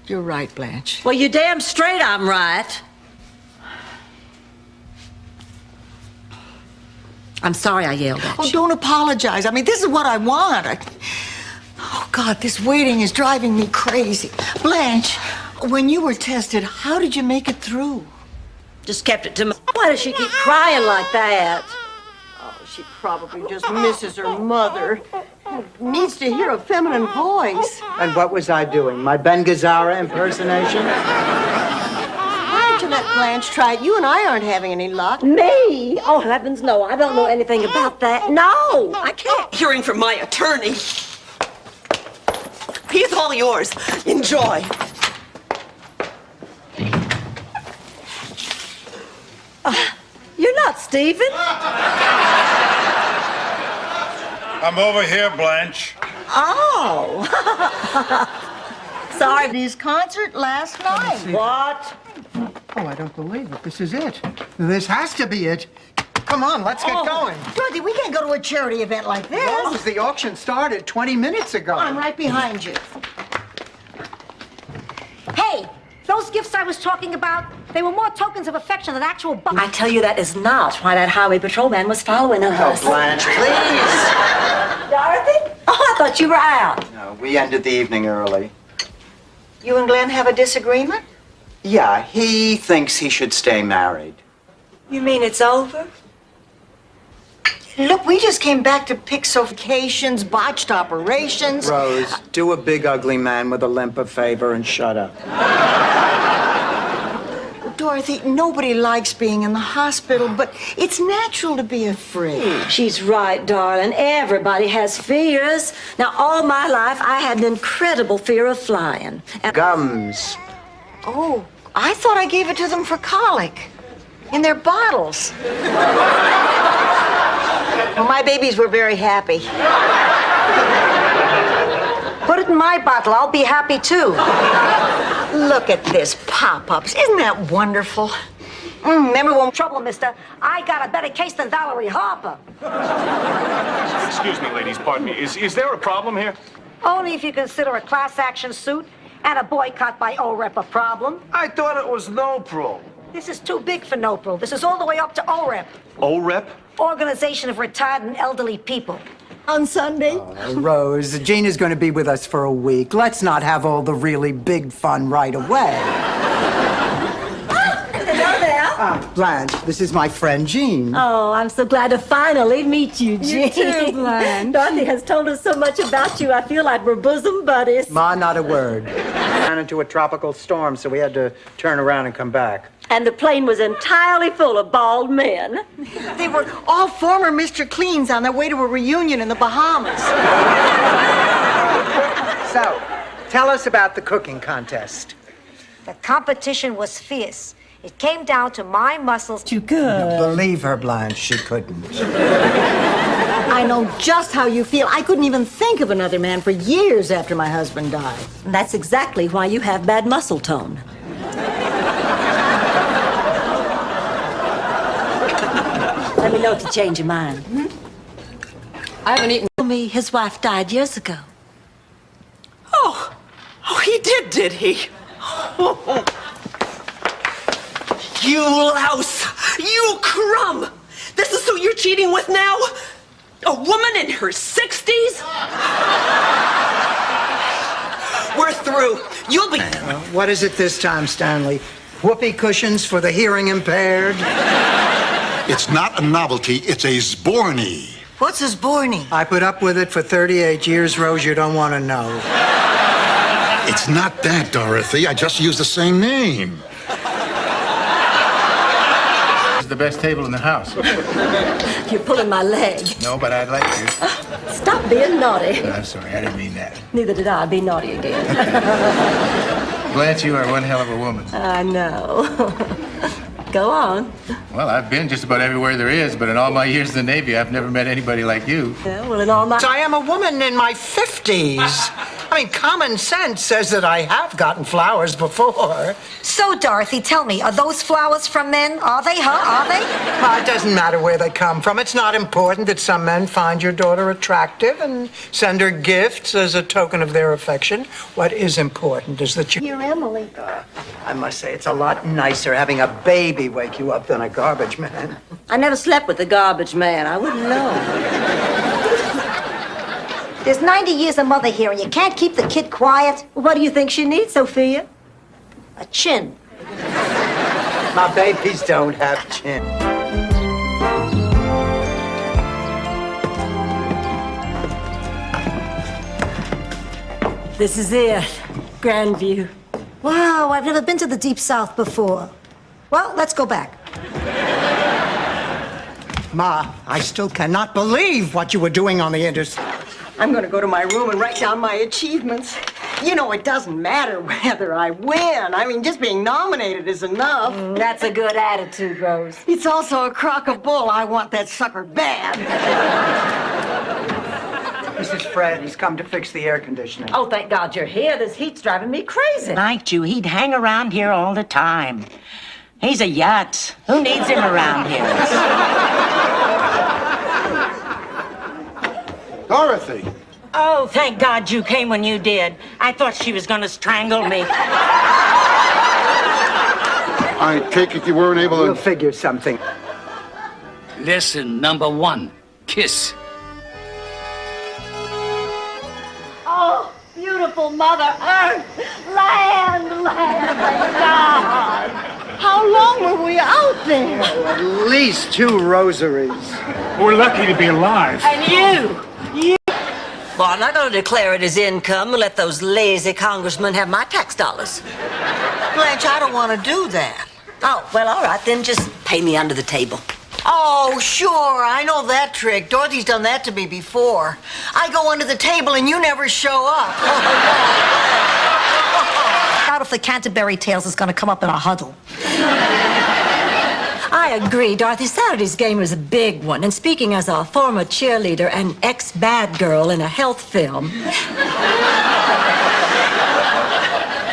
You're right, Blanche. Well, you damn straight I'm right. I'm sorry I yelled at Oh, you. don't apologize. I mean, this is what I want. Oh, God, this waiting is driving me crazy. Blanche, when you were tested, how did you make it through? Just kept it to me. Why does she keep crying like that? Oh, she probably just misses her mother. Needs to hear a feminine voice. And what was I doing? My Ben Gazzara impersonation? Why don't you let Blanche try it? You and I aren't having any luck. Me? Oh, heavens, no. I don't know anything about that. No, I can't. Hearing from my attorney. He's all yours. Enjoy. You're not Stephen. I'm over here, Blanche. Oh. Sorry. His concert last night. What? Oh, I don't believe it. This is it. This has to be it. Come on, let's get going. Dorothy, we can't go to a charity event like this. Well, the auction started 20 minutes ago. I'm right behind you. Hey, those gifts I was talking about, they were more tokens of affection than actual I tell you, that is not why that highway patrolman was following us. Oh, Blanche, please. Dorothy? Oh, I thought you were out. No, we ended the evening early. You and Glenn have a disagreement? Yeah, he thinks he should stay married. You mean it's over? Look, we just came back to pixofications, botched operations. Rose, do a big ugly man with a limp a favor and shut up. Dorothy, nobody likes being in the hospital, but it's natural to be afraid. She's right, darling. Everybody has fears. Now, all my life, I had an incredible fear of flying. And Gums. Oh, I thought I gave it to them for colic. In their bottles. Well, my babies were very happy. put it in my bottle. I'll be happy, too. Look at this pop-ups. Isn't that wonderful? Remember when... Trouble, mister. I got a better case than Valerie Harper. Excuse me, ladies, pardon me. Is there a problem here? Only if you consider a class action suit and a boycott by OREP a problem. I thought it was NOPRO. This is too big for NOPRO. This is all the way up to OREP. OREP? Organization of Retired and Elderly People. On Sunday? Rose, Gina's going to be with us for a week. Let's not have all the really big fun right away. Hello there. Blanche, this is my friend Jean. Oh, I'm so glad to finally meet you, Jean. You too, Blanche. Dorothy has told us so much about you. I feel like we're bosom buddies. Ma, not a word. Ran into a tropical storm, so we had to turn around and come back. And the plane was entirely full of bald men. They were all former Mr. Cleans on their way to a reunion in the Bahamas. So, tell us about the cooking contest. The competition was fierce. It came down to my muscles. You could. Believe her, Blanche, she couldn't. I know just how you feel. I couldn't even think of another man for years after my husband died. And that's exactly why you have bad muscle tone. Let me know if you change your mind. I haven't eaten. Told me his wife died years ago. Oh, he did he? Oh. You louse! You crumb! This is who you're cheating with now? A woman in her 60s? We're through. You'll be... What is it this time, Stanley? Whoopee cushions for the hearing impaired? It's not a novelty, it's a Zborny. What's his Borny? I put up with it for 38 years, Rose. You don't want to know. It's not that, Dorothy. I just used the same name. It's the best table in the house. You're pulling my leg. No, but I'd like to. Stop being naughty. I'm sorry, I didn't mean that. Neither did I. Be naughty again. Blanche, you are one hell of a woman. I know. Go on. Well, I've been just about everywhere there is, but in all my years in the Navy, I've never met anybody like you. Yeah, well, in all my... I am a woman in my 50s. I mean, common sense says that I have gotten flowers before. So, Dorothy, tell me, are those flowers from men? Are they, Are they? It doesn't matter where they come from. It's not important that some men find your daughter attractive and send her gifts as a token of their affection. What is important is that you... You're Emily. I must say, it's a lot nicer having a baby wake you up than a garbage man. I never slept with a garbage man. I wouldn't know. There's 90 years a mother here, and you can't keep the kid quiet. What do you think she needs, Sophia? A chin. My babies don't have chin. This is it. Grandview. Wow, I've never been to the Deep South before. Well, let's go back. Ma, I still cannot believe what you were doing on the interstate. I'm going to go to my room and write down my achievements. You know, it doesn't matter whether I win. I mean, just being nominated is enough. That's a good attitude, Rose. It's also a crock of bull. I want that sucker bad. This is Fred. He's come to fix the air conditioning. Oh, thank God you're here. This heat's driving me crazy. Liked you. He'd hang around here all the time. He's a yacht. Who needs him around here? Dorothy! Oh, thank God you came when you did. I thought she was going to strangle me. I take it you weren't able We'll to... figure something. Lesson number 1, kiss. Oh, beautiful Mother Earth. Land, thank God. How long were we out there? At least 2 rosaries. We're lucky to be alive. And you. Well, I'm not going to declare it as income and let those lazy congressmen have my tax dollars. Blanche, I don't want to do that. Oh, well, all right, then just pay me under the table. Oh, sure, I know that trick. Dorothy's done that to me before. I go under the table and you never show up. Doubt if the Canterbury Tales is going to come up in a huddle. I agree. Dorothy, Saturday's game was a big one. And speaking as a former cheerleader and ex-bad girl in a health film,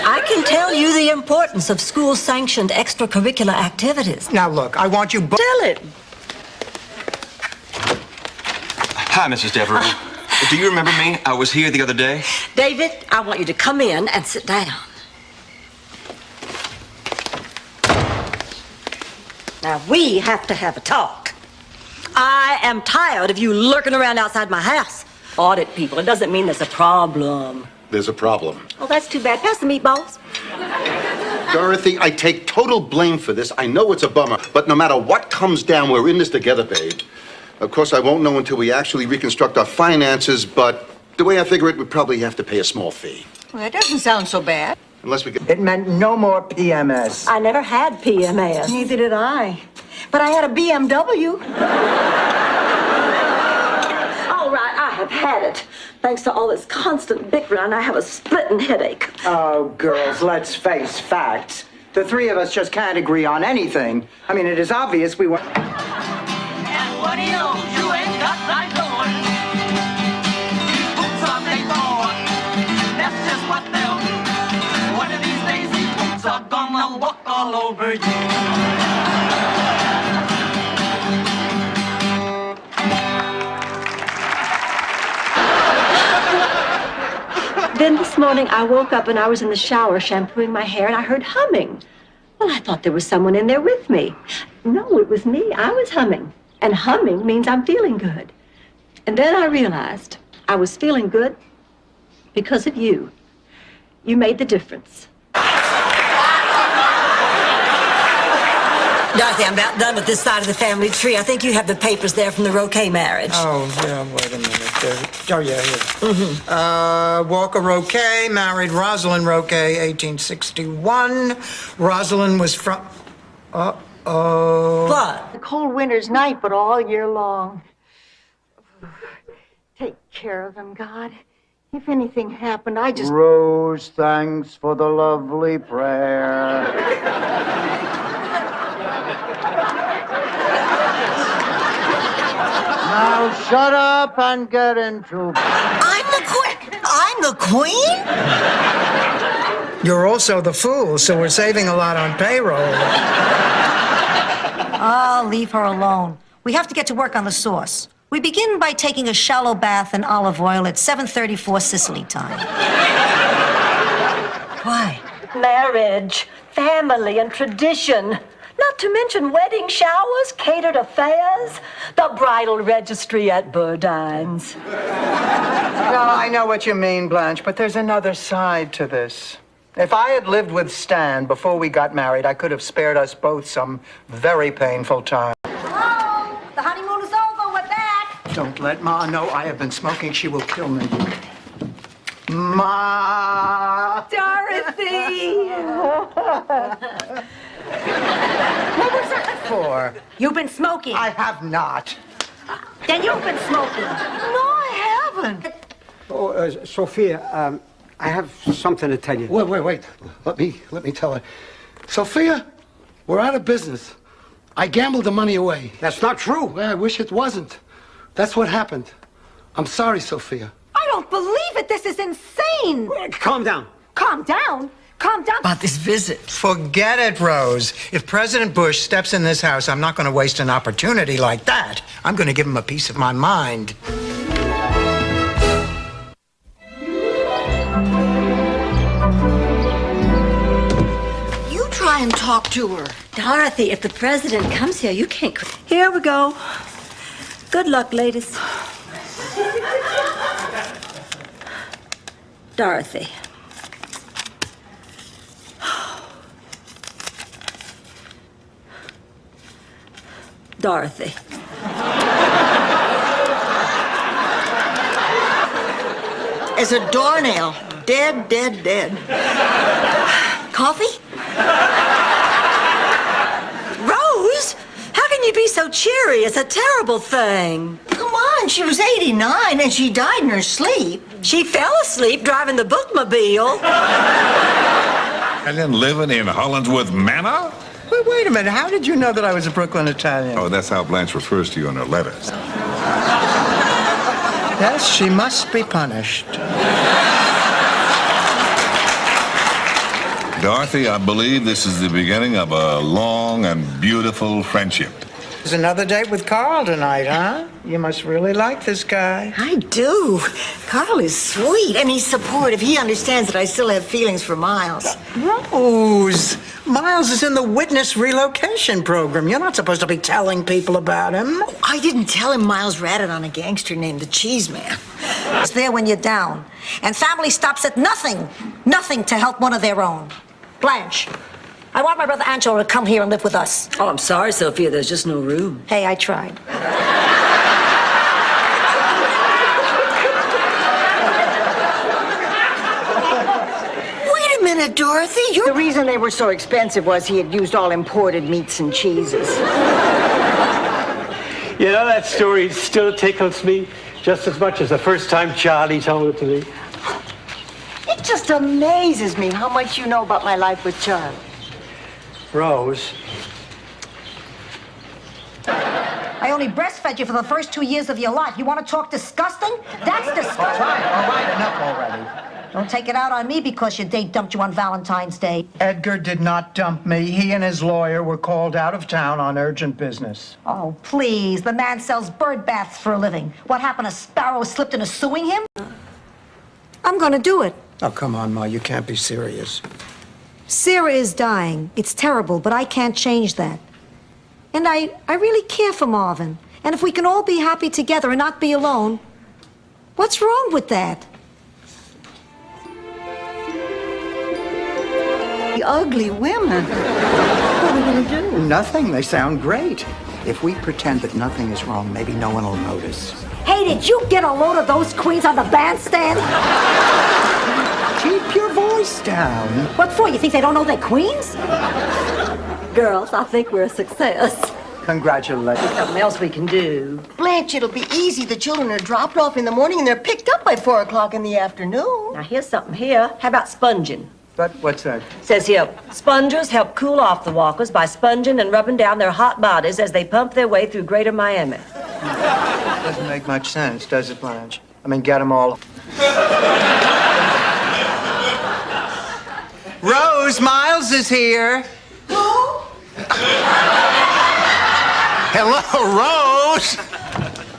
I can tell you the importance of school-sanctioned extracurricular activities. Now, look, I want you both... Tell it. Hi, Mrs. Devereaux. Do you remember me? I was here the other day. David, I want you to come in and sit down. Now, we have to have a talk. I am tired of you lurking around outside my house. Audit people. It doesn't mean there's a problem. There's a problem. Oh, that's too bad. Pass the meatballs. Dorothy, I take total blame for this. I know it's a bummer, but no matter what comes down, we're in this together, babe. Of course, I won't know until we actually reconstruct our finances, but the way I figure it, we probably have to pay a small fee. Well, that doesn't sound so bad. Unless we get... It meant no more PMS. I never had PMS. Neither did I. But I had a BMW. All right, I have had it. Thanks to all this constant bickering, I have a splitting headache. Oh, girls, let's face facts. The 3 of us just can't agree on anything. I mean, it is obvious we want... And what do you know? You ain't got my going. Boots are made for. That's just what they'll do. One of these days, these boots are gonna walk all over you. Then this morning, I woke up and I was in the shower shampooing my hair and I heard humming. Well, I thought there was someone in there with me. No, it was me. I was humming. And humming means I'm feeling good. And then I realized I was feeling good because of you. You made the difference. Dorothy, I'm about done with this side of the family tree. I think you have the papers there from the Roquet marriage. Oh, yeah, wait a minute. Oh, yeah, here. Walker Roquet married Rosalind Roquet, 1861. Rosalind was from... Uh-oh. What? A cold winter's night, but all year long. Take care of them, God. If anything happened, I just... Rose, thanks for the lovely prayer. Now shut up and get into... I'm the queen! I'm the queen? You're also the fool, so we're saving a lot on payroll. Oh, leave her alone. We have to get to work on the sauce. We begin by taking a shallow bath in olive oil at 7:34 Sicily time. Why? Marriage, family, and tradition. Not to mention wedding showers, catered affairs, the bridal registry at Burdine's. No, I know what you mean, Blanche, but there's another side to this. If I had lived with Stan before we got married, I could have spared us both some very painful time. Hello? The honeymoon is over. We're back. Don't let Ma know I have been smoking. She will kill me. Ma! Dorothy! What was that for? You've been smoking. I have not. Then you've been smoking. No, I haven't. Oh, Sophia, I have something to tell you. Wait. Let me tell her. Sophia, we're out of business. I gambled the money away. That's not true. Well, I wish it wasn't. That's what happened. I'm sorry, Sophia. I don't believe it. This is insane. Calm down. Calm down. Calm down. About this visit. Forget it, Rose. If President Bush steps in this house, I'm not going to waste an opportunity like that. I'm going to give him a piece of my mind. You try and talk to her. Dorothy, if the president comes here, you can't... Here we go. Good luck, ladies. Dorothy. Dorothy. As a doornail. Dead, dead, dead. Coffee? Rose, how can you be so cheery? It's a terrible thing. Come on, she was 89 and she died in her sleep. She fell asleep driving the bookmobile. And then living in Hollandsworth Manor? Wait a minute. How did you know that I was a Brooklyn Italian? Oh, that's how Blanche refers to you in her letters. Yes, she must be punished. Dorothy, I believe this is the beginning of a long and beautiful friendship. There's another date with Carl tonight, huh? You must really like this guy. I do. Carl is sweet and he's supportive. He understands that I still have feelings for Miles. Rose, Miles is in the witness relocation program. You're not supposed to be telling people about him. I didn't tell him Miles ratted on a gangster named the Cheese Man. It's there when you're down. And family stops at nothing. Nothing to help one of their own. Blanche, I want my brother Angelo to come here and live with us. Oh, I'm sorry, Sophia. There's just no room. Hey, I tried. Wait a minute, Dorothy. The reason they were so expensive was he had used all imported meats and cheeses. You know, that story still tickles me just as much as the first time Charlie told it to me. It just amazes me how much you know about my life with Charlie. Rose. I only breastfed you for the first 2 years of your life. You want to talk disgusting? That's disgusting. All right, enough already. Don't take it out on me because your date dumped you on Valentine's Day. Edgar did not dump me. He and his lawyer were called out of town on urgent business. Oh, please. The man sells bird baths for a living. What happened? A sparrow slipped into suing him? I'm going to do it. Oh, come on, Ma. You can't be serious. Sarah is dying. It's terrible, but I can't change that. And I really care for Marvin. And if we can all be happy together and not be alone, what's wrong with that? The ugly women. What are we going to do? Nothing. They sound great. If we pretend that nothing is wrong, maybe no one will notice. Hey, did you get a load of those queens on the bandstand? Keep your voice down. What for? You think they don't know they're queens? Girls, I think we're a success. Congratulations. There's something else we can do. Blanche, it'll be easy. The children are dropped off in the morning and they're picked up by 4 o'clock in the afternoon. Now, here's something here. How about sponging? But what's that? Says here, spongers help cool off the walkers by sponging and rubbing down their hot bodies as they pump their way through Greater Miami. Doesn't make much sense, does it, Blanche? I mean, get them all. Rose, Miles is here. Hello, Rose.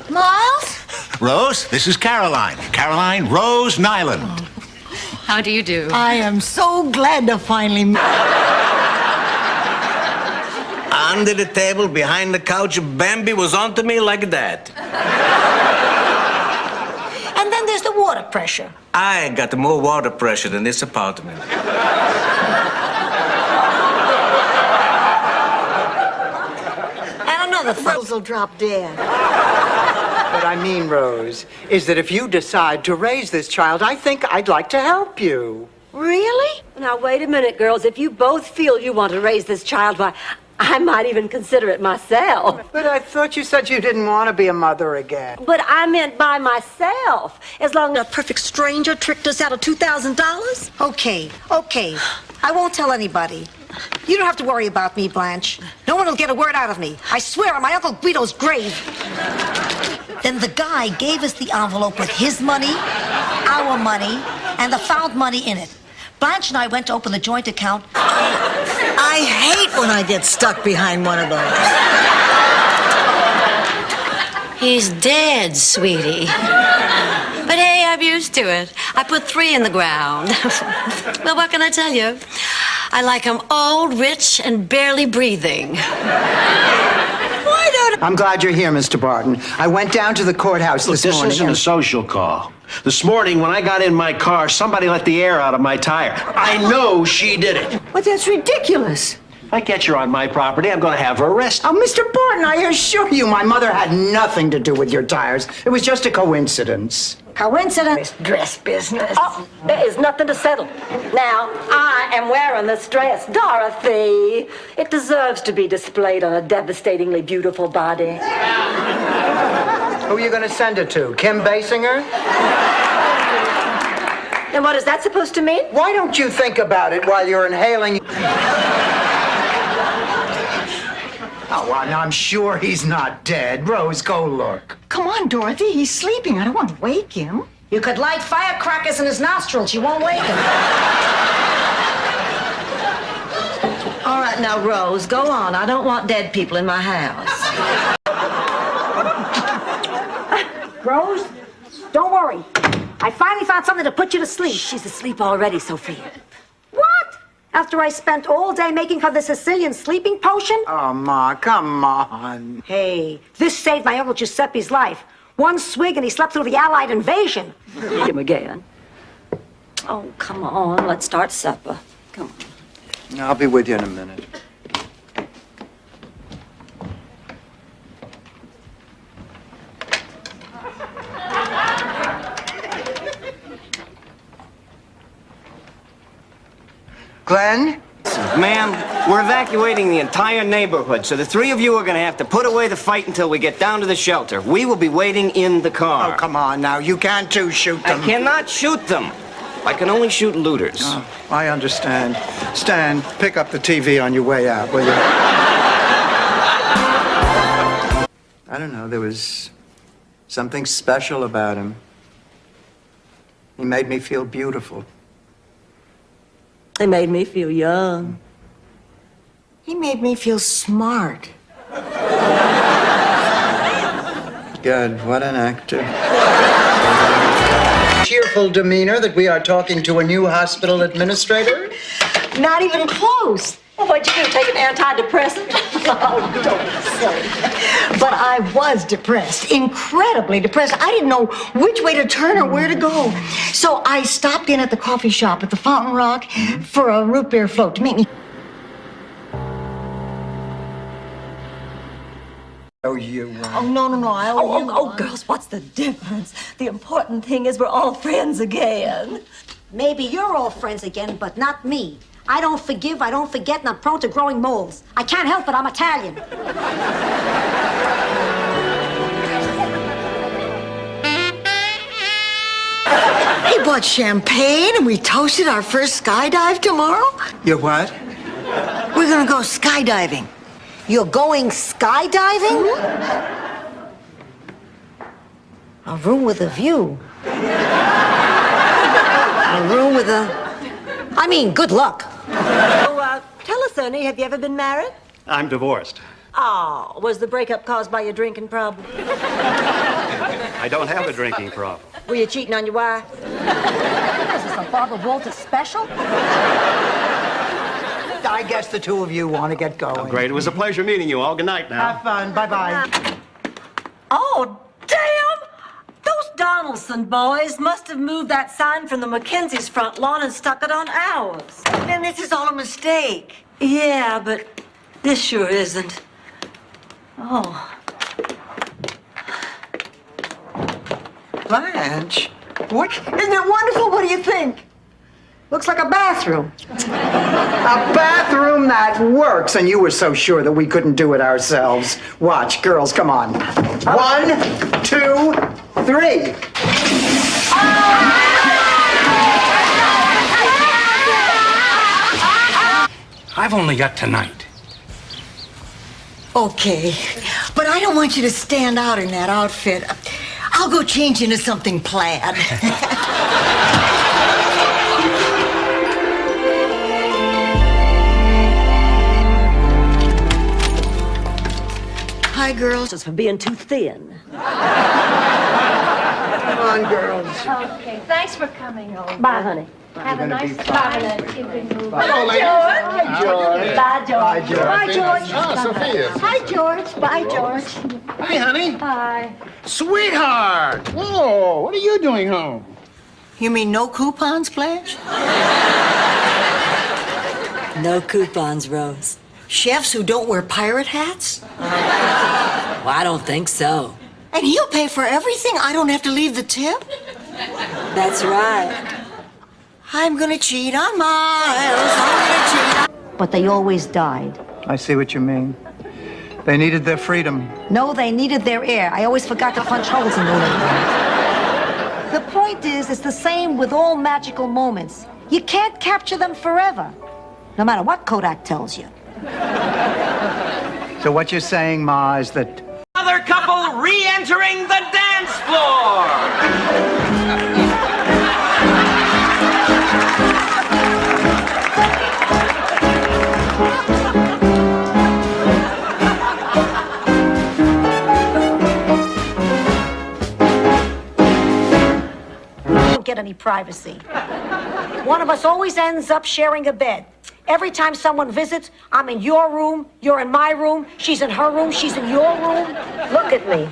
Miles? Rose, this is Caroline. Caroline Rose Nyland. How do you do? I am so glad to finally meet. Under the table, behind the couch, Bambi was onto me like that. And then there's the water pressure. I got more water pressure than this apartment. And another thing. Rose will drop dead. What I mean, Rose, is that if you decide to raise this child, I think I'd like to help you. Really? Now, wait a minute, girls. If you both feel you want to raise this child, why, I might even consider it myself. But I thought you said you didn't want to be a mother again. But I meant by myself. As long as A perfect stranger tricked us out of $2,000? Okay. I won't tell anybody. You don't have to worry about me, Blanche. No one will get a word out of me. I swear on my Uncle Guido's grave. Then the guy gave us the envelope with his money, our money, and the found money in it. Blanche and I went to open the joint account. I hate when I get stuck behind one of those. He's dead, sweetie. But hey, I'm used to it. I put 3 in the ground. Well, what can I tell you? I like him old, rich, and barely breathing. I'm glad you're here, Mr. Barton. I went down to the courthouse this This morning. isn't a social call. This morning, when I got in my car, somebody let the air out of my tire. I know she did it. But that's ridiculous. If I catch her on my property, I'm going to have her arrested. Oh, Mr. Barton, I assure you my mother had nothing to do with your tires. It was just a coincidence. Coincidence? Dress business. Oh, there is nothing to settle. Now, I am wearing this dress, Dorothy. It deserves to be displayed on a devastatingly beautiful body. Who are you going to send it to? Kim Basinger? And what is that supposed to mean? Why don't you think about it while you're inhaling? Oh, well, I'm sure he's not dead. Rose, go look. Come on, Dorothy. He's sleeping. I don't want to wake him. You could light firecrackers in his nostrils. You won't wake him. All right, now, Rose, go on. I don't want dead people in my house. Rose, don't worry. I finally found something to put you to sleep. She's asleep already, Sophia. What? After I spent all day making her the Sicilian sleeping potion? Oh, Ma, come on. Hey, this saved my Uncle Giuseppe's life. One swig and he slept through the Allied invasion. Him again. Oh, come on. Let's start supper. Come on. I'll be with you in a minute. Glenn? Ma'am, we're evacuating the entire neighborhood, so the 3 of you are going to have to put away the fight until we get down to the shelter. We will be waiting in the car. Oh, come on now. You can't too shoot them. I cannot shoot them. I can only shoot looters. Oh, I understand. Stan, pick up the TV on your way out, will you? I don't know. There was something special about him. He made me feel beautiful. They made me feel young. He made me feel smart. Good. What an actor. Cheerful demeanor that we are talking to a new hospital administrator? Not even close. Well, what'd you do, take an antidepressant? Oh, don't be silly. But I was depressed, incredibly depressed. I didn't know which way to turn or where to go. So I stopped in at the coffee shop at the Fountain Rock for a root beer float to make me. Oh, you. Oh, no. I owe you Oh, one. girls, what's the difference? The important thing is we're all friends again. Maybe you're all friends again, but not me. I don't forgive, I don't forget, and I'm prone to growing moles. I can't help it, I'm Italian. He bought champagne and we toasted our first skydive tomorrow. You what? We're gonna go skydiving. You're going skydiving? A room with a view. A room with a... I mean, good luck. Oh, tell us, Ernie, have you ever been married? I'm divorced. Oh, was the breakup caused by your drinking problem? I don't have a drinking problem. Were you cheating on your wife? Is this a Barbara Walters special? I guess the two of you want to get going. Great. It was a pleasure meeting you all. Good night now. Have fun. Bye-bye. Oh, damn! Those Donaldson boys must have moved that sign from the Mackenzie's front lawn and stuck it on ours. And this is all a mistake. Yeah, but this sure isn't. Oh. Blanche, what? Isn't it wonderful? What do you think? Looks like a bathroom. A bathroom that works, and you were so sure that we couldn't do it ourselves. Watch, girls, come on. 1, 2, 3. I've only got tonight. Okay, but I don't want you to stand out in that outfit. I'll go change into something plaid. Hi, girls. Just for being too thin. Come on, girls. Okay, thanks for coming over. Bye, honey. Have a nice time in a keeping movie. Hello, ladies. Hi, George. Bye, George. Bye, George. Ah, Sophia. Hi, George. Bye, George. Hi, honey. Hi. Sweetheart. Whoa, what are you doing home? You mean no coupons, Blanche? No coupons, Rose. Chefs who don't wear pirate hats? Well, I don't think so. And he'll pay for everything? I don't have to leave the tip? That's right. I'm gonna cheat on Miles. I'm gonna cheat. But they always died. I see what you mean. They needed their freedom. No, they needed their air. I always forgot to punch holes in the lid. The point is, it's the same with all magical moments. You can't capture them forever, no matter what Kodak tells you. So what you're saying, Ma, is that Another couple re-entering the dance floor. Don't get any privacy. One of us always ends up sharing a bed. Every time someone visits, I'm in your room, you're in my room, she's in her room, she's in your room. Look at me.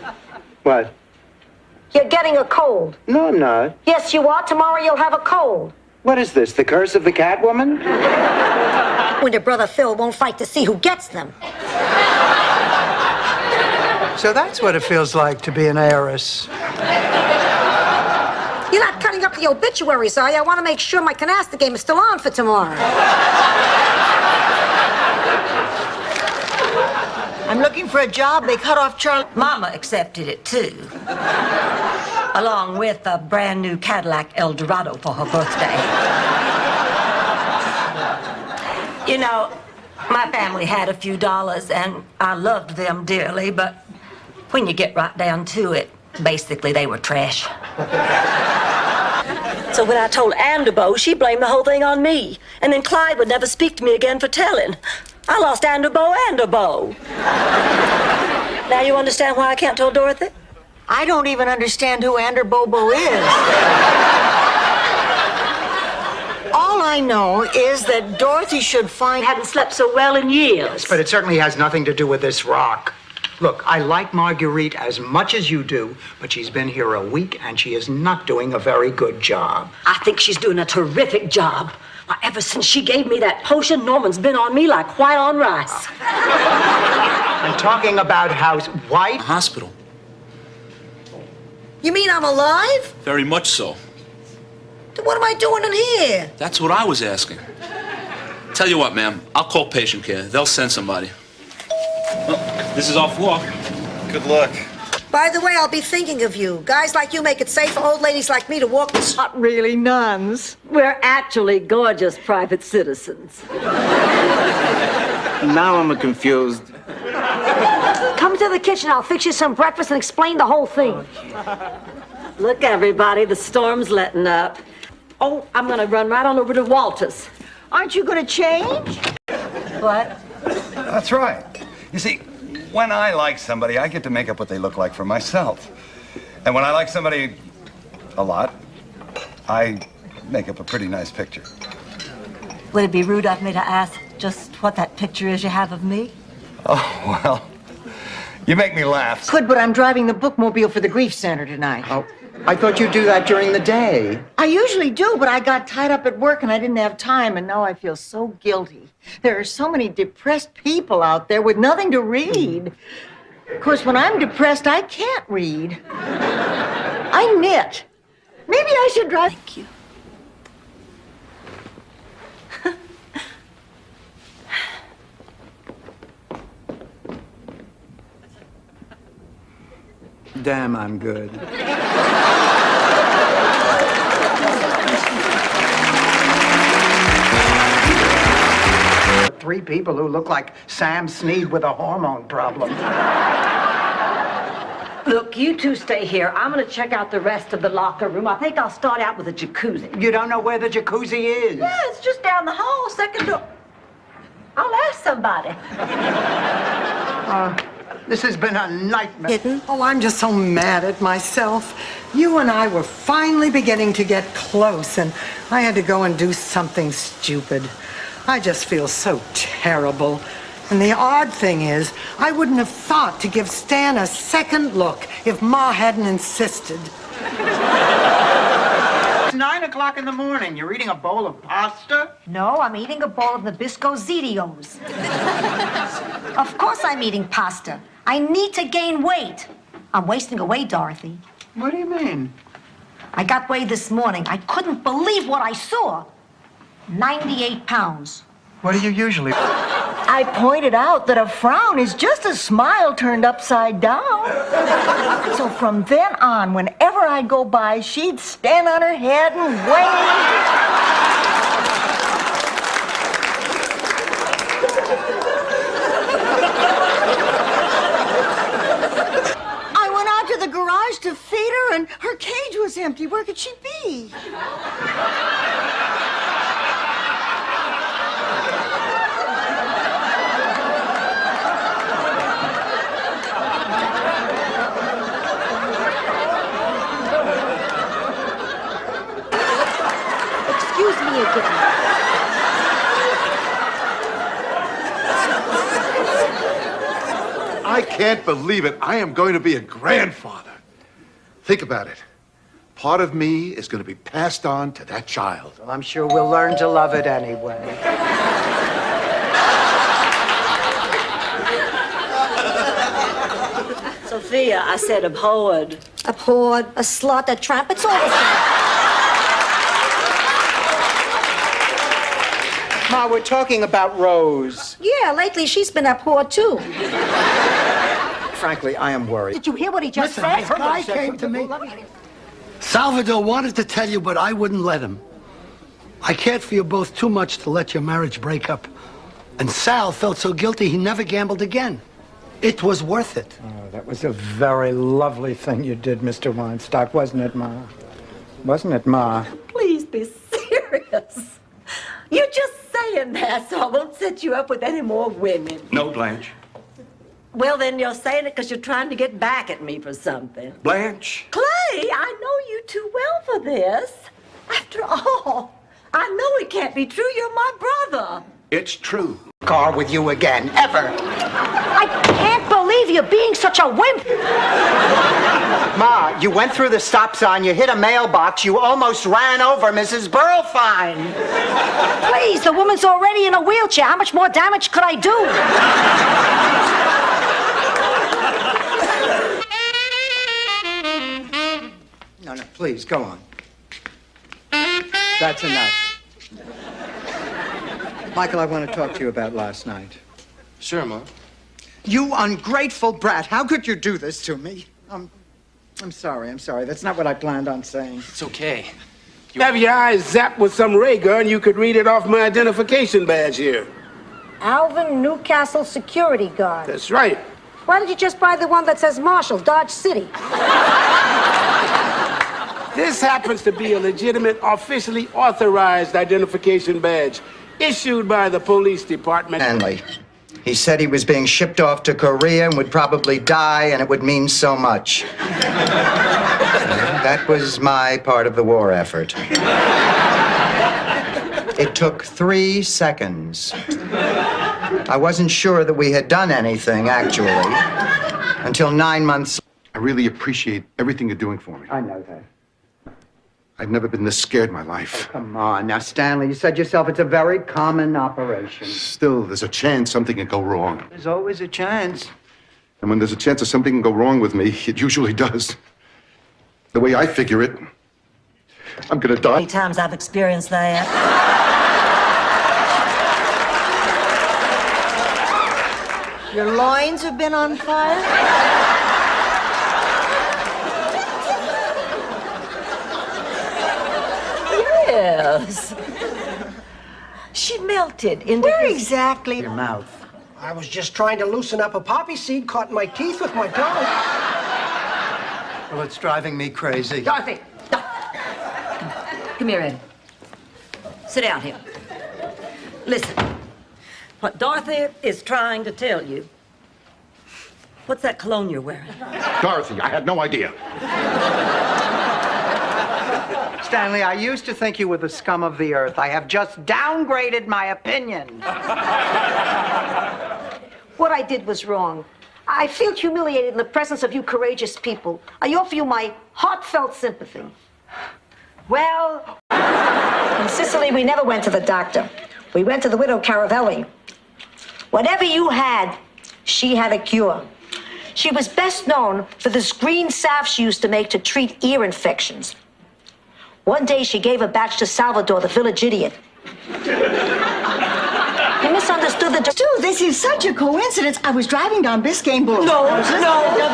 What? You're getting a cold. No, I'm not. Yes, you are. Tomorrow you'll have a cold. What is this, the curse of the Catwoman? When your brother Phil won't fight to see who gets them. so that's what it feels like to be an heiress. You're not cutting up the obituaries, are you? I want to make sure my canasta game is still on for tomorrow. I'm looking for a job. They cut off Charlie. Mama accepted it, too. Along with a brand new Cadillac Eldorado for her birthday. You know, my family had a few dollars, and I loved them dearly, but when you get right down to it, basically they were trash. So when I told Anderbo, she blamed the whole thing on me. And then Clyde would never speak to me again for telling. I lost Anderbo. Now you understand why I can't tell Dorothy? I don't even understand who Ander Bobo is. All I know is that Dorothy should find... Hadn't slept so well in years. But it certainly has nothing to do with this rock. Look, I like Marguerite as much as you do, but she's been here a week and she is not doing a very good job. I think she's doing a terrific job. Why, ever since she gave me that potion, Norman's been on me like white on rice. I'm talking about House White. Hospital. You mean I'm alive? Very much so. Then what am I doing in here? That's what I was asking. Tell you what, ma'am. I'll call patient care. They'll send somebody. Well, this is our floor. Good luck. By the way, I'll be thinking of you. Guys like you make it safe for old ladies like me to walk the... Not really nuns. We're actually gorgeous private citizens. Now I'm confused. Come to the kitchen. I'll fix you some breakfast and explain the whole thing. Look, everybody, the storm's letting up. Oh, I'm gonna run right on over to Walter's. Aren't you going to change? What? That's right. You see, when I like somebody, I get to make up what they look like for myself. And when I like somebody a lot, I make up a pretty nice picture. Would it be rude of me to ask just what that picture is you have of me? Oh, well, you make me laugh. Could, but I'm driving the bookmobile for the Grief Center tonight. Oh, I thought you'd do that during the day. I usually do, but I got tied up at work and I didn't have time, and now I feel so guilty. There are so many depressed people out there with nothing to read. Of course, when I'm depressed, I can't read. I knit. Maybe I should drive. Thank you. Damn, I'm good. Three people who look like Sam Snead with a hormone problem. Look, you two stay here. I'm going to check out the rest of the locker room. I think I'll start out with a jacuzzi. You don't know where the jacuzzi is? Yeah, it's just down the hall, second door. I'll ask somebody. This has been a nightmare. Oh, I'm just so mad at myself. You and I were finally beginning to get close, and I had to go and do something stupid. I just feel so terrible. And the odd thing is, I wouldn't have thought to give Stan a second look if Ma hadn't insisted. It's 9 o'clock in the morning. You're eating a bowl of pasta? No, I'm eating a bowl of Nabisco Zitios. Of course I'm eating pasta. I need to gain weight. I'm wasting away, Dorothy. What do you mean? I got weighed this morning. I couldn't believe what I saw. 98 pounds. What do you usually... I pointed out that a frown is just a smile turned upside down. So from then on, whenever I'd go by, she'd stand on her head and I went out to the garage to feed her, and her cage was empty. Where could she be? Excuse me again. I can't believe it. I am going to be a grandfather. Think about it. Part of me is going to be passed on to that child. Well, I'm sure we'll learn to love it anyway. Sophia, I said abhorred. Abhorred, a slut, a tramp, it's all the same. Ma, we're talking about Rose. Yeah, lately she's been abhorred too. Frankly, I am worried. Did you hear what he just Listen, said? this guy came to me. Salvador wanted to tell you, but I wouldn't let him. I cared for you both too much to let your marriage break up. And Sal felt so guilty he never gambled again. It was worth it. Oh, that was a very lovely thing you did, Mr. Weinstock, wasn't it, Ma? Wasn't it, Ma? Please be serious. You're just saying that so I won't set you up with any more women. No, Blanche. Well, then you're saying it because you're trying to get back at me for something. Blanche. Clay, I know you too well for this. After all, I know it can't be true. You're my brother. It's true. Car with you again, ever. I can't believe you're being such a wimp. Ma, you went through the stop sign, you hit a mailbox, you almost ran over Mrs. Burlfine. Please, the woman's already in a wheelchair. How much more damage could I do? No, please, go on. That's enough. Michael, I want to talk to you about last night. Sure, Ma. You ungrateful brat. How could you do this to me? I'm sorry. That's not what I planned on saying. It's okay. Have your eyes zapped with some ray gun, you could read it off my identification badge here. Alvin Newcastle Security Guard. That's right. Why don't you just buy the one that says Marshall, Dodge City? This happens to be a legitimate, officially authorized identification badge. issued by the police department. Stanley. He said he was being shipped off to Korea and would probably die, and it would mean so much. That was my part of the war effort. It took 3 seconds. I wasn't sure that we had done anything, actually, until 9 months. I really appreciate everything you're doing for me. I know that. I've never been this scared in my life. Come on. Now, Stanley, you said yourself it's a very common operation. Still, there's a chance something can go wrong. There's always a chance. And when there's a chance that something can go wrong with me, it usually does. The way I figure it, I'm gonna die. Many times I've experienced that. Your loins have been on fire? Yes. She melted into Where his... exactly? Your mouth. I was just trying to loosen up a poppy seed caught in my teeth with my tongue. Well, it's driving me crazy. Dorothy! Come here, Eddie. Sit down here. Listen. What Dorothy is trying to tell you... What's that cologne you're wearing? Dorothy, I had no idea. Stanley, I used to think you were the scum of the earth. I have just downgraded my opinion. What I did was wrong. I feel humiliated in the presence of you courageous people. I offer you my heartfelt sympathy. Well, in Sicily, we never went to the doctor. We went to the widow Caravelli. Whatever you had, she had a cure. She was best known for this green salve she used to make to treat ear infections. One day, she gave a batch to Salvador, the village idiot. You misunderstood the... Stu, this is such a coincidence. I was driving down Biscayne Boulevard.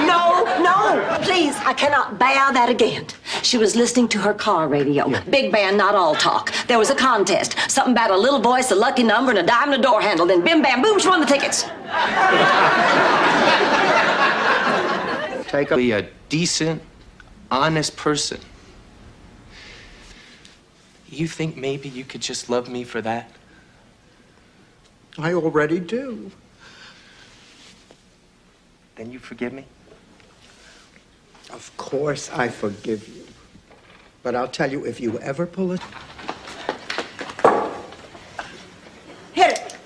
No. Please, I cannot bear that again. She was listening to her car radio. Big band, not all talk. There was a contest. Something about a little voice, a lucky number, and a dime and a door handle. Then bim, bam, boom, she won the tickets. Be a decent, honest person. You think maybe you could just love me for that? I already do. Then you forgive me? Of course I forgive you. But I'll tell you, if you ever pull it... Hit it.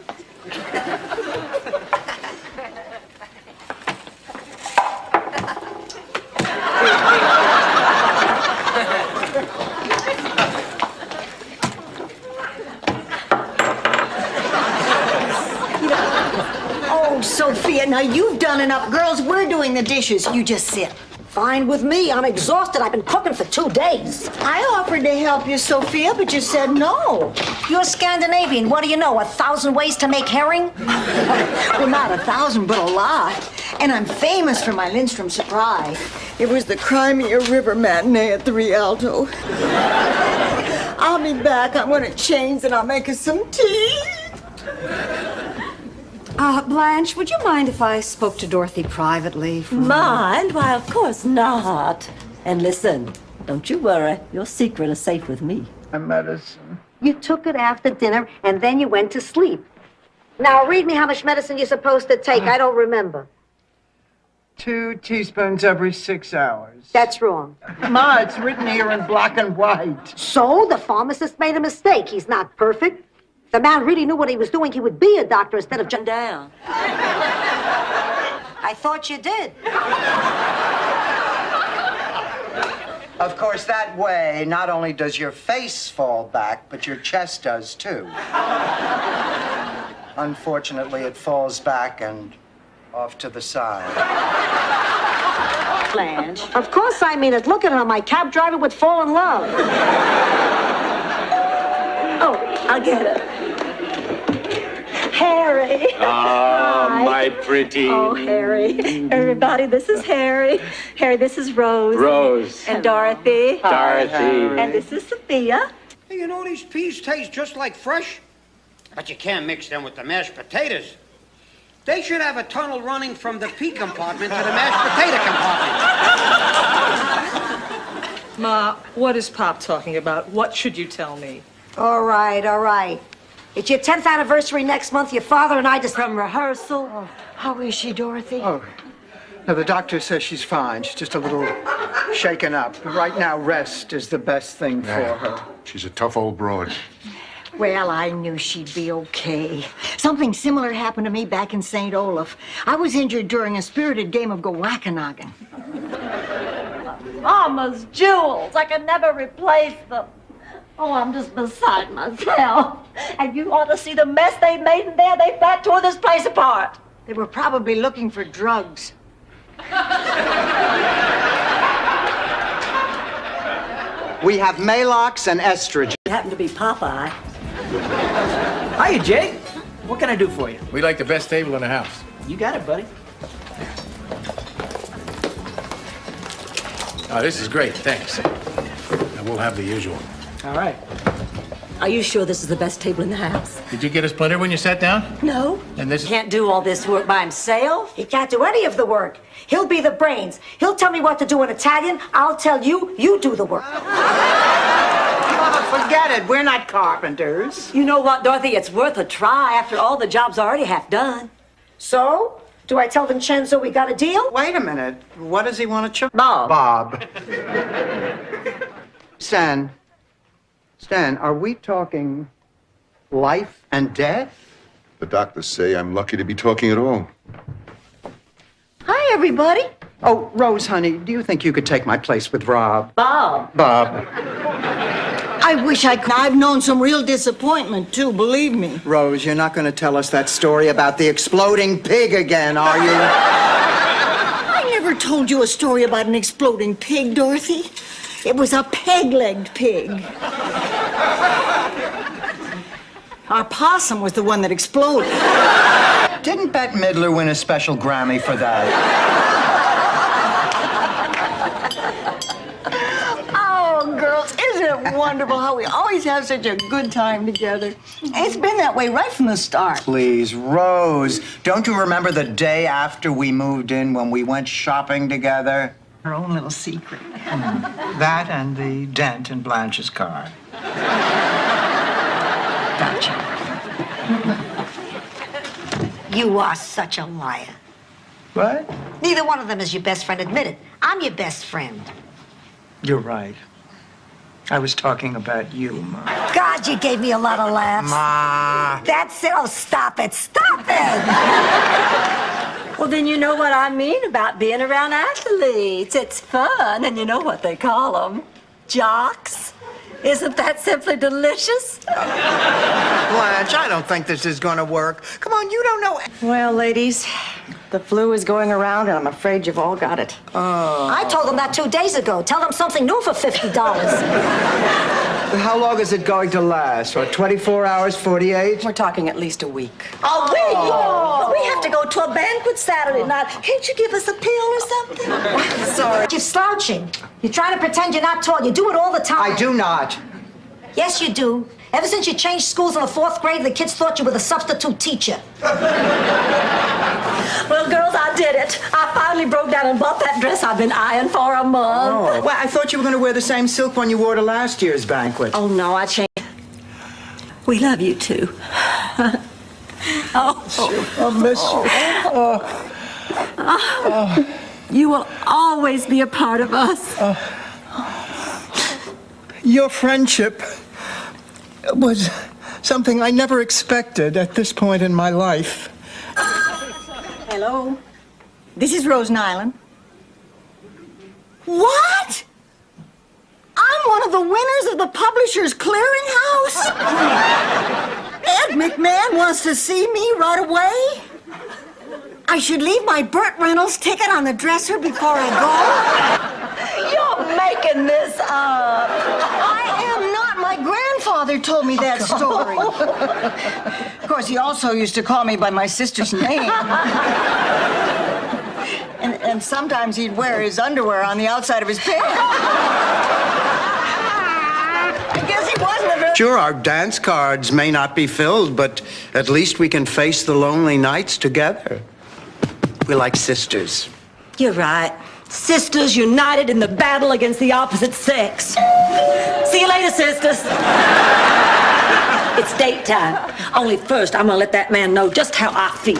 Oh, Sophia, now you've done enough. Girls, we're doing the dishes. You just sit. Fine with me. I'm exhausted. I've been cooking for 2 days. I offered to help you, Sophia, but you said no. You're Scandinavian. What do you know? 1,000 ways to make herring? Well, not 1,000, but a lot. And I'm famous for my Lindstrom surprise. It was the Crimea River matinee at the Rialto. I'll be back. I'm going to change and I'll make us some tea. Blanche, would you mind if I spoke to Dorothy privately? Mind? Why, of course not. And listen, don't you worry. Your secret is safe with me. My medicine. You took it after dinner, and then you went to sleep. Now, read me how much medicine you're supposed to take. I don't remember. 2 teaspoons every 6 hours. That's wrong. Ma, it's written here in black and white. So, the pharmacist made a mistake. He's not perfect. If the man really knew what he was doing, he would be a doctor instead of... Down. I thought you did. Of course, that way, not only does your face fall back, but your chest does too. Unfortunately, it falls back and off to the side. Blanche. Of course I mean it. Look at her. My cab driver would fall in love. Oh, I'll get it. Harry. Ah, my pretty. Oh, Harry. Everybody, this is Harry. Harry, this is Rose. Rose. And Dorothy. Dorothy. And this is Sophia. Hey, you know, these peas taste just like fresh, but you can't mix them with the mashed potatoes. They should have a tunnel running from the pea compartment to the mashed potato compartment. Ma, what is Pop talking about? What should you tell me? All right, all right. It's your 10th anniversary next month. Your father and I just... From rehearsal. Oh, how is she, Dorothy? Oh, no, the doctor says she's fine. She's just a little shaken up. But right now, rest is the best thing for her. She's a tough old broad. Well, I knew she'd be okay. Something similar happened to me back in St. Olaf. I was injured during a spirited game of go-whack-a-noggin. Mama's jewels. I can never replace them. Oh, I'm just beside myself. And you ought to see the mess they made in there. They flat tore this place apart. They were probably looking for drugs. We have Malox and estrogen. You happen to be Popeye. Hiya, Jake. What can I do for you? We like the best table in the house. You got it, buddy. Oh, this is great, thanks. And we'll have the usual. All right. Are you sure this is the best table in the house? Did you get a splinter when you sat down? No. And this is... Can't do all this work by himself. He can't do any of the work. He'll be the brains. He'll tell me what to do in Italian. I'll tell you, you do the work. Forget it. We're not carpenters. You know what, Dorothy? It's worth a try after all the job's already half done. So, do I tell Vincenzo we got a deal? Wait a minute. What does he want to charge? Bob. Bob. Stan, are we talking life and death? The doctors say I'm lucky to be talking at all. Hi, everybody. Oh, Rose, honey, do you think you could take my place with Rob? Bob. Bob. I wish I could. I've known some real disappointment, too, believe me. Rose, you're not going to tell us that story about the exploding pig again, are you? I never told you a story about an exploding pig, Dorothy. It was a peg-legged pig. Our possum was the one that exploded. Didn't Bette Midler win a special Grammy for that? Oh, girls, isn't it wonderful how we always have such a good time together? It's been that way right from the start. Please, Rose, don't you remember the day after we moved in when we went shopping together? Her own little secret. That and the dent in Blanche's car. Gotcha. You are such a liar. What? Neither one of them is your best friend. Admit it. I'm your best friend. You're right. I was talking about you, Ma. God, you gave me a lot of laughs. Ma. That's it. Oh, stop it. Stop it. Well, then you know what I mean about being around athletes. It's fun, and you know what they call them. Jocks. Isn't that simply delicious? Blanche, I don't think this is going to work. Come on, you don't know. Well, ladies, the flu is going around, and I'm afraid you've all got it. I told them that 2 days ago. Tell them something new for $50. How long is it going to last? What, 24 hours, 48? We're talking at least a week. Oh, wait. Oh. We have to go to a banquet Saturday night. Can't you give us a pill or something? Sorry. You're slouching. You're trying to pretend you're not tall. You do it all the time. I do not. Yes, you do. Ever since you changed schools in the 4th grade, the kids thought you were the substitute teacher. Well, girls, I did it. I finally broke down and bought that dress I've been eyeing for a month. Oh, well, I thought you were going to wear the same silk one you wore to last year's banquet. Oh, no, I changed. We love you, too. I'll miss you. You will always be a part of us. Your friendship was something I never expected at this point in my life. Hello. This is Rose Nyland. What? I'm one of the winners of the Publishers Clearinghouse? Ed McMahon wants to see me right away? I should leave my Burt Reynolds ticket on the dresser before I go? You're making this up. I am not. My grandfather told me that story. Of course, he also used to call me by my sister's name. And sometimes he'd wear his underwear on the outside of his pants. I guess he wasn't a very... Sure, our dance cards may not be filled, but at least we can face the lonely nights together. We're like sisters. You're right. Sisters united in the battle against the opposite sex. See you later, sisters. It's date time. Only first, I'm gonna let that man know just how I feel.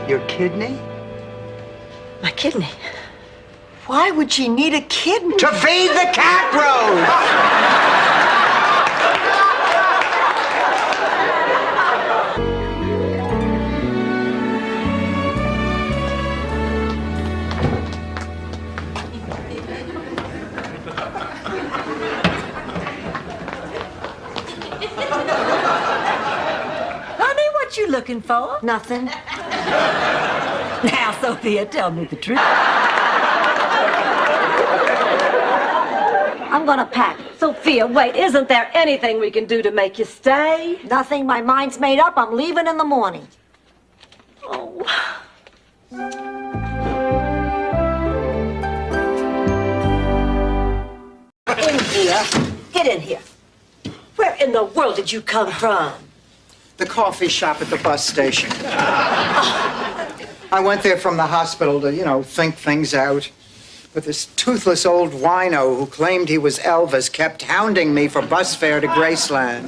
Your kidney? My kidney. Why would she need a kidney? To feed the cat, Rose! Honey, what you looking for? Nothing. Now, Sophia, tell me the truth. I'm gonna pack. Sophia, wait, isn't there anything we can do to make you stay? Nothing. My mind's made up. I'm leaving in the morning. Oh. In here. Get in here. Where in the world did you come from? The coffee shop at the bus station. I went there from the hospital to, think things out. But this toothless old wino who claimed he was Elvis kept hounding me for bus fare to Graceland.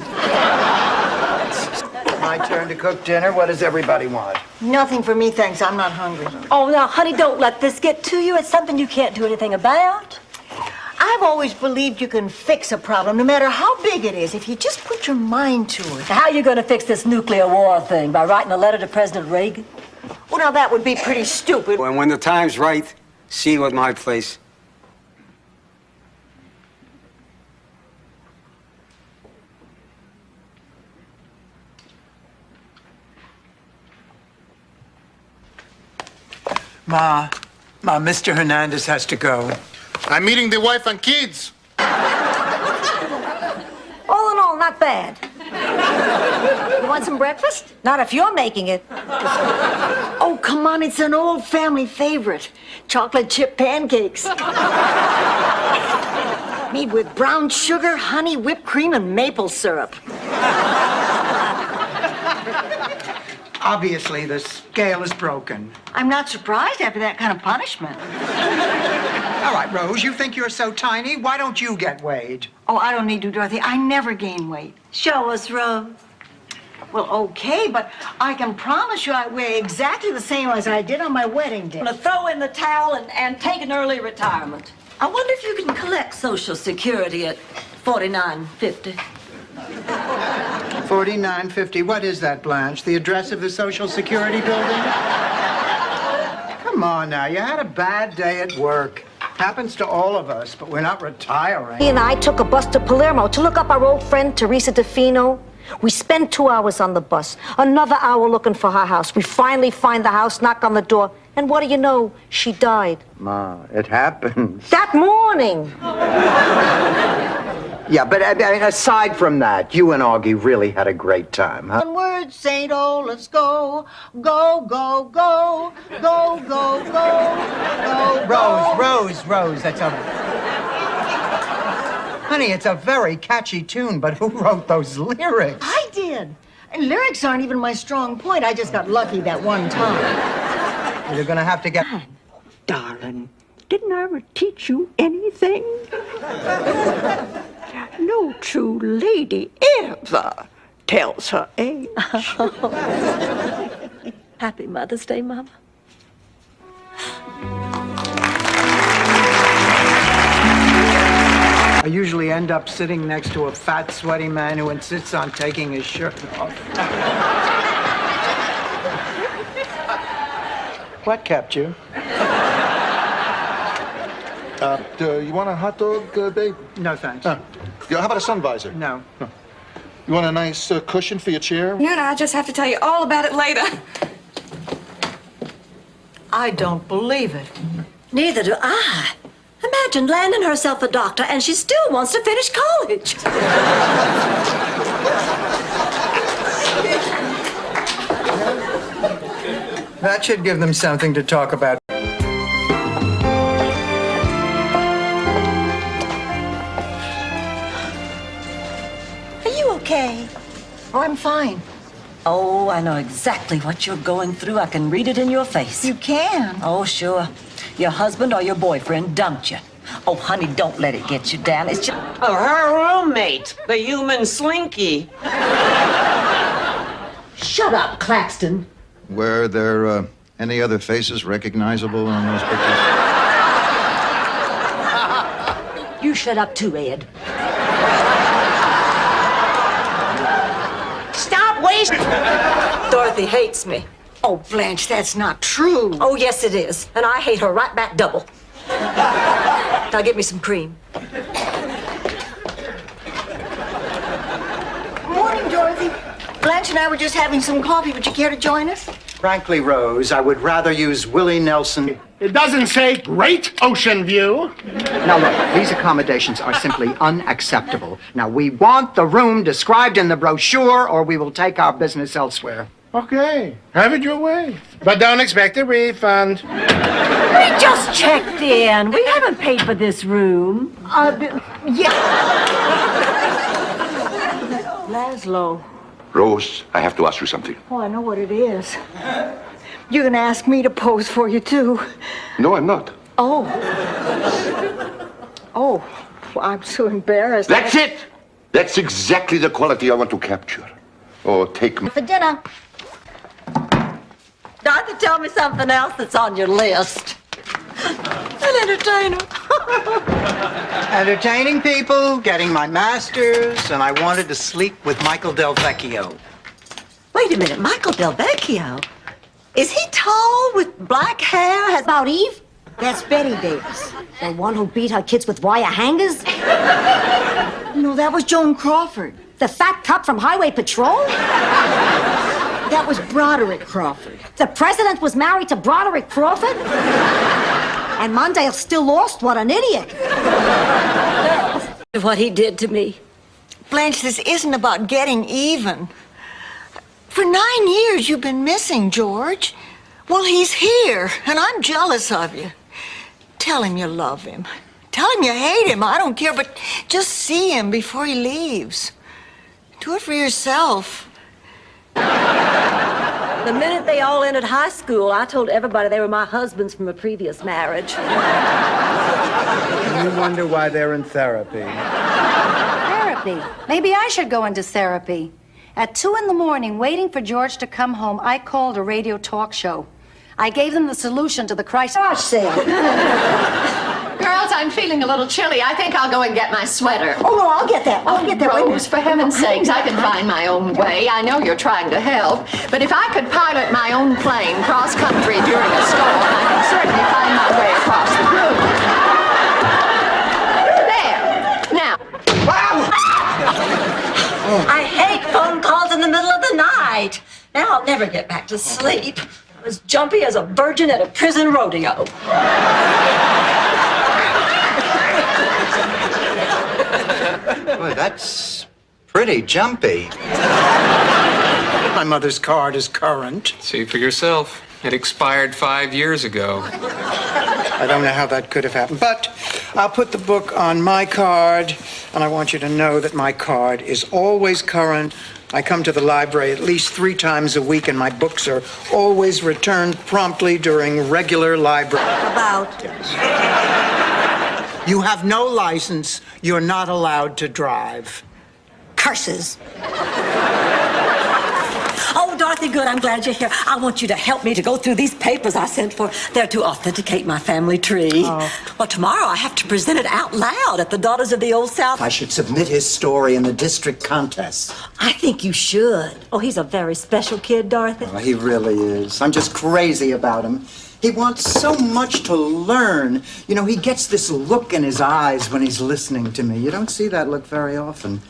My turn to cook dinner. What does everybody want? Nothing for me, thanks. I'm not hungry. Oh, now, honey, don't let this get to you. It's something you can't do anything about. I've always believed you can fix a problem, no matter how big it is, if you just put your mind to it. How are you going to fix this nuclear war thing? By writing a letter to President Reagan? Well, now, that would be pretty stupid. And when the time's right, see you at my place. Ma, Mr. Hernandez has to go. I'm meeting the wife and kids. All in all, not bad. You want some breakfast? Not if you're making it. Oh, come on, it's an old family favorite. Chocolate chip pancakes. Made with brown sugar, honey, whipped cream, and maple syrup. Obviously, the scale is broken. I'm not surprised after that kind of punishment. All right, Rose, you think you're so tiny? Why don't you get weighed? Oh, I don't need to, Dorothy. I never gain weight. Show us, Rose. Well, okay, but I can promise you I weigh exactly the same as I did on my wedding day. I'm going to throw in the towel and take an early retirement. I wonder if you can collect Social Security at $49.50. $49.50. What is that, Blanche? The address of the Social Security building? Come on now, you had a bad day at work. Happens to all of us, but we're not retiring. He and I took a bus to Palermo to look up our old friend Teresa DeFino. We spent 2 hours on the bus, another hour looking for her house. We finally find the house, knock on the door, and what do you know? She died. Ma, it happens. That morning. Yeah, but I mean, aside from that, you and Augie really had a great time, huh? Onward, St. O, let's go. Go, go, go. Go, go, go. Go, Rose, that's a... Honey, it's a very catchy tune, but who wrote those lyrics? I did. And lyrics aren't even my strong point. I just got lucky that one time. You're gonna have to get... Darling, didn't I ever teach you anything? No true lady ever tells her age. Happy Mother's Day, Mama. I usually end up sitting next to a fat, sweaty man who insists on taking his shirt off. What kept you? You want a hot dog, babe? No, thanks. Yeah, how about a sun visor? No. You want a nice cushion for your chair? You and I just have to tell you all about it later. I don't believe it. Neither do I. Imagine landing herself a doctor and she still wants to finish college. That should give them something to talk about. Are you okay? Oh, I'm fine. Oh, I know exactly what you're going through. I can read it in your face. You can. Oh, sure. Your husband or your boyfriend dumped you. Oh, honey, don't let it get you down. It's just... Oh, her roommate, the human Slinky. Shut up, Claxton. Were there any other faces recognizable on those pictures? You shut up too, Ed. Stop wasting. Dorothy hates me. Oh, Blanche, that's not true. Oh, yes, it is. And I hate her right back double. Now give me some cream. Morning, Dorothy. Blanche and I were just having some coffee. Would you care to join us? Frankly, Rose, I would rather use Willie Nelson. It doesn't say Great Ocean View. Now, look, these accommodations are simply unacceptable. Now, we want the room described in the brochure, or we will take our business elsewhere. Okay, have it your way. But don't expect a refund. We just checked in. We haven't paid for this room. Yeah. Laszlo. Rose, I have to ask you something. Oh, I know what it is. You're gonna ask me to pose for you, too. No, I'm not. Oh. Oh, well, I'm so embarrassed. That's it! That's exactly the quality I want to capture. Oh, take me. For dinner. Dorothy, tell me something else that's on your list. An entertainer. Entertaining people, getting my master's, and I wanted to sleep with Michael Del Vecchio. Wait a minute, Michael Del Vecchio? Is he tall with black hair? About Eve? That's Betty Davis. The one who beat her kids with wire hangers? No, that was Joan Crawford. The fat cop from Highway Patrol? That was Broderick Crawford. The president was married to Broderick Crawford? And Mondale still lost? What an idiot. What he did to me. Blanche, this isn't about getting even. For 9 years, you've been missing George. Well, he's here, and I'm jealous of you. Tell him you love him. Tell him you hate him. I don't care, but just see him before he leaves. Do it for yourself. The minute they all entered high school, I told everybody they were my husbands from a previous marriage. You wonder why they're in therapy. Therapy. Maybe I should go into therapy. At 2 a.m, waiting for George to come home, I called a radio talk show. I gave them the solution to the crisis. Girls, I'm feeling a little chilly. I think I'll go and get my sweater. Oh, no, I'll get that. I'll get that. Rose, for heaven's sakes, I can find my own way. I know you're trying to help. But if I could pilot my own plane cross-country during a storm, I can certainly find my way across the room. There. Now. I hate phone calls in the middle of the night. Now I'll never get back to sleep. I'm as jumpy as a virgin at a prison rodeo. Boy, that's pretty jumpy. My mother's card is current. See for yourself. It expired 5 years ago. I don't know how that could have happened, but I'll put the book on my card, and I want you to know that my card is always current. I come to the library at least 3 times a week, and my books are always returned promptly during regular library. About? You have no license. You're not allowed to drive. Curses. Oh, Dorothy Good, I'm glad you're here. I want you to help me to go through these papers I sent for. They're to authenticate my family tree. Oh. Well, tomorrow I have to present it out loud at the Daughters of the Old South. I should submit his story in the district contest. I think you should. Oh, he's a very special kid, Dorothy. Oh, he really is. I'm just crazy about him. He wants so much to learn. You know, he gets this look in his eyes when he's listening to me. You don't see that look very often.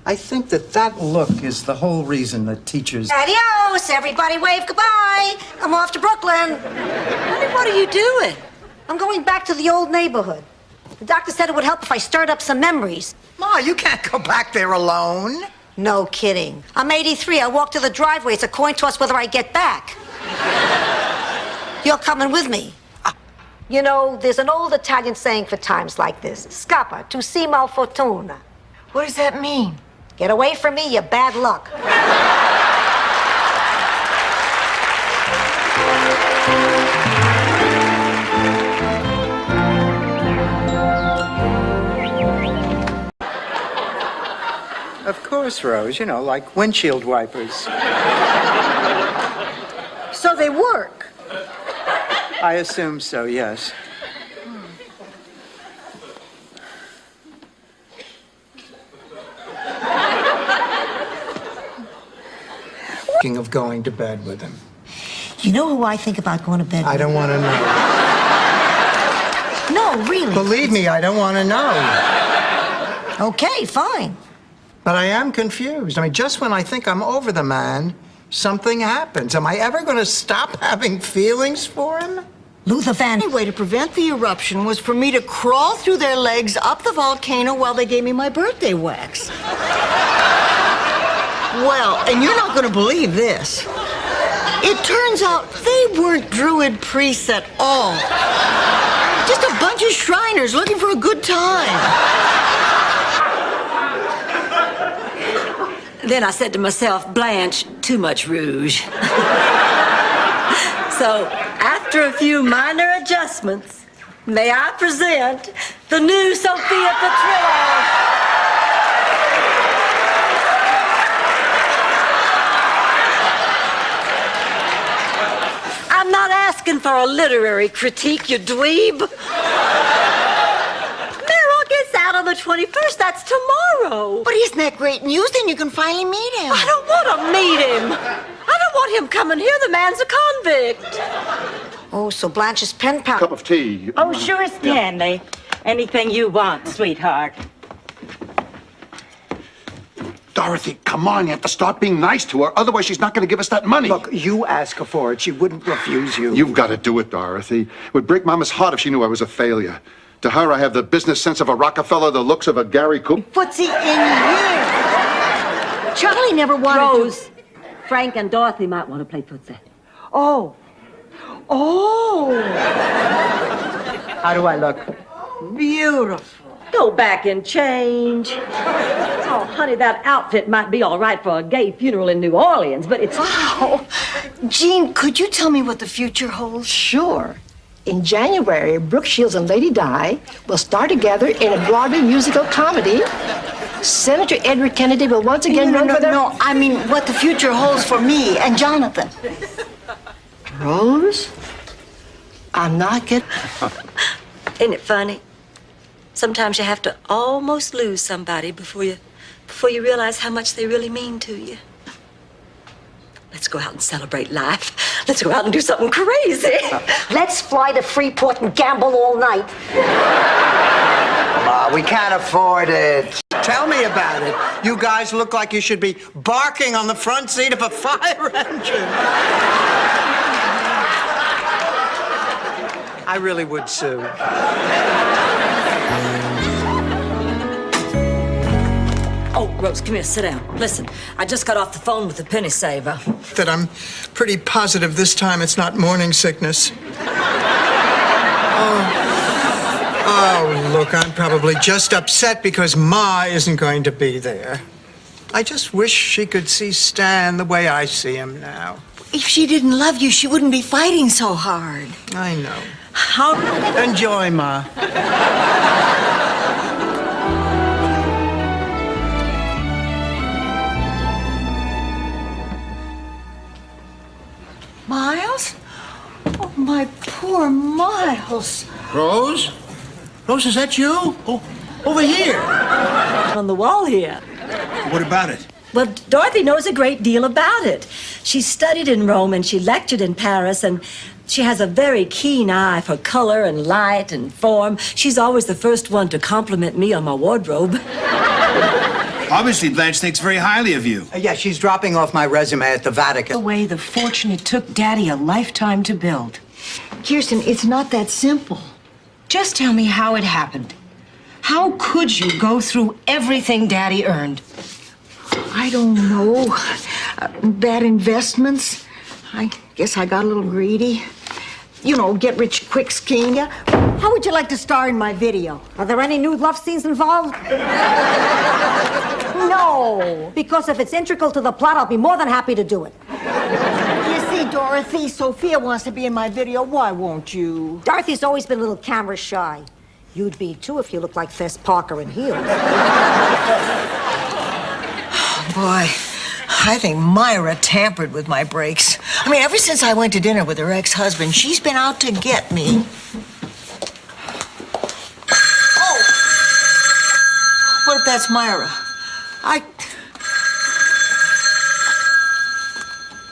I think that look is the whole reason that teachers... Adios, everybody wave goodbye. I'm off to Brooklyn. Honey, what are you doing? I'm going back to the old neighborhood. The doctor said it would help if I stirred up some memories. Ma, you can't go back there alone. No kidding. I'm 83. I walk to the driveway. It's a coin toss whether I get back. You're coming with me. You know, there's an old Italian saying for times like this. Scappa, tu si malfortuna. What does that mean? Get away from me, you bad luck. Of course, Rose. You know, like windshield wipers. So they work. I assume so, yes. Thinking of going to bed with him. You know who I think about going to bed with? I don't want to know. No, really. Believe me, I don't want to know. Okay, fine. But I am confused. I mean, just when I think I'm over the man, something happens. Am I ever going to stop having feelings for him? Luther Van... The only way to prevent the eruption was for me to crawl through their legs up the volcano while they gave me my birthday wax. Well, and you're not going to believe this. It turns out they weren't Druid priests at all. Just a bunch of Shriners looking for a good time. Then I said to myself, Blanche, too much rouge. So, after a few minor adjustments, may I present the new Sophia Petrillo. I'm not asking for a literary critique, you dweeb. Meryl gets out on the 21st. That's tomorrow. But isn't that great news? Then you can finally meet him. I don't want to meet him. I don't want him coming here. The man's a convict. Oh, so Blanche's pen pal... Cup of tea. Oh, sure, Stanley. Anything you want, sweetheart. Dorothy, come on, you have to start being nice to her, otherwise she's not going to give us that money. Look, you ask her for it. She wouldn't refuse you. You've got to do it, Dorothy. It would break Mama's heart if she knew I was a failure. To her, I have the business sense of a Rockefeller, the looks of a Gary Cooper. What's he in here? Charlie never wanted Rose, Frank and Dorothy might want to play footsie. Oh. Oh. How do I look? Beautiful. Go back and change. Oh, honey, that outfit might be all right for a gay funeral in New Orleans, but it's... Wow. Jean, could you tell me what the future holds? Sure. In January, Brooke Shields and Lady Di will star together in a Broadway musical comedy. Senator Edward Kennedy will once again run for their... No, I mean what the future holds for me and Jonathan. Rose? I'm not getting... Isn't it funny? Sometimes you have to almost lose somebody before you realize how much they really mean to you. Let's go out and celebrate life. Let's go out and do something crazy. Let's fly to Freeport and gamble all night. Ma, we can't afford it. Tell me about it. You guys look like you should be barking on the front seat of a fire engine. I really would sue. Oh, Rose, come here, sit down. Listen, I just got off the phone with the penny saver. That I'm pretty positive this time it's not morning sickness. Oh, look, I'm probably just upset because Ma isn't going to be there. I just wish she could see Stan the way I see him now. If she didn't love you, she wouldn't be fighting so hard. I know. How... Enjoy, Ma. Miles? Oh, my poor Miles. Rose? Rose, is that you? Oh, over here. On the wall here. What about it? Well, Dorothy knows a great deal about it. She studied in Rome and she lectured in Paris, and she has a very keen eye for color and light and form. She's always the first one to compliment me on my wardrobe. Obviously, Blanche thinks very highly of you. Yeah, she's dropping off my resume at the Vatican. The way the fortune it took Daddy a lifetime to build. Kirsten, it's not that simple. Just tell me how it happened. How could you go through everything Daddy earned? I don't know. Bad investments. I guess I got a little greedy. You know, get-rich-quick scheme. Yeah. How would you like to star in my video? Are there any nude love scenes involved? No, because if it's integral to the plot, I'll be more than happy to do it. You see, Dorothy, Sophia wants to be in my video. Why won't you? Dorothy's always been a little camera shy. You'd be, too, if you looked like Fess Parker in heels. Boy, I think Myra tampered with my brakes. I mean, ever since I went to dinner with her ex-husband, she's been out to get me. Oh! What if that's Myra?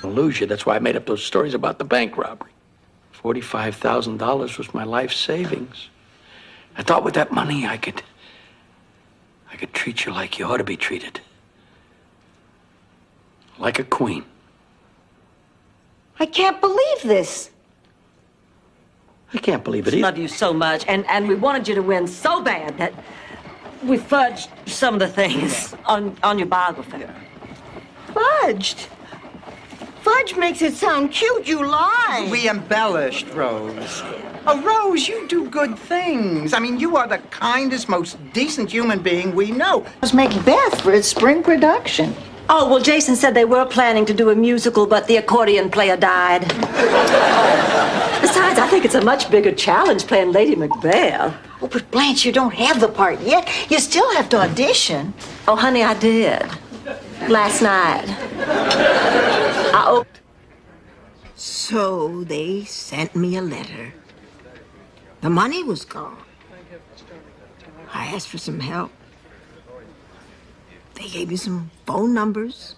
Illusion. That's why I made up those stories about the bank robbery. $45,000 was my life savings. I thought with that money I could treat you like you ought to be treated. Like a queen. I can't believe this. I can't believe it We either. love you so much, and we wanted you to win so bad that we fudged some of the things on your biography. Fudged? Fudge makes it sound cute. You lie. We embellished, Rose. Oh, Rose, you do good things. I mean, you are the kindest, most decent human being we know. It was Macbeth for its spring production. Oh, well, Jason said they were planning to do a musical, but the accordion player died. Besides, I think it's a much bigger challenge playing Lady Macbeth. Oh, but Blanche, you don't have the part yet. You still have to audition. Oh, honey, I did. Last night. So they sent me a letter. The money was gone. I asked for some help. They gave me some phone numbers.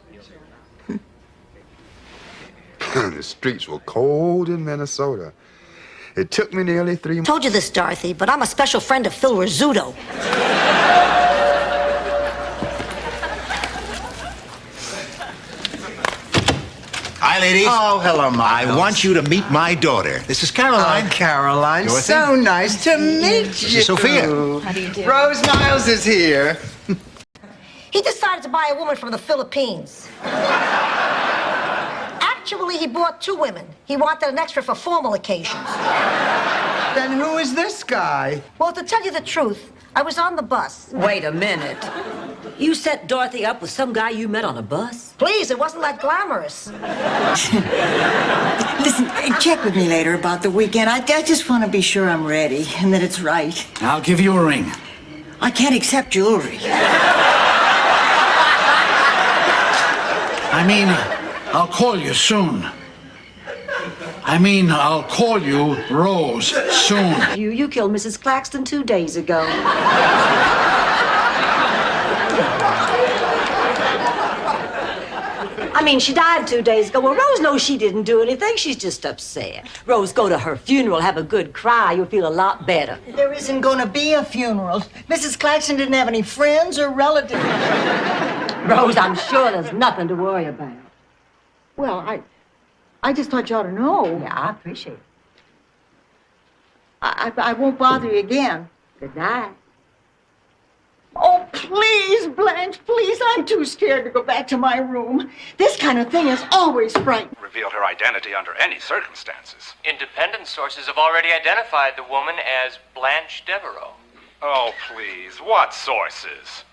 The streets were cold in Minnesota. It took me nearly 3 months. Told you this, Dorothy, but I'm a special friend of Phil Rizzuto. Hi, ladies. Oh, hello, Miles. I want you to meet my daughter. This is Caroline. Oh, Caroline, Dorothy. so nice to meet This you. is Sophia. How do you do? Rose Miles is here. He decided to buy a woman from the Philippines. Actually, he bought 2 women. He wanted an extra for formal occasions. Then who is this guy? Well, to tell you the truth, I was on the bus. Wait a minute. You set Dorothy up with some guy you met on a bus? Please, it wasn't that glamorous. Listen, check with me later about the weekend. I just want to be sure I'm ready and that it's right. I'll give you a ring. I can't accept jewelry. I mean, I'll call you soon. I'll call you Rose soon. You killed Mrs. Claxton 2 days ago. She died 2 days ago. Well, Rose knows she didn't do anything. She's just upset. Rose, go to her funeral, have a good cry. You'll feel a lot better. There isn't going to be a funeral. Mrs. Claxton didn't have any friends or relatives. Rose, I'm sure there's nothing to worry about. Well, I just thought you ought to know. Yeah, I appreciate it. I won't bother you again. Good night. Oh, please, Blanche, please. I'm too scared to go back to my room. This kind of thing is always frightening. Revealed her identity under any circumstances. Independent sources have already identified the woman as Blanche Devereaux. Oh, please. What sources?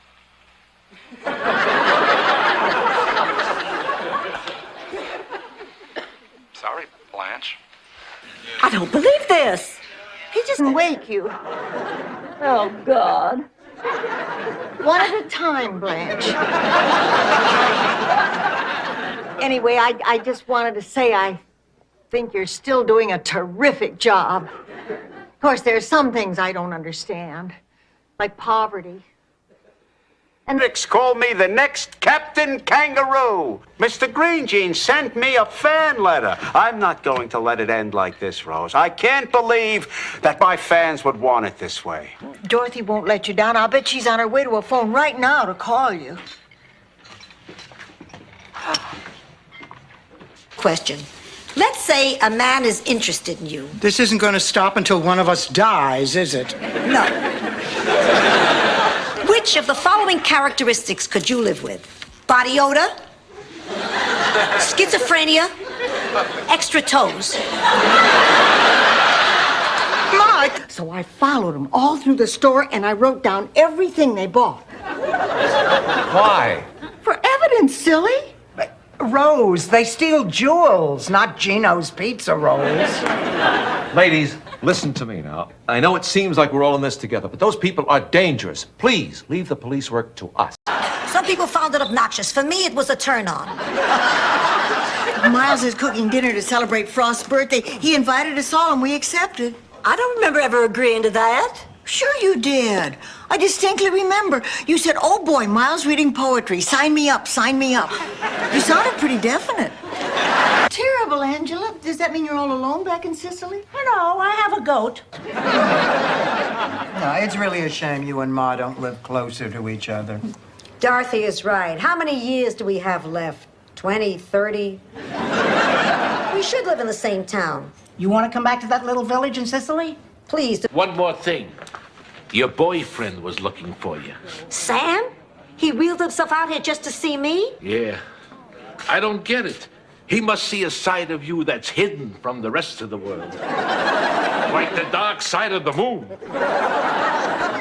Sorry, Blanche. I don't believe this. He just wake you. Oh, God. One at a time, Blanche. Anyway, I just wanted to say I think you're still doing a terrific job. Of course, there's some things I don't understand, like poverty. Hendricks called me the next Captain Kangaroo. Mr. Green Jeans sent me a fan letter. I'm not going to let it end like this, Rose. I can't believe that my fans would want it this way. Dorothy won't let you down. I'll bet she's on her way to a phone right now to call you. Question. Let's say a man is interested in you. This isn't going to stop until one of us dies, is it? No. Which of the following characteristics could you live with? Body odor? Schizophrenia? Extra toes? Mike! So I followed them all through the store and I wrote down everything they bought. Why? For evidence, silly. Rose, they steal jewels, not Gino's pizza rolls. Ladies, listen to me now. I know it seems like we're all in this together, but those people are dangerous. Please leave the police work to us. So Some people found it obnoxious. For me, it was a turn-on. Miles is cooking dinner to celebrate Frost's birthday. He invited us all, and we accepted. I don't remember ever agreeing to that. Sure you did. I distinctly remember. You said, "Oh boy, Miles reading poetry. Sign me up, sign me up." You sounded pretty definite. Terrible, Angela. Does that mean you're all alone back in Sicily? No, I have a goat. No, it's really a shame you and Ma don't live closer to each other. Dorothy is right. How many years do we have left? 20, 30? We should live in the same town. You want to come back to that little village in Sicily? Please. One more thing. Your boyfriend was looking for you. Sam? He wheeled himself out here just to see me? Yeah. I don't get it. He must see a side of you that's hidden from the rest of the world. Like the dark side of the moon.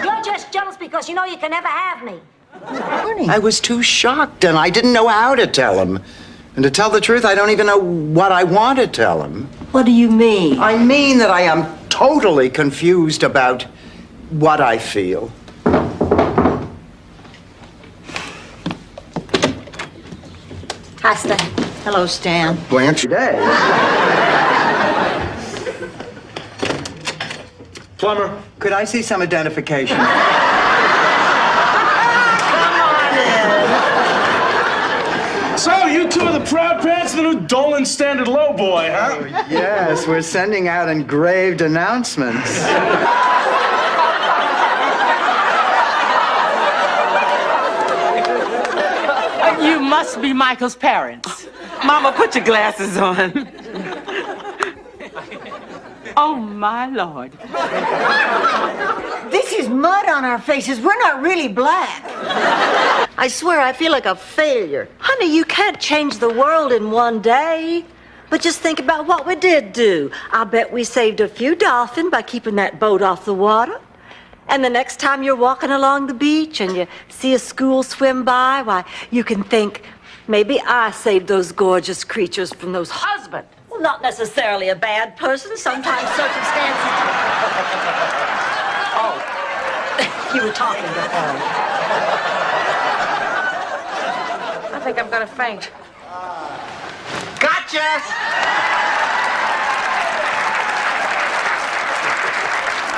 You're just jealous because you know you can never have me. I was too shocked, and I didn't know how to tell him. And to tell the truth, I don't even know what I want to tell him. What do you mean? I mean that I am totally confused about what I feel. Hi, Stan. Hello, Stan. Blanche? Today. Plumber. Could I see some identification? So, you two are the proud parents of the new Dolan Standard Low Boy, huh? Oh, yes, we're sending out engraved announcements. You must be Michael's parents. Mama, put your glasses on. Oh, my Lord. This is mud on our faces. We're not really black. I swear, I feel like a failure. Honey, you can't change the world in one day. But just think about what we did do. I bet we saved a few dolphins by keeping that boat off the water. And the next time you're walking along the beach and you see a school swim by, why, you can think, maybe I saved those gorgeous creatures from those husbands. Well, not necessarily a bad person. Sometimes circumstances... Oh, you were talking to her. I think I'm gonna faint. Gotcha!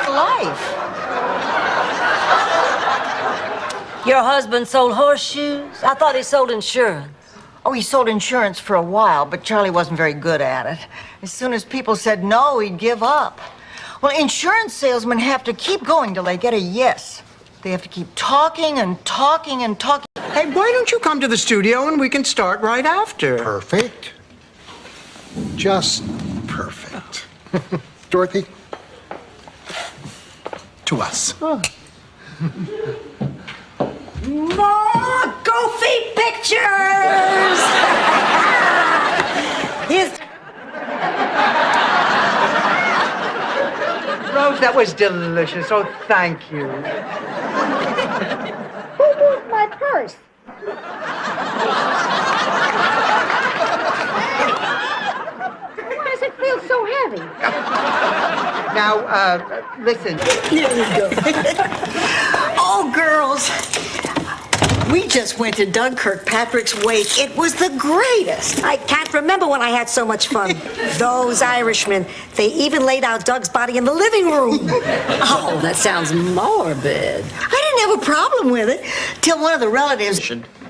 Life. Your husband sold horseshoes? I thought he sold insurance. Oh, he sold insurance for a while, but Charlie wasn't very good at it. As soon as people said no, he'd give up. Well, insurance salesmen have to keep going till they get a yes. They have to keep talking and talking and talking. Hey, why don't you come to the studio and we can start right after? Perfect. Just perfect. Dorothy, to us. Oh. More goofy pictures! Rose, that was delicious. Oh, thank you. Who moved my purse? Why does it feel so heavy? Now, listen. Here we go. Oh, girls. We just went to Doug Kirkpatrick's wake. It was the greatest. I can't remember when I had so much fun. Those Irishmen, they even laid out Doug's body in the living room. Oh, that sounds morbid. I didn't have a problem with it till one of the relatives.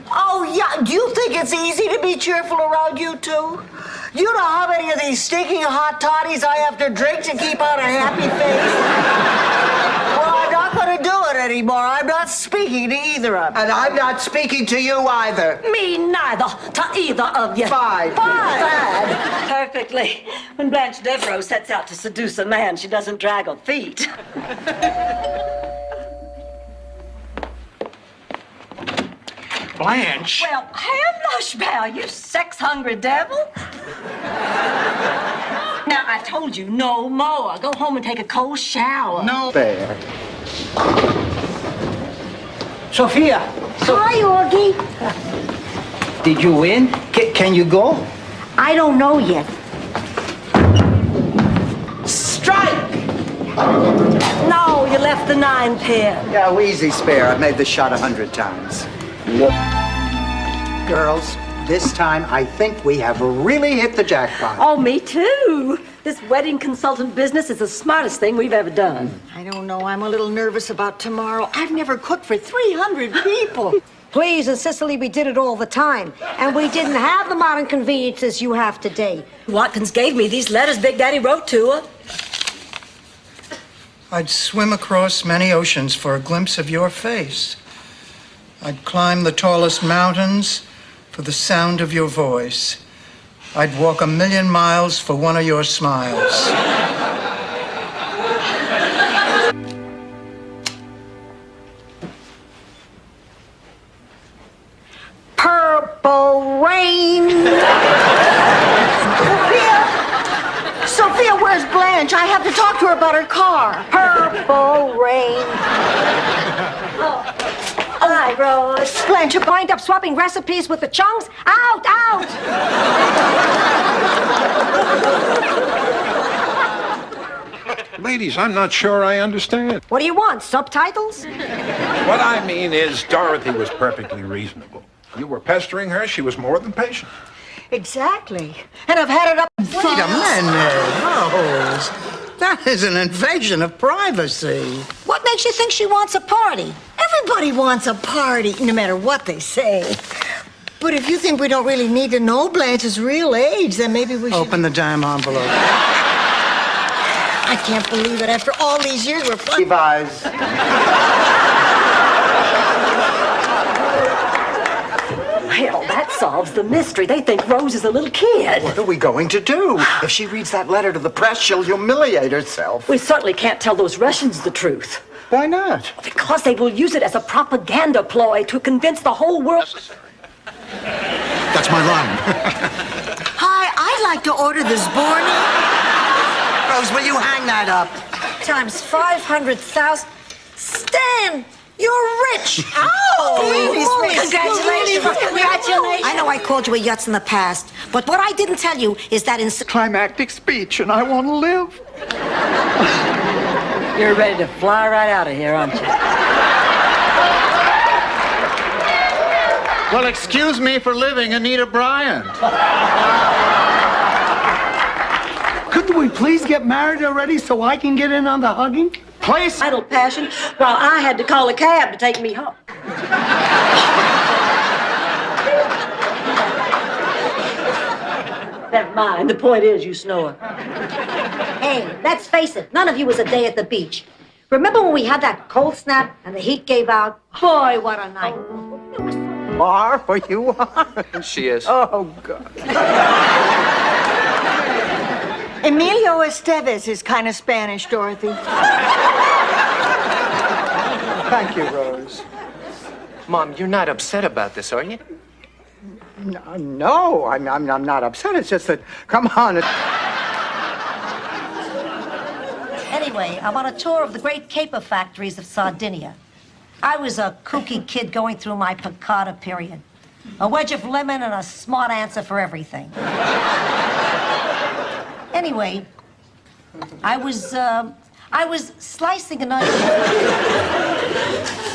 Oh, yeah. Do you think it's easy to be cheerful around you two? You know how many of these stinking hot toddies I have to drink to keep on a happy face? Well, I'm not going to do it anymore. I'm not speaking to either of you. And I'm not speaking to you either. Me neither to either of you. Fine. Fine. Perfectly. When Blanche Devereaux sets out to seduce a man, she doesn't drag her feet. Blanche. Well, ham mushbowl, you sex-hungry devil. Now, I told you, no more. Go home and take a cold shower. No. Fair. Sophia, Hi, Augie. did you win? Can you go? I don't know yet. Strike! No, you left the 9 pin. Yeah, easy spare. I've made this shot 100 times. Girls, this time I think we have really hit the jackpot. Oh, me too. This wedding consultant business is the smartest thing we've ever done. I don't know. I'm a little nervous about tomorrow. I've never cooked for 300 people. Please, in Sicily, we did it all the time. And we didn't have the modern conveniences you have today. Watkins gave me these letters Big Daddy wrote to her. I'd swim across many oceans for a glimpse of your face. I'd climb the tallest mountains for the sound of your voice. I'd walk 1,000,000 miles for one of your smiles. Purple rain. Sophia, where's Blanche? I have to talk to her about her car. Purple rain. Hi, Rose. Blanche, You wind up swapping recipes with the chunks? Out, out! Ladies, I'm not sure I understand. What do you want, subtitles? What I mean is, Dorothy was perfectly reasonable. You were pestering her, she was more than patient. Exactly. And I've had it up. Wait a minute, Rose. That is an invasion of privacy. What makes you think she wants a party? Everybody wants a party, no matter what they say. But if you think we don't really need to know Blanche's real age, then maybe we should... Open the damn envelope. I can't believe it. After all these years, we're... Levi's. Well, that solves the mystery. They think Rose is a little kid. What are we going to do? If she reads that letter to the press, she'll humiliate herself. We certainly can't tell those Russians the truth. Why not? Because they will use it as a propaganda ploy to convince the whole world. That's my line. Hi, I'd like to order the Zborny. Rose, will you hang that up? Times 500,000. Stan, you're rich. Oh, Congratulations. I know I called you a yutz in the past, but what I didn't tell you is that in Climactic speech, and I want to live. You're ready to fly right out of here, aren't you? Well, excuse me for living, Anita Bryant. Couldn't we please get married already so I can get in on the hugging? Place idle passion while I had to call a cab to take me home. Never mind. The point is, you snore. Hey, let's face it, none of you was a day at the beach. Remember when we had that cold snap and the heat gave out? Boy, what a night. Are, for you are. She is. Oh, God. Emilio Estevez is kind of Spanish, Dorothy. Thank you, Rose. Mom, you're not upset about this, are you? No, I'm not upset. It's just that, come on. Anyway, I'm on a tour of the great caper factories of Sardinia. I was a kooky kid going through my piccata period. A wedge of lemon and a smart answer for everything. Anyway, I was slicing an onion.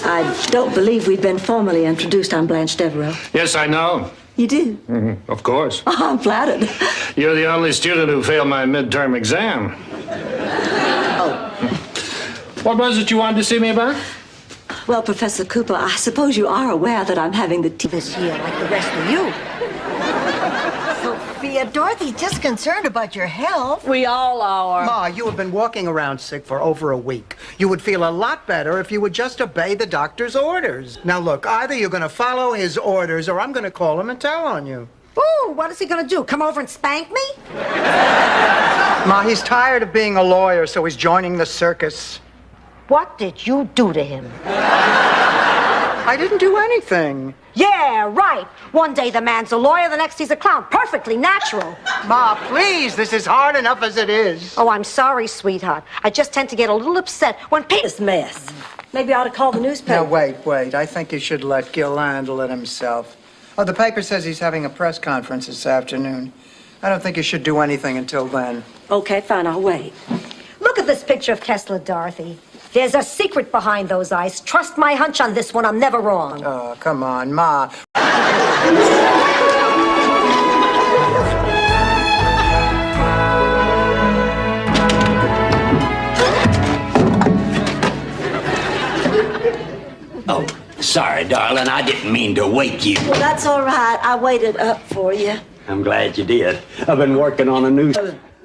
I don't believe we've been formally introduced. I'm Blanche Devereaux. Yes, I know. You do? Of course. Oh, I'm flattered. You're the only student who failed my midterm exam. Oh. What was it you wanted to see me about? Well, Professor Cooper, I suppose you are aware that I'm having the this year, like the rest of you. Sophia, Dorothy's just concerned about your health. We all are. Ma, you have been walking around sick for over a week. You would feel a lot better if you would just obey the doctor's orders. Now look, either you're going to follow his orders or I'm going to call him and tell on you. Ooh, what is he gonna do? Come over and spank me? Ma, he's tired of being a lawyer, so he's joining the circus. What did you do to him? I didn't do anything. Yeah, right. One day the man's a lawyer, the next he's a clown. Perfectly natural. Ma, please, this is hard enough as it is. Oh, I'm sorry, sweetheart. I just tend to get a little upset when This mess. Maybe I ought to call the newspaper. Now, wait. I think you should let Gil handle it himself. Oh, the paper says he's having a press conference this afternoon. I don't think you should do anything until then. Okay, fine, I'll wait. Look at this picture of Kessler, Dorothy. There's a secret behind those eyes. Trust my hunch on this one. I'm never wrong. Oh, come on, Ma. Oh, sorry, darling. I didn't mean to wake you. Well, that's all right. I waited up for you. I'm glad you did. I've been working on a new...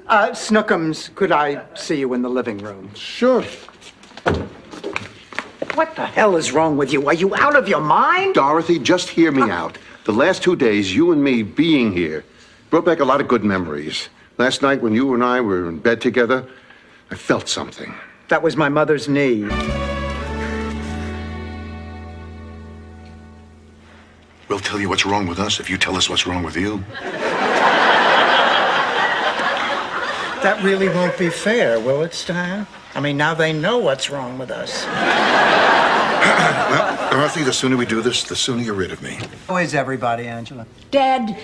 Snookums, could I see you in the living room? Sure. What the hell is wrong with you? Are you out of your mind? Dorothy, just hear me out. The last 2 days, you and me being here brought back a lot of good memories. Last night, when you and I were in bed together, I felt something. That was my mother's knee. We'll tell you what's wrong with us if you tell us what's wrong with you. That really won't be fair, will it, Stan? I mean, now they know what's wrong with us. Well, Dorothy, the sooner we do this, the sooner you're rid of me. How is everybody, Angela? Dead.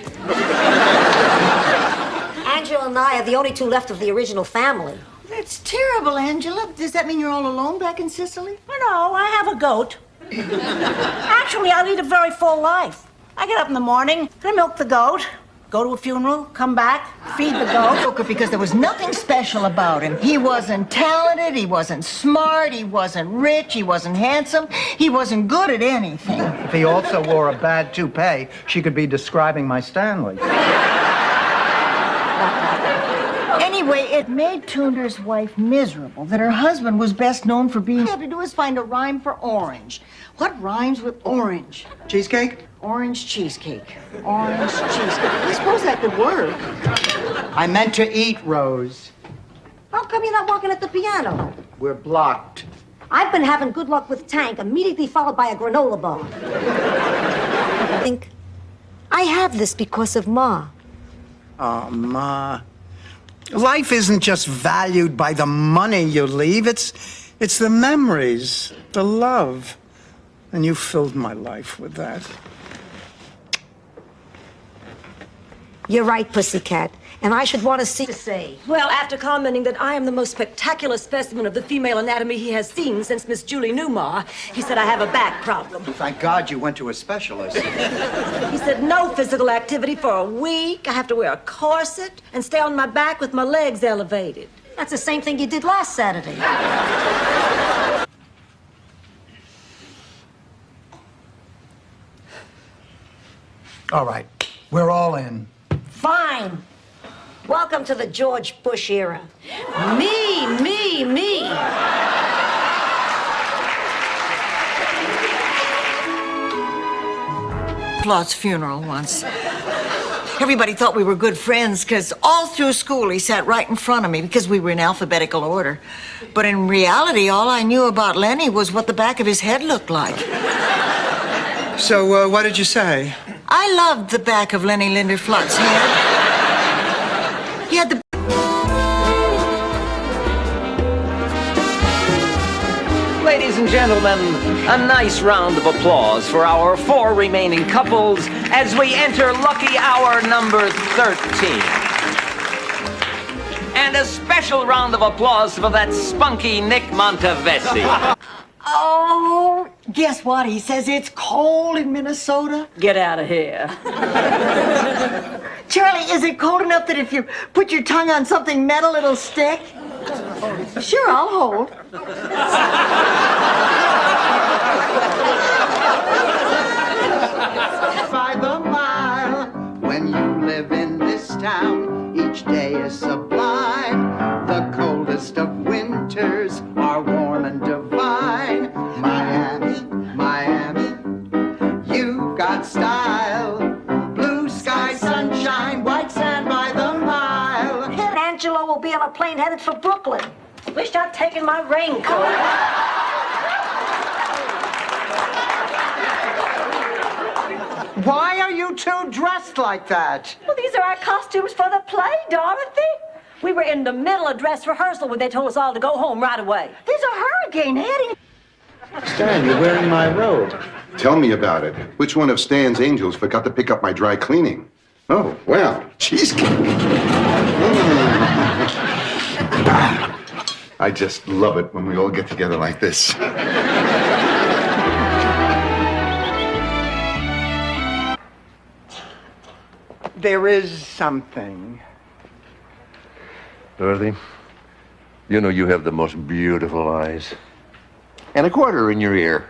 Angela and I are the only two left of the original family. That's terrible, Angela. Does that mean you're all alone back in Sicily? No, I have a goat. Actually, I lead a very full life. I get up in the morning, I milk the goat, go to a funeral, come back, feed the goat. Because there was nothing special about him. He wasn't talented, he wasn't smart, he wasn't rich, he wasn't handsome, he wasn't good at anything. If he also wore a bad toupee, she could be describing my Stanley. Anyway, it made Tunder's wife miserable that her husband was best known for being... All you have to do is find a rhyme for orange. What rhymes with orange? Cheesecake? Orange cheesecake. Orange cheesecake. I suppose that could work. I meant to eat, Rose. How come you're not working at the piano? We're blocked. I've been having good luck with Tank, immediately followed by a granola bar. I think I have this because of Ma. Oh, Ma. Life isn't just valued by the money you leave. It's the memories, the love. And you filled my life with that. You're right, Pussycat. And I should want to see... Say. Well, after commenting that I am the most spectacular specimen of the female anatomy he has seen since Miss Julie Newmar, he said I have a back problem. Thank God you went to a specialist. He said no physical activity for a week. I have to wear a corset and stay on my back with my legs elevated. That's the same thing you did last Saturday. All right, we're all in. Fine. Welcome to the George Bush era. Me, me, me. Claude's funeral once. Everybody thought we were good friends because all through school he sat right in front of me because we were in alphabetical order. But in reality, all I knew about Lenny was what the back of his head looked like. So, what did you say? I loved the back of Lenny Linderflott's head. He had the... Ladies and gentlemen, a nice round of applause for our 4 remaining couples as we enter lucky hour number 13. And a special round of applause for that spunky Nick Montevesi. Oh, guess what? He says it's cold in Minnesota. Get out of here. Charlie, is it cold enough that if you put your tongue on something metal, it'll stick? Sure, I'll hold. By the mile, when you live in this town, each day is sublime. The coldest of winters are warm and divine. Miami, Miami, you've got style. Blue sky, sunshine, white sand by the mile. Angelo will be on a plane headed for Brooklyn. Wish I'd taken my raincoat. Why are you two dressed like that? Well, these are our costumes for the play, Dorothy. We were in the middle of dress rehearsal when they told us all to go home right away. There's a hurricane heading. Stan, you're wearing my robe. Tell me about it. Which one of Stan's angels forgot to pick up my dry cleaning? Oh, well, cheesecake. I just love it when we all get together like this. There is something. Dorothy, you know you have the most beautiful eyes. And a quarter in your ear.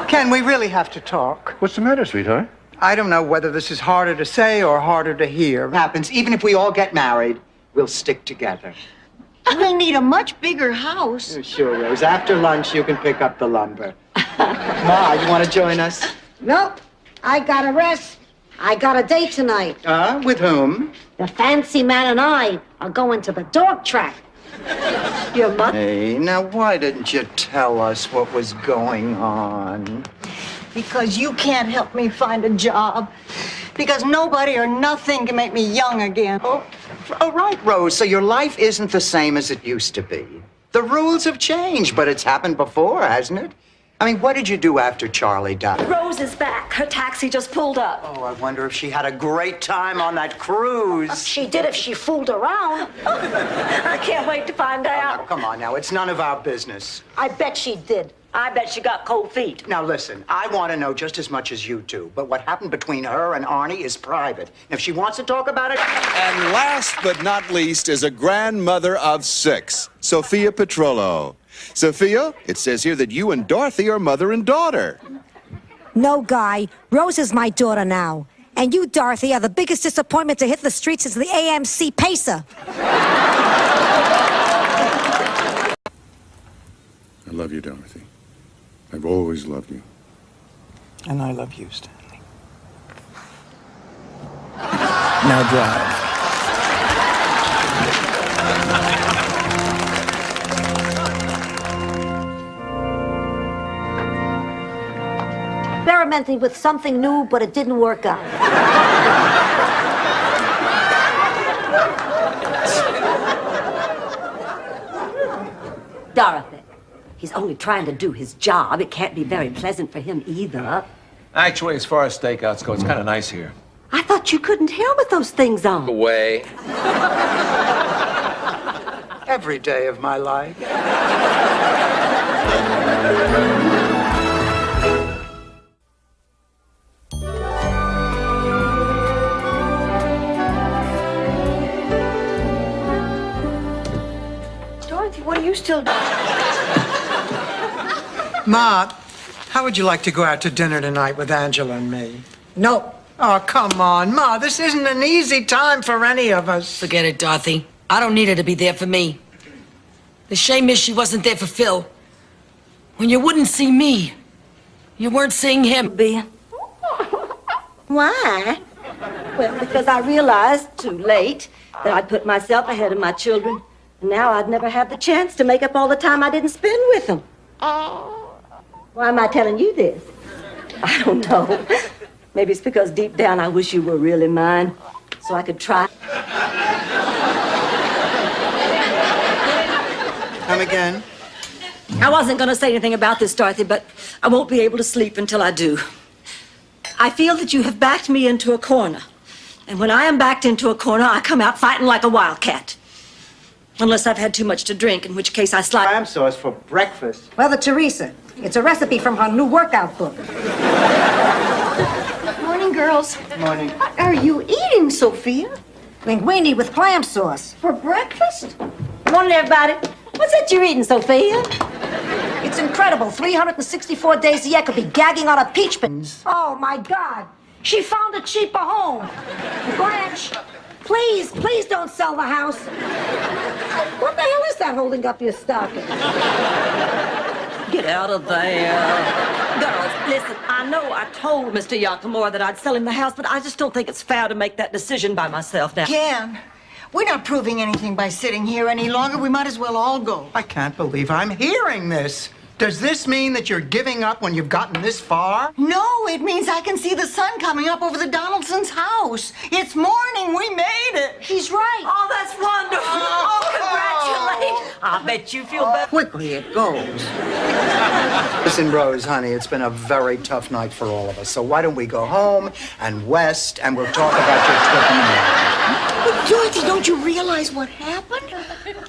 Ken, we really have to talk. What's the matter, sweetheart? I don't know whether this is harder to say or harder to hear. It happens. Even if we all get married, we'll stick together. We'll need a much bigger house. Sure, Rose. After lunch, you can pick up the lumber. Ma, you want to join us? Nope. I gotta rest. I got a date tonight. With whom? The fancy man and I are going to the dog track. Your mother? Hey, now why didn't you tell us what was going on? Because you can't help me find a job. Because nobody or nothing can make me young again. Oh, all right, Rose. So your life isn't the same as it used to be. The rules have changed, but it's happened before, hasn't it? I mean, what did you do after Charlie died? Rose is back. Her taxi just pulled up. Oh, I wonder if she had a great time on that cruise. She did if she fooled around. I can't wait to find out. Now, come on now, it's none of our business. I bet she did. I bet she got cold feet. Now listen, I want to know just as much as you do, but what happened between her and Arnie is private. If she wants to talk about it... And last but not least is a grandmother of 6, Sophia Petrollo. Sophia, it says here that you and Dorothy are mother and daughter. No, Guy. Rose is my daughter now. And you, Dorothy, are the biggest disappointment to hit the streets since the AMC Pacer. I love you, Dorothy. I've always loved you. And I love you, Stanley. Now drive. Experimenting with something new, but it didn't work out. Dorothy, he's only trying to do his job. It can't be very pleasant for him either. Actually, as far as stakeouts go, it's kind of nice here. I thought you couldn't hear with those things on. Away. Every day of my life. Dorothy, what are you still doing? Ma, how would you like to go out to dinner tonight with Angela and me? No. Oh, come on, Ma. This isn't an easy time for any of us. Forget it, Dorothy. I don't need her to be there for me. The shame is she wasn't there for Phil. When you wouldn't see me, you weren't seeing him. Why? Well, because I realized too late that I'd put myself ahead of my children. And now I'd never have the chance to make up all the time I didn't spend with them. Why am I telling you this? I don't know. Maybe it's because deep down I wish you were really mine, so I could try. Come again? I wasn't going to say anything about this, Dorothy, but I won't be able to sleep until I do. I feel that you have backed me into a corner. And when I am backed into a corner, I come out fighting like a wildcat. Unless I've had too much to drink, in which case I slide. Clam sauce for breakfast. Mother Teresa. It's a recipe from her new workout book. Morning, girls. Morning. What are you eating, Sophia? Linguine with clam sauce. For breakfast? Morning, everybody. What's that you're eating, Sophia? It's incredible. 364 days a year could be gagging on a peach pit. Oh, my God. She found a cheaper home. Blanche, please don't sell the house. What the hell is that holding up your stocking? Get out of there. Girls, listen, I know I told Mr. Yakamura that I'd sell him the house, but I just don't think it's fair to make that decision by myself now. Ken, we're not proving anything by sitting here any longer. We might as well all go. I can't believe I'm hearing this. Does this mean that you're giving up when you've gotten this far? No, it means I can see the sun coming up over the Donaldson's house. It's morning. We made it. He's right. Oh, that's wonderful. Oh, congratulations. I bet you feel better. Quickly it goes. Listen, Rose, honey, it's been a very tough night for all of us. So why don't we go home and rest, and we'll talk about your trip tomorrow. But Dorothy, don't you realize what happened?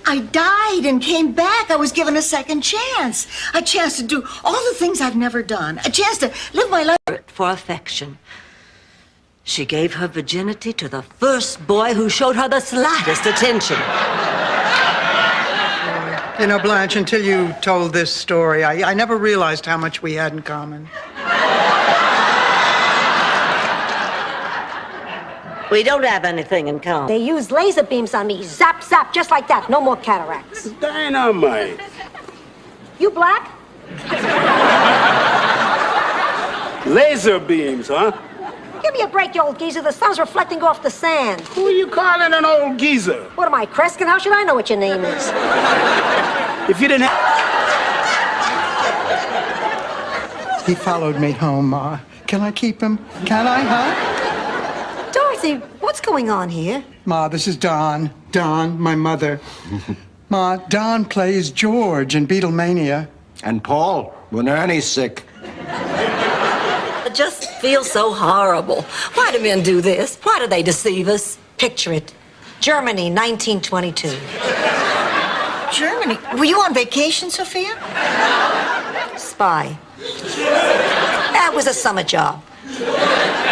I died and came back. I was given a second chance. A chance to do all the things I've never done. A chance to live my life. For affection. She gave her virginity to the first boy who showed her the slightest attention. You know, Blanche, until you told this story, I never realized how much we had in common. We don't have anything in common. They used laser beams on me. Zap, zap, just like that. No more cataracts. Dynamite. You black? Laser beams, huh? Give me a break, you old geezer. The sun's reflecting off the sand. Who are you calling an old geezer? What am I, Kreskin? How should I know what your name is? If you didn't have... He followed me home, Ma. Can I keep him? Can I, huh? Dorothy, what's going on here? Ma, this is Don. Don, my mother. Ma, Don plays George in Beatlemania. And Paul, when Ernie's sick. It just feels so horrible. Why do men do this? Why do they deceive us? Picture it. Germany, 1922. Germany? Were you on vacation, Sophia? Spy. That was a summer job.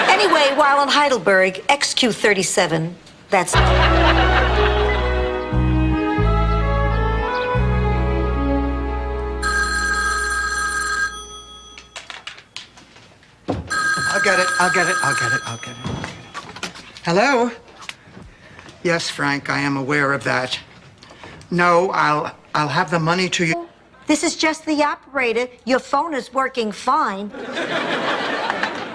Anyway, while in Heidelberg, XQ-37, that's... I'll get it. Hello? Yes, Frank, I am aware of that. No, I'll have the money to you. This is just the operator. Your phone is working fine.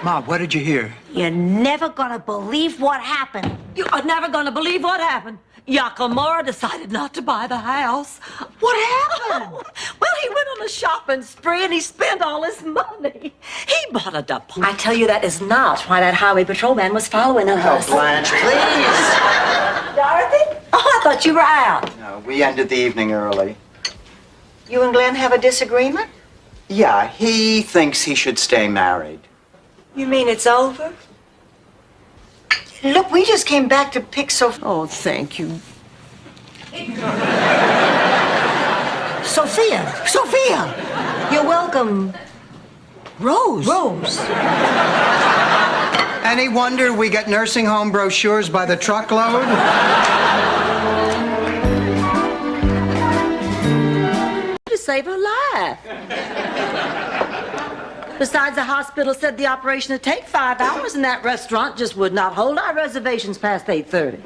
Ma, what did you hear? You're never gonna believe what happened. You are never going to believe what happened. Yakamura decided not to buy the house. What happened? Well, he went on a shopping spree and he spent all his money. He bought a deposit. I tell you, that is not why that highway patrolman was following us. Oh, Blanche, please. Dorothy? Oh, I thought you were out. No, we ended the evening early. You and Glenn have a disagreement? Yeah, he thinks he should stay married. You mean it's over? Look, we just came back to pick Sophia. Oh, thank you. Sophia! You're welcome. Rose. Any wonder we get nursing home brochures by the truckload? To save her life. Besides, the hospital said the operation would take 5 hours, and that restaurant just would not hold our reservations past 8:30.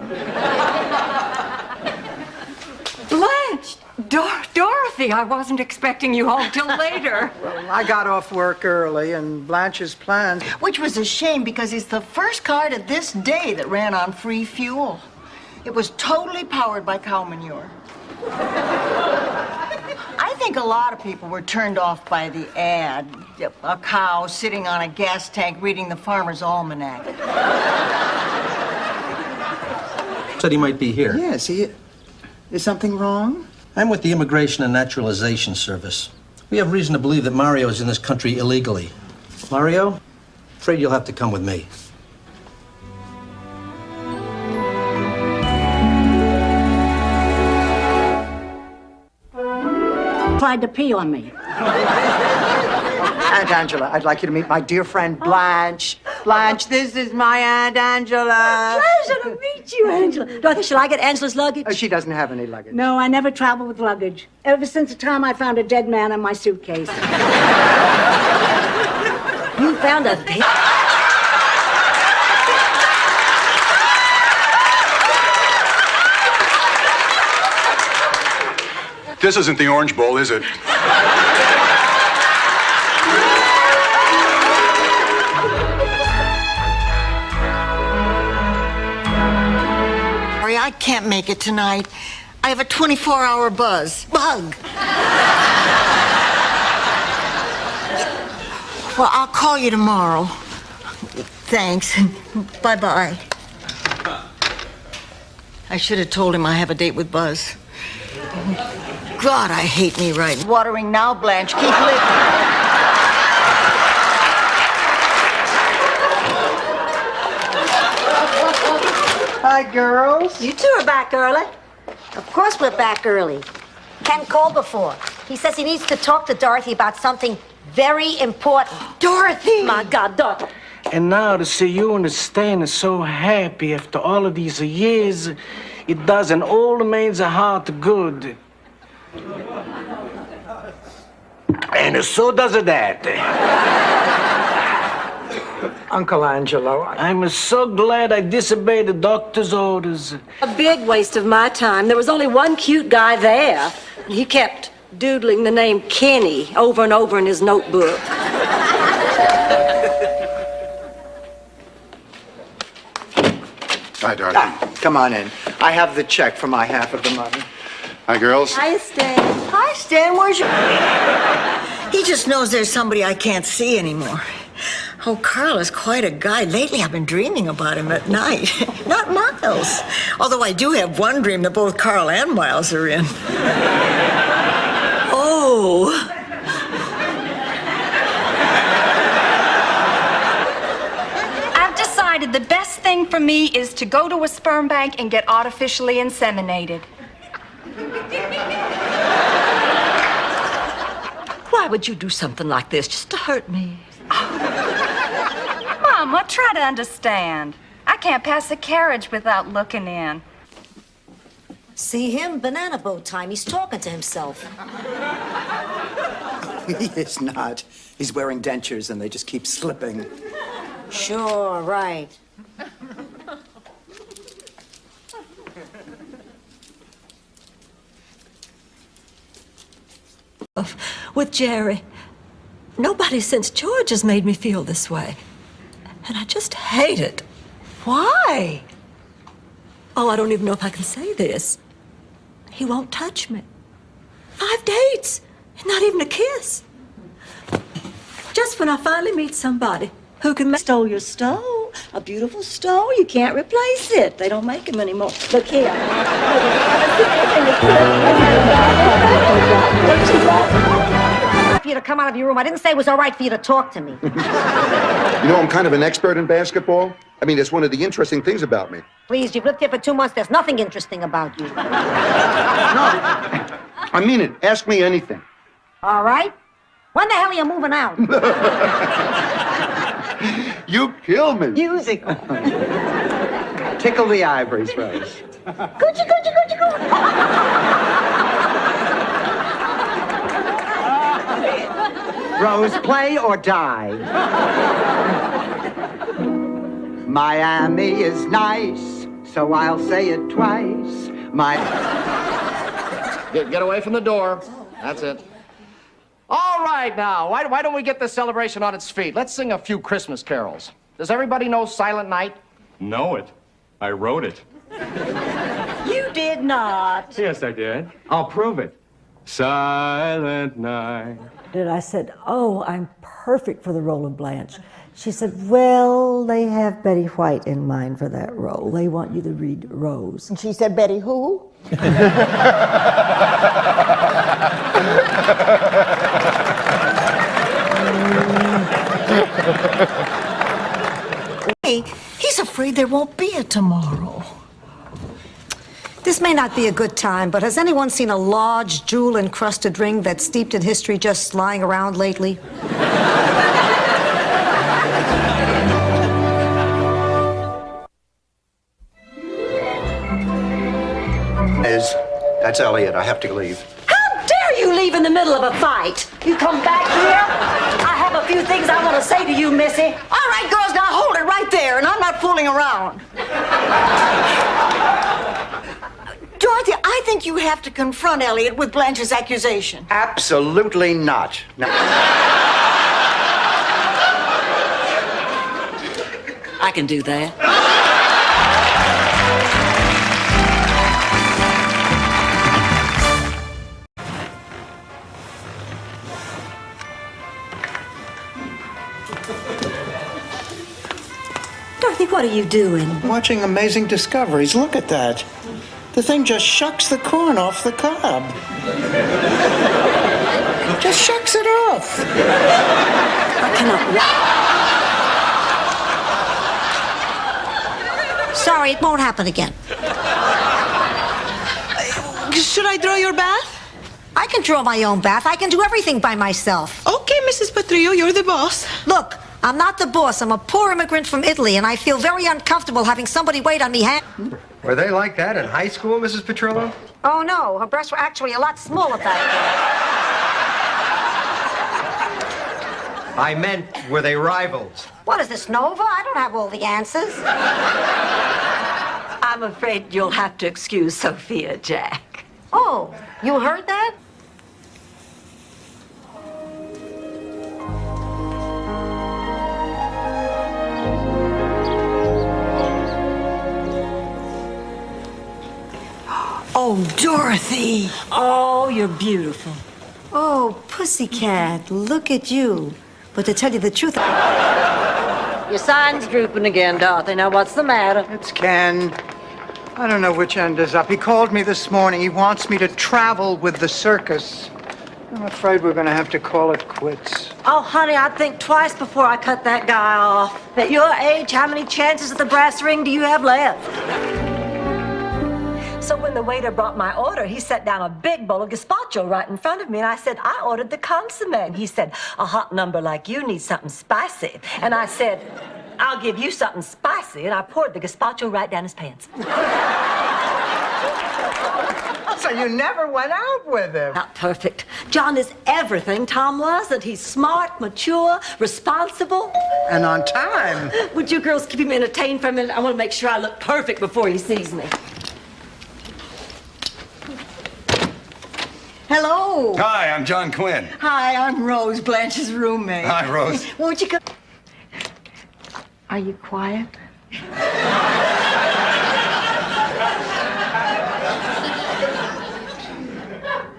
Blanche! Dorothy, I wasn't expecting you home till later. Well, I got off work early, and Blanche's plans... Which was a shame because it's the first car to this day that ran on free fuel. It was totally powered by cow manure. I think a lot of people were turned off by the ad. A cow sitting on a gas tank reading the Farmer's Almanac. Said he might be here. Yes, is something wrong? I'm with the Immigration and Naturalization Service. We have reason to believe that Mario is in this country illegally. Mario, afraid you'll have to come with me. Tried to pee on me. Aunt Angela, I'd like you to meet my dear friend Blanche. Blanche, this is my Aunt Angela. Pleasure to meet you, Angela. Dorothy, shall I get Angela's luggage? Oh, she doesn't have any luggage. No, I never travel with luggage. Ever since the time I found a dead man in my suitcase. You found a dead... This isn't the Orange Bowl, is it? Sorry, I can't make it tonight. I have a 24-hour bug. Well, I'll call you tomorrow. Thanks. Bye-bye. I should have told him I have a date with Buzz. God, I hate me right. Watering now, Blanche. Keep living. Hi, girls. You two are back early. Of course we're back early. Ken called before. He says he needs to talk to Dorothy about something very important. Dorothy! My God, Dorothy. And now to see you and Stan is so happy after all of these years, it does an old man's heart good. And so does it that. Uncle Angelo, I'm so glad I disobeyed the doctor's orders. A big waste of my time. There was only one cute guy there, and he kept doodling the name Kenny over and over in his notebook. Hi, Dorothy. Come on in. I have the check for my half of the money. Hi, girls. Hi, Stan. Hi, Stan. Where's your... He just knows there's somebody I can't see anymore. Oh, Carl is quite a guy. Lately, I've been dreaming about him at night. Not Miles. Although I do have one dream that both Carl and Miles are in. Oh. I've decided the best thing for me is to go to a sperm bank and get artificially inseminated. Why would you do something like this just to hurt me? Mama, try to understand. I can't pass a carriage without looking in. See him? Banana boat time. He's talking to himself. He is not. He's wearing dentures and they just keep slipping. Sure, right. With Jerry. Nobody since George has made me feel this way. And I just hate it. Why? Oh, I don't even know if I can say this. He won't touch me. 5 dates, and not even a kiss. Just when I finally meet somebody who can stole your stole, a beautiful stole, you can't replace it. They don't make them anymore. Look here. For you to come out of your room. I didn't say it was all right for you to talk to me. You know, I'm kind of an expert in basketball. I mean, it's one of the interesting things about me. Please, you've lived here for 2 months. There's nothing interesting about you. No, I mean it. Ask me anything. All right? When the hell are you moving out? You kill me. Musical. Tickle the ivories, Rose. Coochie, coochie, coochie, Rose, play or die. Miami is nice, so I'll say it twice. Get away from the door. That's it. All right, now, why don't we get this celebration on its feet? Let's sing a few Christmas carols. Does everybody know Silent Night? Know it. I wrote it. You did not. Yes, I did. I'll prove it. Silent night. And I said, oh, I'm perfect for the role of Blanche. She said, well, they have Betty White in mind for that role. They want you to read Rose. And she said, Betty who? Hey, he's afraid there won't be a tomorrow. This may not be a good time, but has anyone seen a large jewel-encrusted ring that's steeped in history just lying around lately? That's Elliot. I have to leave. How dare you leave in the middle of a fight? You come back here? I have a few things I want to say to you, Missy. All right, girls, now hold it right there, and I'm not fooling around. Dorothy, I think you have to confront Elliot with Blanche's accusation. Absolutely not. No. I can do that. Dorothy, what are you doing? Watching Amazing Discoveries. Look at that. The thing just shucks the corn off the cob. Just shucks it off. I cannot wait. Sorry, it won't happen again. Should I draw your bath? I can draw my own bath. I can do everything by myself. Okay, Mrs. Patrillo, you're the boss. Look, I'm not the boss. I'm a poor immigrant from Italy, and I feel very uncomfortable having somebody wait on me. Were they like that in high school, Mrs. Petrillo? Oh, no. Her breasts were actually a lot smaller back I meant, were they rivals? then. What is this, Nova? I don't have all the answers. I'm afraid you'll have to excuse Sophia, Jack. Oh, you heard that? Oh, Dorothy. Oh, you're beautiful. Oh, pussycat, look at you. But to tell you the truth... Your sign's drooping again, Dorothy. Now, what's the matter? It's Ken. I don't know which end is up. He called me this morning. He wants me to travel with the circus. I'm afraid we're going to have to call it quits. Oh, honey, I'd think twice before I cut that guy off. At your age, how many chances at the brass ring do you have left? So when the waiter brought my order, he set down a big bowl of gazpacho right in front of me, and I said, I ordered the consomme. And he said, a hot number like you needs something spicy. And I said, I'll give you something spicy, and I poured the gazpacho right down his pants. So you never went out with him? Not perfect. John is everything Tom wasn't. He's smart, mature, responsible. And on time. Would you girls keep him entertained for a minute? I want to make sure I look perfect before he sees me. Hello. Hi, I'm John Quinn. Hi, I'm Rose, Blanche's roommate. Hi, Rose. Won't you come? Are you quiet?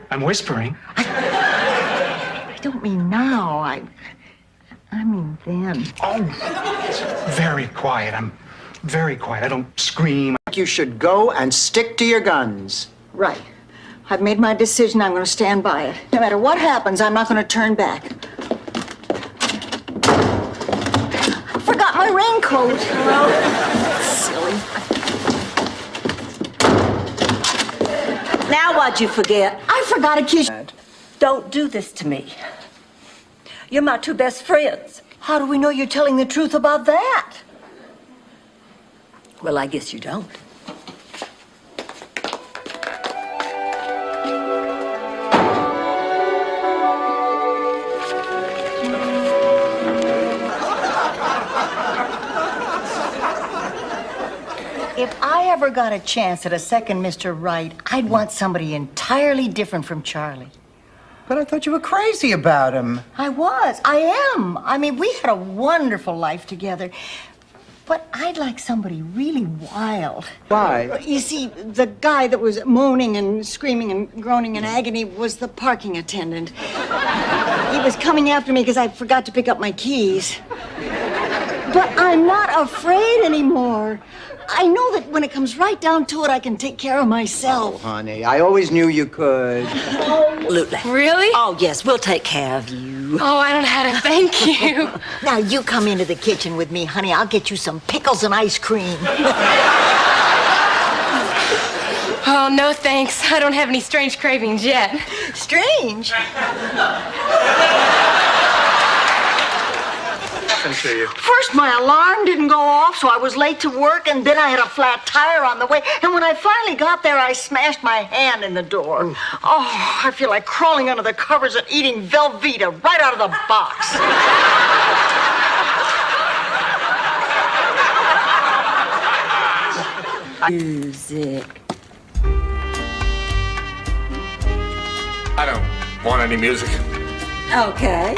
I'm whispering. I don't mean now. I mean then. Oh, it's very quiet. I'm very quiet. I don't scream. You should go and stick to your guns. Right. I've made my decision. I'm going to stand by it. No matter what happens, I'm not going to turn back. I forgot my raincoat. Silly. Now what'd you forget? I forgot a kiss. Don't do this to me. You're my two best friends. How do we know you're telling the truth about that? Well, I guess you don't. If I ever got a chance at a second Mr. Right, I'd want somebody entirely different from Charlie. But I thought you were crazy about him. I was. I am. I mean, we had a wonderful life together. But I'd like somebody really wild. Why? You see, the guy that was moaning and screaming and groaning in agony was the parking attendant. He was coming after me because I forgot to pick up my keys. But I'm not afraid anymore. I know that when it comes right down to it, I can take care of myself. Honey, I always knew you could. Absolutely. Really? Oh, yes, we'll take care of you. Oh, I don't know how to thank you. Now, you come into the kitchen with me, honey. I'll get you some pickles and ice cream. Oh, no thanks. I don't have any strange cravings yet. Strange? To you. First, my alarm didn't go off, so I was late to work, and then I had a flat tire on the way. And when I finally got there, I smashed my hand in the door. Oh, I feel like crawling under the covers and eating Velveeta right out of the box. Music. I don't want any music. Okay.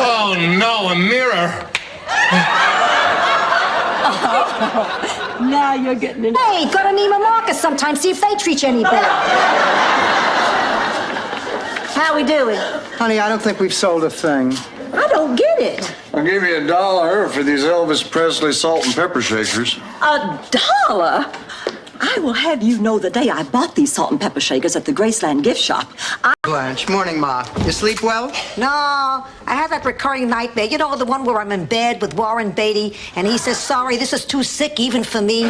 Oh no, a mirror. Now you're getting in. Hey, go to Neiman Marcus sometime, see if they treat you any better. How we doing? Honey, I don't think we've sold a thing. I don't get it. I'll give you $1 for these Elvis Presley salt and pepper shakers. $1? I will have you know the day I bought these salt and pepper shakers at the Graceland gift shop. Blanche, morning, Ma. You sleep well? No, I have that recurring nightmare. You know, the one where I'm in bed with Warren Beatty, and he says, sorry, this is too sick even for me.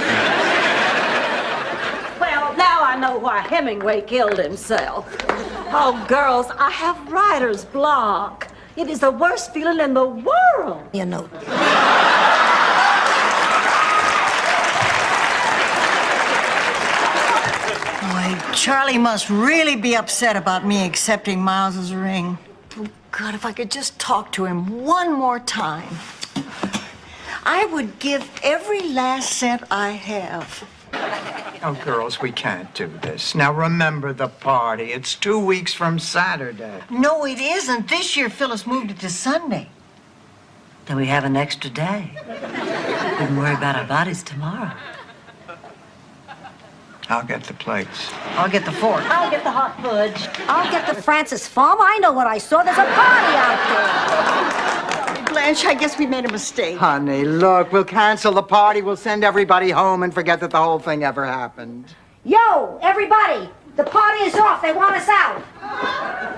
Well, now I know why Hemingway killed himself. Oh, girls, I have writer's block. It is the worst feeling in the world. You know. Boy, Charlie must really be upset about me accepting Miles's ring. Oh, God, if I could just talk to him one more time. I would give every last cent I have. Oh, girls, we can't do this. Now, remember the party. It's 2 weeks from Saturday. No, it isn't. This year, Phyllis moved it to Sunday. Then we have an extra day. We can worry about our bodies tomorrow. I'll get the plates. I'll get the fork. I'll get the hot fudge. I'll get the Francis Farm. I know what I saw. There's a party out there. Blanche, I guess we made a mistake. Honey, look, we'll cancel the party. We'll send everybody home and forget that the whole thing ever happened. Yo, everybody, the party is off. They want us out.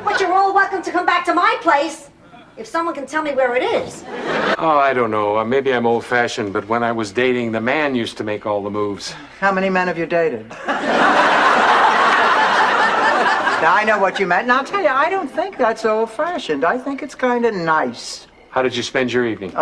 But you're all welcome to come back to my place if someone can tell me where it is. Oh, I don't know. Maybe I'm old-fashioned, but when I was dating, the man used to make all the moves. How many men have you dated? Now, I know what you meant, and I'll tell you, I don't think that's old-fashioned. I think it's kind of nice. How did you spend your evening?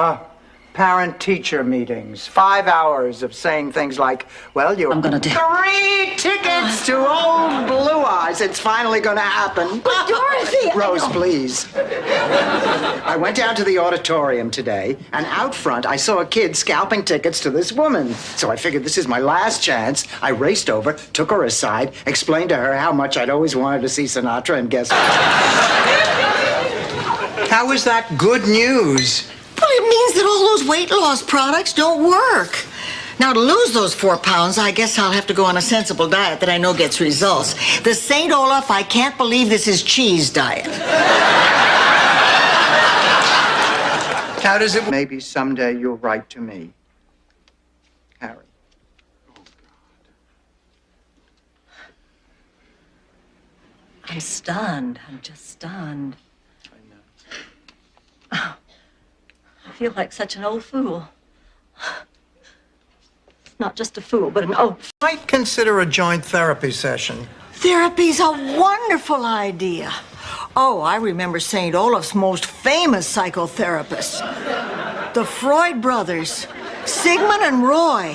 Parent-teacher meetings. 5 hours of saying things like, well, you... I'm gonna do... 3 tickets to Old Blue Eyes. It's finally gonna happen. But Dorothy... Rose, please. I went down to the auditorium today, and out front, I saw a kid scalping tickets to this woman. So I figured this is my last chance. I raced over, took her aside, explained to her how much I'd always wanted to see Sinatra, and guess what? How is that good news? Well, it means that all those weight loss products don't work. Now, to lose those 4 pounds, I guess I'll have to go on a sensible diet that I know gets results. The St. Olaf, I can't believe this is cheese diet. How does it... Maybe someday you'll write to me. Harry. I'm stunned. I'm just stunned. Oh, I feel like such an old fool. Not just a fool, but an old... Might consider a joint therapy session. Therapy's a wonderful idea. Oh, I remember St. Olaf's most famous psychotherapists. The Freud brothers, Sigmund and Roy.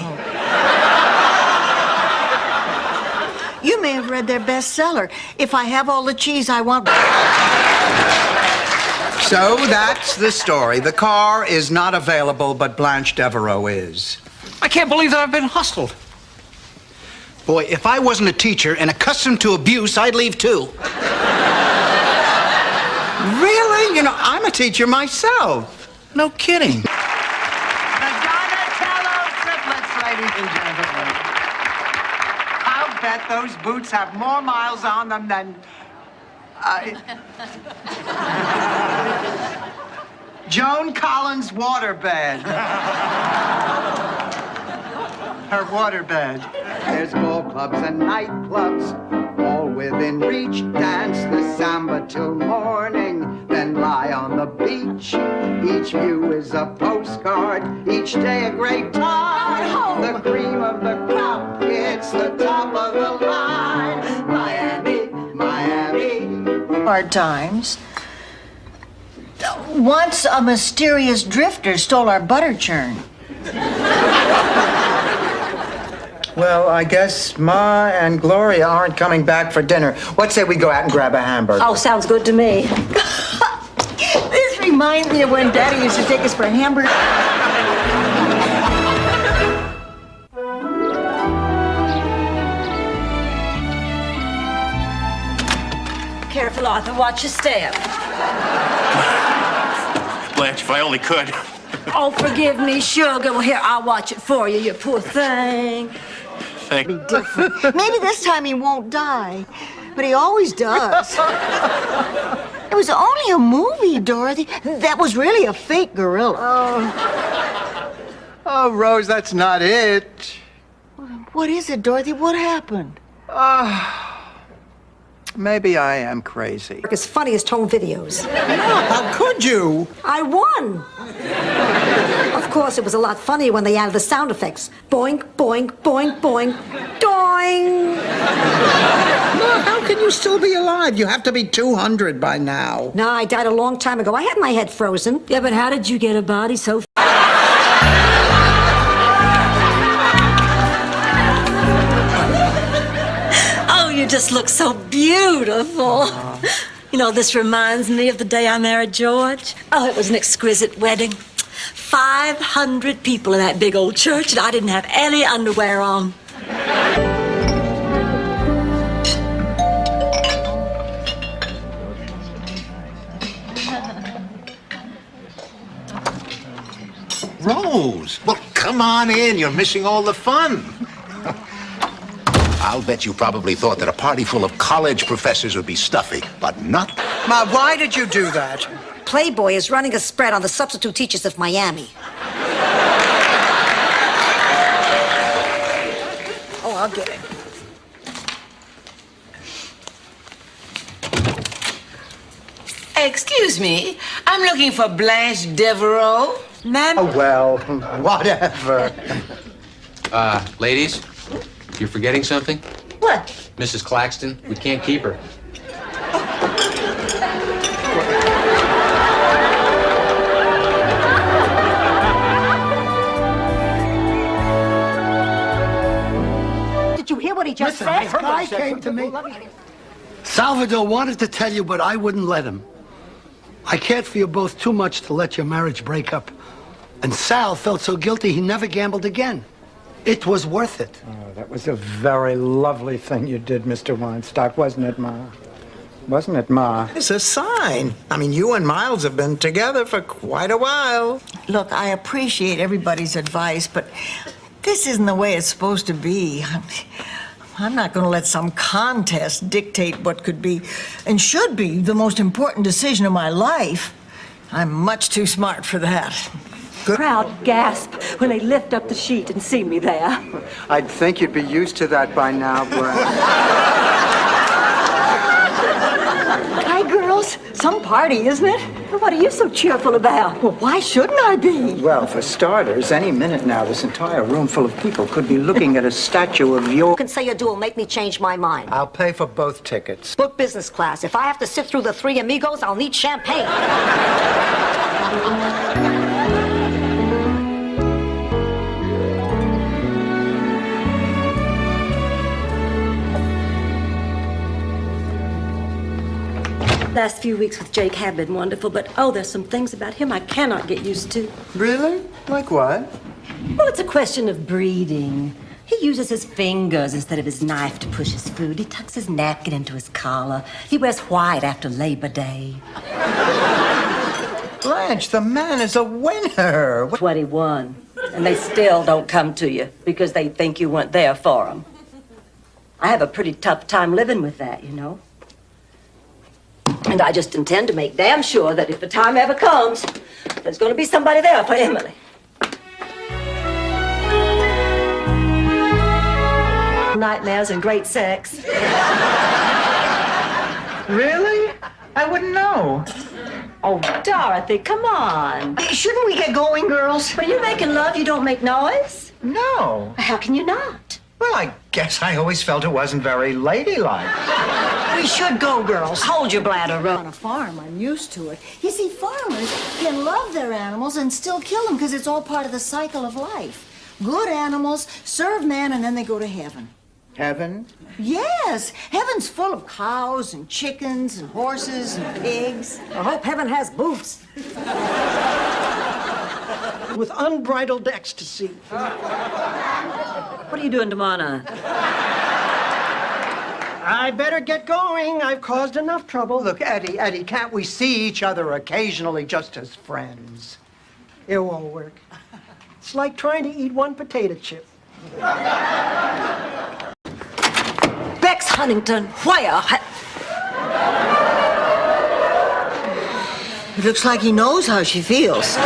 You may have read their bestseller, If I Have All the Cheese I Want. So that's the story. The car is not available, but Blanche Devereaux is. I can't believe that I've been hustled. Boy, if I wasn't a teacher and accustomed to abuse, I'd leave too. Really? You know, I'm a teacher myself. No kidding. The Donatello triplets, ladies and gentlemen. I'll bet those boots have more miles on them than... Joan Collins' waterbed. Her waterbed. There's ball clubs and nightclubs, all within reach. Dance the samba till morning, then lie on the beach. Each view is a postcard, each day a great time. The cream of the crop, it's the top of the line. Miami, Miami. Hard times. Once a mysterious drifter stole our butter churn. Well, I guess Ma and Gloria aren't coming back for dinner. What say we go out and grab a hamburger? Oh, sounds good to me. This reminds me of when Daddy used to take us for a hamburger. Careful, Arthur. Watch your step. Blanche, if I only could. Oh, forgive me, sugar. Well, here, I'll watch it for you, you poor thing. Thank you. Maybe this time he won't die, but he always does. It was only a movie, Dorothy. That was really a fake gorilla. Oh, Rose, that's not it. What is it, Dorothy? What happened? Maybe I am crazy. As funny as home videos. How could you? I won. Of course, it was a lot funnier when they added the sound effects. Boink, boink, boink, boink. Boing. Well, how can you still be alive? You have to be 200 by now. No, I died a long time ago. I had my head frozen. Yeah, but how did you get a body so Oh, you just look so beautiful. You know, this reminds me of the day I married George. Oh, it was an exquisite wedding. 500 people in that big old church, and I didn't have any underwear on. Rose, well, come on in. You're missing all the fun. I'll bet you probably thought that a party full of college professors would be stuffy, but not. Ma, why did you do that? Playboy is running a spread on the substitute teachers of Miami. Oh, I'll get it. Excuse me, I'm looking for Blanche Devereaux. Ma'am? Oh, well, whatever. Ladies, you're forgetting something? What? Mrs. Claxton, we can't keep her. Did you hear what he just Listen, said? this guy came to me. Salvador wanted to tell you, but I wouldn't let him. I cared for you both too much to let your marriage break up. And Sal felt so guilty he never gambled again. It was worth it. Oh, that was a very lovely thing you did, Mr. Weinstock, wasn't it, Ma? Wasn't it, Ma? It's a sign. I mean, you and Miles have been together for quite a while. Look, I appreciate everybody's advice, but this isn't the way it's supposed to be. I'm not going to let some contest dictate what could be and should be the most important decision of my life. I'm much too smart for that. The crowd gasp when they lift up the sheet and see me there. I'd think you'd be used to that by now, Brent. Hi, girls. Some party, isn't it? What are you so cheerful about? Well, why shouldn't I be? Well, for starters, any minute now, this entire room full of people could be looking at a statue of your... You can say or do will make me change my mind. I'll pay for both tickets. Book business class. If I have to sit through the Three Amigos, I'll need champagne. Last few weeks with Jake have been wonderful, but oh, there's some things about him I cannot get used to. Really? Like what? Well, it's a question of breeding. He uses his fingers instead of his knife to push his food. He tucks his napkin into his collar. He wears white after Labor Day. Blanche, the man is a winner. 21. And they still don't come to you because they think you weren't there for them. I have a pretty tough time living with that, you know. And I just intend to make damn sure that if the time ever comes, there's going to be somebody there for Emily. Nightmares and great sex. Really? I wouldn't know. Oh, Dorothy, come on. Shouldn't we get going, girls? When you're making love, you don't make noise? No. How can you not? Well, I guess I always felt it wasn't very ladylike. We should go, girls. Hold your bladder, Rose. On a farm, I'm used to it. You see, farmers can love their animals and still kill them because it's all part of the cycle of life. Good animals serve man and then they go to heaven. Heaven? Yes, heaven's full of cows and chickens and horses and pigs. I hope heaven has boobs. With unbridled ecstasy. What are you doing tomorrow night? I better get going. I've caused enough trouble. Look, Eddie, can't we see each other occasionally just as friends? It won't work. It's like trying to eat one potato chip. Bex Huntington, where? It looks like he knows how she feels.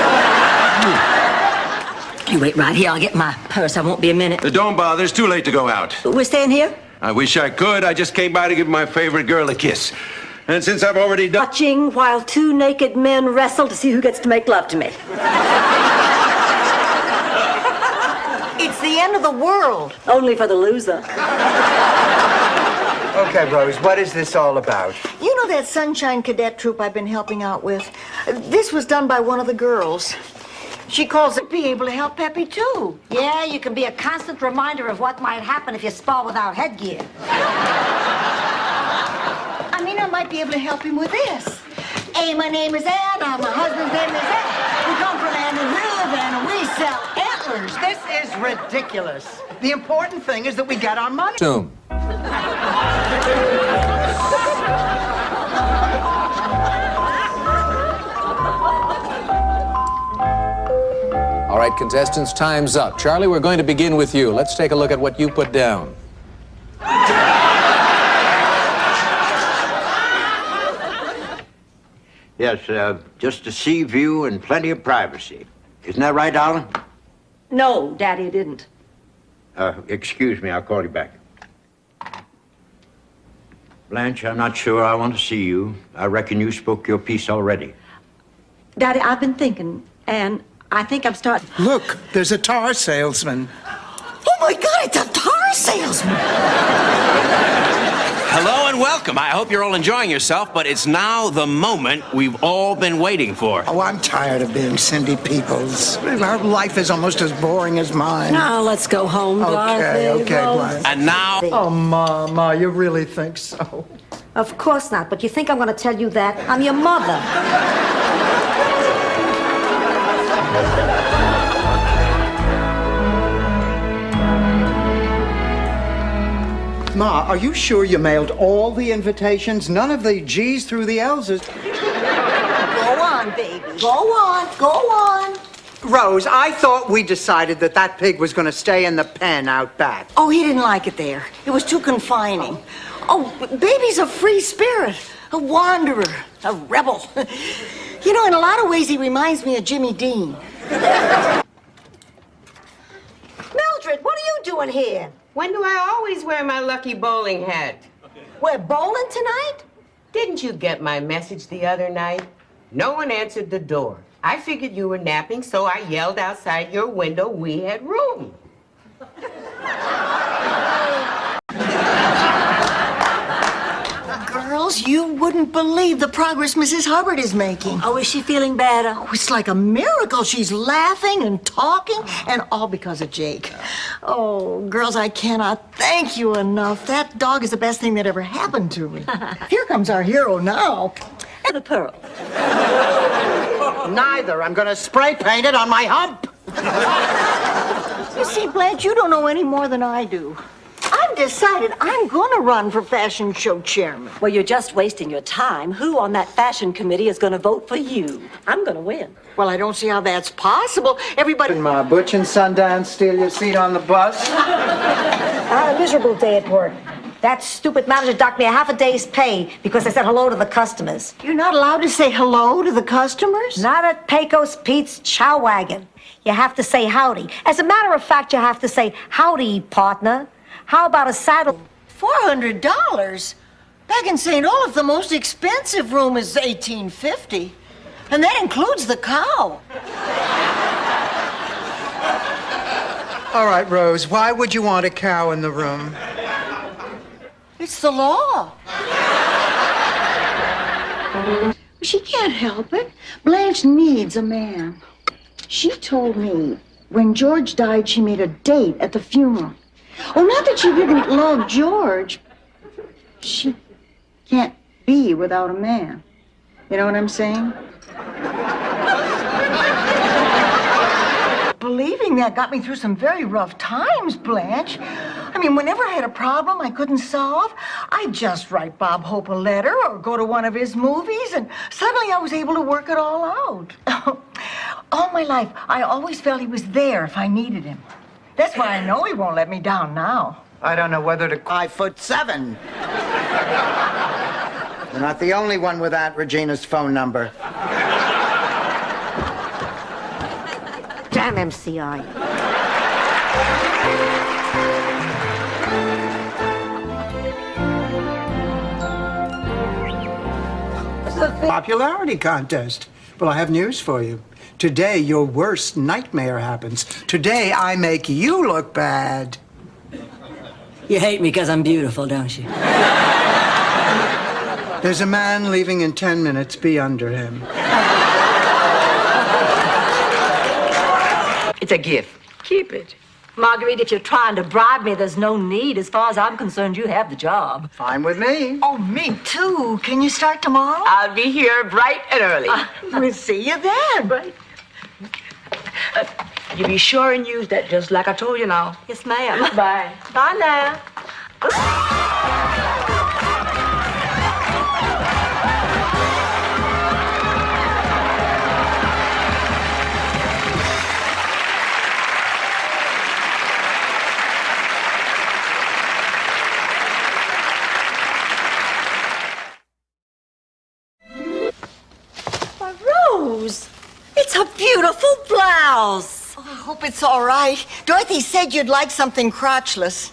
You wait right here. I'll get my purse. I won't be a minute. Don't bother. It's too late to go out. We're staying here? I wish I could. I just came by to give my favorite girl a kiss. And since I've already done... Watching while two naked men wrestle to see who gets to make love to me. It's the end of the world. Only for the loser. Okay, Rose, what is this all about? You know that Sunshine Cadet troop I've been helping out with? This was done by one of the girls. She calls it be able to help Peppy, too. Yeah, you can be a constant reminder of what might happen if you spar without headgear. I mean, I might be able to help him with this. Hey, my name is Ann. My husband's name is Ed. We come from Ann and Riv, and we sell antlers. This is ridiculous. The important thing is that we get our money. Soon. All right, contestants, time's up. Charlie, we're going to begin with you. Let's take a look at what you put down. Yes, just a sea view and plenty of privacy. Isn't that right, darling? No, Daddy, it didn't. Excuse me, I'll call you back. Blanche, I'm not sure I want to see you. I reckon you spoke your piece already. Daddy, I've been thinking, and I think I'm starting. Look, there's a tar salesman. Oh, my God, it's a tar salesman. Hello and welcome. I hope you're all enjoying yourself, but it's now the moment we've all been waiting for. Oh, I'm tired of being Cindy Peoples. Our life is almost as boring as mine. Now let's go home, Dorothy. Okay, Blanche. And now... Oh, Ma, you really think so? Of course not, but you think I'm going to tell you that? I'm your mother. Ma, are you sure you mailed all the invitations? None of the G's through the L's is... Go on, baby. Go on. Go on. Rose, I thought we decided that that pig was going to stay in the pen out back. Oh, he didn't like it there. It was too confining. Oh, baby's a free spirit, a wanderer, a rebel. You know, in a lot of ways, he reminds me of Jimmy Dean. Mildred, what are you doing here? When do I always wear my lucky bowling hat? We're bowling tonight? Didn't you get my message the other night? No one answered the door. I figured you were napping, so I yelled outside your window we had room. Girls, you wouldn't believe the progress Mrs. Hubbard is making. Oh, is she feeling better? Oh, it's like a miracle. She's laughing and talking, and all because of Jake. Oh, girls, I cannot thank you enough. That dog is the best thing that ever happened to me. Here comes our hero now. And a pearl. Neither. I'm going to spray paint it on my hump. You see, Blanche, you don't know any more than I do. I've decided I'm going to run for fashion show chairman. Well, you're just wasting your time. Who on that fashion committee is going to vote for you? I'm going to win. Well, I don't see how that's possible. Everybody... Ma, Butch and Sundance steal your seat on the bus? I had a miserable day at work. That stupid manager docked me a half a day's pay because I said hello to the customers. You're not allowed to say hello to the customers? Not at Pecos Pete's Chow Wagon. You have to say howdy. As a matter of fact, you have to say howdy, partner. How about a saddle? $400? Back in St. Olaf, the most expensive room is $18.50. And that includes the cow. All right, Rose, why would you want a cow in the room? It's the law. She can't help it. Blanche needs a man. She told me when George died, she made a date at the funeral. Oh, not that she didn't love George. She can't be without a man. You know what I'm saying? Believing that got me through some very rough times, Blanche. I mean, whenever I had a problem I couldn't solve, I'd just write Bob Hope a letter or go to one of his movies, and suddenly I was able to work it all out. All my life, I always felt he was there if I needed him. That's why I know he won't let me down now. I don't know whether to... 5'7". You're not the only one with Aunt Regina's phone number. Damn MCI. Popularity contest. Well, I have news for you. Today, your worst nightmare happens. Today, I make you look bad. You hate me because I'm beautiful, don't you? There's a man leaving in 10 minutes. Be under him. It's a gift. Keep it. Marguerite, if you're trying to bribe me, there's no need. As far as I'm concerned, you have the job. Fine with me. Oh, me too. Can you start tomorrow? I'll be here bright and early. We'll see you then. Right. You be sure and use that just like I told you now. Yes, ma'am. Bye. Bye now. Rose, it's a beautiful blouse. Oh, I hope it's all right. Dorothy said you'd like something crotchless.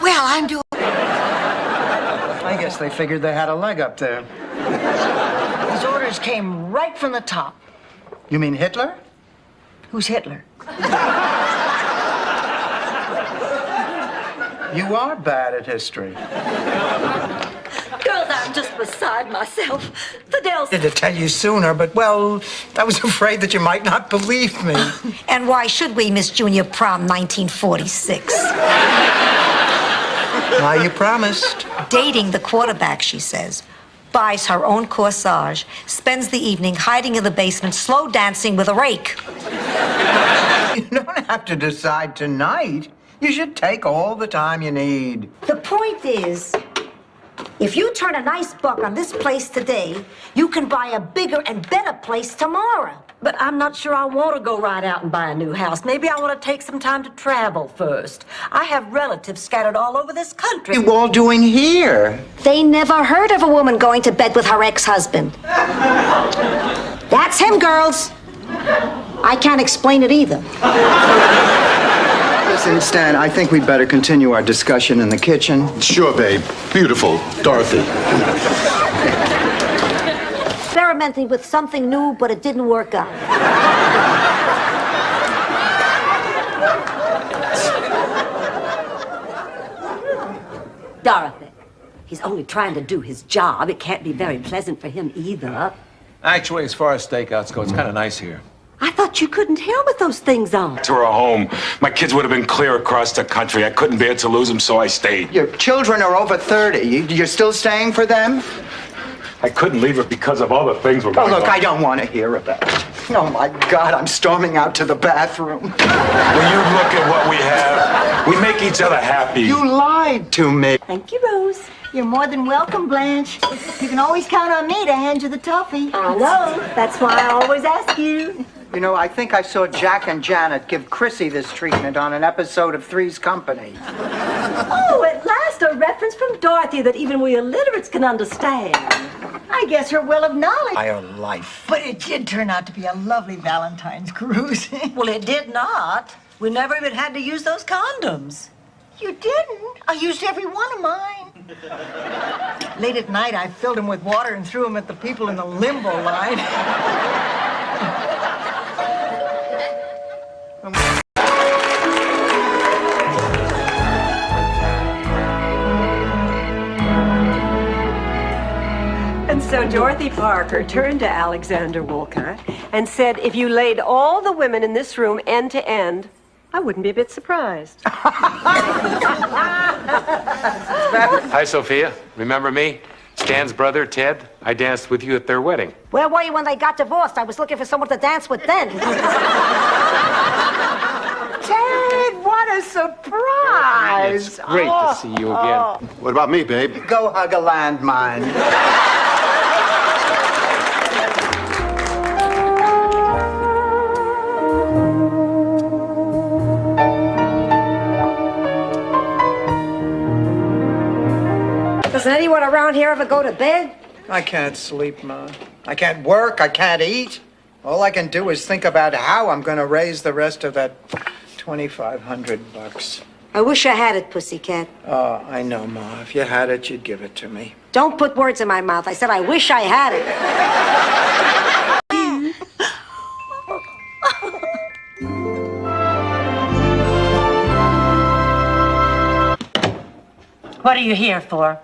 Well, I'm doing... I guess they figured they had a leg up there. These orders came right from the top. You mean Hitler? Who's Hitler? You are bad at history. Girls, I'm just beside myself. Fidel's... I wanted to tell you sooner, but, well, I was afraid that you might not believe me. And why should we, Miss Junior Prom 1946? Why, you promised. Dating the quarterback, she says. Buys her own corsage, spends the evening hiding in the basement, slow dancing with a rake. You don't have to decide tonight. You should take all the time you need. The point is, if you turn a nice buck on this place today, you can buy a bigger and better place tomorrow. But I'm not sure I want to go right out and buy a new house. Maybe I want to take some time to travel first. I have relatives scattered all over this country. What are you all doing here? They never heard of a woman going to bed with her ex-husband. That's him, girls. I can't explain it either. Listen, Stan, I think we'd better continue our discussion in the kitchen. Sure, babe. Beautiful. Dorothy. Experimenting with something new, but it didn't work out. Dorothy, he's only trying to do his job. It can't be very pleasant for him either. Actually, as far as stakeouts go, it's kind of nice here. I thought you couldn't hear with those things on. To her home. My kids would have been clear across the country. I couldn't bear to lose them, so I stayed. Your children are over 30. You're still staying for them? I couldn't leave her because of all the things we're Oh, going look, on. I don't want to hear about it. Oh, my God, I'm storming out to the bathroom. Will you look at what we have? We make each other happy. You lied to me. Thank you, Rose. You're more than welcome, Blanche. You can always count on me to hand you the toffee. I know. That's why I always ask you. You know, I think I saw Jack and Janet give Chrissy this treatment on an episode of Three's Company. Oh, at last a reference from Dorothy that even we illiterates can understand. I guess her well of knowledge. My own life. But it did turn out to be a lovely Valentine's cruise. Well, it did not. We never even had to use those condoms. You didn't. I used every one of mine. Late at night, I filled them with water and threw them at the people in the limbo line. And so Dorothy Parker turned to Alexander Wolcott and said, if you laid all the women in this room end to end, I wouldn't be a bit surprised. Hi, Sophia. Remember me? Stan's brother, Ted. I danced with you at their wedding. Where were you when they got divorced? I was looking for someone to dance with then. Ted, what a surprise! It's great to see you again. What about me, babe? Go hug a landmine. Does anyone around here ever go to bed? I can't sleep, Ma. I can't work. I can't eat. All I can do is think about how I'm going to raise the rest of that $2,500. I wish I had it, pussycat. Oh, I know, Ma. If you had it, you'd give it to me. Don't put words in my mouth. I said I wish I had it. What are you here for?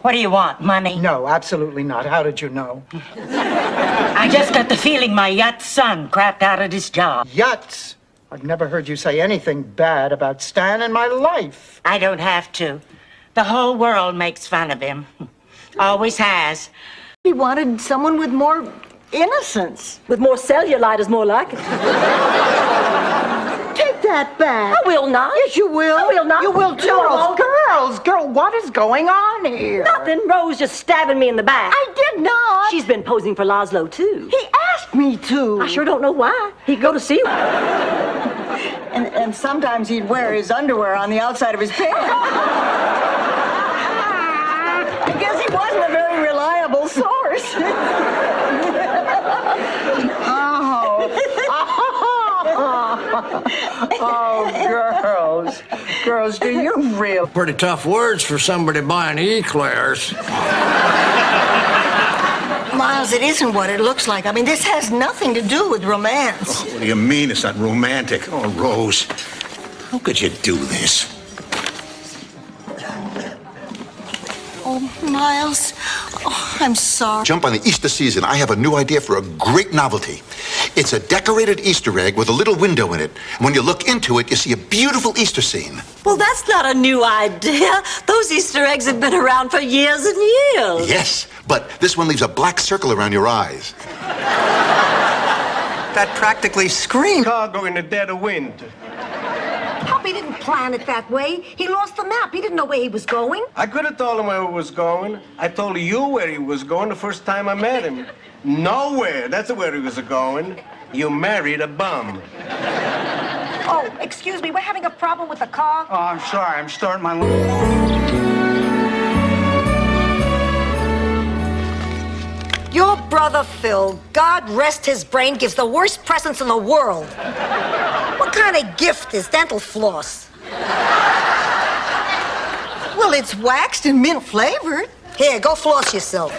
What do you want? Money? No, absolutely not. How did you know? I just got the feeling my yacht son crapped out at his job. Yachts? I've never heard you say anything bad about Stan in my life. I don't have to. The whole world makes fun of him. Always has. He wanted someone with more innocence. With more cellulite is more like it. Take that back. I will not. Yes, you will. I will not. You will too. No, I won't. Girl, what is going on here? Nothing. Rose just stabbing me in the back. I did not. She's been posing for Laszlo, too. He asked me to. I sure don't know why. He'd go to see you. And sometimes he'd wear his underwear on the outside of his pants. I guess he wasn't a very reliable source. Oh, girls. Girls, do you really? Pretty tough words for somebody buying eclairs. Miles, it isn't what it looks like. I mean, this has nothing to do with romance. What do you mean it's not romantic? Oh, Rose, how could you do this? Oh, Miles. Oh, I'm sorry. Jump on the Easter season. I have a new idea for a great novelty. It's a decorated Easter egg with a little window in it. And when you look into it, you see a beautiful Easter scene. Well, that's not a new idea. Those Easter eggs have been around for years and years. Yes, but this one leaves a black circle around your eyes. That practically screamed. Chicago in the dead of winter. Poppy didn't plan it that way. He lost the map. He didn't know where he was going. I could have told him where he was going. I told you where he was going the first time I met him. Nowhere. That's where he was going. You married a bum. Oh, excuse me. We're having a problem with the car. Oh, I'm sorry. I'm starting my... Your brother Phil, God rest his brain, gives the worst presents in the world. What kind of gift is dental floss? Well, it's waxed and mint flavored. Here, go floss yourself.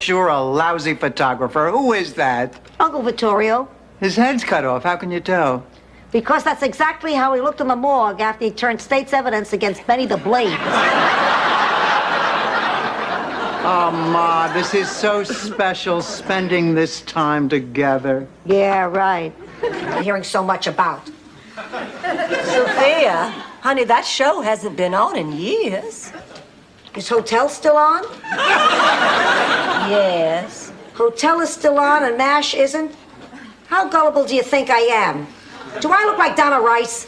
You're a lousy photographer. Who is that? Uncle Vittorio. His head's cut off. How can you tell? Because that's exactly how he looked in the morgue after he turned state's evidence against Benny the Blade. Oh, Ma, this is so special, spending this time together. Yeah, right. I'm hearing so much about. Sophia, honey, that show hasn't been on in years. Is Hotel still on? Yes. Hotel is still on and MASH isn't? How gullible do you think I am? Do I look like Donna Rice?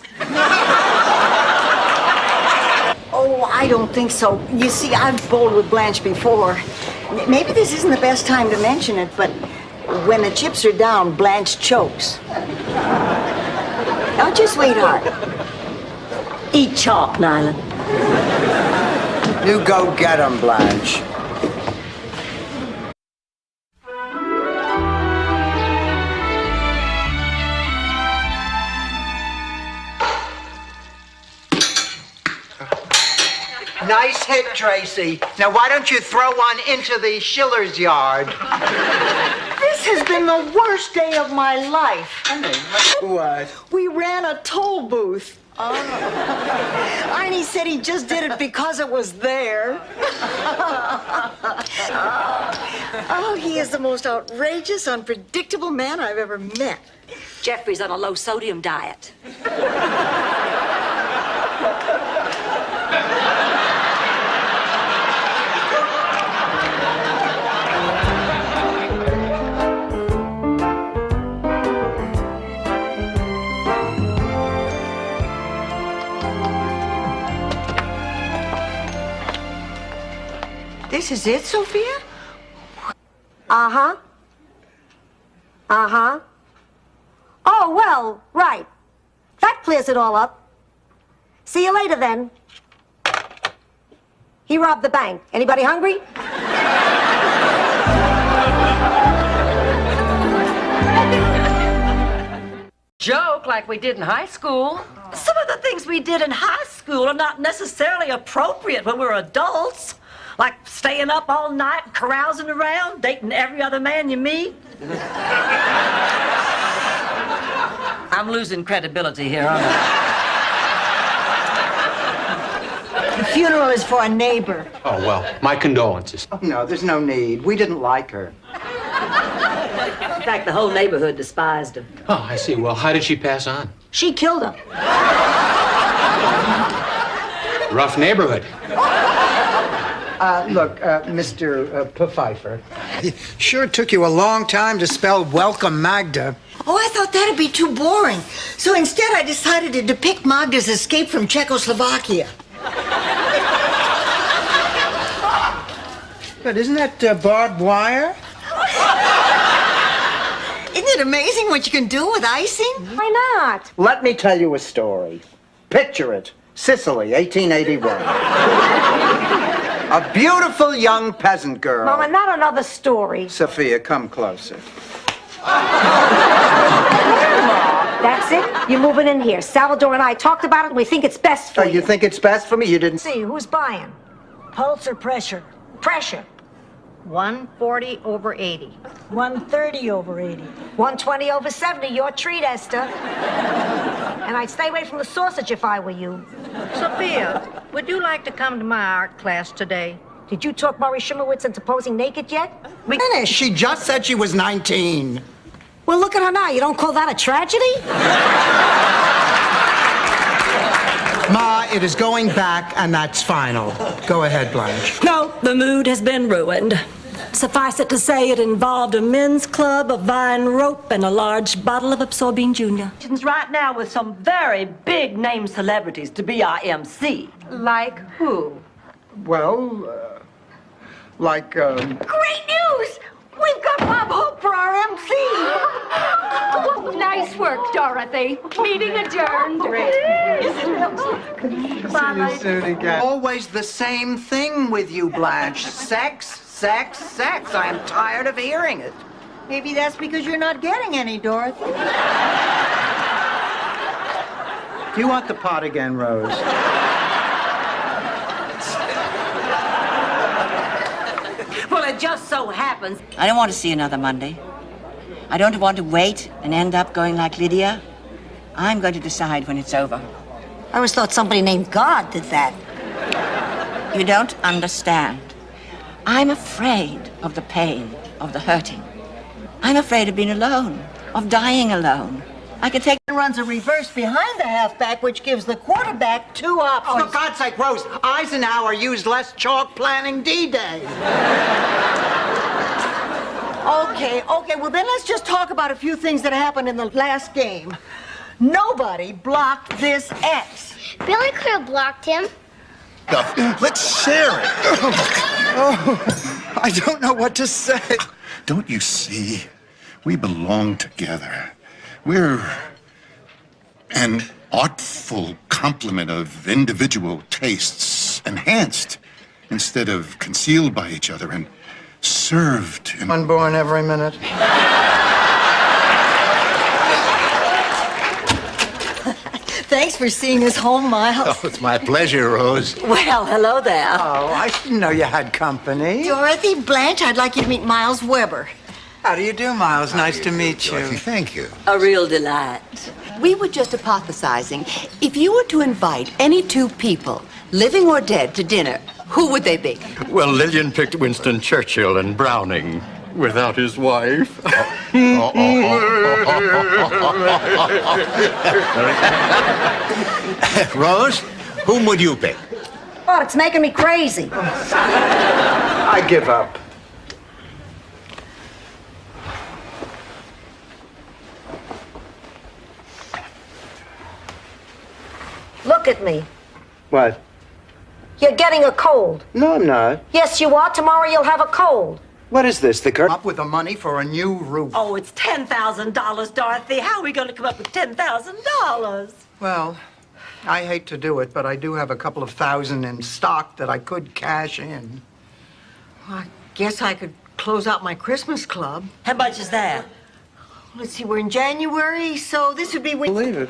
Oh, I don't think so. You see, I've bowled with Blanche before. Maybe this isn't the best time to mention it, but when the chips are down, Blanche chokes. Don't you, sweetheart? Eat chalk, Nyla. You go get him, Blanche. Nice hit, Tracy. Now, why don't you throw one into the Schiller's yard? This has been the worst day of my life. What? We ran a toll booth. Arnie said he just did it because it was there. Oh, he is the most outrageous, unpredictable man I've ever met. Jeffrey's on a low sodium diet. This is it, Sophia? Uh-huh. Uh-huh. Oh, well, right. That clears it all up. See you later, then. He robbed the bank. Anybody hungry? Joke like we did in high school. Some of the things we did in high school are not necessarily appropriate when we're adults. Like staying up all night, carousing around, dating every other man you meet. I'm losing credibility here, aren't I? The funeral is for a neighbor. Oh, well, my condolences. Oh, no, there's no need. We didn't like her. In fact, the whole neighborhood despised him. Oh, I see. Well, how did she pass on? She killed him. Rough neighborhood. Look, Mr. Pfeiffer, sure took you a long time to spell Welcome Magda. Oh, I thought that'd be too boring. So instead, I decided to depict Magda's escape from Czechoslovakia. But isn't that barbed wire? Isn't it amazing what you can do with icing? Why not? Let me tell you a story. Picture it. Sicily, 1881. A beautiful young peasant girl. Mama, not another story. Sophia, come closer. That's it. You're moving in here. Salvador and I talked about it, and we think it's best for you. You think it's best for me? You didn't See, who's buying? Pulse or pressure? Pressure. 140 over 80. 130 over 80. 120 over 70. Your treat, Esther. And I'd stay away from the sausage if I were you. Sophia, would you like to come to my art class today? Did you talk Maury Shimowitz into posing naked yet? Finish. She just said she was 19. Well, look at her now. You don't call that a tragedy? Ma, it is going back, and that's final. Go ahead, Blanche. No, the mood has been ruined. Suffice it to say, it involved a men's club, a vine rope, and a large bottle of Absorbine Junior. Right now with some very big name celebrities to be our MC. Like who? Well, like, Great news! We've got Bob Hope for our MC. Nice work, Dorothy. Meeting adjourned. Always the same thing with you, Blanche. Sex, sex, sex. I am tired of hearing it. Maybe that's because you're not getting any, Dorothy. Do you want the pot again, Rose? Well, it just so happens. I don't want to see another Monday. I don't want to wait and end up going like Lydia. I'm going to decide when it's over. I always thought somebody named God did that. You don't understand. I'm afraid of the pain, of the hurting. I'm afraid of being alone, of dying alone. I can take... Runs a reverse behind the halfback, which gives the quarterback two options. Oh, for God's sake, Rose, Eisenhower used less chalk planning D-Day. Okay, well then let's just talk about a few things that happened in the last game. Nobody blocked this X. Billy could have blocked him. Let's share it. Oh, I don't know what to say. Don't you see? We belong together. We're an artful complement of individual tastes, enhanced instead of concealed by each other and served in... Unborn every minute. Thanks for seeing us home, Miles. Oh, it's my pleasure, Rose. Well, hello there. Oh, I didn't know you had company. Dorothy, Blanche, I'd like you to meet Miles Weber. How do you do, Miles? Nice to meet you. Thank you. A real delight. We were just hypothesizing. If you were to invite any two people, living or dead, to dinner, who would they be? Well, Lillian picked Winston Churchill and Browning without his wife. Rose, whom would you pick? Oh, it's making me crazy. I give up. Look at me. What? You're getting a cold. No, I'm not. Yes, you are. Tomorrow you'll have a cold. What is this, the curse? Up with the money for a new roof. Oh, it's $10,000, Dorothy. How are we going to come up with $10,000? Well, I hate to do it, but I do have a couple of thousand in stock that I could cash in. I guess I could close out my Christmas club. How much is that? Let's see, we're in January, so this would be... Believe it.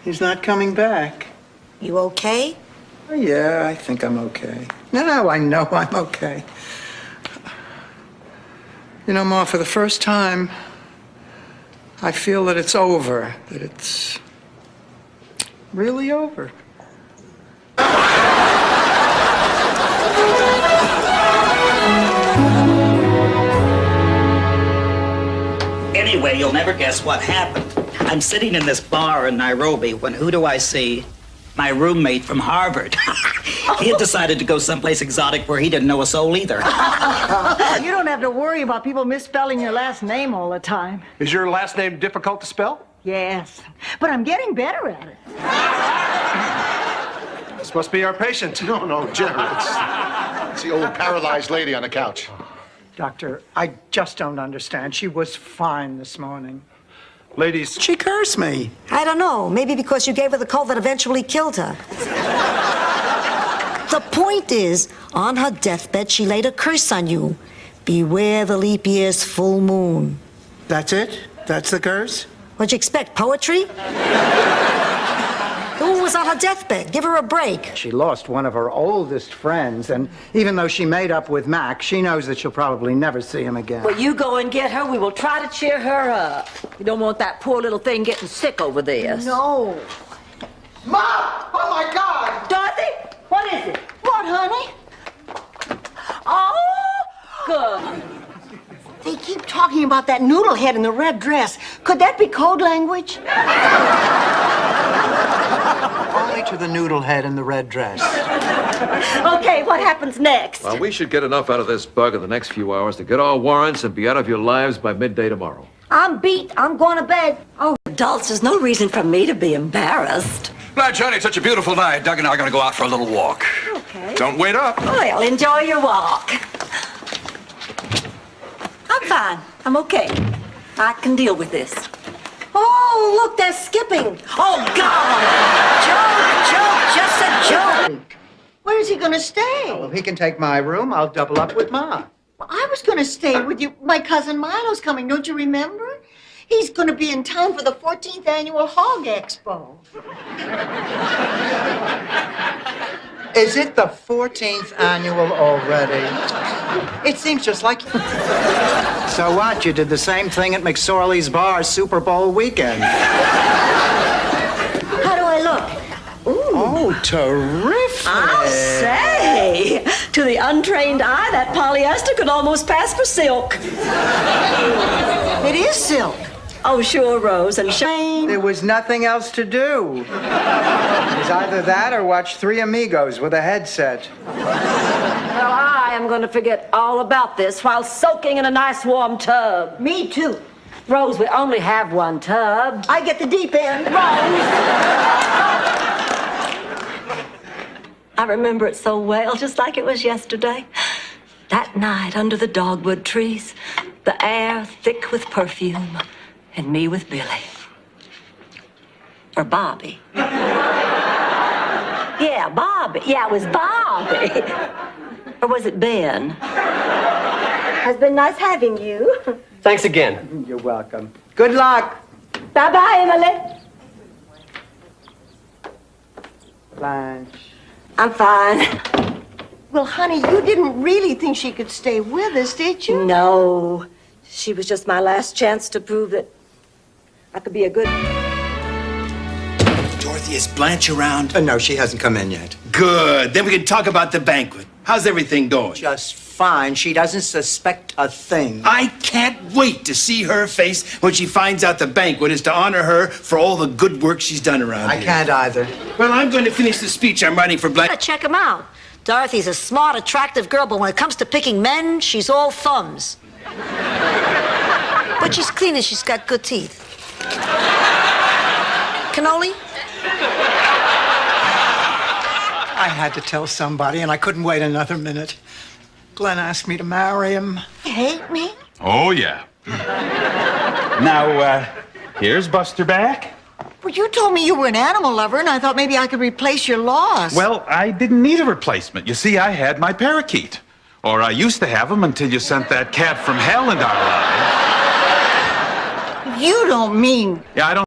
He's not coming back. You okay? Oh, yeah, I think I'm okay. No, I know I'm okay. You know, Ma, for the first time, I feel that it's over, that it's really over. Anyway, you'll never guess what happened. I'm sitting in this bar in Nairobi when who do I see? My roommate from Harvard. He had decided to go someplace exotic where he didn't know a soul either. You don't have to worry about people misspelling your last name all the time. Is your last name difficult to spell? Yes, but I'm getting better at it. This must be our patient. No, Jerry. It's the old paralyzed lady on the couch. Doctor, I just don't understand. She was fine this morning. Ladies. She cursed me. I don't know. Maybe because you gave her the cold that eventually killed her. The point is, on her deathbed, she laid a curse on you. Beware the leap year's full moon. That's it? That's the curse? What'd you expect, poetry? The woman was on her deathbed. Give her a break. She lost one of her oldest friends, and even though she made up with Mac, she knows that she'll probably never see him again. Well, you go and get her. We will try to cheer her up. You don't want that poor little thing getting sick over this. No. Mom! Oh, my God! Dorothy, what is it? What, honey? Oh, good. They keep talking about that noodle head in the red dress. Could that be code language? Only to the noodle head in the red dress. Okay, what happens next? Well, we should get enough out of this bug in the next few hours to get our warrants and be out of your lives by midday tomorrow. I'm beat. I'm going to bed. Oh, adults, there's no reason for me to be embarrassed. Glad, Johnny, it's such a beautiful night. Doug and I are going to go out for a little walk. Okay. Don't wait up. Well, enjoy your walk. I'm fine. I'm okay. I can deal with this. Oh, look, they're skipping. Oh, God! Joke, just a joke. Where is he going to stay? Well, he can take my room. I'll double up with Ma. Well, I was going to stay with you. My cousin Milo's coming, don't you remember? He's going to be in town for the 14th annual Hog Expo. Is it the 14th annual already? It seems just like... So what? You did the same thing at McSorley's Bar Super Bowl weekend. How do I look? Ooh. Oh, terrific. I'll say, to the untrained eye, that polyester could almost pass for silk. It is silk. Oh, sure, Rose, and Shane. There was nothing else to do. It was either that or watch Three Amigos with a headset. Well, I am going to forget all about this while soaking in a nice warm tub. Me too. Rose, we only have one tub. I get the deep end. Rose! I remember it so well, just like it was yesterday. That night under the dogwood trees, the air thick with perfume, and me with Billy. Or Bobby. Yeah, Bobby. Yeah, it was Bobby. Or was it Ben? Has been nice having you. Thanks again. You're welcome. Good luck. Bye-bye, Emily. Blanche. I'm fine. Well, honey, you didn't really think she could stay with us, did you? No. She was just my last chance to prove that I could be a good... Dorothy, is Blanche around? No, she hasn't come in yet. Good. Then we can talk about the banquet. How's everything going? Just fine. She doesn't suspect a thing. I can't wait to see her face when she finds out the banquet is to honor her for all the good work she's done around here. I can't either. Well, I'm going to finish the speech I'm writing for Blanche. Check him out. Dorothy's a smart, attractive girl, but when it comes to picking men, she's all thumbs. But she's clean and she's got good teeth. Cannoli? I had to tell somebody, and I couldn't wait another minute. Glenn asked me to marry him. You hate me? Oh, yeah. Now, here's Buster back. Well, you told me you were an animal lover, and I thought maybe I could replace your loss. Well, I didn't need a replacement. You see, I had my parakeet. Or I used to have him until you sent that cat from hell into our lives. You don't mean... Yeah, I don't...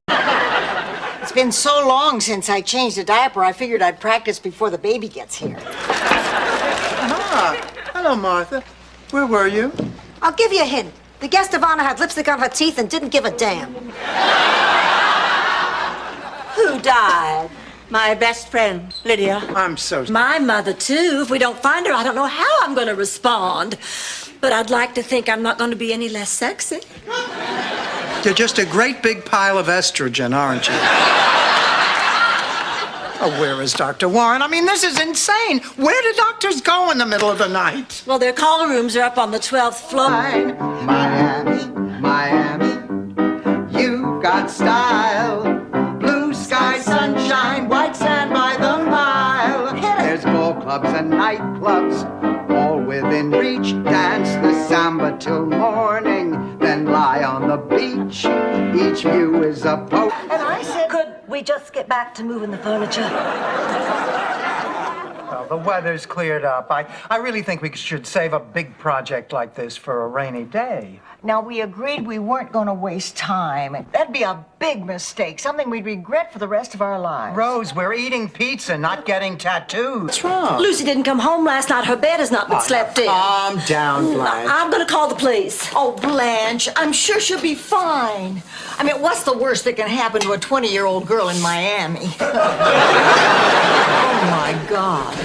It's been so long since I changed a diaper, I figured I'd practice before the baby gets here. Ah, hello, Martha. Where were you? I'll give you a hint. The guest of honor had lipstick on her teeth and didn't give a damn. Who died? My best friend, Lydia. I'm so... My mother, too. If we don't find her, I don't know how I'm going to respond. But I'd like to think I'm not going to be any less sexy. You're just a great big pile of estrogen, aren't you? Oh, where is Dr. Warren? I mean, this is insane. Where do doctors go in the middle of the night? Well, their call rooms are up on the 12th floor. Miami, Miami, you've got style. Blue sky, sunshine, white sand by the mile. There's ball clubs and nightclubs, all within reach. Dance the samba till morning, then lie on the beach. Each view is a post. And I said, could we just get back to moving the furniture? Well, the weather's cleared up. I really think we should save a big project like this for a rainy day. Now, we agreed we weren't going to waste time. That'd be a big mistake, something we'd regret for the rest of our lives. Rose, we're eating pizza, not getting tattoos. What's wrong? Lucy didn't come home last night. Her bed has not been slept in. Calm down, Blanche. I'm going to call the police. Oh, Blanche, I'm sure she'll be fine. I mean, what's the worst that can happen to a 20-year-old girl in Miami? Oh, my God.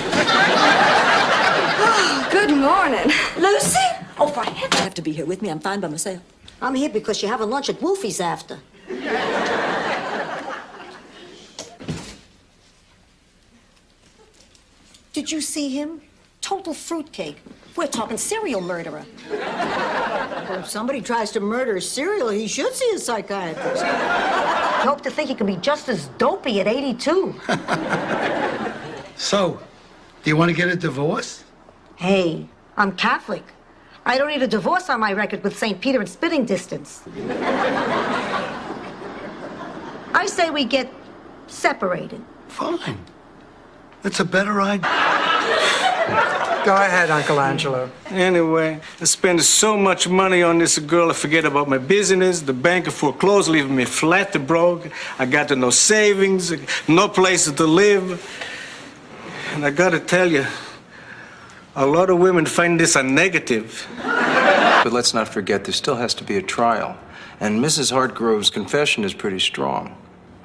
Good morning. Lucy? Oh, for heaven, you have to be here with me. I'm fine by myself. I'm here because you're having lunch at Wolfie's after. Did you see him? Total fruitcake. We're talking serial murderer. Well, if somebody tries to murder serial, he should see a psychiatrist. I hope to think he can be just as dopey at 82. So, do you want to get a divorce? Hey, I'm Catholic. I don't need a divorce on my record with St. Peter in spitting distance. I say we get separated. Fine. That's a better idea. Go ahead, Uncle Angelo. Anyway, I spend so much money on this girl, I forget about my business. The bank foreclosed, leaving me flat broke. I got no savings, no place to live. And I gotta tell you, a lot of women find this a negative. But let's not forget, there still has to be a trial. And Mrs. Hartgrove's confession is pretty strong.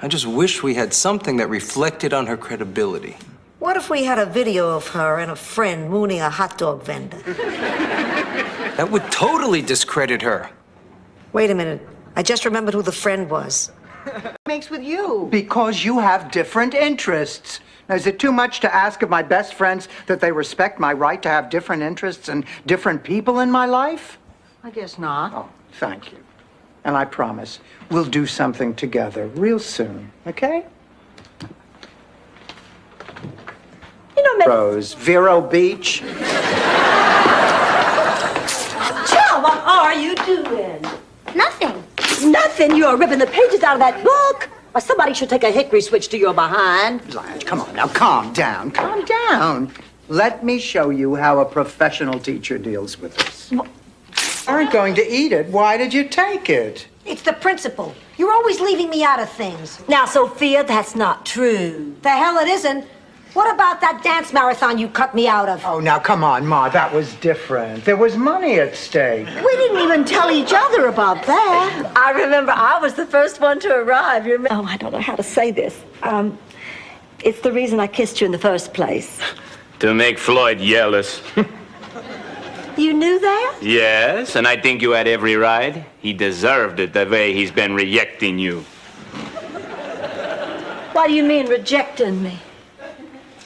I just wish we had something that reflected on her credibility. What if we had a video of her and a friend mooning a hot dog vendor? That would totally discredit her. Wait a minute. I just remembered who the friend was. What makes with you? Because you have different interests. Now, is it too much to ask of my best friends that they respect my right to have different interests and different people in my life? I guess not. Oh, thank you. And I promise we'll do something together real soon, okay? You know, Rose, Vero Beach. Joe, what are you doing? Nothing. Nothing. You're ripping the pages out of that book. Or somebody should take a hickory switch to your behind. Blanche, come on now, calm down, calm down. Let me show you how a professional teacher deals with this. Aren't going to eat it. Why did you take it? It's the principal. You're always leaving me out of things. Now, Sophia, that's not true. The hell it isn't. What about that dance marathon you cut me out of? Oh, now, come on, Ma, that was different. There was money at stake. We didn't even tell each other about that. I remember I was the first one to arrive. You remember? Oh, I don't know how to say this. It's the reason I kissed you in the first place. To make Floyd jealous. You knew that? Yes, and I think you had every right. He deserved it the way he's been rejecting you. What do you mean, rejecting me?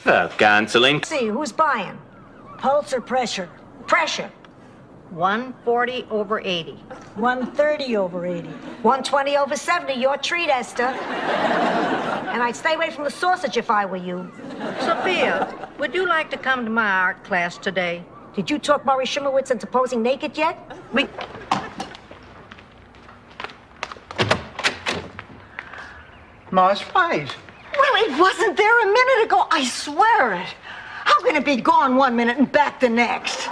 Well, canceling. See, who's buying? Pulse or pressure? Pressure. 140 over 80. 130 over 80. 120 over 70. Your treat, Esther. And I'd stay away from the sausage if I were you. Sophia, would you like to come to my art class today? Did you talk Maury Shimowitz into posing naked yet? Ma's right. Well, it wasn't there a minute ago. I swear it. How can it be gone 1 minute and back the next?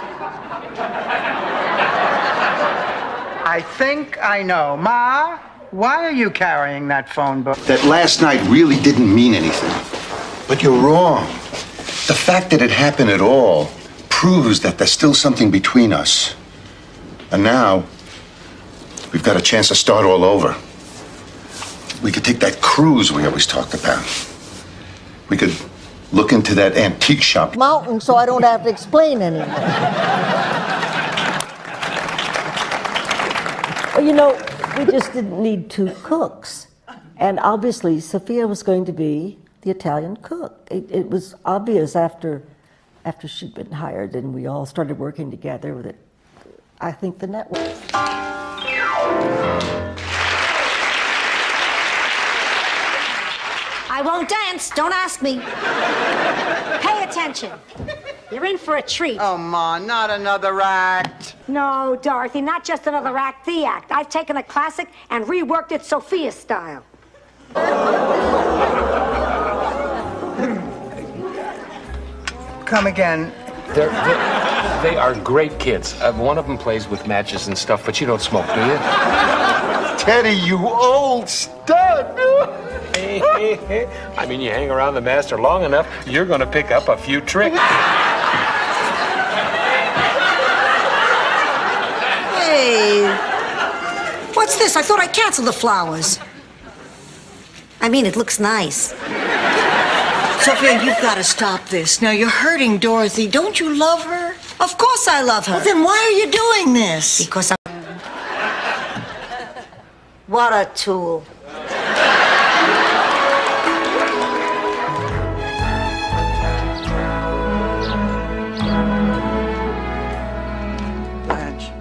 I think I know. Ma, why are you carrying that phone book? That last night really didn't mean anything. But you're wrong. The fact that it happened at all proves that there's still something between us. And now, we've got a chance to start all over. We could take that cruise we always talked about. We could look into that antique shop. Mountain, so I don't have to explain anything. Well, you know, we just didn't need 2 cooks. And obviously, Sophia was going to be the Italian cook. It was obvious after she'd been hired and we all started working together that I think the network. I won't dance. Don't ask me. Pay attention. You're in for a treat. Oh, Ma, not another act. No, Dorothy, not just another act, the act. I've taken a classic and reworked it Sophia style. Come again. They are great kids. One of them plays with matches and stuff, but you don't smoke, do you? Teddy, you old stud! I mean, you hang around the master long enough, you're going to pick up a few tricks. Hey, what's this? I thought I canceled the flowers. I mean, it looks nice. Sophia, you've got to stop this. Now, you're hurting Dorothy. Don't you love her? Of course I love her. Well, then why are you doing this? Because I'm... What a tool. Blanche,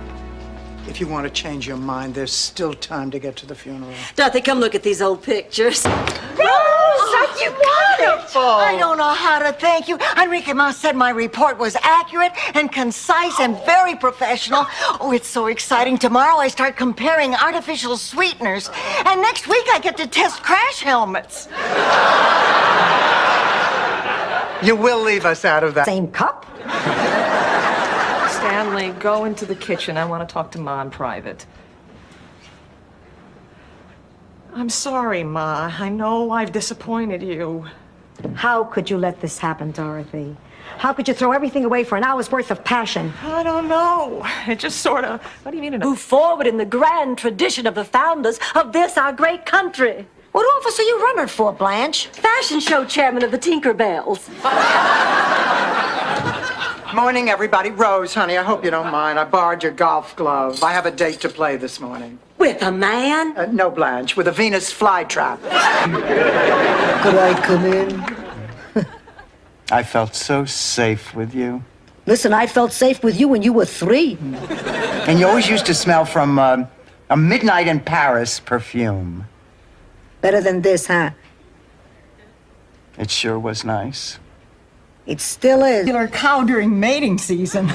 if you want to change your mind, there's still time to get to the funeral. Dorothy, come look at these old pictures. Rose, you got it! I don't know how to thank you. Enrique Mas said my report was accurate and concise and very professional. Oh, it's so exciting. Tomorrow I start comparing artificial sweeteners. And next week I get to test crash helmets. You will leave us out of that. Same cup? Stanley, go into the kitchen. I want to talk to Ma in private. I'm sorry, Ma. I know I've disappointed you. How could you let this happen, Dorothy? How could you throw everything away for an hour's worth of passion? I don't know. It just sort of... What do you mean? Move forward in the grand tradition of the founders of this, our great country. What office are you running for, Blanche? Fashion show chairman of the Tinkerbells. Morning, everybody. Rose, honey, I hope you don't mind. I borrowed your golf glove. I have a date to play this morning. With a man? No, Blanche, with a Venus flytrap. Could I come in? I felt so safe with you. Listen, I felt safe with you when you were 3. And you always used to smell from a Midnight in Paris perfume. Better than this, huh? It sure was nice. It still is. Regular cow during mating season.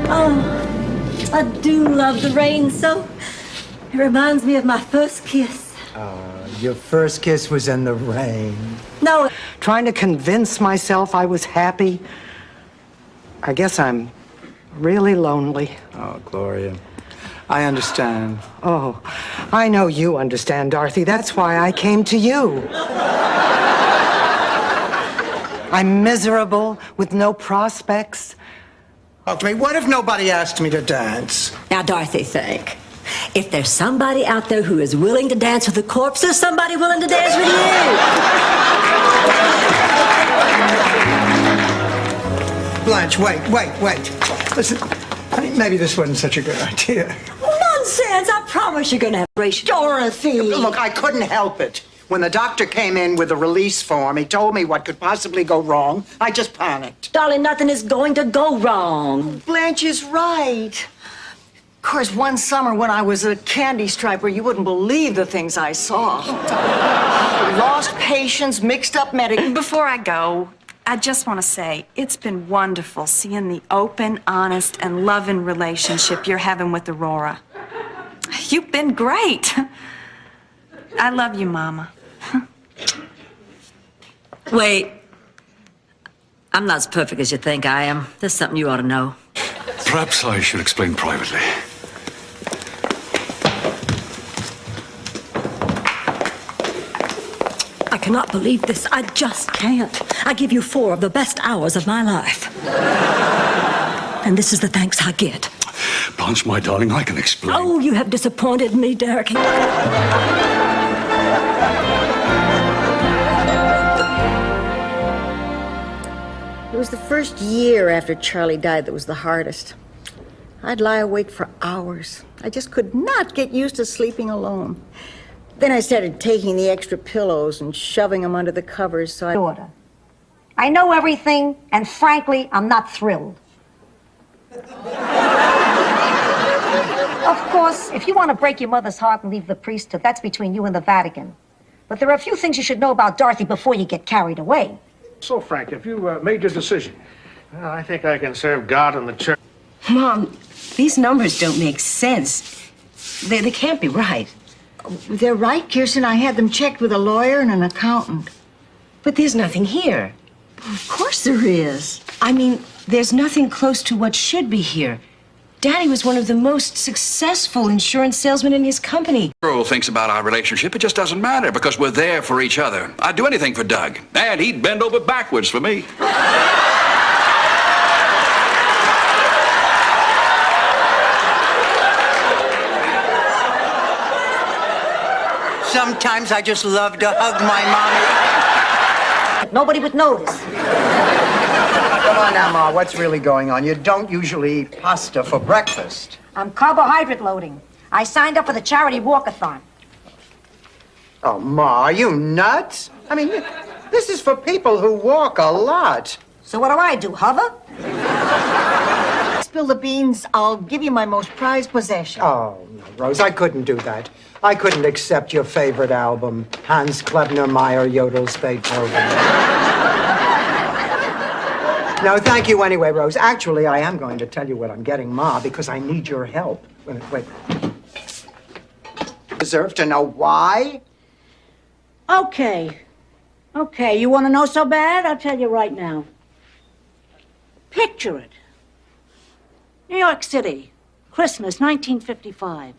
Oh, I do love the rain so. It reminds me of my first kiss. Your first kiss was in the rain. No. Trying to convince myself I was happy. I guess I'm really lonely. Oh, Gloria. I understand. Oh, I know you understand, Dorothy. That's why I came to you. I'm miserable with no prospects. Talk to me. What if nobody asked me to dance? Now, Dorothy, think. If there's somebody out there who is willing to dance with a corpse, there's somebody willing to dance with you. Blanche, wait. Listen, honey, maybe this wasn't such a good idea. Nonsense! I promise you're gonna have race. Dorothy! Look, I couldn't help it. When the doctor came in with the release form, he told me what could possibly go wrong. I just panicked. Darling, nothing is going to go wrong. Blanche is right. course, one summer when I was a candy striper, you wouldn't believe the things I saw. Lost patients, mixed up medic. Before I go, I just want to say it's been wonderful seeing the open, honest, and loving relationship you're having with Aurora. You've been great. I love you, Mama. Wait. I'm not as perfect as you think I am. There's something you ought to know. Perhaps I should explain privately. I cannot believe this. I just can't. I give you 4 of the best hours of my life. And this is the thanks I get. Blanche, my darling, I can explain. Oh, you have disappointed me, Derek. It was the first year after Charlie died that was the hardest. I'd lie awake for hours. I just could not get used to sleeping alone. Then I started taking the extra pillows and shoving them under the covers so Daughter, I know everything, and frankly, I'm not thrilled. Of course, if you want to break your mother's heart and leave the priesthood, that's between you and the Vatican. But there are a few things you should know about Dorothy before you get carried away. So, Frank, if you made your decision, I think I can serve God and the church. Mom, these numbers don't make sense. They can't be right. They're right, Kirsten. I had them checked with a lawyer and an accountant. But there's nothing here. Of course there is. I mean, there's nothing close to what should be here. Daddy was one of the most successful insurance salesmen in his company. Earl thinks about our relationship. It just doesn't matter because we're there for each other. I'd do anything for Doug, and he'd bend over backwards for me. Sometimes I just love to hug my mommy. Nobody would notice. Come on now, Ma, what's really going on? You don't usually eat pasta for breakfast. I'm carbohydrate loading. I signed up for the charity walkathon. Oh, Ma, are you nuts? I mean, this is for people who walk a lot. So what do? Hover? Spill the beans, I'll give you my most prized possession. Oh, no, Rose, I couldn't do that. I couldn't accept your favorite album, Hans Klebner Meyer Yodel's Beethoven. No, thank you anyway, Rose. Actually, I am going to tell you what I'm getting, Ma, because I need your help. Wait. Deserve to know why? Okay, you want to know so bad? I'll tell you right now. Picture it. New York City, Christmas 1955.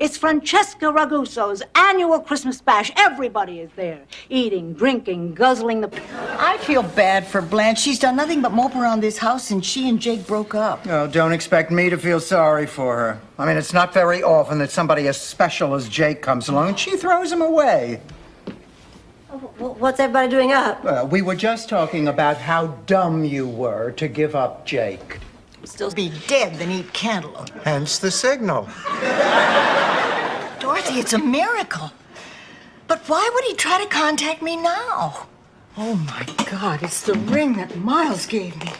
It's Francesca Ragusso's annual Christmas bash. Everybody is there, eating, drinking, guzzling the... I feel bad for Blanche. She's done nothing but mope around this house since she and Jake broke up. Oh, don't expect me to feel sorry for her. I mean, it's not very often that somebody as special as Jake comes along and she throws him away. What's everybody doing up? Well, we were just talking about how dumb you were to give up Jake. Still be dead than eat cantaloupe. Hence the signal. Dorothy, it's a miracle. But why would he try to contact me now? Oh, my God, it's the ring that Miles gave me.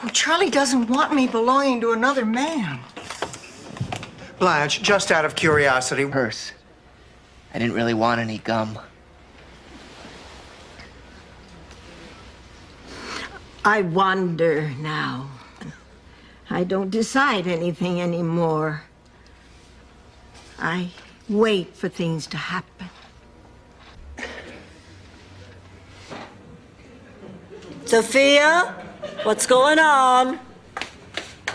Oh, Charlie doesn't want me belonging to another man. Blanche, just out of curiosity. Purse. I didn't really want any gum. I wander now. I don't decide anything anymore. I wait for things to happen. Sophia, what's going on?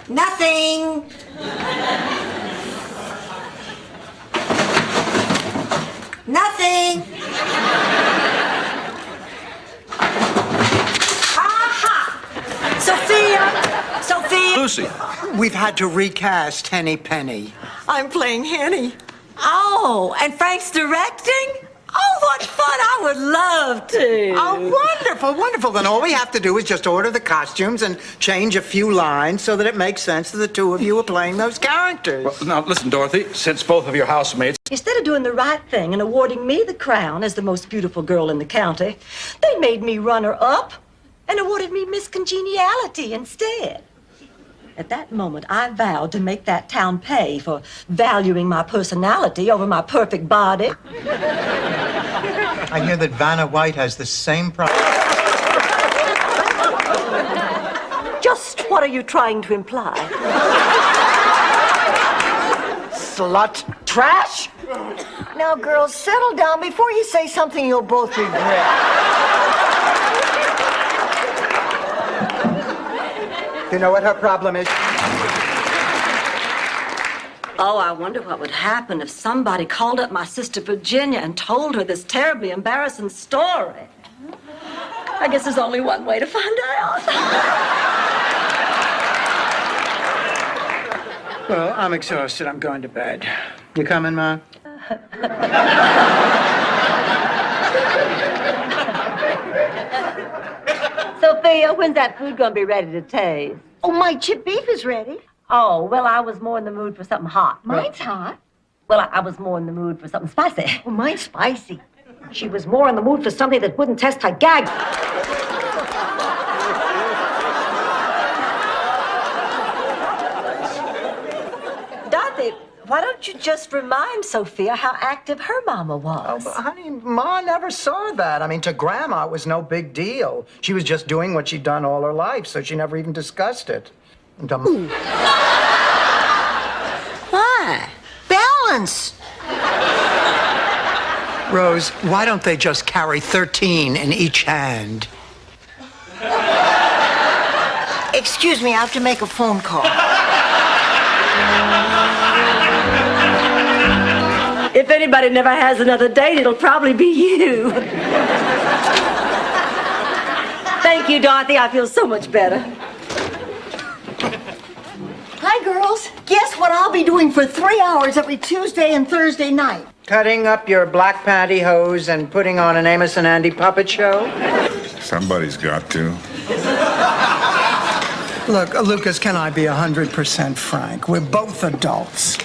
Nothing. Nothing. Sophia! Lucy. We've had to recast Henny Penny. I'm playing Henny. Oh, and Frank's directing? Oh, what fun! I would love to. Oh, wonderful, wonderful. Then all we have to do is just order the costumes and change a few lines so that it makes sense that the two of you are playing those characters. Well, now, listen, Dorothy, since both of your housemates... Instead of doing the right thing and awarding me the crown as the most beautiful girl in the county, they made me runner-up and awarded me Miss Congeniality instead. At that moment, I vowed to make that town pay for valuing my personality over my perfect body. I hear that Vanna White has the same problem. Just what are you trying to imply? Slut trash? Now, girls, settle down before you say something you'll both regret. You know what her problem is? Oh, I wonder what would happen if somebody called up my sister Virginia and told her this terribly embarrassing story. I guess there's only one way to find out. Well, I'm exhausted. I'm going to bed. You coming, Ma? Sophia, when's that food gonna be ready to taste? Oh, my chip beef is ready. Oh, well, I was more in the mood for something hot. Mine's hot. Well, I was more in the mood for something spicy. Oh, mine's spicy. She was more in the mood for something that wouldn't test her gag. Dorothy, why don't you just remind Sophia how active her mama was? Oh, but honey, Ma never saw that. I mean, to Grandma, it was no big deal. She was just doing what she'd done all her life, so she never even discussed it. And to Why? Balance. Rose, why don't they just carry 13 in each hand? Excuse me, I have to make a phone call. If anybody never has another date, it'll probably be you. Thank you, Dorothy. I feel so much better. Hi, girls. Guess what I'll be doing for 3 hours every Tuesday and Thursday night? Cutting up your black pantyhose and putting on an Amos and Andy puppet show? Somebody's got to. Look, Lucas, can I be 100% frank? We're both adults.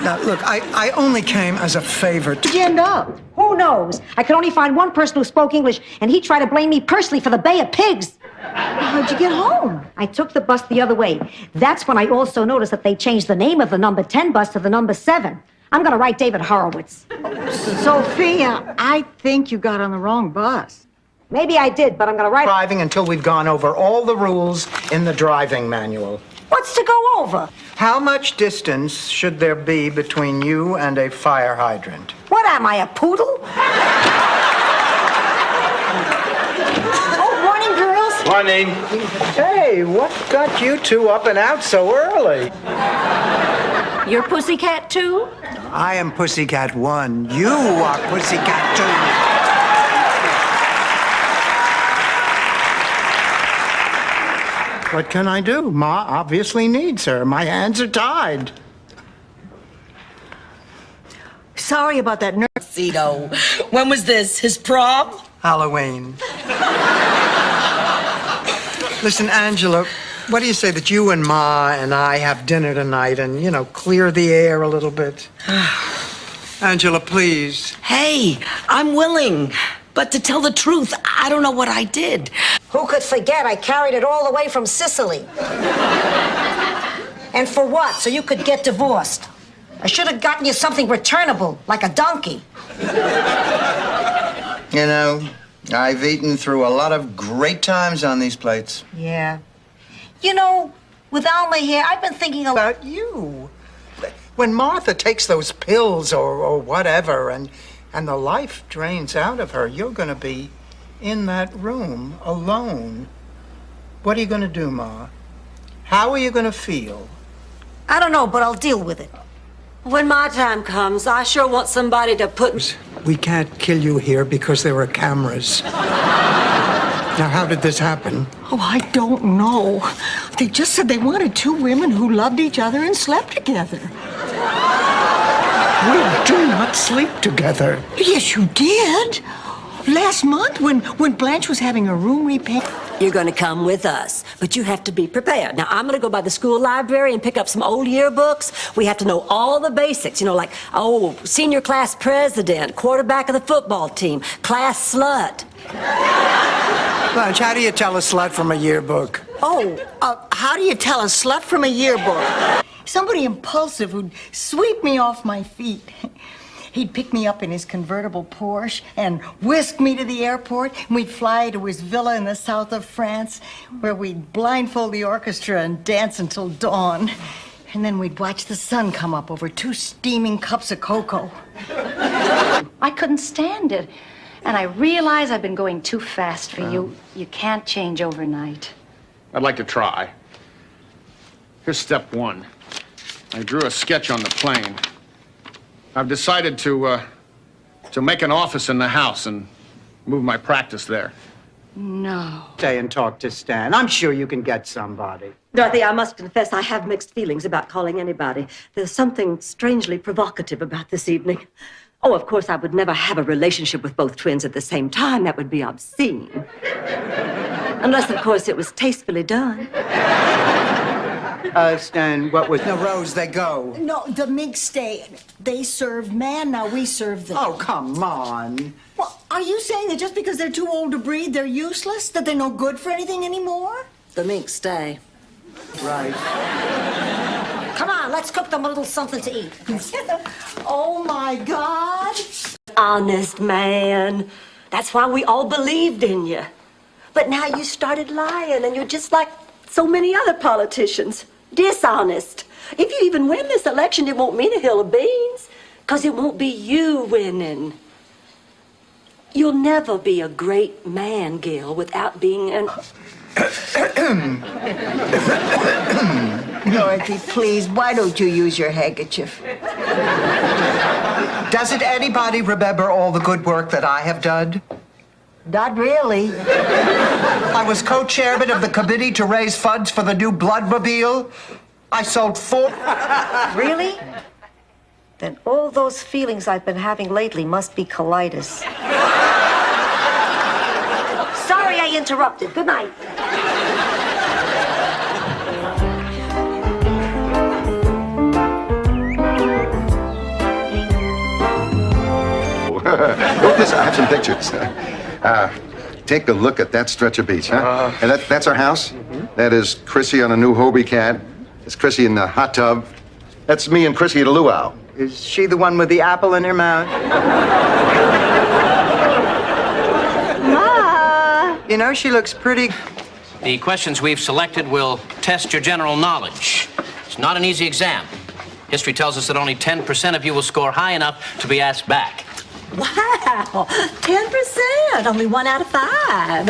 Now, look, I only came as a favor to... End up. Who knows? I could only find one person who spoke English, and he tried to blame me personally for the Bay of Pigs. How'd you get home? I took the bus the other way. That's when I also noticed that they changed the name of the number 10 bus to the number 7. I'm going to write David Horowitz. Sophia, I think you got on the wrong bus. Maybe I did, but I'm going to write... Driving until we've gone over all the rules in the driving manual. What's to go over? How much distance should there be between you and a fire hydrant? What am I, a poodle? Oh, morning, girls. Morning. Hey, what got you two up and out so early? You're Pussycat, too? I am Pussycat 1. You are Pussycat 2. What can I do? Ma obviously needs her. My hands are tied. Sorry about that nerve. Cito, when was this? His prom? Halloween. Listen, Angela, what do you say that you and Ma and I have dinner tonight and, clear the air a little bit? Angela, please. Hey, I'm willing. But to tell the truth, I don't know what I did. Who could forget I carried it all the way from Sicily? And for what? So you could get divorced. I should have gotten you something returnable, like a donkey. I've eaten through a lot of great times on these plates. Yeah. With Alma here, I've been thinking About you. When Martha takes those pills or whatever and the life drains out of her, you're going to be in that room alone. What are you going to do, Ma? How are you going to feel? I don't know, but I'll deal with it. When my time comes, I sure want somebody to put... We can't kill you here because there are cameras. Now, how did this happen? Oh, I don't know. They just said they wanted two women who loved each other and slept together. We do not sleep together. Yes, you did. Last month when Blanche was having her room repainted. You're going to come with us, but you have to be prepared. Now, I'm going to go by the school library and pick up some old yearbooks. We have to know all the basics, like, senior class president, quarterback of the football team, class slut. Blanche, how do you tell a slut from a yearbook? How do you tell a slut from a yearbook? Somebody impulsive who'd sweep me off my feet. He'd pick me up in his convertible Porsche and whisk me to the airport, and we'd fly to his villa in the south of France, where we'd blindfold the orchestra and dance until dawn. And then we'd watch the sun come up over 2 steaming cups of cocoa. I couldn't stand it. And I realize I've been going too fast for you. You can't change overnight. I'd like to try. Here's step 1. I drew a sketch on the plane. I've decided to make an office in the house and move my practice there. No. Stay and talk to Stan. I'm sure you can get somebody. Dorothy, I must confess I have mixed feelings about calling anybody. There's something strangely provocative about this evening. Oh, of course, I would never have a relationship with both twins at the same time. That would be obscene. Unless, of course, it was tastefully done. Stan, what was... No, Rose, they go. No, the minks stay. They serve man, now we serve them. Oh, come on. Well, are you saying that just because they're too old to breed, they're useless? That they're no good for anything anymore? The minks stay. Right. Come on, let's cook them a little something to eat. Oh, my God. Honest man. That's why we all believed in you. But now you started lying, and you're just like so many other politicians. Dishonest. If you even win this election, it won't mean a hill of beans, because it won't be you winning. You'll never be a great man, Gil, without being an... Dorothy, please, why don't you use your handkerchief? Doesn't anybody remember all the good work that I have done? Not really. I was co-chairman of the committee to raise funds for the new Bloodmobile. I sold 4... Really? Then all those feelings I've been having lately must be colitis. Sorry I interrupted. Good night. Look this, I have some pictures. Take a look at that stretch of beach, huh? And that's our house. That is Chrissy on a new Hobie cat. It's Chrissy in the hot tub. That's me and Chrissy at a luau. Is she the one with the apple in her mouth? Ma! You know, she looks pretty... The questions we've selected will test your general knowledge. It's not an easy exam. History tells us that only 10% of you will score high enough to be asked back. Wow, 10%, only 1 out of 5.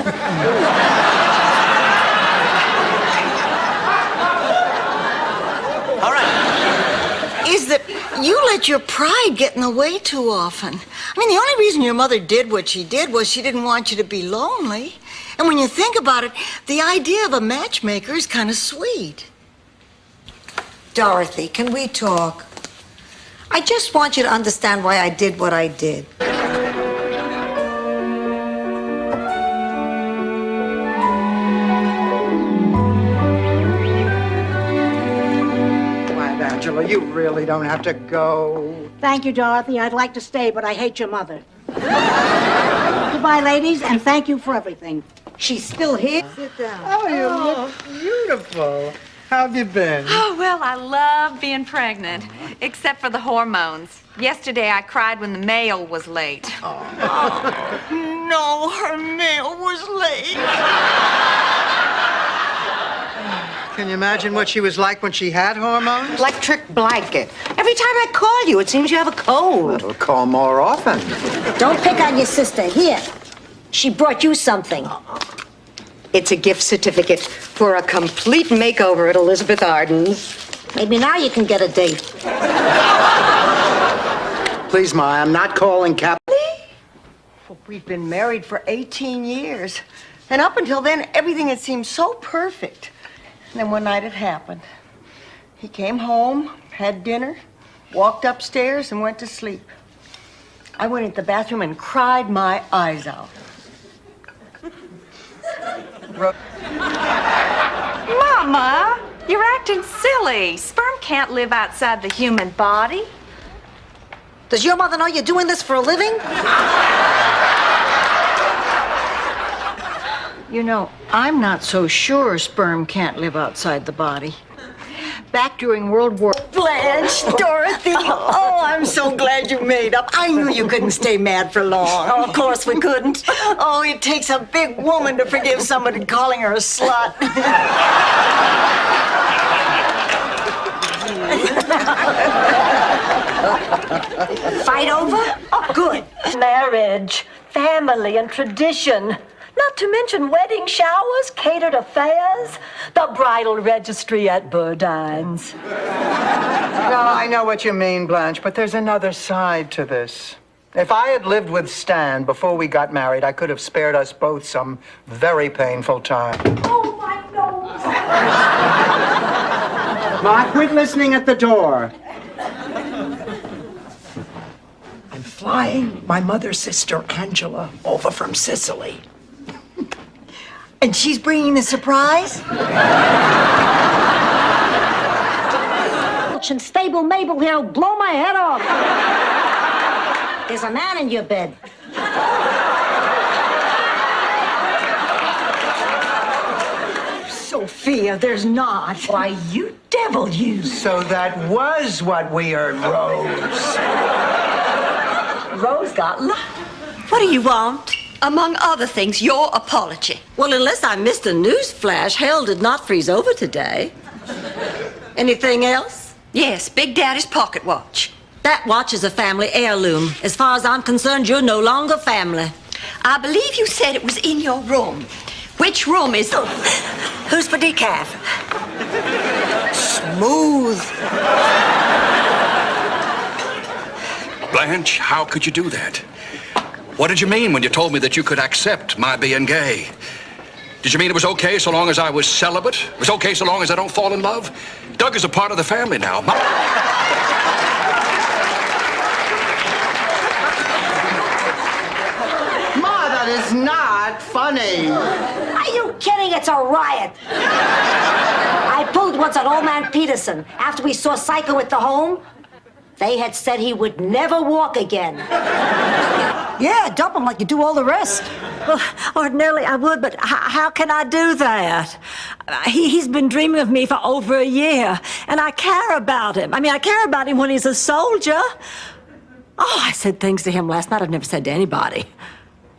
All right. Is that you let your pride get in the way too often. I mean, the only reason your mother did what she did was she didn't want you to be lonely. And when you think about it, the idea of a matchmaker is kind of sweet. Dorothy, can we talk? I just want you to understand why I did what I did. Why, Angela, you really don't have to go. Thank you, Dorothy. I'd like to stay, but I hate your mother. Goodbye, ladies, and thank you for everything. She's still here? Sit down. Oh, you look beautiful. How have you been? Oh, well, I love being pregnant, except for the hormones. Yesterday, I cried when the mail was late. No, her mail was late. Can you imagine what she was like when she had hormones? Electric blanket. Every time I call you, it seems you have a cold. Well, call more often. Don't pick on your sister. Here, she brought you something. It's a gift certificate for a complete makeover at Elizabeth Arden's. Maybe now you can get a date. Please, Ma, I'm not calling Cap... Well, we've been married for 18 years. And up until then, everything had seemed so perfect. And then one night it happened. He came home, had dinner, walked upstairs, and went to sleep. I went into the bathroom and cried my eyes out. Mama, you're acting silly. Sperm can't live outside the human body. Does your mother know you're doing this for a living? You know, I'm not so sure sperm can't live outside the body. Back during World War... Blanche, Dorothy, oh, I'm so glad you made up. I knew you couldn't stay mad for long. Oh, of course we couldn't. Oh, it takes a big woman to forgive somebody calling her a slut. Fight over? Oh, good. Marriage, family, and tradition. Not to mention wedding showers, catered affairs, the bridal registry at Burdine's. No, I know what you mean, Blanche, but there's another side to this. If I had lived with Stan before we got married, I could have spared us both some very painful time. Oh, my nose. Ma, quit listening at the door. I'm flying my mother's sister, Angela, over from Sicily. And she's bringing the surprise? And stable Mabel here will blow my head off. There's a man in your bed. Sophia, there's not. Why, you devil, you. So that was what we heard, Rose. Rose got What do you want? Among other things, your apology. Well, unless I missed a news flash, hell did not freeze over today. Anything else? Yes, Big Daddy's pocket watch. That watch is a family heirloom. As far as I'm concerned, you're no longer family. I believe you said it was in your room. Which room is it? Who's for decaf? Smooth. Blanche, how could you do that? What did you mean when you told me that you could accept my being gay? Did you mean it was okay so long as I was celibate? It was okay so long as I don't fall in love? Doug is a part of the family now. Ma, that is not funny. Are you kidding? It's a riot. I pulled once on old man Peterson after we saw Psycho at the home. They had said he would never walk again. Yeah, dump him like you do all the rest. Well, ordinarily I would, but how can I do that? He's been dreaming of me for over a year, and I care about him. I mean, I care about him when he's a soldier. Oh, I said things to him last night I've never said to anybody.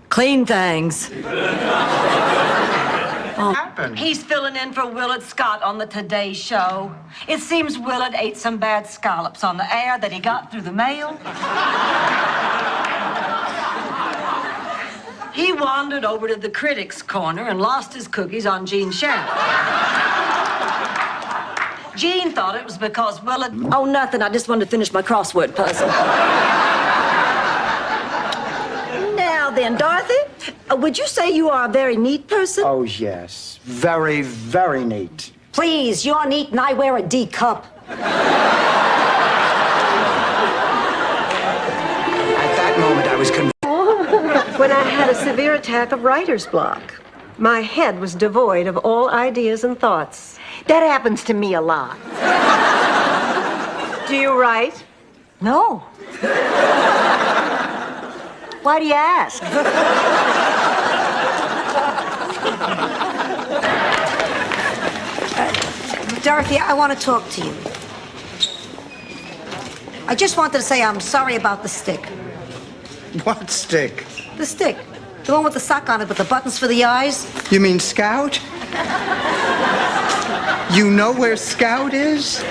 Clean things. He's filling in for Willard Scott on the Today Show. It seems Willard ate some bad scallops on the air that he got through the mail. He wandered over to the critics' corner and lost his cookies on Jean's shelf. Jean thought it was because Willard... Oh, nothing. I just wanted to finish my crossword puzzle. Now then, Dorothy, would you say you are a very neat person? Oh, yes. Very, very neat. Please, you're neat and I wear a D cup. At that moment, I was convinced. When I had a severe attack of writer's block. My head was devoid of all ideas and thoughts. That happens to me a lot. Do you write? No. Why do you ask? Dorothy, I want to talk to you. I just wanted to say I'm sorry about the stick. What stick? The stick. The one with the sock on it with the buttons for the eyes. You mean Scout? You know where Scout is?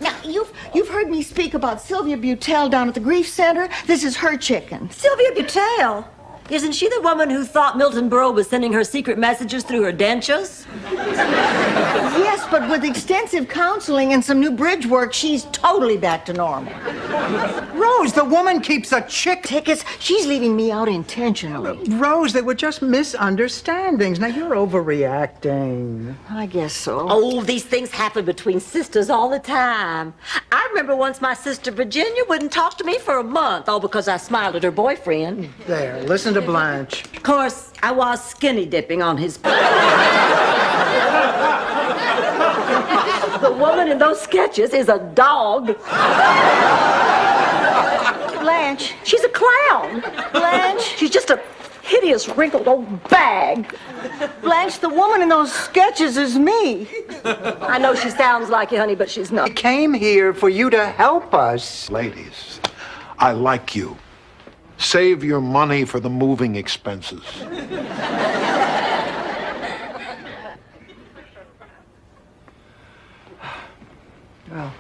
Now, you've heard me speak about Sylvia Butel down at the Grief Center. This is her chicken. Sylvia Butel? Isn't she the woman who thought Milton Berle was sending her secret messages through her dentures? Yes, but with extensive counseling and some new bridge work, she's totally back to normal. Rose, the woman keeps a chick. Tickets, she's leaving me out intentionally. Rose, they were just misunderstandings. Now you're overreacting. I guess so. Oh, these things happen between sisters all the time. I remember once my sister Virginia wouldn't talk to me for a month, all because I smiled at her boyfriend. There, listen to Blanche. Of course, I was skinny dipping on his. The woman in those sketches is a dog. Blanche. She's a clown. Blanche. She's just a hideous, wrinkled old bag. Blanche, the woman in those sketches is me. I know she sounds like you, honey, but she's not. I came here for you to help us. Ladies, I like you. Save your money for the moving expenses. Well,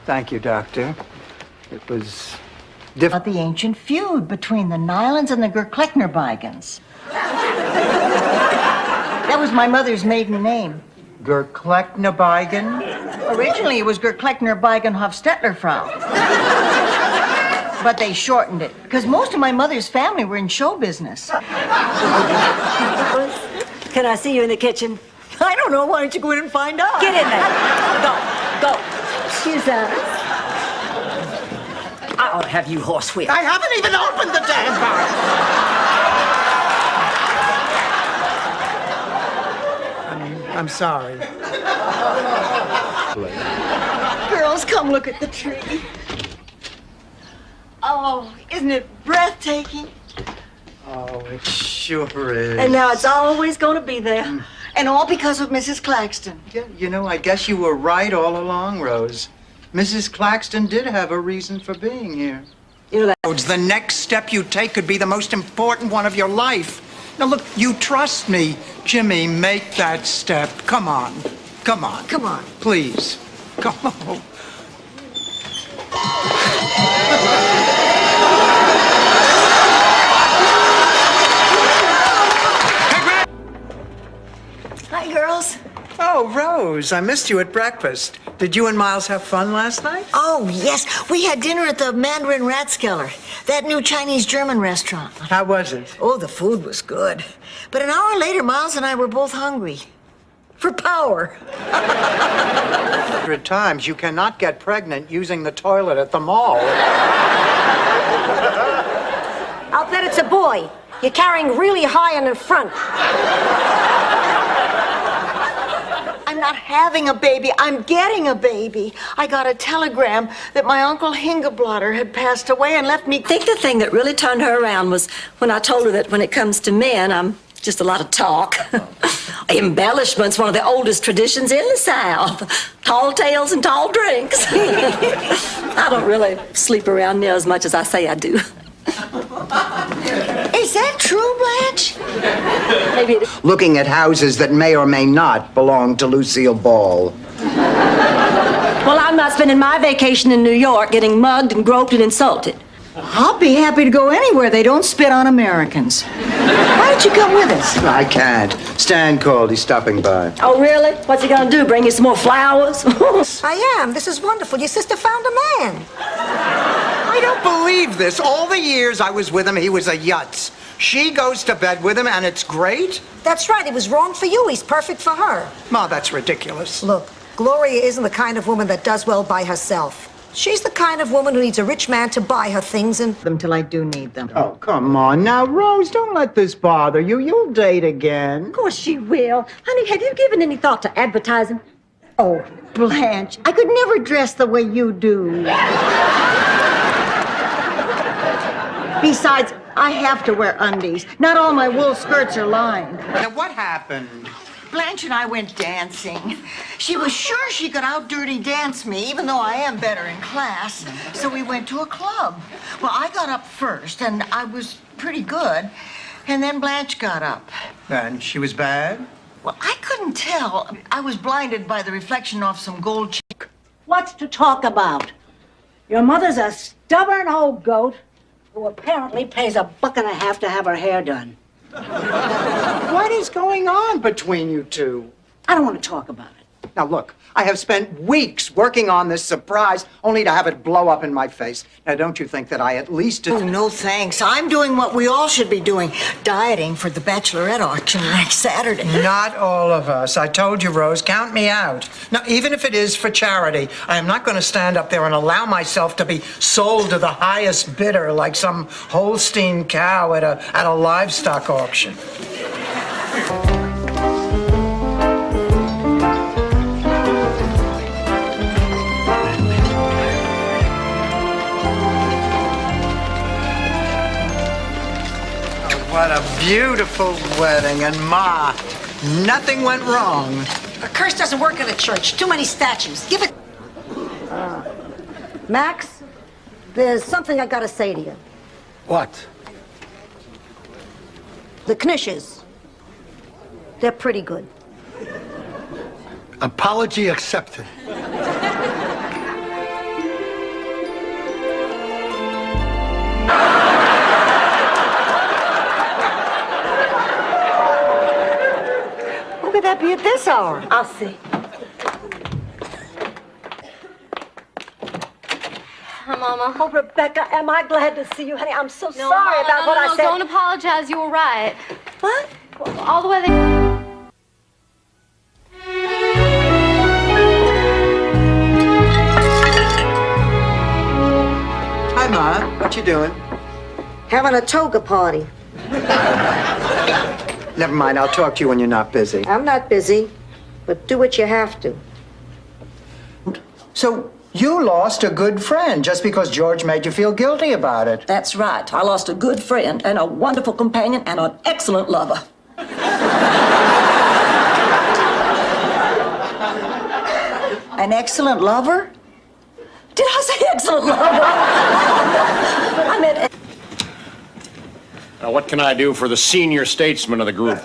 thank you, Doctor. It was About the ancient feud between the Nylans and the Gerklechner-Beigens. That was my mother's maiden name. Gerklechner-Beigen? Originally, it was Gerklechner-Beigen-Hofstetler-Frau. But they shortened it, because most of my mother's family were in show business. Can I see you in the kitchen? I don't know. Why don't you go in and find out? Get in there. Go. Excuse us. I ought to have you horsewhipped. I haven't even opened the damn box. I'm sorry. Girls, come look at the tree. Oh, isn't it breathtaking? Oh, it sure is. And now it's always going to be there. And all because of Mrs. Claxton. Yeah, you know, I guess you were right all along, Rose. Mrs. Claxton did have a reason for being here. You know that. The next step you take could be the most important one of your life. Now, look, you trust me. Jimmy, make that step. Come on. Come on. Come on. Please. Come on. Hi, girls. Oh, Rose, I missed you at breakfast. Did you and Miles have fun last night? Oh, yes. We had dinner at the Mandarin Ratskeller, that new Chinese-German restaurant. How was it? Oh, the food was good. But an hour later, Miles and I were both hungry. For power. 100 times, you cannot get pregnant using the toilet at the mall. I'll bet it's a boy. You're carrying really high in the front. I'm not having a baby. I'm getting a baby. I got a telegram that my Uncle Hingeblotter had passed away and left me. I think the thing that really turned her around was when I told her that when it comes to men, I'm just a lot of talk. Embellishment's one of the oldest traditions in the South. Tall tales and tall drinks. I don't really sleep around near as much as I say I do. Is that true, Blanche? Maybe it is. Looking at houses that may or may not belong to Lucille Ball. Well, I'm not spending my vacation in New York getting mugged and groped and insulted. I'll be happy to go anywhere they don't spit on Americans. Why don't you come with us? I can't. Stan called. He's stopping by. Oh, really? What's he gonna do? Bring you some more flowers? I am. This is wonderful. Your sister found a man. I don't believe this. All the years I was with him, he was a yutz. She goes to bed with him, and it's great? That's right. It was wrong for you. He's perfect for her. Ma, that's ridiculous. Look, Gloria isn't the kind of woman that does well by herself. She's the kind of woman who needs a rich man to buy her things and... Them till I do need them. Oh, come on now, Rose. Don't let this bother you. You'll date again. Of course she will. Honey, have you given any thought to advertising? Oh, Blanche, I could never dress the way you do. Besides, I have to wear undies. Not all my wool skirts are lined. Now, what happened? Blanche and I went dancing. She was sure she could out-dirty dance me, even though I am better in class. So we went to a club. Well, I got up first, and I was pretty good. And then Blanche got up. And she was bad? Well, I couldn't tell. I was blinded by the reflection off some gold chain. What's to talk about? Your mother's a stubborn old goat who apparently pays $1.50 to have her hair done. What is going on between you two? I don't want to talk about it. Now, look, I have spent weeks working on this surprise only to have it blow up in my face. Now, don't you think that I at least... Oh, no thanks. I'm doing what we all should be doing, dieting for the Bachelorette auction next Saturday. Not all of us. I told you, Rose, count me out. Now, even if it is for charity, I am not going to stand up there and allow myself to be sold to the highest bidder like some Holstein cow at a livestock auction. What a beautiful wedding, and Ma, nothing went wrong. A curse doesn't work at a church. Too many statues. Give it. Max, there's something I gotta say to you. What? The Knishes. They're pretty good. Apology accepted. Who could that be at this hour? I'll see. Hi, Mama. Oh, Rebecca, am I glad to see you, honey? I'm so No, sorry Mama, about what I said. Don't apologize. You were right. What? All the way there. Hi, Ma. What you doing? Having a toga party. Never mind. I'll talk to you when you're not busy. I'm not busy, but do what you have to. So you lost a good friend just because George made you feel guilty about it. That's right. I lost a good friend and a wonderful companion and an excellent lover. An excellent lover? Did I say excellent lover? I meant... Now, what can I do for the senior statesman of the group?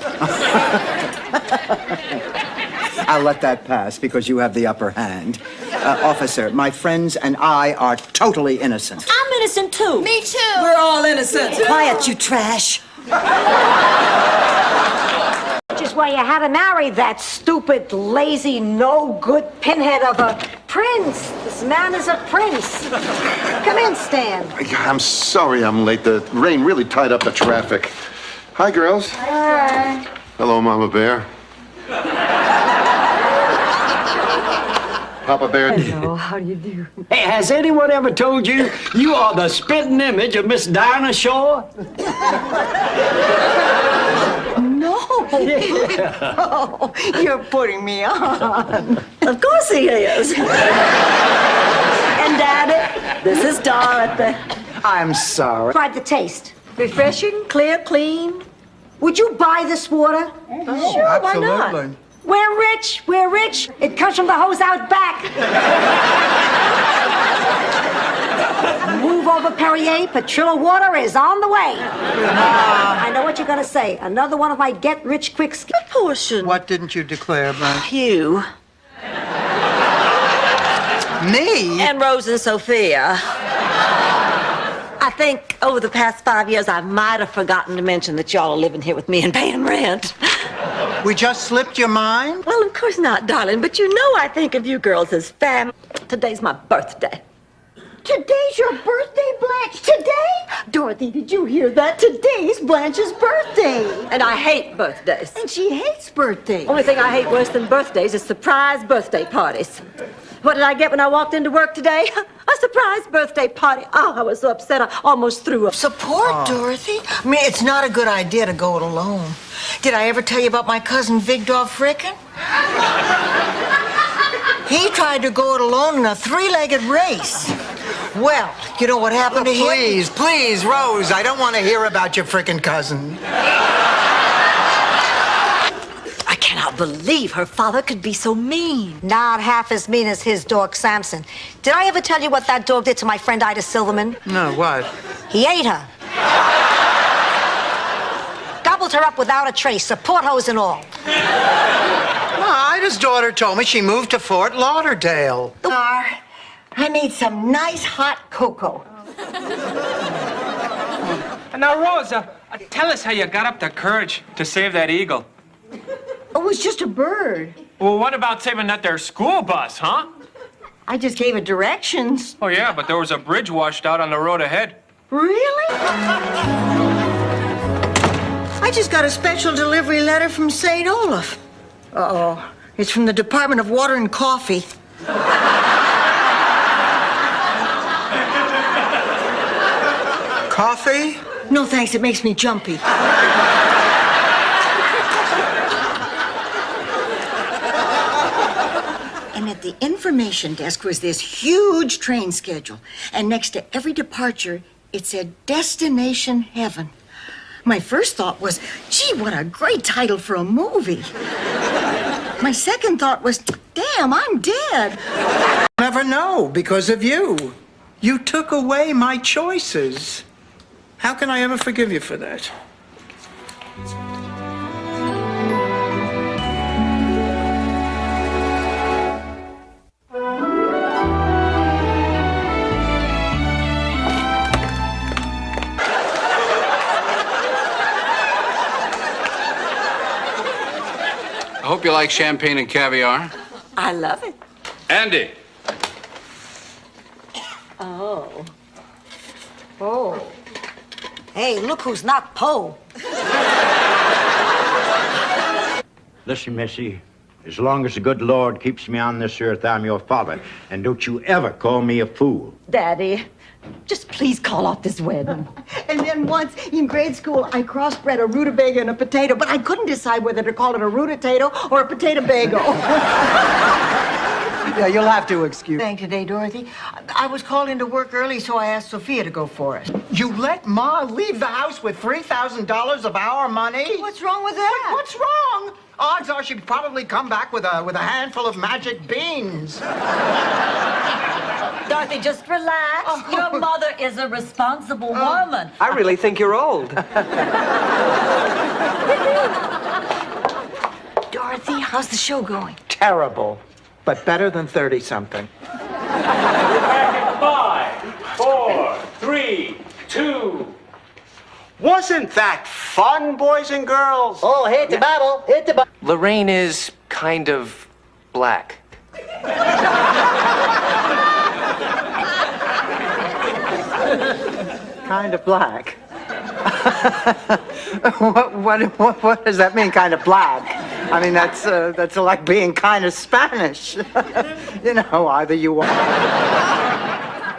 I'll let that pass because you have the upper hand. Officer, my friends and I are totally innocent. I'm innocent, too. Me too. We're all innocent. Quiet, you trash. Which is why you had to marry that stupid, lazy, no-good pinhead of a prince. This man is a prince. Come in, Stan. I'm sorry I'm late. The rain really tied up the traffic. Hi, girls. Hi. Hello, Mama Bear. Papa Bear. Hello, how do you do? Hey, has anyone ever told you you are the spitting image of Miss Dinah Shore? No. Oh, you're putting me on. Of course he is. And Daddy, this is Dorothy. I'm sorry. Tried the taste. Refreshing, clear, clean. Would you buy this water? Sure, why not? Absolutely. We're rich. We're rich. It comes from the hose out back. Move over, Perrier. Petrillo water is on the way. I know what you're going to say. Another one of my get-rich-quick Good portion. What didn't you declare, Blanche? You. Me? And Rose and Sophia. I think over the past 5 years, I might have forgotten to mention that y'all are living here with me and paying rent. We just slipped your mind? Well, of course not, darling, but you know I think of you girls as family. Today's my birthday. Today's your birthday, Blanche? Today? Dorothy, did you hear that? Today's Blanche's birthday. And I hate birthdays. And she hates birthdays. Only thing I hate worse than birthdays is surprise birthday parties. What did I get when I walked into work today? A surprise birthday party. Oh, I was so upset I almost threw up. Support, Dorothy? I mean, it's not a good idea to go it alone. Did I ever tell you about my cousin Vigdor Frickin? He tried to go it alone in a three-legged race. Well, you know what happened to him? Please, Rose, I don't want to hear about your frickin' cousin. I cannot believe her father could be so mean. Not half as mean as his dog, Samson. Did I ever tell you what that dog did to my friend Ida Silverman? No, what? He ate her. Gobbled her up without a trace, support hose and all. Ida's daughter told me she moved to Fort Lauderdale. I made some nice hot cocoa. Now, Rosa, tell us how you got up the courage to save that eagle. It was just a bird. Well, what about saving that there school bus, huh? I just gave it directions. Oh, yeah, but there was a bridge washed out on the road ahead. Really? I just got a special delivery letter from St. Olaf. Uh-oh. It's from the Department of Water and Coffee. Coffee? No, thanks. It makes me jumpy. And at the information desk was this huge train schedule. And next to every departure, it said Destination Heaven. My first thought was, gee, what a great title for a movie. My second thought was, damn, I'm dead. Never know because of you. You took away my choices. How can I ever forgive you for that? I hope you like champagne and caviar. I love it. Andy. Oh. Oh. Hey, look who's not Poe. Listen, Missy, as long as the good Lord keeps me on this earth, I'm your father. And don't you ever call me a fool. Daddy, just please call off this wedding. And then once in grade school, I crossbred a rutabaga and a potato, but I couldn't decide whether to call it a rutato or a potato bagel. Yeah, you'll have to excuse. Thank you today, Dorothy. I was called into work early, so I asked Sophia to go for it. You let Ma leave the house with $3,000 of our money? What's wrong with that? What's wrong? Odds are she'd probably come back with a handful of magic beans. Dorothy, just relax. Your mother is a responsible woman. I really think you're old. Dorothy, how's the show going? Terrible, but better than 30-something. 5, 4, 3, 2. Wasn't that fun, boys and girls? Oh, hit the bottle. Hit the bottle. Lorraine is kind of black. Kind of black. What does that mean, kind of black? I mean, that's like being kind of Spanish. You know, either you are.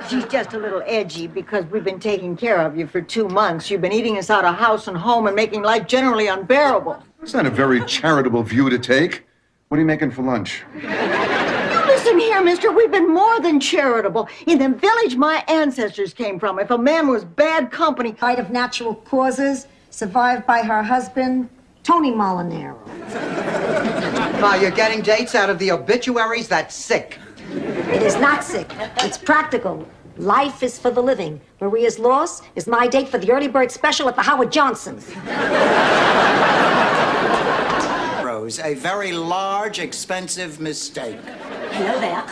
She's just a little edgy because we've been taking care of you for 2 months. You've been eating us out of house and home and making life generally unbearable. It's not a very charitable view to take. What are you making for lunch? Listen here, mister, we've been more than charitable. In the village my ancestors came from, if a man was bad company... Died of natural causes, survived by her husband, Tony Molinaro. Ma, you're getting dates out of the obituaries? That's sick. It is not sick. It's practical. Life is for the living. Maria's loss is my date for the early bird special at the Howard Johnsons. Rose, a very large, expensive mistake. Hello there.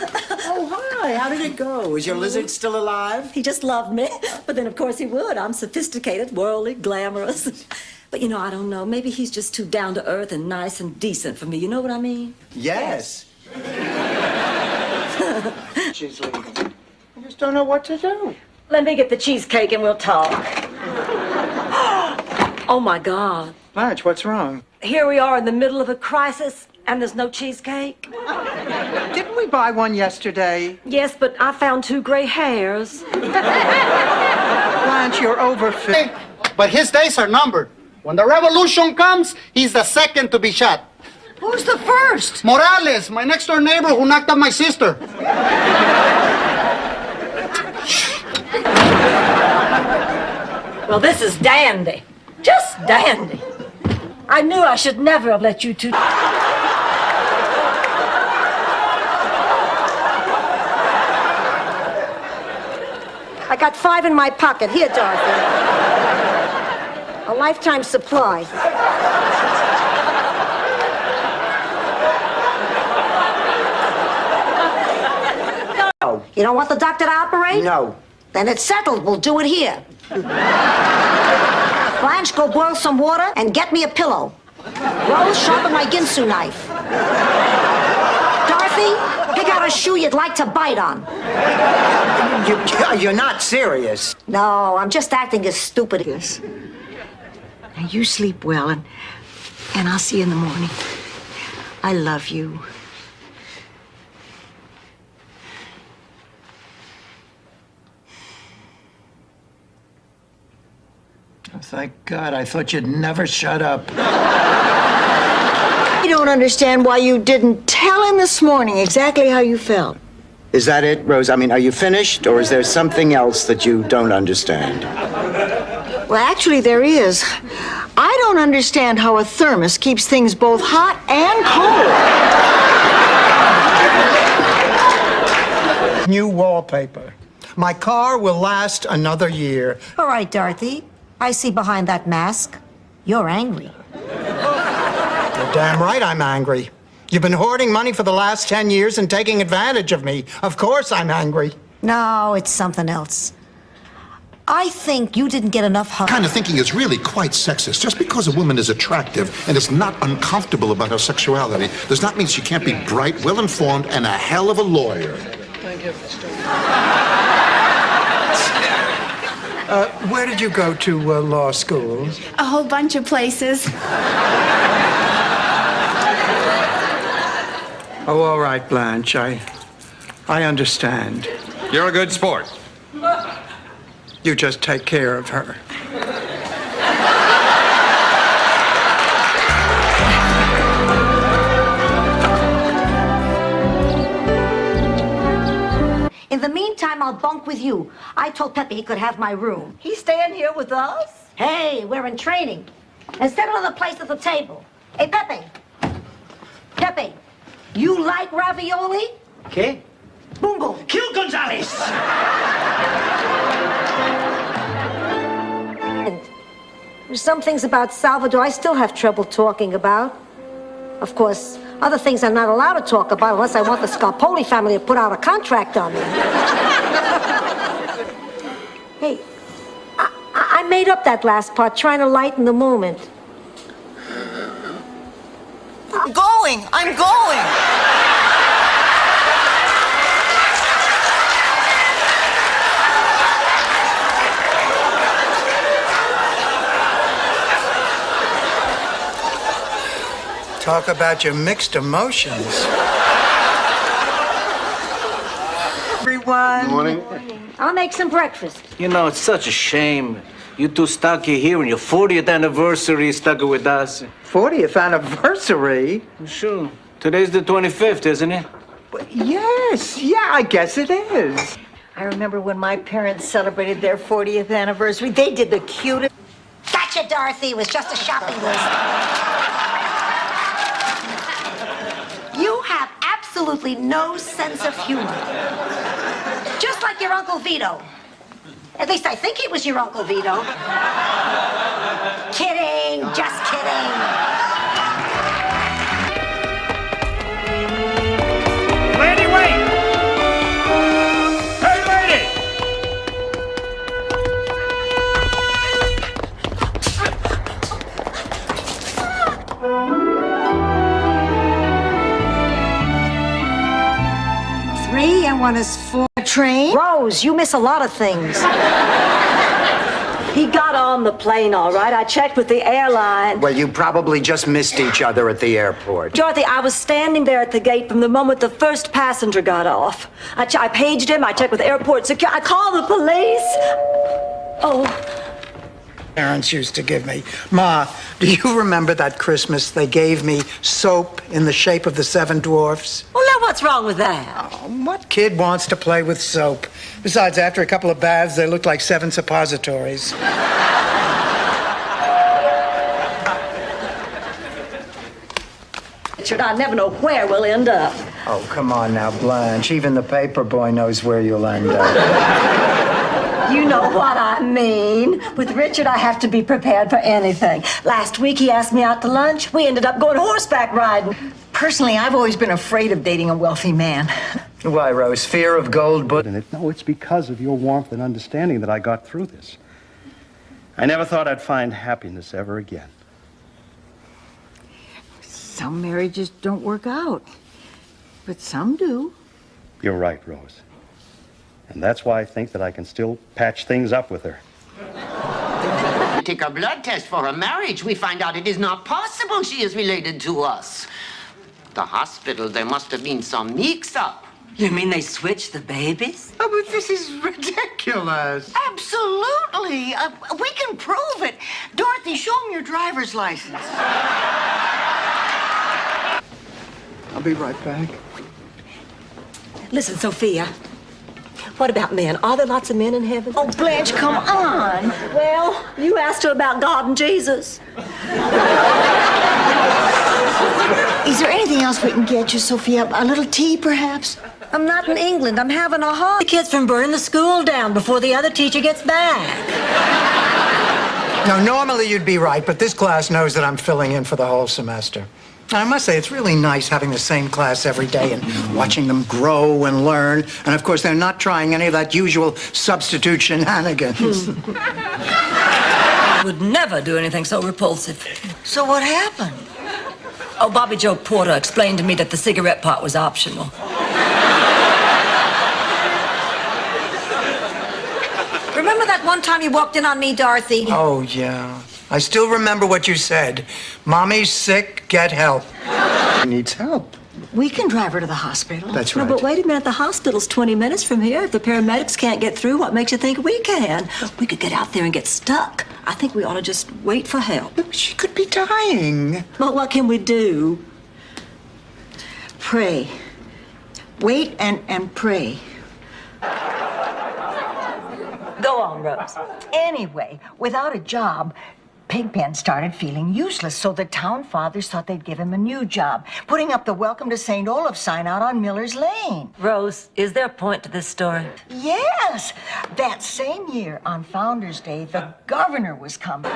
Oh, hi. How did it go? Is your lizard still alive? He just loved me. But then, of course, he would. I'm sophisticated, worldly, glamorous. But, you know, I don't know. Maybe he's just too down to earth and nice and decent for me. You know what I mean? Yes. She's leaving. I just don't know what to do. Let me get the cheesecake and we'll talk. Oh, my God. Blanche, what's wrong? Here we are in the middle of a crisis, and there's no cheesecake. Didn't we buy one yesterday? Yes, but I found 2 gray hairs. Blanche, you're over 50. But his days are numbered. When the revolution comes, he's the second to be shot. Who's the first? Morales, my next door neighbor who knocked up my sister. Well, this is dandy. Just dandy. I knew I should never have let you two... I got 5 in my pocket. Here, Dorothy. A lifetime supply. No. You don't want the doctor to operate? No. Then it's settled. We'll do it here. Blanche, go boil some water and get me a pillow. Rose, sharpen my Ginsu knife. a shoe you'd like to bite on. You're not serious. No, I'm just acting as stupid. Now, you sleep well, and I'll see you in the morning. I love you. Oh, thank God. I thought you'd never shut up. I don't understand why you didn't tell him this morning exactly how you felt. Is that it, Rose? I mean, are you finished, or is there something else that you don't understand? Well, actually, there is. I don't understand how a thermos keeps things both hot and cold. New wallpaper. My car will last another year. All right, Dorothy. I see behind that mask. You're angry. You're damn right I'm angry. You've been hoarding money for the last 10 years and taking advantage of me. Of course I'm angry. No, it's something else. I think you didn't get enough hug. Kind of thinking is really quite sexist. Just because a woman is attractive and is not uncomfortable about her sexuality does not mean she can't be bright, well-informed, and a hell of a lawyer. Thank you. Where did you go to law school? A whole bunch of places. Oh, all right, Blanche. I understand. You're a good sport. You just take care of her. In the meantime, I'll bunk with you. I told Pepe he could have my room. He's staying here with us? Hey, we're in training. And settle the place at the table. Hey, Pepe. Pepe, you like ravioli? Okay. Bungo. Kill Gonzalez! And there's some things about Salvador I still have trouble talking about. Of course, other things I'm not allowed to talk about unless I want the Scarpoli family to put out a contract on me. Hey, I made up that last part, trying to lighten the moment. I'm going. Talk about your mixed emotions. Everyone. Morning. I'll make some breakfast. You know, it's such a shame. You two stuck here and your 40th anniversary stuck with us. 40th anniversary? Sure. Today's the 25th, isn't it? Yes, I guess it is. I remember when my parents celebrated their 40th anniversary. They did the cutest. Gotcha, Dorothy. It was just a shopping list. You have absolutely no sense of humor. Just like your Uncle Vito. At least I think he was your Uncle Vito. Kidding, just kidding. Lady, wait! Hey, lady! Three and one is four. Train? Rose, you miss a lot of things. He got on the plane all right. I checked with the airline. Well, you probably just missed each other at the airport. Dorothy, I was standing there at the gate from the moment the first passenger got off. I paged him. I checked with airport security. I called the police. Oh. Parents used to give me. Ma, do you remember that Christmas they gave me soap in the shape of the Seven Dwarfs? Well, now what's wrong with that? Oh, what kid wants to play with soap? Besides, after a couple of baths, they looked like 7 suppositories. Richard, I never know where we'll end up. Oh, come on now, Blanche. Even the paper boy knows where you'll end up. You know what I mean. With Richard, I have to be prepared for anything. Last week, he asked me out to lunch. We ended up going horseback riding. Personally, I've always been afraid of dating a wealthy man. Why, Rose? Fear of gold bullion? No, it's because of your warmth and understanding that I got through this. I never thought I'd find happiness ever again. Some marriages don't work out, but some do. You're right, Rose. And that's why I think that I can still patch things up with her. We take a blood test for her marriage. We find out it is not possible she is related to us. The hospital, there must have been some mix-up. You mean they switched the babies? Oh, but this is ridiculous. Absolutely. We can prove it. Dorothy, show him your driver's license. I'll be right back. Listen, Sophia. What about men? Are there lots of men in heaven? Oh, Blanche, come on. Well, you asked her about God and Jesus. Is there anything else we can get you, Sophia? A little tea, perhaps? I'm not in England. I'm having a heart. The kids from burning the school down before the other teacher gets back. Now, normally you'd be right, but this class knows that I'm filling in for the whole semester. And I must say, it's really nice having the same class every day and watching them grow and learn. And of course, they're not trying any of that usual substitute shenanigans. I would never do anything so repulsive. So what happened? Oh, Bobby Joe Porter explained to me that the cigarette part was optional. Remember that one time you walked in on me, Dorothy? Oh, yeah. I still remember what you said. Mommy's sick, get help. She needs help. We can drive her to the hospital. That's No, right. but wait a minute. The hospital's 20 minutes from here. If the paramedics can't get through, what makes you think we can? We could get out there and get stuck. I think we ought to just wait for help. Look, she could be dying. But what can we do? Pray. Wait and pray. Go on, Rose. Anyway, without a job, Pigpen started feeling useless, so the town fathers thought they'd give him a new job, putting up the Welcome to St. Olaf sign out on Miller's Lane. Rose, is there a point to this story? Yes! That same year, on Founder's Day, the governor was coming.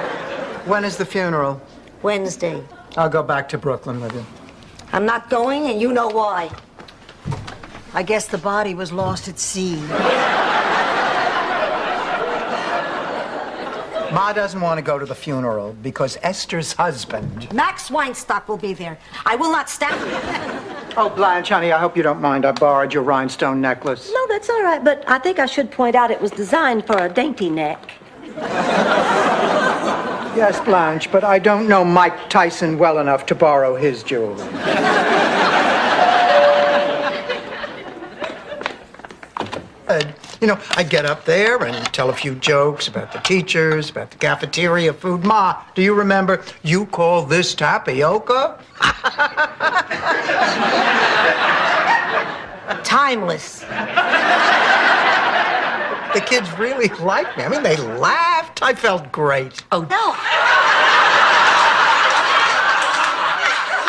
When is the funeral? Wednesday. I'll go back to Brooklyn with you. I'm not going, and you know why. I guess the body was lost at sea. Ma doesn't want to go to the funeral because Esther's husband... Max Weinstock will be there. I will not stand. Oh, Blanche, honey, I hope you don't mind. I borrowed your rhinestone necklace. No, that's all right, but I think I should point out it was designed for a dainty neck. Yes, Blanche, but I don't know Mike Tyson well enough to borrow his jewelry. I'd get up there and tell a few jokes about the teachers, about the cafeteria food. Ma, do you remember, you call this tapioca? Timeless. The kids really liked me. I mean, they laughed. I felt great. Oh, no.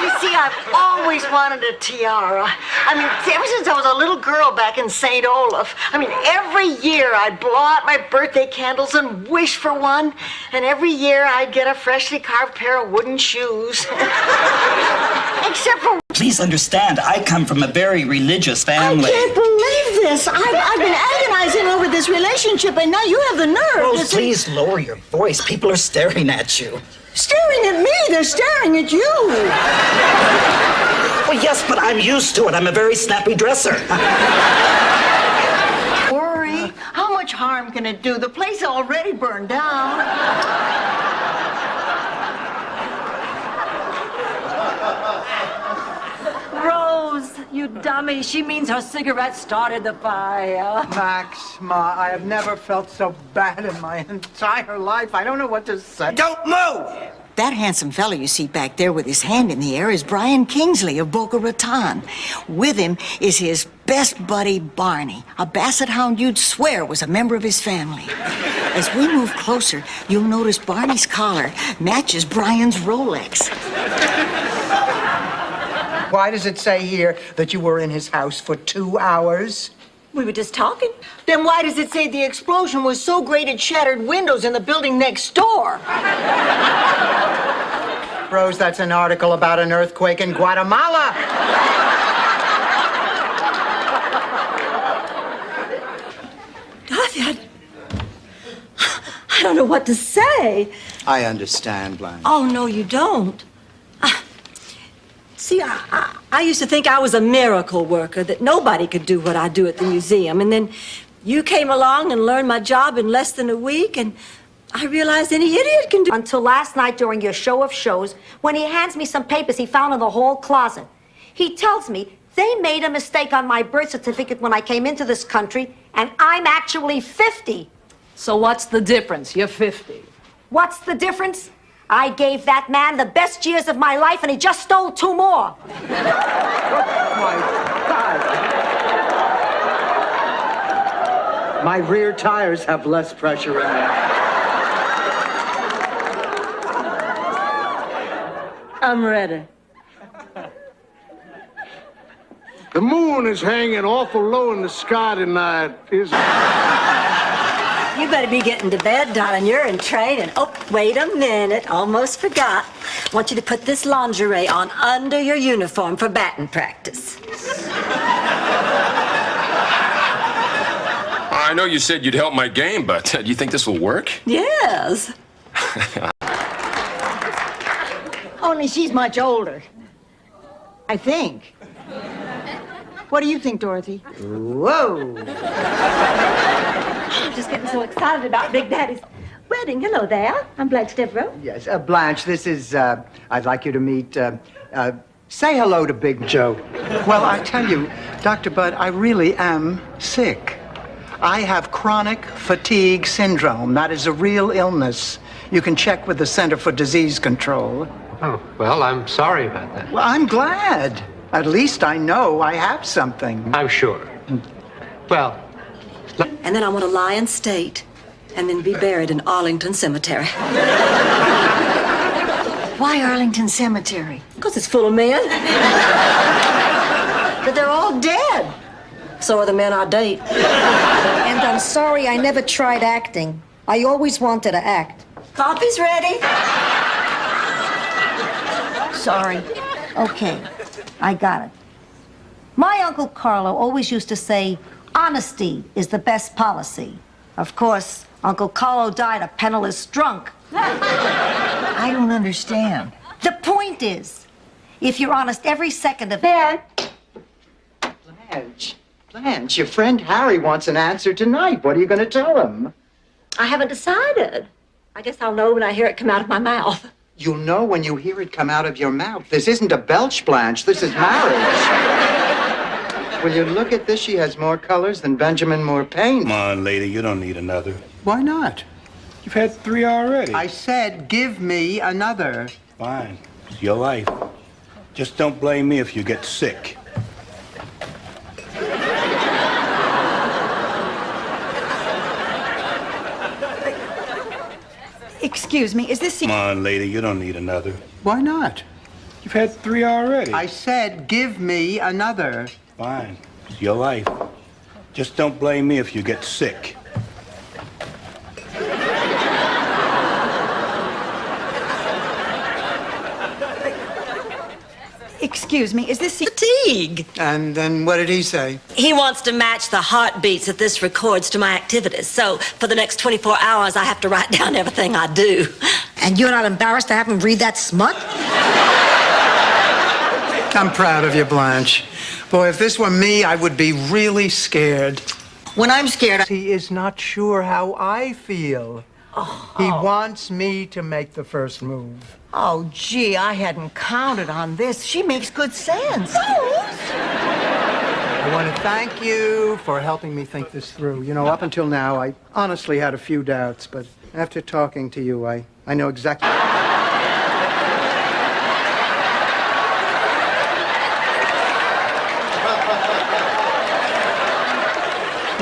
You see, I've always wanted a tiara. I mean, ever since I was a little girl back in St. Olaf. I mean, every year I'd blow out my birthday candles and wish for one. And every year I'd get a freshly carved pair of wooden shoes. Except for... Please understand, I come from a very religious family. I can't believe this. I've been agonizing over this relationship, and now you have the nerve. Rose, please lower your voice. People are staring at you. Staring at me, they're staring at you. Well, yes, but I'm used to it. I'm a very snappy dresser. Worry. How much harm can it do? The place already burned down. Rose, you dummy. She means her cigarette started the fire. Max, Ma, I have never felt so bad in my entire life. I don't know what to say. Don't move! That handsome fellow you see back there with his hand in the air is Brian Kingsley of Boca Raton. With him is his best buddy, Barney, a basset hound you'd swear was a member of his family. As we move closer, you'll notice Barney's collar matches Brian's Rolex. Why does it say here that you were in his house for 2 hours? We were just talking. Then why does it say the explosion was so great it shattered windows in the building next door? Rose, that's an article about an earthquake in Guatemala. Dorothy, I don't know what to say. I understand, Blanche. Oh, no, you don't. See, I I used to think I was a miracle worker, that nobody could do what I do at the museum. And then you came along and learned my job in less than a week, and I realized any idiot can do. Until last night during your show of shows, when he hands me some papers he found in the hall closet. He tells me they made a mistake on my birth certificate when I came into this country, and I'm actually 50. So what's the difference? You're 50. What's the difference? I gave that man the best years of my life, and he just stole 2 more. My rear tires have less pressure in them. I'm ready. The moon is hanging awful low in the sky tonight, isn't it? You better be getting to bed, darling. You're in training. Oh, wait a minute. Almost forgot. I want you to put this lingerie on under your uniform for batting practice. I know you said you'd help my game, but do you think this will work? Yes. Only she's much older. I think. What do you think, Dorothy? Whoa! I'm just getting so excited about Big Daddy's wedding. Hello there. I'm Blanche Devereaux. Yes, Blanche, this is, I'd like you to meet, say hello to Big Joe. Well, I tell you, Dr. Budd, I really am sick. I have chronic fatigue syndrome. That is a real illness. You can check with the Center for Disease Control. Oh, well, I'm sorry about that. Well, I'm glad. At least I know I have something. I'm sure. Well, And then I want to lie in state and then be buried in Arlington Cemetery. Why Arlington Cemetery? Because it's full of men. But they're all dead. So are the men I date. And I'm sorry I never tried acting. I always wanted to act. Coffee's ready. Sorry. Okay, I got it. My Uncle Carlo always used to say, honesty is the best policy. Of course, Uncle Carlo died a penniless drunk. I don't understand. The point is, if you're honest every second of Blanche, your friend Harry wants an answer tonight. What are you going to tell him? I haven't decided. I guess I'll know when I hear it come out of my mouth. You'll know when you hear it come out of your mouth. This isn't a belch, Blanche. This is marriage. Will you look at this? She has more colors than Benjamin Moore paint. Come on, lady, you don't need another. Why not? You've had 3 already. I said, give me another. Fine. It's your life. Just don't blame me if you get sick. Excuse me, is this... Come on, lady, you don't need another. Why not? You've had 3 already. I said, give me another. Fine. It's your life. Just don't blame me if you get sick. Excuse me, is this... Fatigue. And then what did he say? He wants to match the heartbeats that this records to my activities. So for the next 24 hours, I have to write down everything I do. And you're not embarrassed to have him read that smut? I'm proud of you, Blanche. Boy, if this were me, I would be really scared. When I'm scared, He is not sure how I feel. He wants me to make the first move. Oh, gee, I hadn't counted on this. She makes good sense. I want to thank you for helping me think this through. You know, up until now, I honestly had a few doubts, but after talking to you, I know exactly...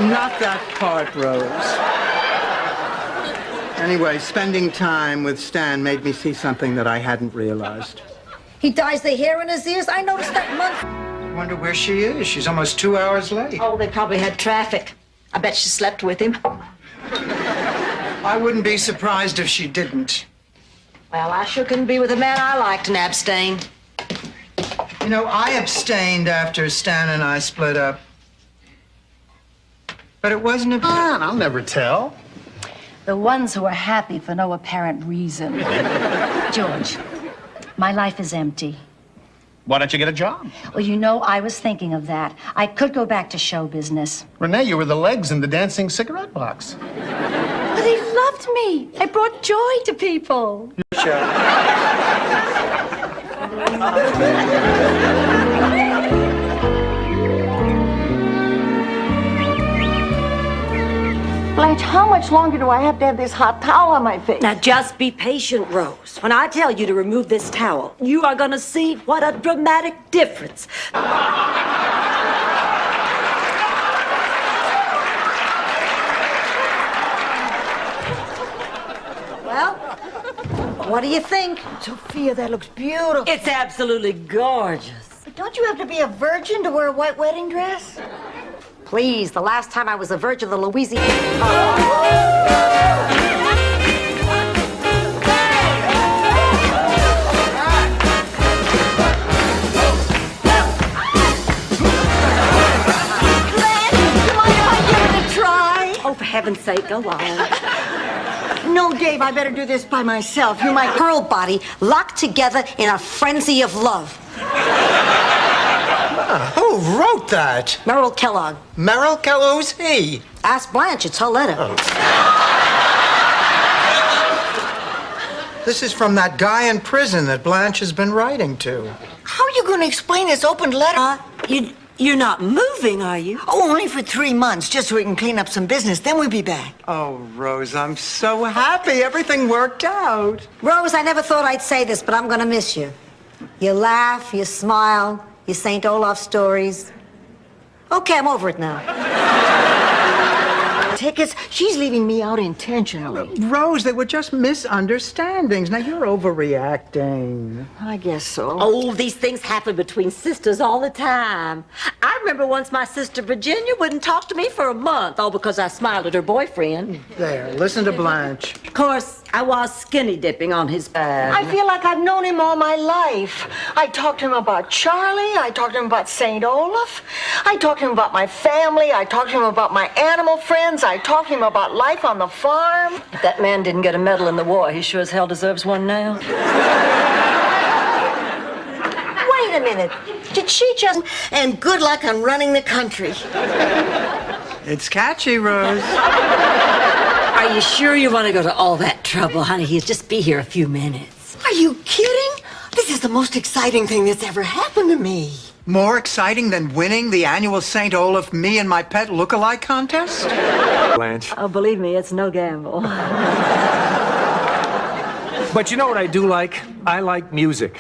Not that part, Rose. Anyway, spending time with Stan made me see something that I hadn't realized. He dyes the hair in his ears. I noticed that month. I wonder where she is. She's almost 2 hours late. Oh, they probably had traffic. I bet she slept with him. I wouldn't be surprised if she didn't. Well, I sure couldn't be with a man I liked and abstain. You know, I abstained after Stan and I split up. But it wasn't a... I'll never tell. The ones who are happy for no apparent reason. George, my life is empty. Why don't you get a job? Well, you know, I was thinking of that. I could go back to show business. Renee, you were the legs in the dancing cigarette box. But they loved me. I brought joy to people. Blanche, how much longer do I have to have this hot towel on my face? Now just be patient, Rose. When I tell you to remove this towel, you are going to see what a dramatic difference. Well, what do you think? Sophia, that looks beautiful. It's absolutely gorgeous. But don't you have to be a virgin to wear a white wedding dress? Please, the last time I was a virgin, the Louisiana... Oh, for heaven's sake, go on. No, Dave, I better do this by myself. You're my Pearl body locked together in a frenzy of love. Who wrote that? Merrill Kellogg. Merrill Kellogg? Who's he? Ask Blanche, it's her letter. This is from that guy in prison that Blanche has been writing to. How are you going to explain this open letter? You're not moving, are you? Oh, only for 3 months, just so we can clean up some business. Then we'll be back. Oh, Rose, I'm so happy. Everything worked out. Rose, I never thought I'd say this, but I'm gonna miss you. You laugh, you smile, your St. Olaf stories. Okay, I'm over it now. Tickets? She's leaving me out intentionally. Rose, they were just misunderstandings. Now you're overreacting. I guess so. Oh, these things happen between sisters all the time. I remember once my sister Virginia wouldn't talk to me for a month, all because I smiled at her boyfriend. There, listen to Blanche. Of course, I was skinny dipping on his bed. I feel like I've known him all my life. I talked to him about Charlie. I talked to him about St. Olaf. I talked to him about my family. I talked to him about my animal friends. I talked to him about life on the farm. If that man didn't get a medal in the war, he sure as hell deserves one now. Wait a minute. Did she just... And good luck on running the country. It's catchy, Rose. Are you sure you want to go to all that trouble, honey? He'll just be here a few minutes. Are you kidding? This is the most exciting thing that's ever happened to me. More exciting than winning the annual St. Olaf Me and My Pet Look-alike contest? Blanche. Oh, believe me, it's no gamble. But you know what I do like? I like music.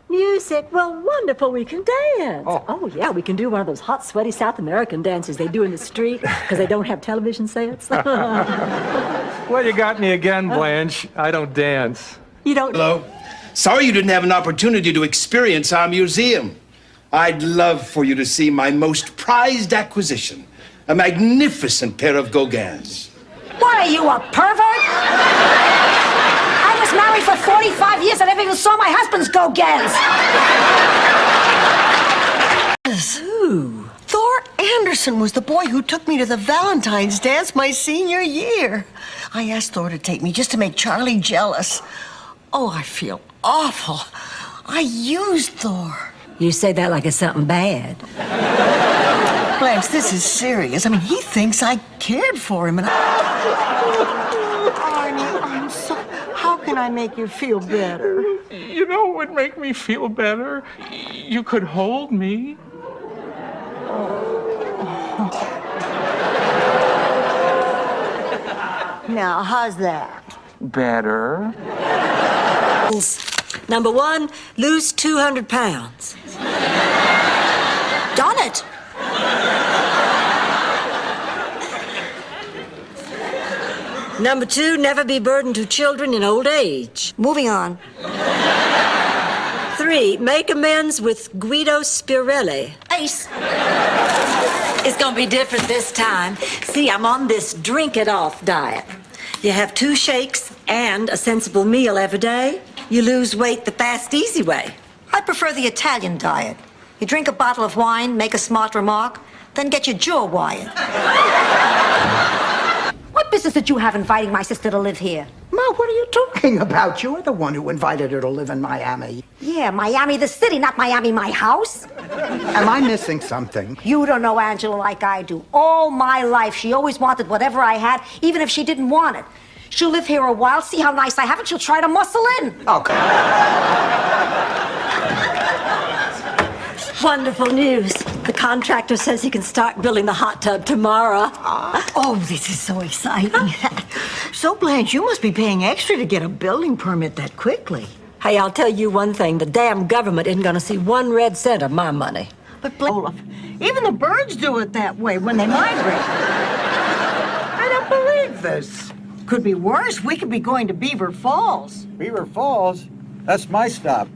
Music? Well, wonderful. We can dance. Oh, yeah, we can do one of those hot, sweaty South American dances they do in the street because they don't have television sets. Well, you got me again, Blanche. I don't dance. You don't... Hello. Sorry you didn't have an opportunity to experience our museum. I'd love for you to see my most prized acquisition, a magnificent pair of Gauguins. What are you, a pervert? I was married for 45 years and never even saw my husband's Gauguins. Who? Thor Anderson was the boy who took me to the Valentine's dance my senior year. I asked Thor to take me just to make Charlie jealous. Oh, I feel awful. I used Thor. You say that like it's something bad. Blanche, this is serious. I mean, he thinks I cared for him, and Arnie, I'm so... How can I make you feel better? You know what would make me feel better? You could hold me. Now, how's that? Better. Number 1, lose 200 pounds. Done it. Number 2, never be burdened to children in old age. Moving on. 3, make amends with Guido Spirelli. Ace. It's gonna be different this time. See, I'm on this drink it off diet. You have 2 shakes and a sensible meal every day. You lose weight the fast, easy way. I prefer the Italian diet. You drink a bottle of wine, make a smart remark, then get your jaw wired. What business did you have inviting my sister to live here? Ma, what are you talking about? You're the one who invited her to live in Miami. Yeah, Miami the city, not Miami my house. Am I missing something? You don't know Angela like I do. All my life, she always wanted whatever I had, even if she didn't want it. She'll live here a while, see how nice I have it, she'll try to muscle in. Okay. Wonderful news. The contractor says he can start building the hot tub tomorrow. Oh, this is so exciting. So, Blanche, you must be paying extra to get a building permit that quickly. Hey, I'll tell you one thing. The damn government isn't going to see 1 red cent of my money. But, Olaf, even the birds do it that way when they migrate. I don't believe this. Could be worse. We could be going to Beaver Falls. Beaver Falls? That's my stop.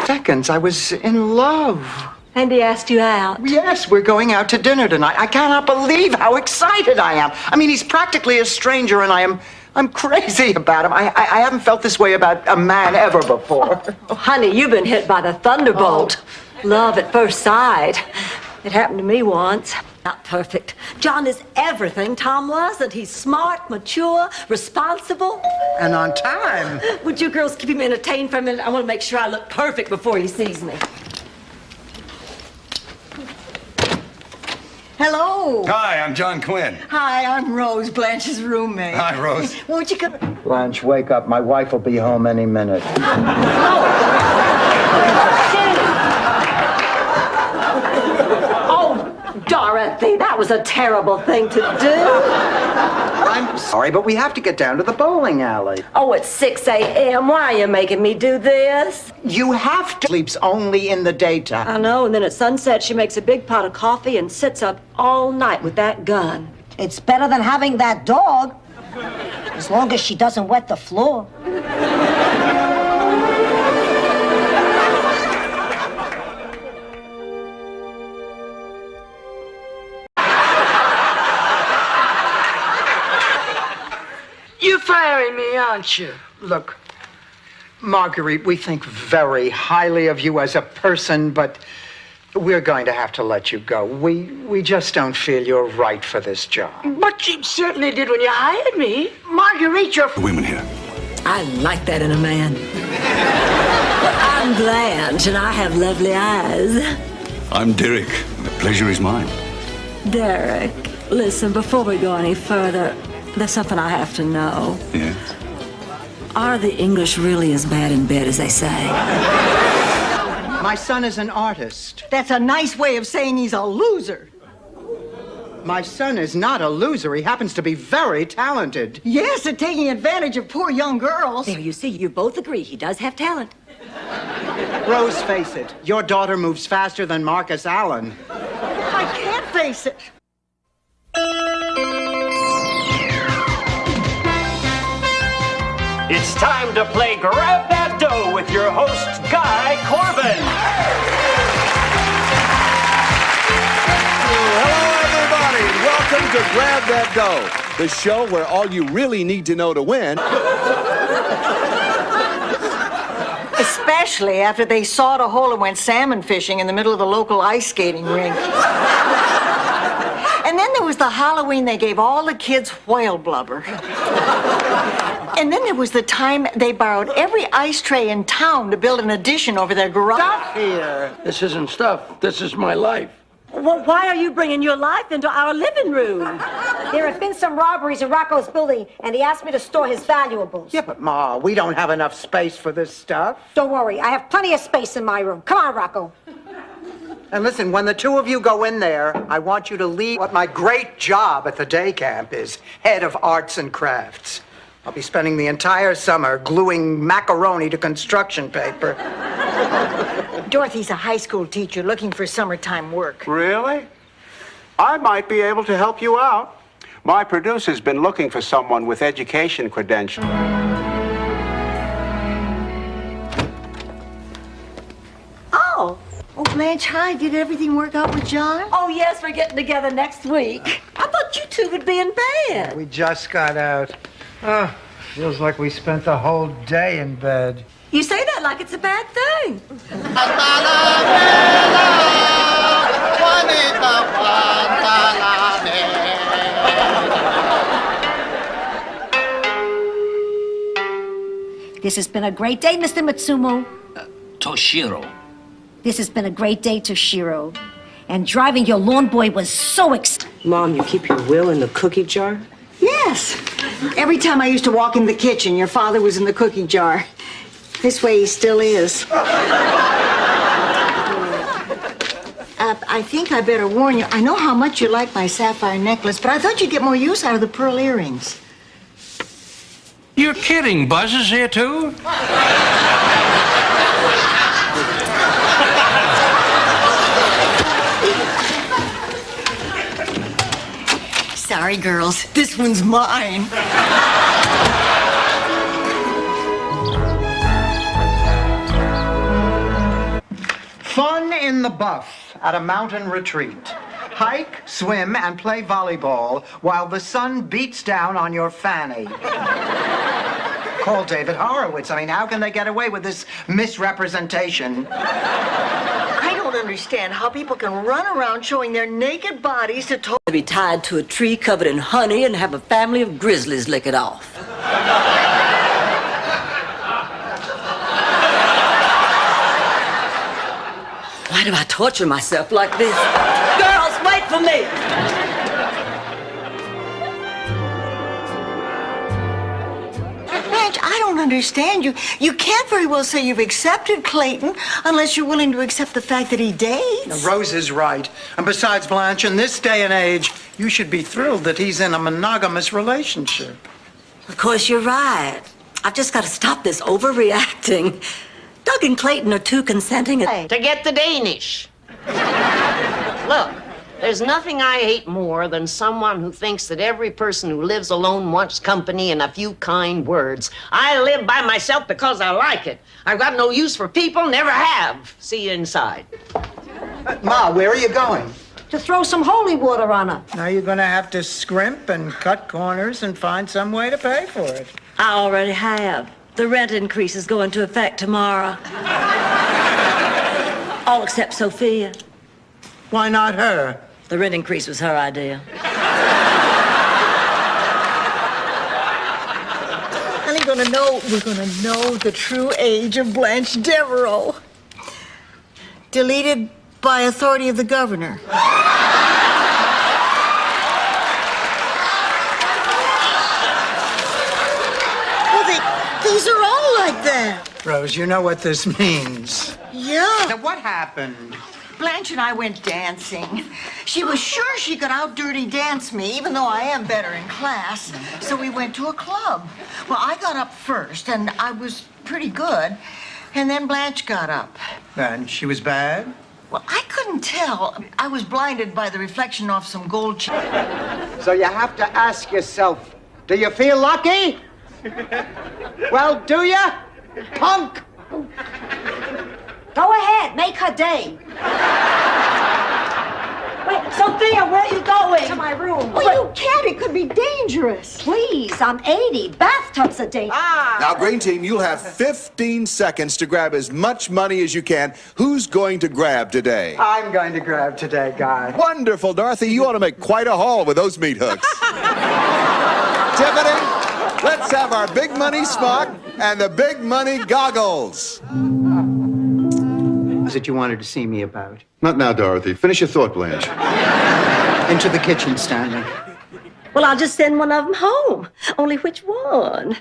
Seconds, I was in love. And he asked you out. Yes, we're going out to dinner tonight. I cannot believe how excited I am. I mean, he's practically a stranger, and I'm crazy about him. I haven't felt this way about a man ever before. Oh, honey, you've been hit by the thunderbolt. Love at first sight. It happened to me once. Not perfect. John is everything Tom wasn't. He's smart, mature, responsible. And on time. Would you girls keep him entertained for a minute? I want to make sure I look perfect before he sees me. Hello. Hi, I'm John Quinn. Hi, I'm Rose, Blanche's roommate. Hi, Rose. Won't you come? Blanche, wake up. My wife will be home any minute. Dorothy, that was a terrible thing to do. I'm sorry, but we have to get down to the bowling alley. Oh, it's 6 a.m. Why are you making me do this? You have to. Sleeps only in the daytime. I know, and then at sunset she makes a big pot of coffee and sits up all night with that gun. It's better than having that dog. As long as she doesn't wet the floor. You're firing me, aren't you? Look, Marguerite, we think very highly of you as a person, but we're going to have to let you go. We just don't feel you're right for this job. But you certainly did when you hired me. Marguerite, you're... The women here. I like that in a man. Well, I'm Blanche, and I have lovely eyes. I'm Derek. The pleasure is mine. Derek, listen, before we go any further, there's something I have to know. Yes? Are the English really as bad in bed as they say? My son is an artist. That's a nice way of saying he's a loser. My son is not a loser. He happens to be very talented. Yes, at taking advantage of poor young girls. There, you see, you both agree he does have talent. Rose, face it. Your daughter moves faster than Marcus Allen. I can't face it. It's time to play Grab That Dough with your host, Guy Corbin. Hello, everybody, and welcome to Grab That Dough, the show where all you really need to know to win. Especially after they sawed a hole and went salmon fishing in the middle of the local ice skating rink. And then there was the Halloween they gave all the kids whale blubber. And then there was the time they borrowed every ice tray in town to build an addition over their garage. Stop here. This isn't stuff. This is my life. Well, why are you bringing your life into our living room? There have been some robberies in Rocco's building, and he asked me to store his valuables. Yeah, but Ma, we don't have enough space for this stuff. Don't worry, I have plenty of space in my room. Come on, Rocco. And listen, when the two of you go in there, I want you to leave what my great job at the day camp is, head of arts and crafts. I'll be spending the entire summer gluing macaroni to construction paper. Dorothy's a high school teacher looking for summertime work. Really? I might be able to help you out. My producer's been looking for someone with education credentials. Oh, Blanche, hi. Did everything work out with John? Oh, yes, we're getting together next week. I thought you two would be in bed. We just got out. Oh, feels like we spent the whole day in bed. You say quiet like it's a bad thing. This has been a great day, Mr. Matsumo. Toshiro. This has been a great day, Toshiro. And driving your lawn boy was so Mom, you keep your will in the cookie jar? Yes. Every time I used to walk in the kitchen, your father was in the cookie jar. This way he still is. I think I better warn you. I know how much you like my sapphire necklace, but I thought you'd get more use out of the pearl earrings. You're kidding. Buzz is here too? Sorry, girls. This one's mine. Fun in the buff at a mountain retreat. Hike, swim, and play volleyball while the sun beats down on your fanny. Call David Horowitz. I mean, how can they get away with this misrepresentation? I don't understand how people can run around showing their naked bodies to Be tied to a tree covered in honey and have a family of grizzlies lick it off. Why do I torture myself like this? Girls, wait for me! Blanche, I don't understand you. You can't very well say you've accepted Clayton unless you're willing to accept the fact that he dates. Now, Rose is right. And besides, Blanche, in this day and age, you should be thrilled that he's in a monogamous relationship. Of course, you're right. I've just got to stop this overreacting. Doug and Clayton are too consenting. To get the Danish. Look, there's nothing I hate more than someone who thinks that every person who lives alone wants company and a few kind words. I live by myself because I like it. I've got no use for people, never have. See you inside. Ma, where are you going? To throw some holy water on her. Now you're going to have to scrimp and cut corners and find some way to pay for it. I already have. The rent increase is going to effect tomorrow. All except Sophia. Why not her? The rent increase was her idea. And we're gonna know the true age of Blanche Devereaux. Deleted by authority of the governor. These are all like that. Rose, you know what this means. Yeah. Now, what happened? Blanche and I went dancing. She was sure she could out-dirty dance me, even though I am better in class. So we went to a club. Well, I got up first, and I was pretty good. And then Blanche got up. And she was bad? Well, I couldn't tell. I was blinded by the reflection off some gold chain. So you have to ask yourself, do you feel lucky? Well, do you? Punk! Go ahead, make her day. Wait, Sophia, where are you going? To my room. Well, you can't. It could be dangerous. Please, I'm 80. Bathtubs are dangerous. Now, Green Team, you'll have 15 seconds to grab as much money as you can. Who's going to grab today? I'm going to grab today, Guy. Wonderful, Dorothy. You ought to make quite a haul with those meat hooks. Tiffany, let's have our big money smock and the big money goggles. Was it you wanted to see me about? Not now, Dorothy. Finish your thought, Blanche. Into the kitchen, Stanley. Well, I'll just send one of them home. Only which one?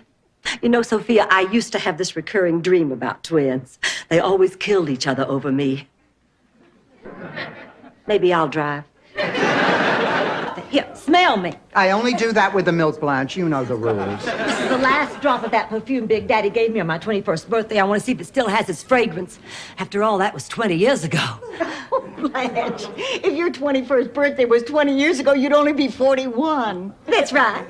You know, Sophia, I used to have this recurring dream about twins. They always killed each other over me. Maybe I'll drive. Here, smell me. I only do that with the milk, Blanche. You know the rules. This is the last drop of that perfume Big Daddy gave me on my 21st birthday. I want to see if it still has its fragrance. After all, that was 20 years ago. Blanche, if your 21st birthday was 20 years ago, you'd only be 41. That's right.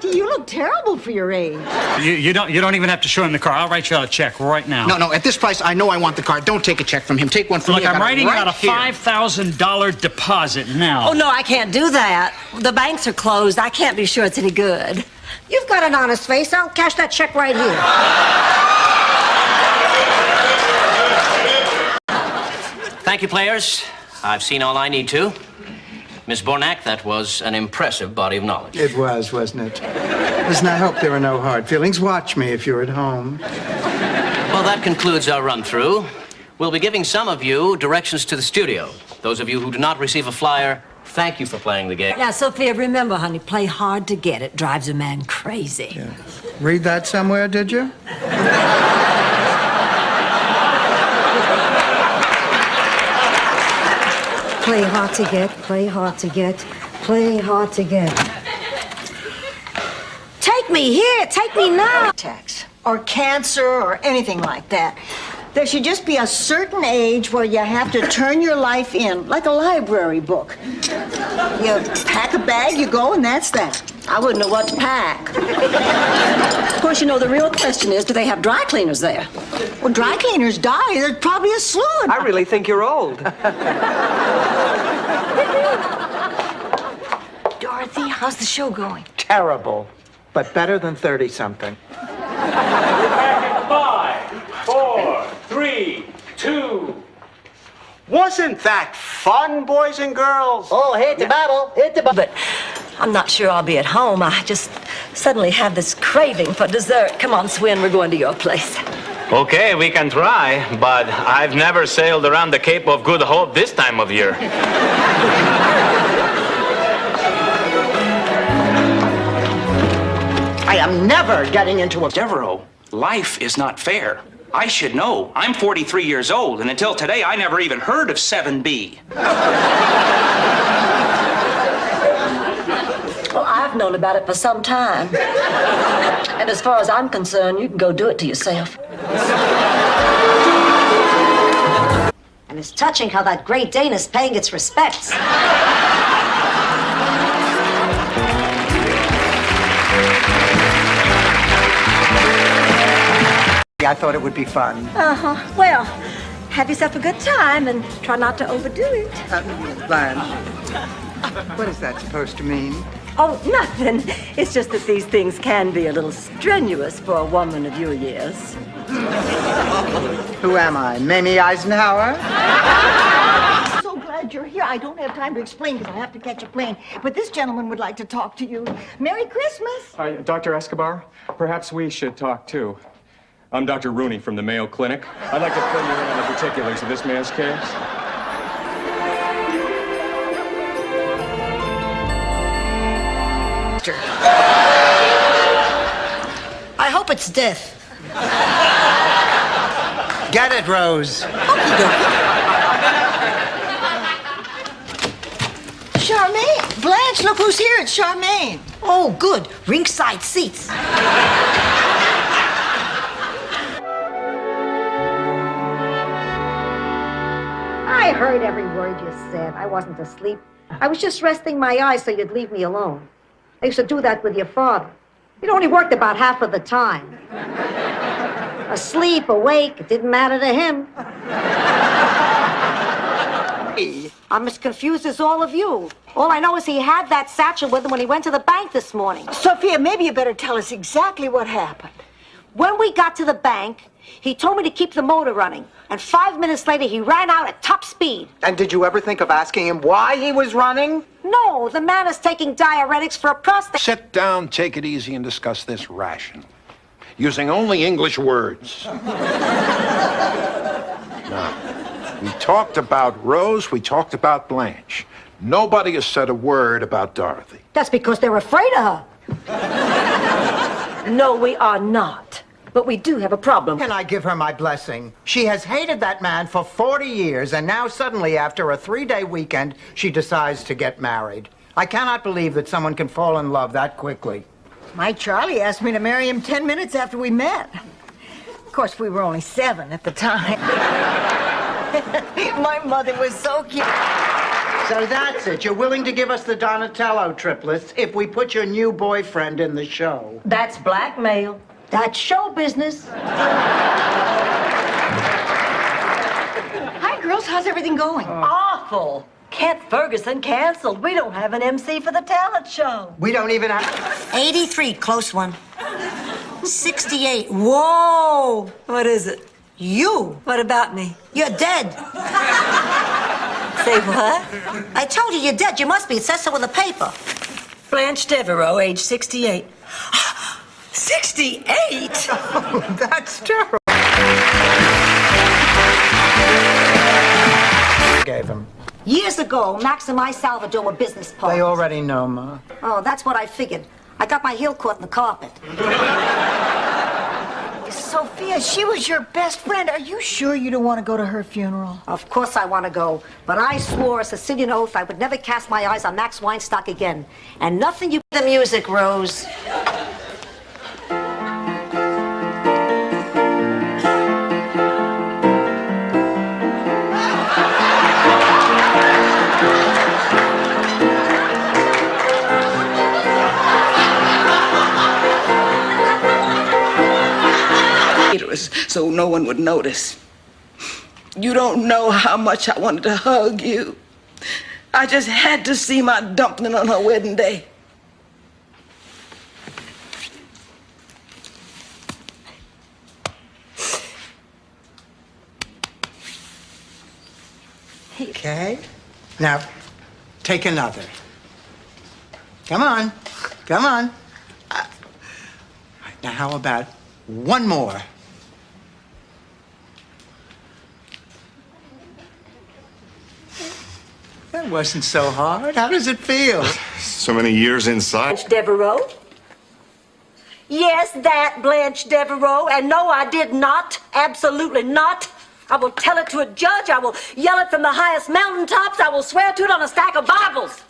You look terrible for your age. You don't even have to show him the car. I'll write you out a check right now. No, at this price, I know I want the car. Don't take a check from him. Take one from me. Look, I'm writing right out a here. $5,000 deposit now. Oh, no, I can't do that. The banks are closed. I can't be sure it's any good. You've got an honest face. I'll cash that check right here. Thank you, players. I've seen all I need to. Miss Bornak, that was an impressive body of knowledge. It was, wasn't it? Listen, I hope there were no hard feelings. Watch me if you're at home. Well, that concludes our run-through. We'll be giving some of you directions to the studio. Those of you who do not receive a flyer, thank you for playing the game. Now, Sophia, remember, honey, play hard to get. It drives a man crazy. Yeah. Read that somewhere, did you? Play hard to get, play hard to get, play hard to get. Take me here, take me now. Attacks or cancer or anything like that. There should just be a certain age where you have to turn your life in, like a library book. You pack a bag, you go, and that's that. I wouldn't know what to pack. Of course, you know, the real question is, do they have dry cleaners there? Well, dry cleaners die. There's probably a slew of them. I really think you're old. Dorothy, how's the show going? Terrible, but better than 30-something. Back in 5, 4, 3, 2. Wasn't that fun, boys and girls? Oh, hit the bottle, hit the bottle. But I'm not sure I'll be at home. I just suddenly have this craving for dessert. Come on, Swin, we're going to your place. Okay, we can try, but I've never sailed around the Cape of Good Hope this time of year. I am never getting into a... Devereaux, life is not fair. I should know. I'm 43 years old, and until today, I never even heard of 7B. Well, I've known about it for some time. And as far as I'm concerned, you can go do it to yourself. And it's touching how that Great Dane is paying its respects. I thought it would be fun. Uh-huh. Well, have yourself a good time and try not to overdo it. Blanche, what is that supposed to mean? Oh, nothing. It's just that these things can be a little strenuous for a woman of your years. Who am I, Mamie Eisenhower? I'm so glad you're here. I don't have time to explain because I have to catch a plane. But this gentleman would like to talk to you. Merry Christmas. Dr. Escobar, perhaps we should talk too. I'm Dr. Rooney from the Mayo Clinic. I'd like to fill you in on the particulars of this man's case. I hope it's death. Get it, Rose. Charmaine. Blanche, look who's here. It's Charmaine. Oh, good. Ringside seats. I heard every word you said. I wasn't asleep. I was just resting my eyes so you'd leave me alone. I used to do that with your father. It only worked about half of the time. Asleep, awake, it didn't matter to him. I'm as confused as all of you. All I know is he had that satchel with him when he went to the bank this morning. Sophia, maybe you better tell us exactly what happened. When we got to the bank, he told me to keep the motor running. And 5 minutes later, he ran out at top speed. And did you ever think of asking him why he was running? No, the man is taking diuretics for a prostate. Sit down, take it easy, and discuss this ration. Using only English words. Now, we talked about Rose, we talked about Blanche. Nobody has said a word about Dorothy. That's because they're afraid of her. No, we are not. But we do have a problem. Can I give her my blessing? She has hated that man for 40 years, and now suddenly, after a 3-day weekend, she decides to get married. I cannot believe that someone can fall in love that quickly. My Charlie asked me to marry him 10 minutes after we met. Of course, we were only 7 at the time. My mother was so cute. So that's it. You're willing to give us the Donatello triplets if we put your new boyfriend in the show. That's blackmail. That's show business. Hi, girls. How's everything going? Awful. Kent Ferguson canceled. We don't have an MC for the talent show. We don't even have... 83, close one. 68, whoa. What is it? You? What about me? You're dead. Say what? I told you you're dead. You must be. It says so in the paper. Blanche Devereaux, age 68. 68? Oh, that's terrible. Gave him. Years ago, Max and I, Salvador, were business partners. They already know, Ma. Oh, that's what I figured. I got my heel caught in the carpet. Sophia, she was your best friend. Are you sure you don't want to go to her funeral? Of course I want to go, but I swore a Sicilian oath I would never cast my eyes on Max Weinstock again. And nothing you... The music, Rose. So no one would notice. You don't know how much I wanted to hug you. I just had to see my dumpling on her wedding day. Okay. Now, take another. Come on. Come on. Now, how about one more? That wasn't so hard. How does it feel? So many years inside. Blanche Devereaux? Yes, that Blanche Devereaux. And no, I did not. Absolutely not. I will tell it to a judge. I will yell it from the highest mountaintops. I will swear to it on a stack of Bibles.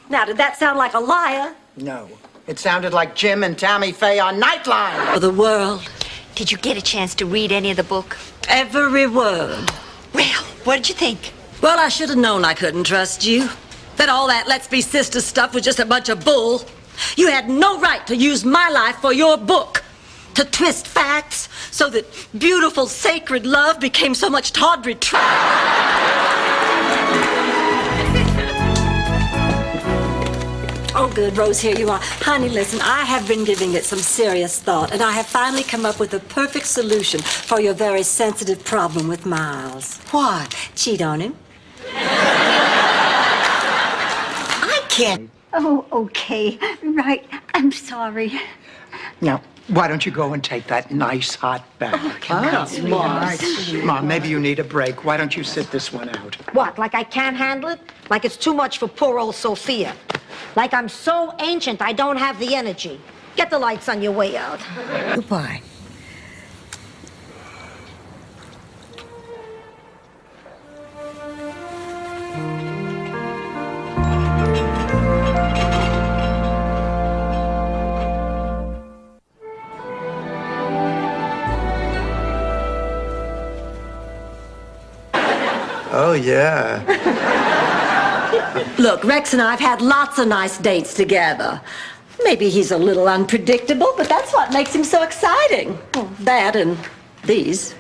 Now, did that sound like a liar? No. It sounded like Jim and Tammy Faye on Nightline. For the world. Did you get a chance to read any of the book? Every word. Well, what did you think? Well, I should have known I couldn't trust you. That all that let's be sisters stuff was just a bunch of bull. You had no right to use my life for your book. To twist facts so that beautiful, sacred love became so much tawdry Oh, good, Rose, here you are. Honey, listen, I have been giving it some serious thought, and I have finally come up with the perfect solution for your very sensitive problem with Miles. What? Cheat on him. I can't. Oh, okay. Right. I'm sorry. Now, why don't you go and take that nice hot bath? Mom, maybe you need a break. Why don't you sit this one out? What, like I can't handle it? Like it's too much for poor old Sophia? Like I'm so ancient I don't have the energy? Get the lights on your way out. Goodbye. Oh, yeah. Look, Rex and I have had lots of nice dates together. Maybe he's a little unpredictable, but that's what makes him so exciting. Well, that and these.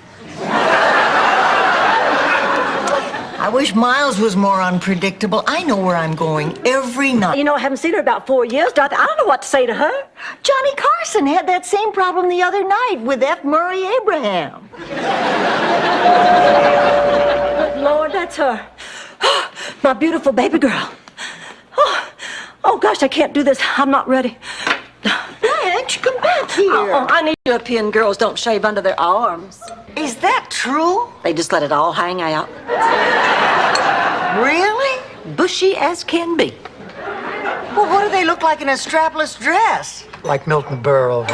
I wish Miles was more unpredictable. I know where I'm going every night. You know, I haven't seen her about 4 years, Dorothy. I don't know what to say to her. Johnny Carson had that same problem the other night with F. Murray Abraham. Lord, that's her. My beautiful baby girl. Oh, gosh, I can't do this. I'm not ready. Blanche, come back here. I need European girls don't shave under their arms. Is that true? They just let it all hang out. Really? Bushy as can be. Well, what do they look like in a strapless dress? Like Milton Berle.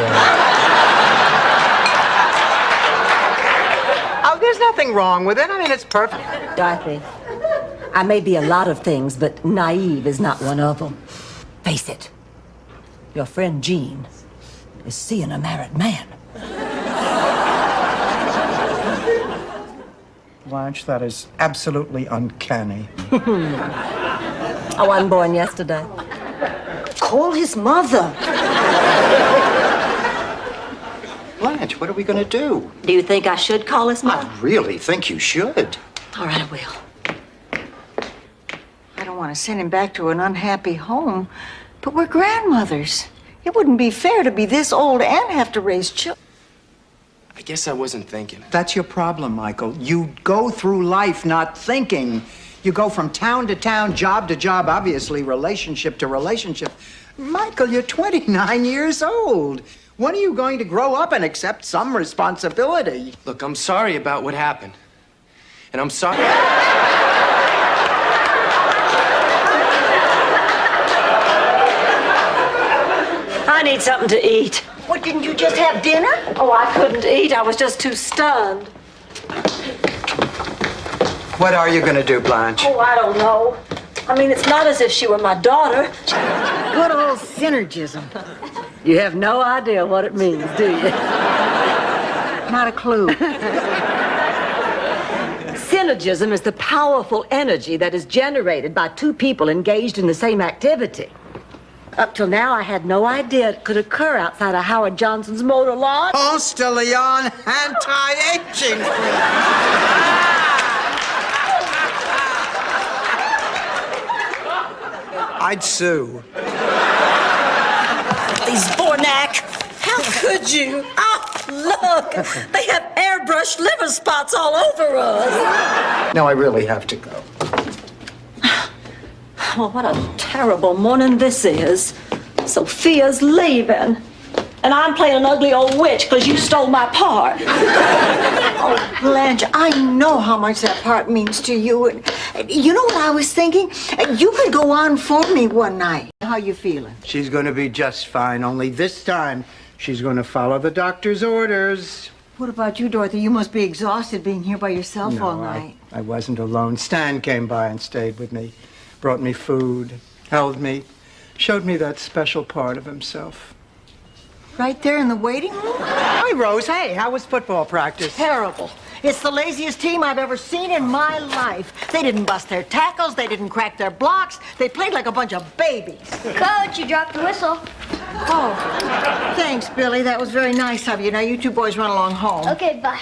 Oh, there's nothing wrong with it. I mean, it's perfect. Dorothy, I may be a lot of things, but naive is not one of them. Face it, your friend Jean is seeing a married man. Blanche, that is absolutely uncanny. I wasn't born yesterday. Call his mother. Blanche, what are we going to do? Do you think I should call his mother? I really think you should. All right, I will. I don't want to send him back to an unhappy home, but we're grandmothers. It wouldn't be fair to be this old and have to raise children. I guess I wasn't thinking. That's your problem, Michael. You go through life not thinking. You go from town to town, job to job, obviously, relationship to relationship. Michael, you're 29 years old. When are you going to grow up and accept some responsibility? Look, I'm sorry about what happened. And I'm sorry. I need something to eat. What, didn't you just have dinner? Oh, I couldn't eat. I was just too stunned. What are you going to do, Blanche? Oh, I don't know. I mean, it's not as if she were my daughter. Good old synergism. You have no idea what it means, do you? Not a clue. Synergism is the powerful energy that is generated by two people engaged in the same activity. Up till now, I had no idea it could occur outside of Howard Johnson's motor lawn. Ponce de Leon anti-aging cream. I'd sue. These Bornak, how could you? Oh, look, they have airbrushed liver spots all over us. No, I really have to go. Oh, what a terrible morning this is. Sophia's leaving. And I'm playing an ugly old witch because you stole my part. Oh, Blanche, I know how much that part means to you. And you know what I was thinking? You could go on for me one night. How you feeling? She's going to be just fine, only this time she's going to follow the doctor's orders. What about you, Dorothy? You must be exhausted being here by yourself all night. I wasn't alone. Stan came by and stayed with me, brought me food, held me, showed me that special part of himself. Right there in the waiting room? Hi, Rose. Hey, how was football practice? Terrible. It's the laziest team I've ever seen in my life. They didn't bust their tackles. They didn't crack their blocks. They played like a bunch of babies. Coach, you dropped the whistle. Oh, thanks, Billy. That was very nice of you. Now you two boys run along home. Okay, bye.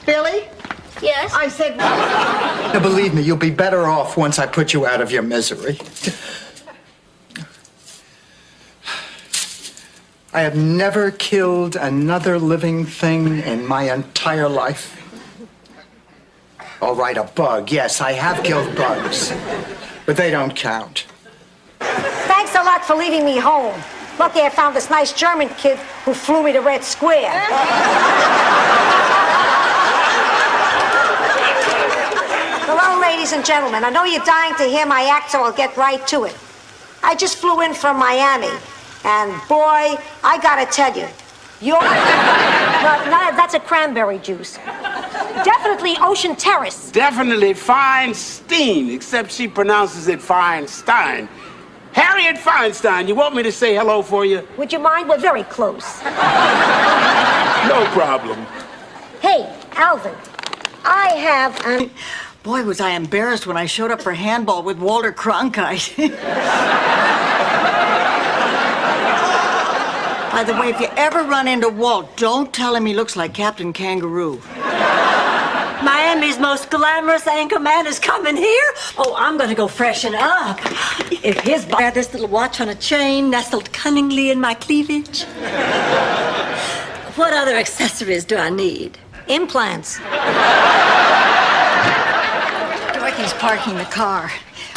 Billy? Yes? I said... Now, believe me, you'll be better off once I put you out of your misery. I have never killed another living thing in my entire life. All right, a bug. Yes, I have killed bugs. But they don't count. Thanks a lot for leaving me home. Lucky I found this nice German kid who flew me to Red Square. Hello, ladies and gentlemen. I know you're dying to hear my act, so I'll get right to it. I just flew in from Miami. And boy, I gotta tell you, you're... that's a cranberry juice. Definitely Ocean Terrace. Definitely Feinstein, except she pronounces it Feinstein. Harriet Feinstein, you want me to say hello for you? Would you mind? We're very close. No problem. Hey, Alvin, I have an... Boy, was I embarrassed when I showed up for handball with Walter Cronkite. By the way, if you ever run into Walt, don't tell him he looks like Captain Kangaroo. Miami's most glamorous anchor man is coming here. Oh, I'm gonna go freshen up. If his body had this little watch on a chain nestled cunningly in my cleavage. What other accessories do I need? Implants. Dorothy's parking the car.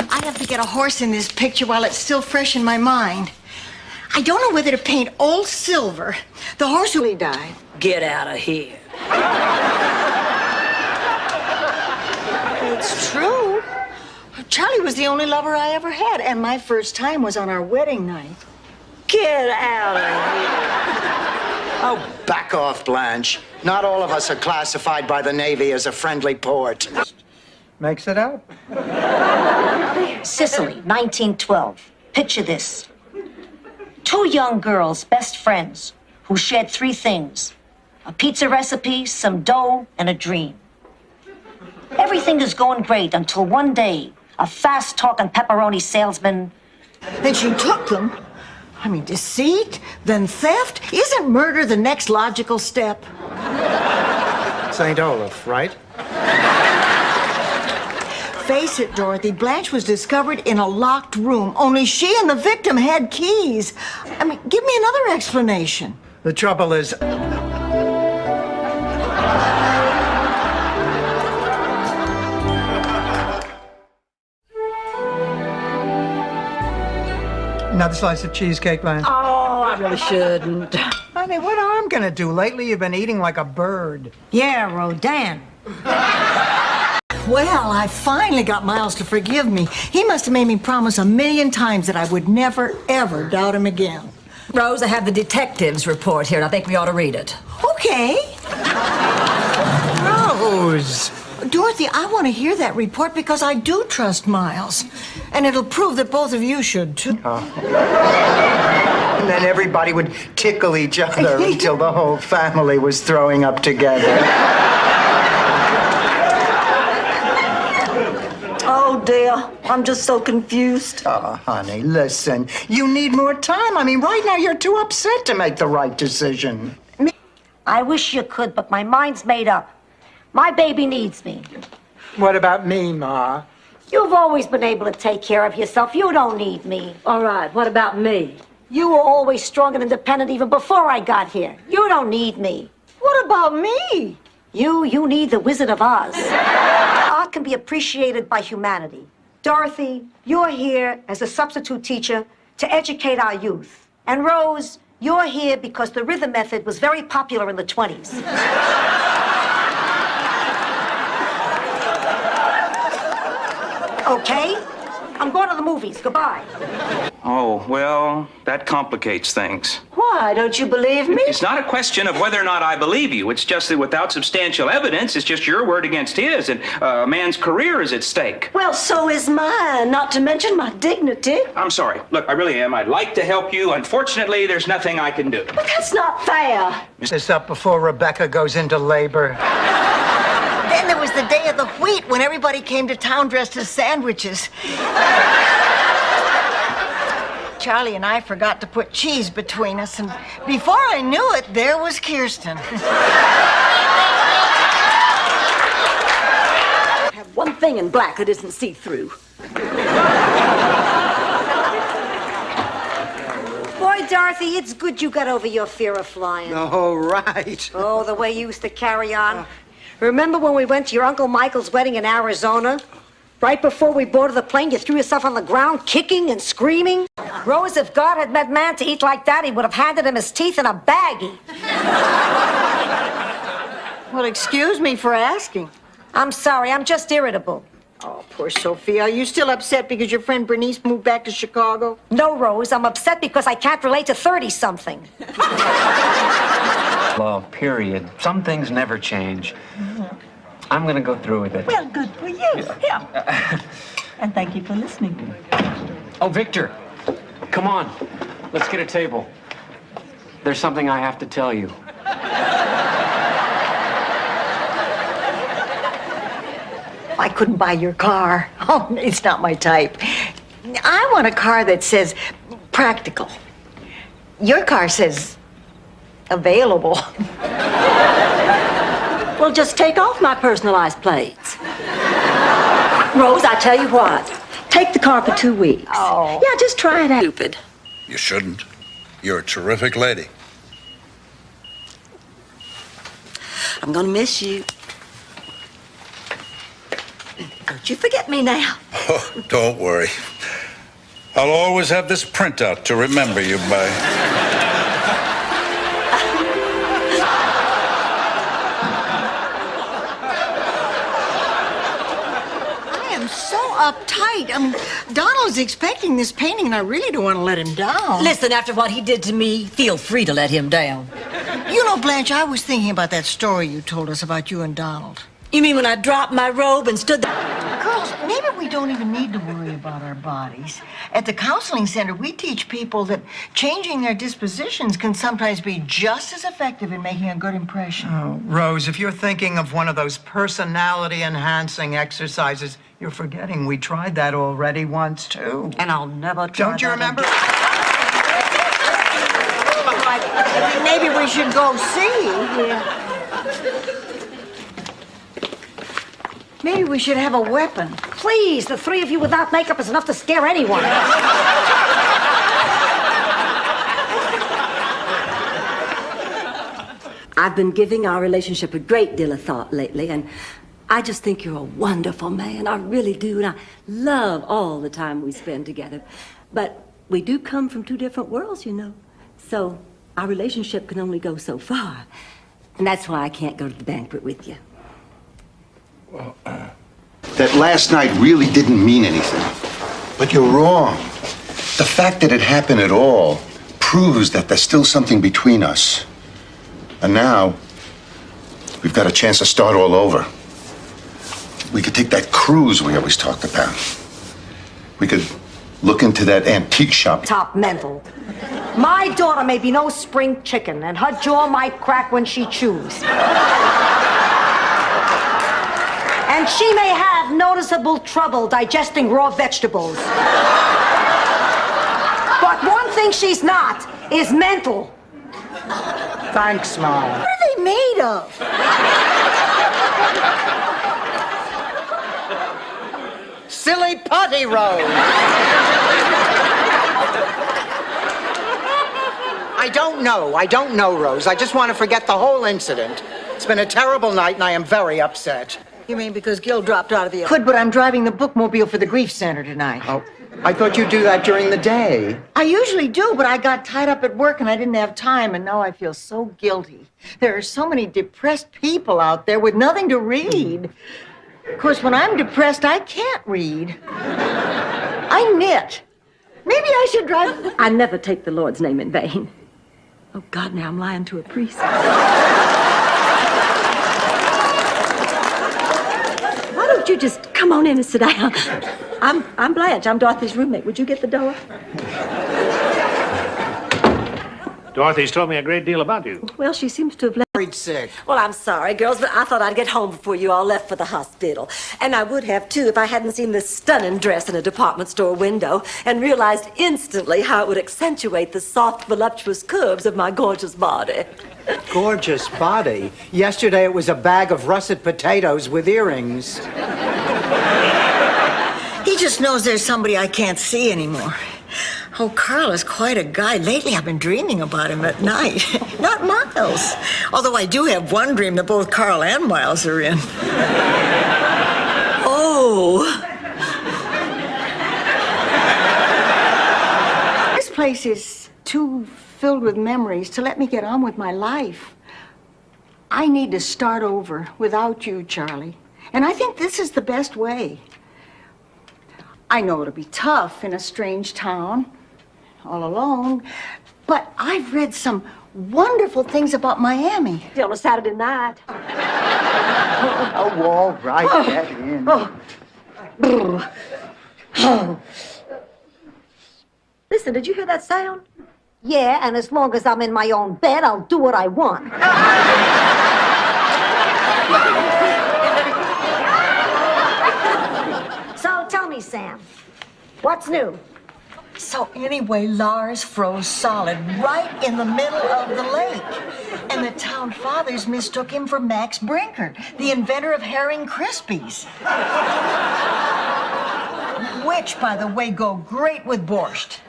I have to get a horse in this picture while it's still fresh in my mind. I don't know whether to paint all silver. The horse who died. Get out of here. It's true. Charlie was the only lover I ever had, and my first time was on our wedding night. Get out of here. Oh, back off, Blanche. Not all of us are classified by the Navy as a friendly port. Makes it up. Sicily, 1912. Picture this. Two young girls, best friends, who shared three things: a pizza recipe, some dough, and a dream. Everything is going great until one day, a fast-talking pepperoni salesman... And she took them. I mean, deceit, then theft. Isn't murder the next logical step? St. Olaf, right? Face it, Dorothy, Blanche was discovered in a locked room. Only she and the victim had keys. I mean, give me another explanation. The trouble is, Another slice of cheesecake, Blanche? Oh, I really shouldn't. Honey, what I'm gonna do? Lately, you've been eating like a bird. Yeah, Rodan. Well, I finally got Miles to forgive me. He must have made me promise 1,000,000 times that I would never, ever doubt him again. Rose, I have the detective's report here, and I think we ought to read it. Okay. Rose. Dorothy, I want to hear that report because I do trust Miles. And it'll prove that both of you should, too. And then everybody would tickle each other until the whole family was throwing up together. Oh, dear. I'm just so confused. Oh, honey, listen. You need more time. I mean, right now you're too upset to make the right decision. I wish you could, but my mind's made up. My baby needs me. What about me, Ma? You've always been able to take care of yourself. You don't need me. All right, what about me? You were always strong and independent even before I got here. You don't need me. What about me? You need the Wizard of Oz. Art can be appreciated by humanity. Dorothy, you're here as a substitute teacher to educate our youth. And Rose, you're here because the rhythm method was very popular in the 20s. Okay? I'm going to the movies. Goodbye. Oh, well, that complicates things. Why? Don't you believe me? It's not a question of whether or not I believe you. It's just that without substantial evidence, it's just your word against his, and a man's career is at stake. Well, so is mine, not to mention my dignity. I'm sorry. Look, I really am. I'd like to help you. Unfortunately, there's nothing I can do. But that's not fair. This up before Rebecca goes into labor. Then there was the day of the wheat when everybody came to town dressed as sandwiches. Charlie and I forgot to put cheese between us, and before I knew it, there was Kirsten. I have one thing in black that isn't see-through. Boy, Dorothy, it's good you got over your fear of flying. Oh, right. Oh, the way you used to carry on. Remember when we went to your Uncle Michael's wedding in Arizona? Right before we boarded the plane, you threw yourself on the ground, kicking and screaming. Rose, if God had meant man to eat like that, he would have handed him his teeth in a baggie. Well, excuse me for asking. I'm sorry, I'm just irritable. Oh, poor Sophia. Are you still upset because your friend Bernice moved back to Chicago? No, Rose, I'm upset because I can't relate to 30-something. Love, period. Some things never change. I'm gonna go through with it. Well, good for you. Yeah. And thank you for listening. Oh, Victor, come on. Let's get a table. There's something I have to tell you. I couldn't buy your car. Oh, it's not my type. I want a car that says practical. Your car says available. Well, just take off my personalized plates. Rose, I tell you what. Take the car for 2 weeks. Oh. Yeah, just try it out. Stupid. You shouldn't. You're a terrific lady. I'm gonna miss you. Don't you forget me now. Oh, don't worry. I'll always have this printout to remember you by. Uptight. Donald's expecting this painting, and I really don't want to let him down. Listen, after what he did to me, feel free to let him down. You know, Blanche, I was thinking about that story you told us about you and Donald. You mean when I dropped my robe and stood there? Girls, maybe we don't even need to worry about our bodies. At the counseling center, we teach people that changing their dispositions can sometimes be just as effective in making a good impression. Oh, Rose, if you're thinking of one of those personality-enhancing exercises, you're forgetting we tried that already once, too. And I'll never try. Don't you remember? I think maybe we should go see. Maybe we should have a weapon. Please, the three of you without makeup is enough to scare anyone. I've been giving our relationship a great deal of thought lately, and I just think you're a wonderful man. I really do, and I love all the time we spend together. But we do come from two different worlds, you know. So our relationship can only go so far. And that's why I can't go to the banquet with you. Well, that last night really didn't mean anything. But you're wrong. The fact that it happened at all proves that there's still something between us. And now, we've got a chance to start all over. We could take that cruise we always talked about. We could look into that antique shop. Top mental. My daughter may be no spring chicken, and her jaw might crack when she chews. And she may have noticeable trouble digesting raw vegetables. But one thing she's not is mental. Thanks, Mom. What are they made of? Silly putty Rose. I don't know, Rose. I just want to forget the whole incident. It's been a terrible night, and I am very upset. You mean because Gil dropped out of the... Could, but I'm driving the bookmobile for the Grief Center tonight. Oh, I thought you'd do that during the day. I usually do, but I got tied up at work and I didn't have time, and now I feel so guilty. There are so many depressed people out there with nothing to read. Of course, when I'm depressed, I can't read. I knit. Maybe I should drive... I never take the Lord's name in vain. Oh, God, now I'm lying to a priest. Why don't you just come on in and sit down? I'm Blanche. I'm Dorothy's roommate. Would you get the door? Dorothy's told me a great deal about you. Well, she seems to have left. Sick. Well, I'm sorry, girls, but I thought I'd get home before you all left for the hospital. And I would have, too, if I hadn't seen this stunning dress in a department store window and realized instantly how it would accentuate the soft, voluptuous curves of my gorgeous body. Gorgeous body. Yesterday it was a bag of russet potatoes with earrings. He just knows there's somebody I can't see anymore. Oh, Carl is quite a guy. Lately, I've been dreaming about him at night. Not Miles. Although I do have one dream that both Carl and Miles are in. Oh. This place is too filled with memories to let me get on with my life. I need to start over without you, Charlie. And I think this is the best way. I know it'll be tough in a strange town, all alone, but I've read some wonderful things about Miami. On a Saturday night. Oh, all right, get in. Listen, did you hear that sound? Yeah, and as long as I'm in my own bed, I'll do what I want. So tell me, Sam, what's new? So anyway, Lars froze solid right in the middle of the lake. And the town fathers mistook him for Max Brinker, the inventor of herring Krispies. Which, by the way, go great with borscht.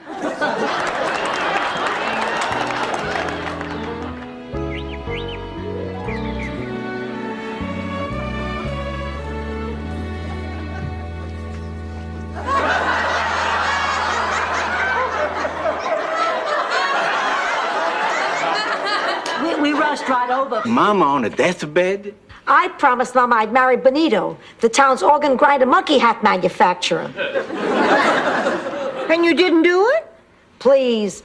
We rushed right over. Mama on a deathbed? I promised Mama I'd marry Benito, the town's organ grinder monkey hat manufacturer. And you didn't do it? Please.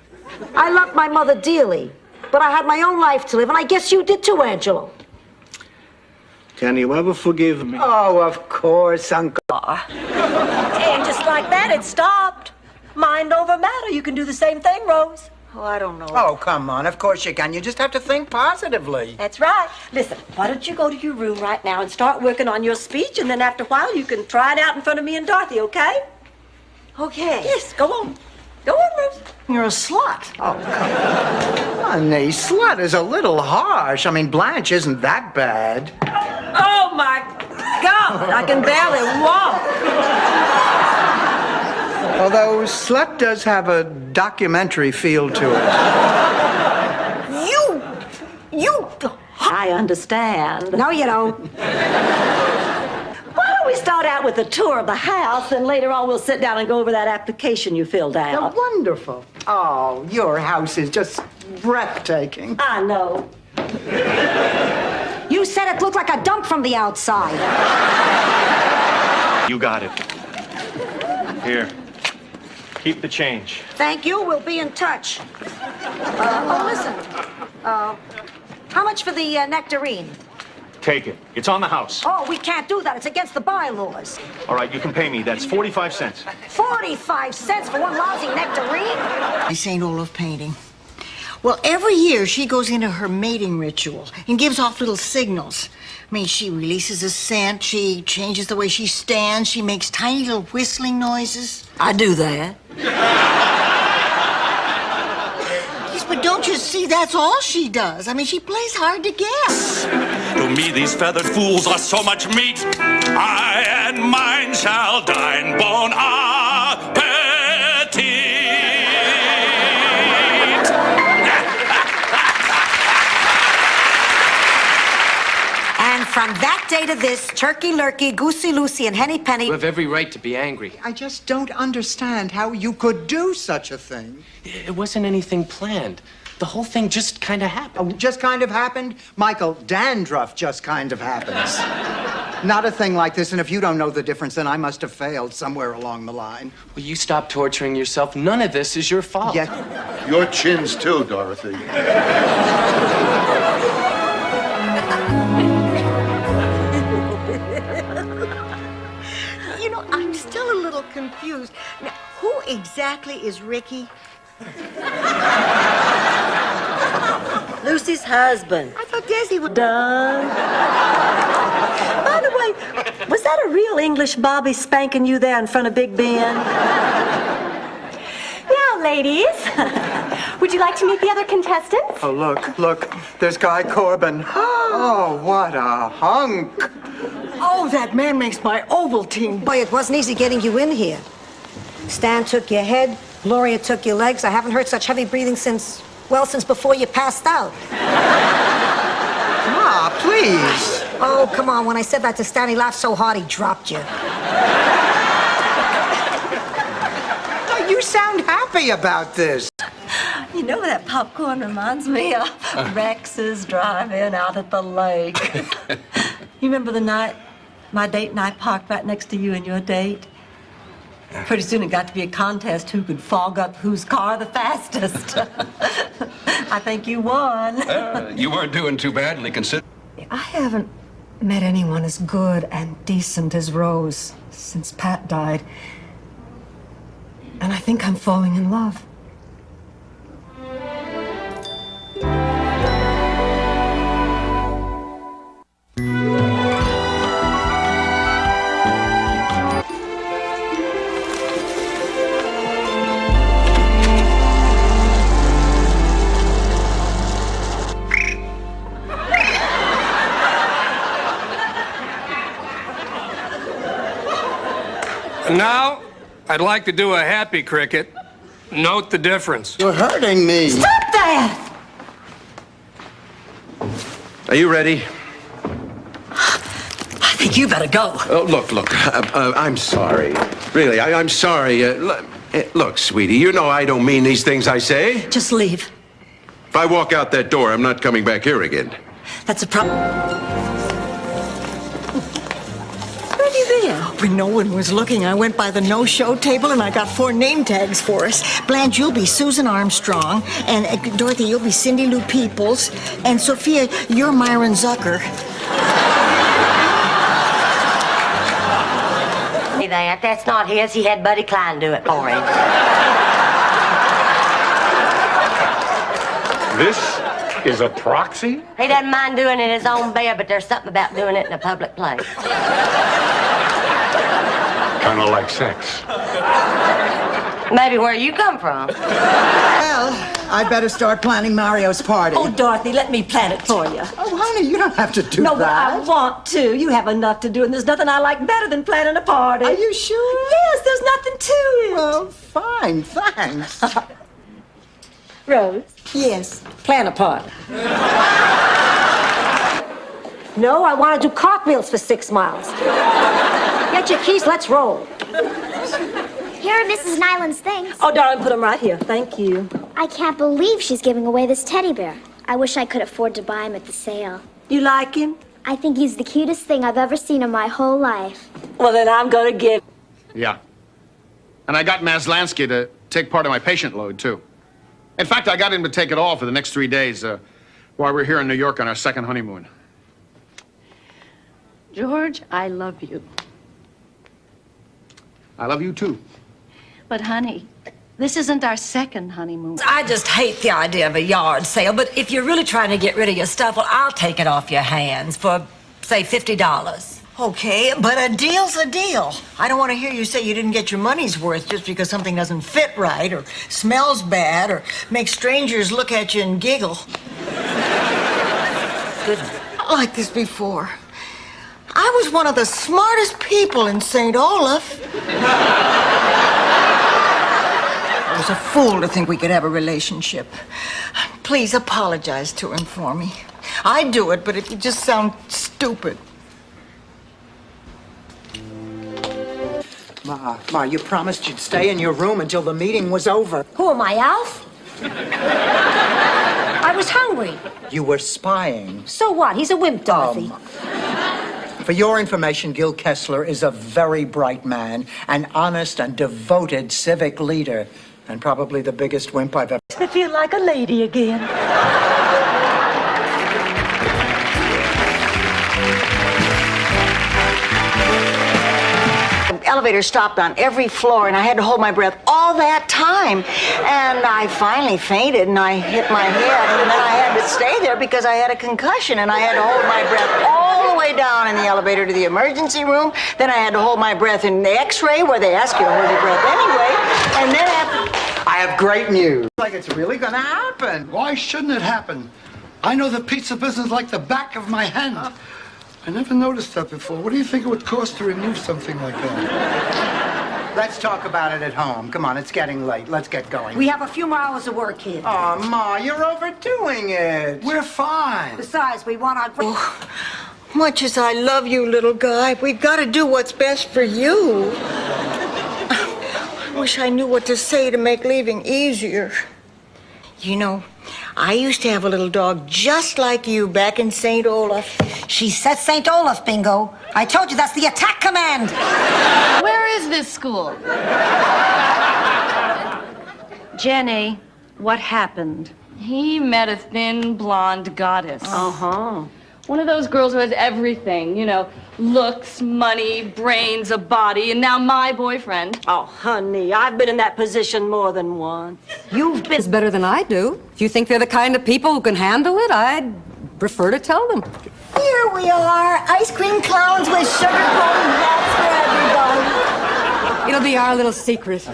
I loved my mother dearly, but I had my own life to live, and I guess you did too, Angelo. Can you ever forgive me? Oh, of course, Uncle. And just like that, it stopped. Mind over matter. You can do the same thing, Rose. Oh, I don't know. Oh, come on. Of course you can. You just have to think positively. That's right. Listen, why don't you go to your room right now and start working on your speech, and then after a while you can try it out in front of me and Dorothy, okay? Okay. Yes, go on. Go on, Rose. You're a slut. Oh, come on. Honey, slut is a little harsh. I mean, Blanche isn't that bad. Oh, my God. I can barely walk. Although slut does have a documentary feel to it. I understand. No, you don't. Why don't we start out with a tour of the house, and later on we'll sit down and go over that application you filled out. Wonderful. Oh, your house is just breathtaking. I know. You said it looked like a dump from the outside. You got it. Here. Keep the change. Thank you. We'll be in touch. Listen. How much for the nectarine? Take it. It's on the house. Oh, we can't do that. It's against the bylaws. All right, you can pay me. That's 45 cents. 45 cents for one lousy nectarine? My St. Olaf painting. Well, every year she goes into her mating ritual and gives off little signals. I mean, she releases a scent, she changes the way she stands, she makes tiny little whistling noises. I do that. Yes, but don't you see, that's all she does. I mean, she plays hard to guess. To me, these feathered fools are so much meat. I and mine shall dine bon appetit. And from that day to this, Turkey Lurkey, Goosey Lucy, and Henny Penny... You have every right to be angry. I just don't understand how you could do such a thing. It wasn't anything planned. The whole thing just kind of happened. Oh, just kind of happened? Michael, dandruff just kind of happens. Not a thing like this, and if you don't know the difference, then I must have failed somewhere along the line. Will you stop torturing yourself? None of this is your fault. Yeah. Your chins, too, Dorothy. You know, I'm still a little confused. Now, who exactly is Ricky? Lucy's husband. I thought Desi was... Done. By the way, was that a real English Bobby spanking you there in front of Big Ben? Now, ladies, would you like to meet the other contestants? Oh, look, there's Guy Corbin. Oh, what a hunk. Oh, that man makes my Ovaltine. Boy, it wasn't easy getting you in here. Stan took your head, Gloria took your legs. I haven't heard such heavy breathing since before you passed out. Ah, please. Oh, come on. When I said that to Stan, he laughed so hard he dropped you. You sound happy about this. You know, that popcorn reminds me of Rex's drive-in out at the lake. You remember the night my date and I parked right next to you and your date? Pretty soon it got to be a contest who could fog up whose car the fastest. I think you won. You weren't doing too badly, considering. I haven't met anyone as good and decent as Rose since Pat died. And I think I'm falling in love. Now, I'd like to do a happy cricket. Note the difference. You're hurting me. Stop that! Are you ready? I think you better go. Oh, look, I'm sorry. Really, I'm sorry. Look, sweetie, you know I don't mean these things I say. Just leave. If I walk out that door, I'm not coming back here again. That's a problem. Where have you been? When no one was looking, I went by the no-show table and I got 4 name tags for us. Blanche, you'll be Susan Armstrong. And Dorothy, you'll be Cindy Lou Peoples. And Sophia, you're Myron Zucker. That's not his. He had Buddy Klein do it for him. This is a proxy? He doesn't mind doing it in his own bed, but there's something about doing it in a public place. Kind of like sex. Maybe where you come from. Well, I'd better start planning Mario's party. Oh, Dorothy, let me plan it for you. Oh, honey, you don't have to do No, that. but I want to. You have enough to do, and there's nothing I like better than planning a party. Are you sure? Yes, there's nothing to it. Well, fine, thanks. Rose? Yes. Plan a part. No, I want to do cartwheels for 6 miles. Get your keys, let's roll. Here are Mrs. Nyland's things. Oh, darling, put them right here. Thank you. I can't believe she's giving away this teddy bear. I wish I could afford to buy him at the sale. You like him? I think he's the cutest thing I've ever seen in my whole life. Well, then I'm going to give. Yeah. And I got Maslansky to take part of my patient load, too. In fact, I got him to take it all for the next 3 days while we're here in New York on our second honeymoon. George, I love you. I love you, too. But, honey, this isn't our second honeymoon. I just hate the idea of a yard sale, but if you're really trying to get rid of your stuff, well, I'll take it off your hands for, say, $50. Okay, but a deal's a deal. I don't want to hear you say you didn't get your money's worth just because something doesn't fit right or smells bad or makes strangers look at you and giggle. Good. Not like this before. I was one of the smartest people in St. Olaf. I was a fool to think we could have a relationship. Please apologize to him for me. I'd do it, but it would just sound stupid. Ma, you promised you'd stay in your room until the meeting was over. Who am I, Alf? I was hungry. You were spying. So what? He's a wimp, Dorothy. For your information, Gil Kessler is a very bright man, an honest and devoted civic leader, and probably the biggest wimp I've ever... I feel like a lady again. Elevator stopped on every floor, and I had to hold my breath all that time. And I finally fainted, and I hit my head, and then I had to stay there because I had a concussion, and I had to hold my breath all the way down in the elevator to the emergency room. Then I had to hold my breath in the X-ray, where they ask you to hold your breath anyway. And then I have great news. Like it's really gonna happen. Why shouldn't it happen? I know the pizza business like the back of my hand. I never noticed that before. What do you think it would cost to remove something like that? Let's talk about it at home. Come on, it's getting late. Let's get going. We have a few more hours of work here. Oh, Ma, you're overdoing it. We're fine. Besides, we want our... much as I love you, little guy, we've got to do what's best for you. I wish I knew what to say to make leaving easier. You know, I used to have a little dog just like you back in St. Olaf. She said St. Olaf, Bingo. I told you that's the attack command. Where is this school? Jenny, what happened? He met a thin, blonde goddess. Uh-huh. One of those girls who has everything, you know, looks, money, brains, a body, and now my boyfriend. Oh, honey, I've been in that position more than once. You've been... It's better than I do. If you think they're the kind of people who can handle it, I'd prefer to tell them. Here we are, ice cream clowns with sugar cone hats for everybody. It'll be our little secret.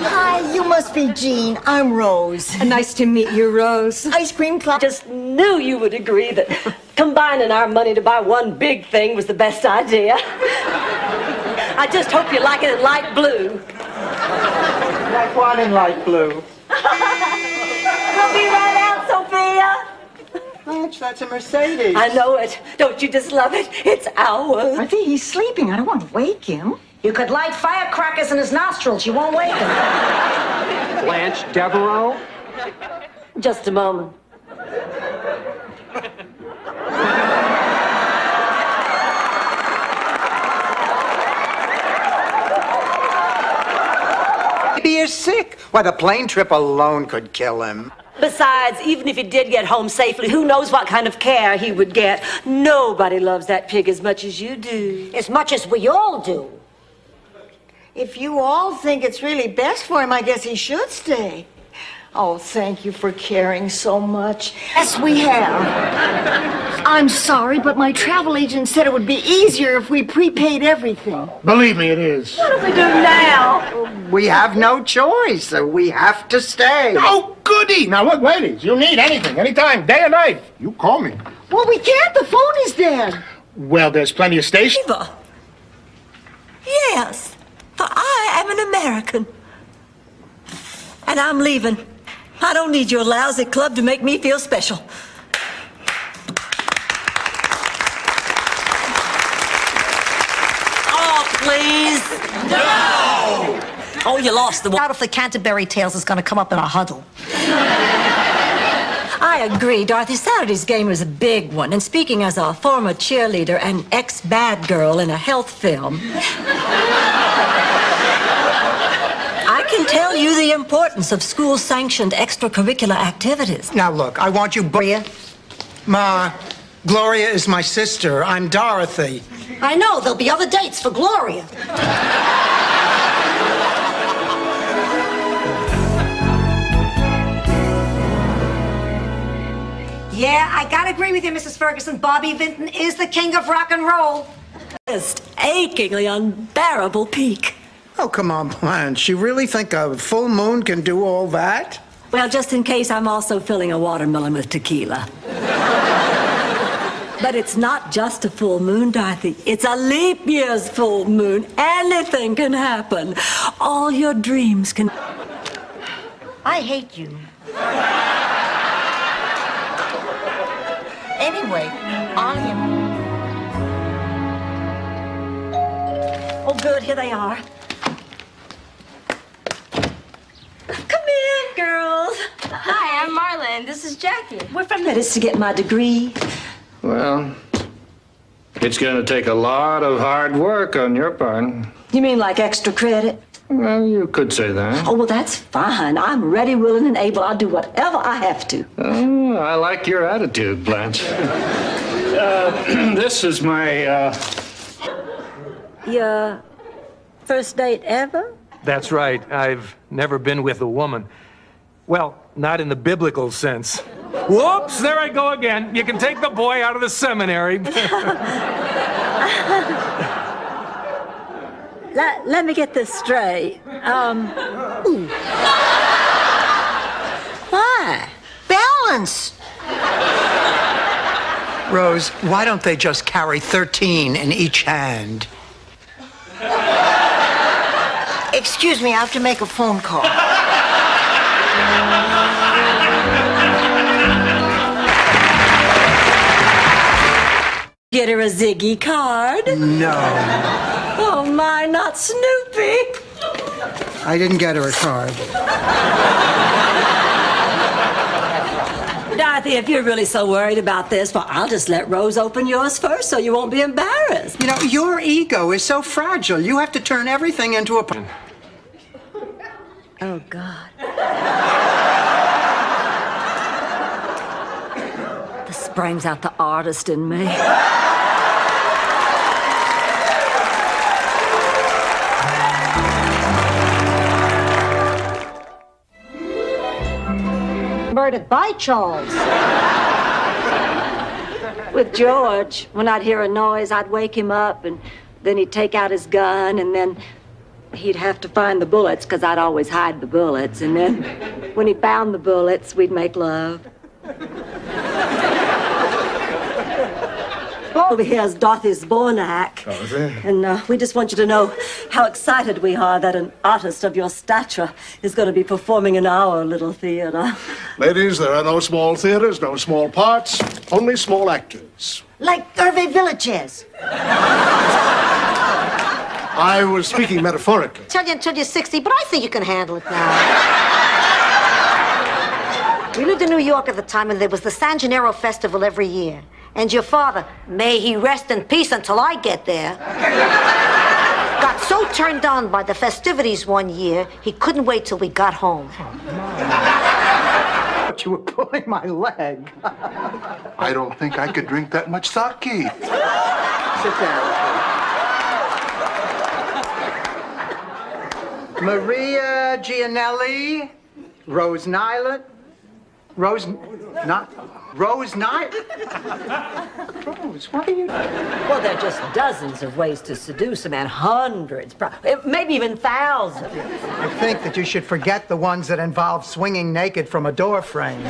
Hi, you must be Jean. I'm Rose. Nice to meet you, Rose. Ice cream clown. Just knew you would agree that combining our money to buy one big thing was the best idea. I just hope you like it in light blue. Like what in light blue? We'll be right out, Sophia. Blanche, that's a Mercedes. I know it. Don't you just love it? It's ours. I think he's sleeping. I don't want to wake him. You could light firecrackers in his nostrils. You won't wake him. Blanche Devereaux? Just a moment. He is sick. Why, the plane trip alone could kill him. Besides, even if he did get home safely, who knows what kind of care he would get? Nobody loves that pig as much as you do. As much as we all do. If you all think it's really best for him, I guess he should stay. Oh, thank you for caring so much. Yes, we have. I'm sorry, but my travel agent said it would be easier if we prepaid everything. Believe me, it is. What do we do now? We have no choice. We have to stay. Oh, goody! Now, look, ladies, you need anything, anytime, day or night, you call me. Well, we can't. The phone is dead. Well, there's plenty of stations. Eva. Yes, for I am an American. And I'm leaving. I don't need your lousy club to make me feel special. Oh, please. No! Oh, you lost the one. Out if the Canterbury Tales is going to come up in a huddle. I agree, Dorothy. Saturday's game was a big one. And speaking as a former cheerleader and ex-bad girl in a health film, I can tell you the importance of school-sanctioned extracurricular activities. Now, look, I want you... Gloria? Ma, Gloria is my sister. I'm Dorothy. I know. There'll be other dates for Gloria. Yeah, I gotta agree with you, Mrs. Ferguson. Bobby Vinton is the king of rock and roll. Just achingly unbearable peak. Oh, come on, Blanche. You really think a full moon can do all that? Well, just in case, I'm also filling a watermelon with tequila. But it's not just a full moon, Dorothy. It's a leap year's full moon. Anything can happen. All your dreams can... I hate you. Anyway, on him. Oh, good. Here they are. Come in, girls. Hi, I'm Marlon. This is Jackie. We're from Venice to get my degree. Well, it's going to take a lot of hard work on your part. You mean like extra credit? Well, you could say that. Oh, well, that's fine. I'm ready, willing, and able. I'll do whatever I have to. Oh, I like your attitude, Blanche. This is my, Your first date ever? That's right. I've never been with a woman. Well, not in the biblical sense. Whoops, there I go again. You can take the boy out of the seminary. Let me get this straight. Why? Balance. Rose, why don't they just carry 13 in each hand? Excuse me, I have to make a phone call. Get her a Ziggy card? No. Oh, my, not Snoopy. I didn't get her a card. Dorothy, if you're really so worried about this, well, I'll just let Rose open yours first so you won't be embarrassed. You know, your ego is so fragile. You have to turn everything into a... Oh, God. This brings out the artist in me. Murdered by Charles. With George, when I'd hear a noise, I'd wake him up, and then he'd take out his gun, and then he'd have to find the bullets, because I'd always hide the bullets. And then when he found the bullets, we'd make love. Over here is Dorothy Zbornak. And we just want you to know how excited we are that an artist of your stature is going to be performing in our little theater. Ladies, there are no small theaters, no small parts, only small actors. Like Hervé Villachez. I was speaking metaphorically. Tell you until you're 60, but I think you can handle it now. We lived in New York at the time, and there was the San Gennaro Festival every year. And your father, may he rest in peace until I get there, got so turned on by the festivities one year, he couldn't wait till we got home. But you were pulling my leg. I don't think I could drink that much sake. Sit down. Maria Gianelli, Rose Nyland. Rose Nyland? Rose, what are you... Well, there are just dozens of ways to seduce a man. Hundreds, maybe even thousands. I think that you should forget the ones that involve swinging naked from a door frame.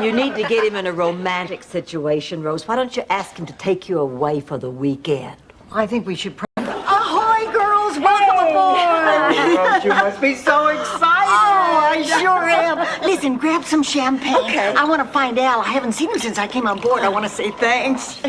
You need to get him in a romantic situation, Rose. Why don't you ask him to take you away for the weekend? I think we should... Ahoy, girls! Welcome aboard! Rose, you must be so excited. Oh, I sure am. Listen, grab some champagne. Okay. I want to find Al. I haven't seen him since I came on board. I want to say thanks.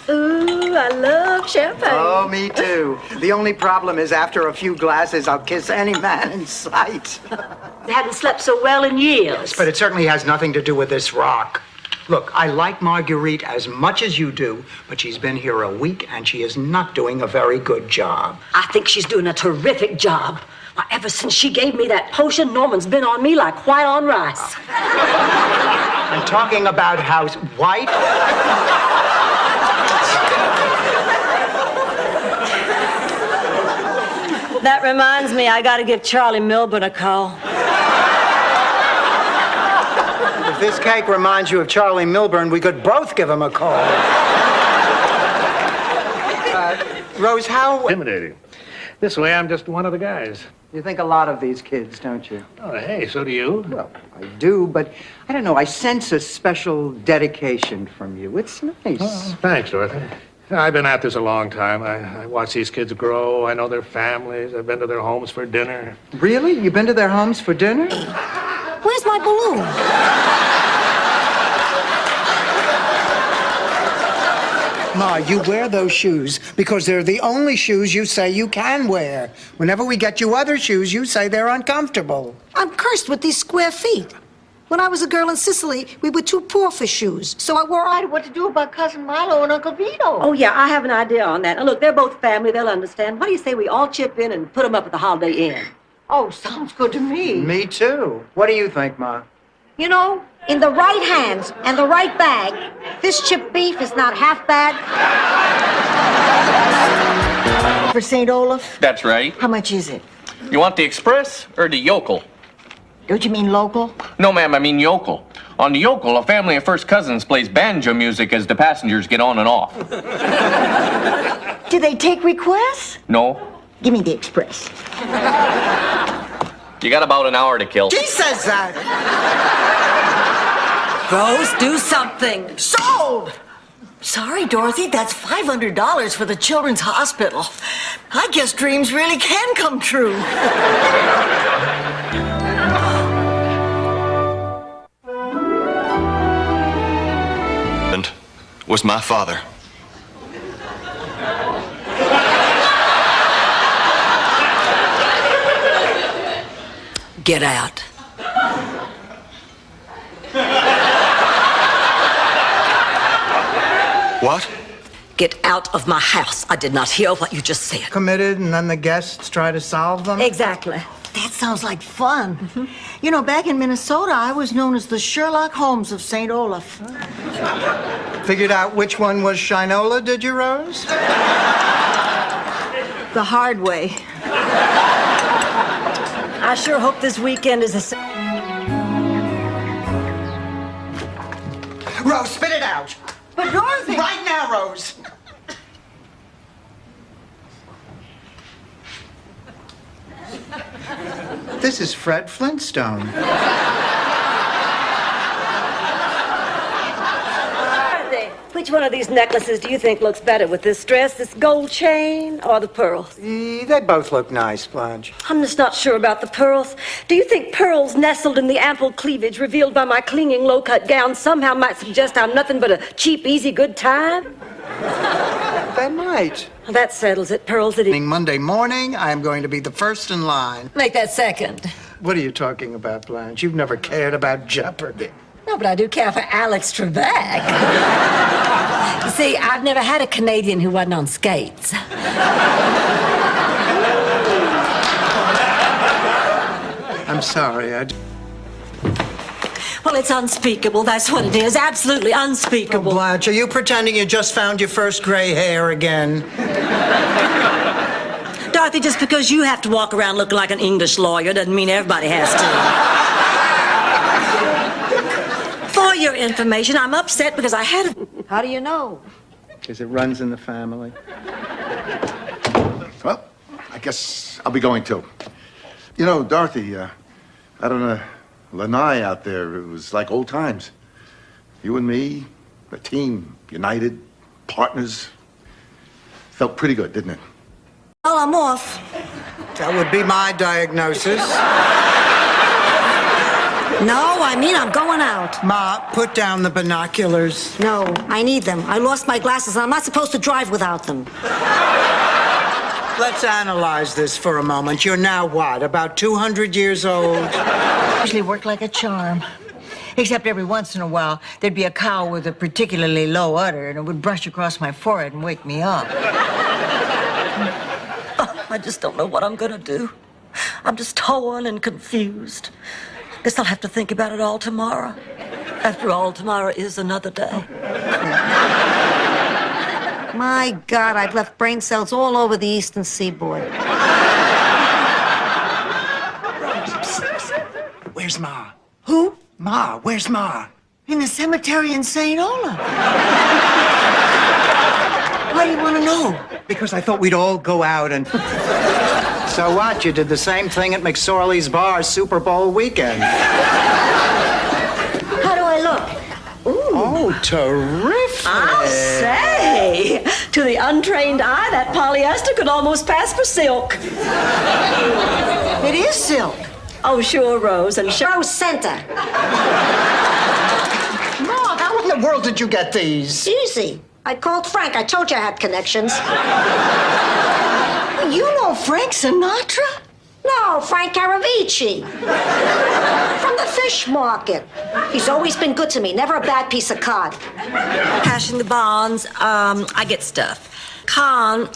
Ooh, I love champagne. Oh, me too. The only problem is after a few glasses, I'll kiss any man in sight. I haven't slept so well in years. But it certainly has nothing to do with this rock. Look, I like Marguerite as much as you do, but she's been here a week and she is not doing a very good job. I think she's doing a terrific job. Why, ever since she gave me that potion, Norman's been on me like white on rice. I'm talking about how white. That reminds me, I gotta give Charlie Milburn a call. If this cake reminds you of Charlie Milburn, we could both give him a call. Rose, how... Intimidating. This way, I'm just one of the guys. You think a lot of these kids, don't you? Oh, hey, so do you. Well, I do, but I don't know. I sense a special dedication from you. It's nice. Oh, thanks, Dorothy. I've been at this a long time. I watch these kids grow. I know their families. I've been to their homes for dinner. Really? You've been to their homes for dinner? Where's my balloon? Ma, you wear those shoes because they're the only shoes you say you can wear. Whenever we get you other shoes, you say they're uncomfortable. I'm cursed with these square feet. When I was a girl in Sicily, we were too poor for shoes, so I wore What to do about Cousin Milo and Uncle Vito? Oh, yeah, I have an idea on that. Now, look, they're both family. They'll understand. What do you say we all chip in and put them up at the Holiday Inn? Oh, sounds good to me. Me too. What do you think, Ma? You know, in the right hands and the right bag, this chipped beef is not half bad. For St. Olaf? That's right. How much is it? You want the express or the yokel? Don't you mean local? No, ma'am, I mean yokel. On the yokel, a family of first cousins plays banjo music as the passengers get on and off. Do they take requests? No? Give me the express. You got about an hour to kill. She says that. Rose, do something. Sold! Sorry, Dorothy, that's $500 for the Children's Hospital. I guess dreams really can come true. And was my father. Get out. What? Get out of my house. I did not hear what you just said. Committed, and then the guests try to solve them? Exactly. That sounds like fun. You know, back in Minnesota, I was known as the Sherlock Holmes of St. Olaf. Figured out which one was Shinola, did you, Rose? The hard way. I sure hope this weekend is a... Rose, spit it out. But Dorothy... Right now, Rose. This is Fred Flintstone. Which one of these necklaces do you think looks better with this dress, this gold chain, or the pearls? They both look nice, Blanche. I'm just not sure about the pearls. Do you think pearls nestled in the ample cleavage revealed by my clinging low-cut gown somehow might suggest I'm nothing but a cheap, easy, good time? They might. Well, that settles it. Pearls it is. Monday morning, I am going to be the first in line. Make that second. What are you talking about, Blanche? You've never cared about Jeopardy. No, but I do care for Alex Trebek. You see, I've never had a Canadian who wasn't on skates. I'm sorry, Well, it's unspeakable. That's what it is. Absolutely unspeakable. Oh, Blanche, are you pretending you just found your first gray hair again? Dorothy, just because you have to walk around looking like an English lawyer doesn't mean everybody has to. For your information, I'm upset because I had a... How do you know? Because it runs in the family. Well, I guess I'll be going too. You know, Dorothy, I don't know, Lanai out there, it was like old times. You and me, a team, united, partners. Felt pretty good, didn't it? Well, I'm off. That would be my diagnosis. No, I mean I'm going out. Ma, put down the binoculars. No, I need them. I lost my glasses and I'm not supposed to drive without them. Let's analyze this for a moment. You're now what, about 200 years old? Usually worked like a charm. Except every once in a while, there'd be a cow with a particularly low udder, and it would brush across my forehead and wake me up. I just don't know what I'm gonna do. I'm just torn and confused. Guess I'll have to think about it all tomorrow. After all, tomorrow is another day. My God, I've left brain cells all over the eastern seaboard. Where's Ma? Who? Ma, where's Ma? In the cemetery in St. Olaf. Why do you want to know? Because I thought we'd all go out and... So what? You did the same thing at McSorley's Bar Super Bowl weekend. How do I look? Oh, terrific. I'll say, to the untrained eye, that polyester could almost pass for silk. It is silk. Oh, sure, Rose, and Show center. Ma, how in the world did you get these? Easy. I called Frank. I told you I had connections. You know Frank Sinatra? No, Frank Caravici. From the fish market. He's always been good to me. Never a bad piece of cod. Cashing the bonds, I get stuff. Con,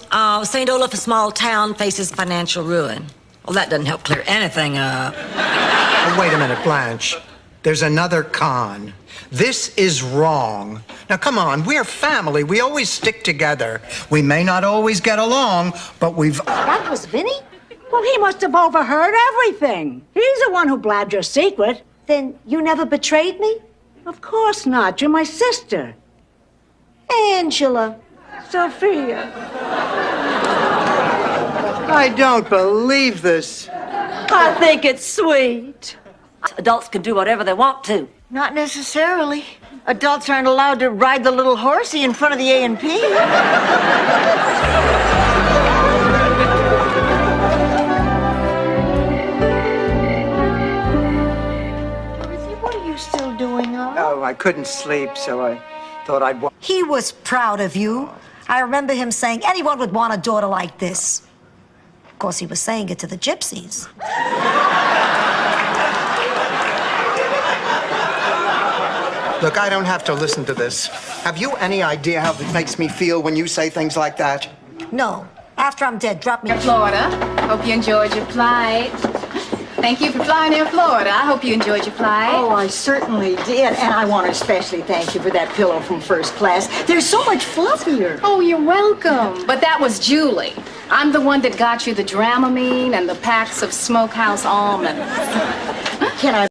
St. Olaf, a small town, faces financial ruin. Well, that doesn't help clear anything up. Oh, wait a minute, Blanche. There's another con. This is wrong. Now, come on, we're family. We always stick together. We may not always get along, but we've... That was Vinny? Well, he must have overheard everything. He's the one who blabbed your secret. Then you never betrayed me? Of course not. You're my sister. Angela. Sophia. I don't believe this. I think it's sweet. Adults can do whatever they want to. Not necessarily. Adults aren't allowed to ride the little horsey in front of the A&P. What are you still doing, Oh, I couldn't sleep, so I thought I'd... He was proud of you. I remember him saying anyone would want a daughter like this. Of course, he was saying it to the gypsies. Look, I don't have to listen to this. Have you any idea how it makes me feel when you say things like that? No. After I'm dead, drop me... Florida. Hope you enjoyed your flight. Thank you for flying Air Florida. I hope you enjoyed your flight. Oh, I certainly did. And I want to especially thank you for that pillow from first class. They're so much fluffier. Oh, you're welcome. But that was Julie. I'm the one that got you the Dramamine and the packs of Smokehouse almonds. Can I...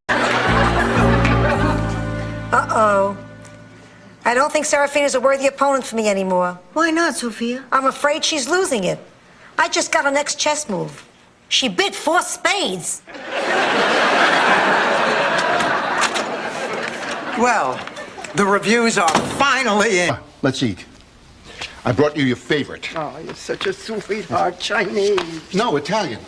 Uh-oh. I don't think Seraphina's a worthy opponent for me anymore. Why not, Sophia? I'm afraid she's losing it. I just got her next chess move. She bid 4 spades. Well, the reviews are finally in. Let's eat. I brought you your favorite. Oh, you're such a sweetheart. Chinese. No, Italian.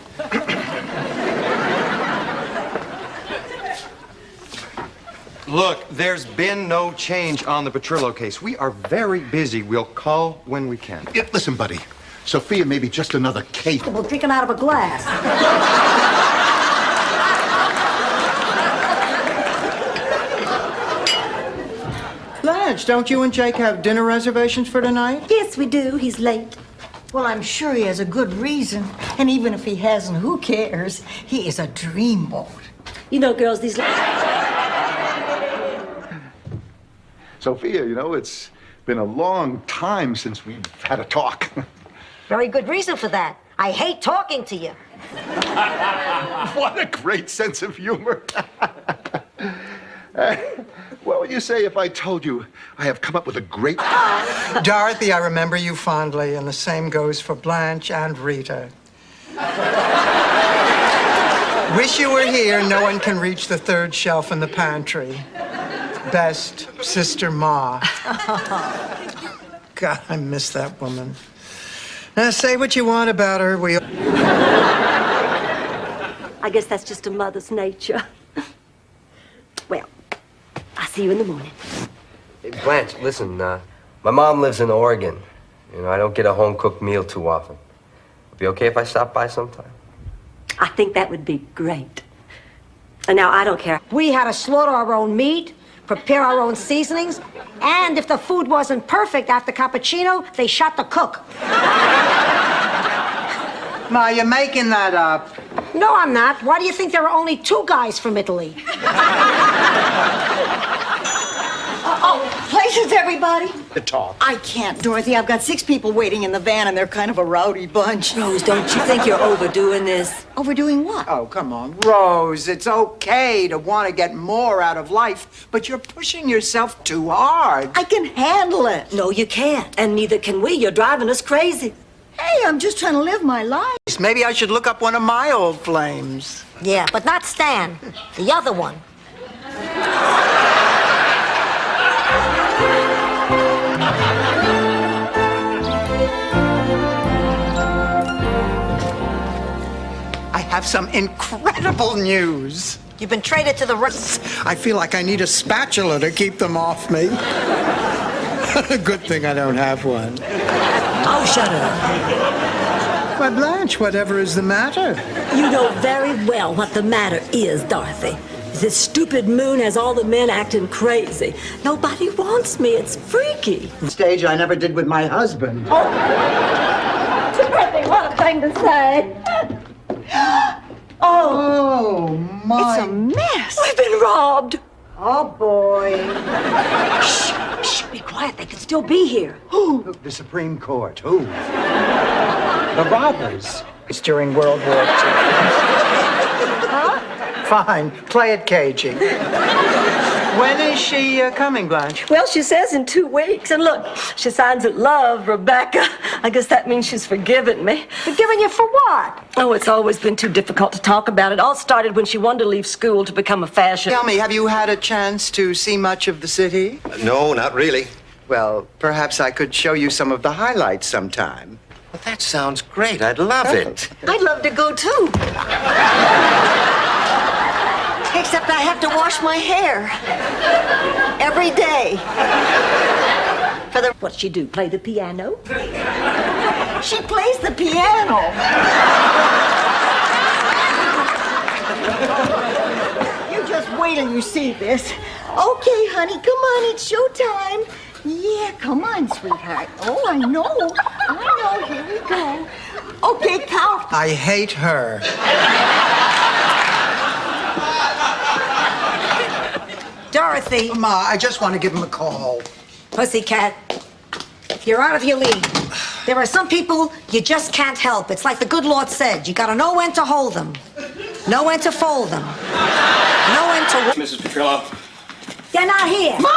Look, there's been no change on the Petrillo case. We are very busy. We'll call when we can. Yeah, listen, buddy. Sophia may be just another case. We'll drink him out of a glass. Blanche, don't you and Jake have dinner reservations for tonight? Yes, we do. He's late. Well, I'm sure he has a good reason. And even if he hasn't, who cares? He is a dreamboat. You know, girls, these... Sophia, you know, it's been a long time since we've had a talk. Very good reason for that. I hate talking to you. What a great sense of humor. What would you say if I told you I have come up with a great... Dorothy, I remember you fondly, and the same goes for Blanche and Rita. Wish you were here. No one can reach the 3rd shelf in the pantry. Best, Sister Ma. God, I miss that woman. Now, say what you want about her. We... I guess that's just a mother's nature. Well, I'll see you in the morning. Hey, Blanche, listen, my mom lives in Oregon. You know, I don't get a home-cooked meal too often. It'd be okay if I stop by sometime? I think that would be great. And now, I don't care. We had to slaughter our own meat, prepare our own seasonings, and if the food wasn't perfect after cappuccino, they shot the cook. Ma, you're making that up. No, I'm not. Why do you think there are only 2 guys from Italy? Places, everybody? The talk. I can't, Dorothy. I've got 6 people waiting in the van, and they're kind of a rowdy bunch. Rose, don't you think you're overdoing this? Overdoing what? Oh, come on, Rose. It's okay to want to get more out of life, but you're pushing yourself too hard. I can handle it. No, you can't. And neither can we. You're driving us crazy. Hey, I'm just trying to live my life. Maybe I should look up one of my old flames. Yeah, but not Stan. The other one. I have some incredible news. You've been traded to the... I feel like I need a spatula to keep them off me. Good thing I don't have one. Oh, shut up. Why, Blanche, whatever is the matter? You know very well what the matter is, Dorothy. This stupid moon has all the men acting crazy. Nobody wants me. It's freaky. Stage I never did with my husband. Dorothy, what a thing to say. Oh, my. It's a mess. We've been robbed. Oh, boy. Shh, shh, be quiet. They could still be here. Who? The Supreme Court. Who? The robbers. It's during World War II. Huh? Fine. Play it cagey. When is she coming, Blanche? Well, she says in 2 weeks. And look, she signs it love, Rebecca. I guess that means she's forgiven me. Forgiven you for what? Oh, it's always been too difficult to talk about. It all started when she wanted to leave school to become a fashion. Tell me, have you had a chance to see much of the city? No, not really. Well, perhaps I could show you some of the highlights sometime. Well, that sounds great. I'd love it. I'd love to go, too. Except I have to wash my hair. Every day. What'd she do, play the piano? She plays the piano. You just wait till you see this. Okay, honey, come on, it's showtime. Yeah, come on, sweetheart. Oh, I know. Here we go. Okay, count. I hate her. Dorothy. Ma, I just want to give him a call. Pussycat, you're out of your league. There are some people you just can't help. It's like the good Lord said. You gotta know when to hold them. Know when to fold them. Know when to... Mrs. Petrillo. They're not here. Ma!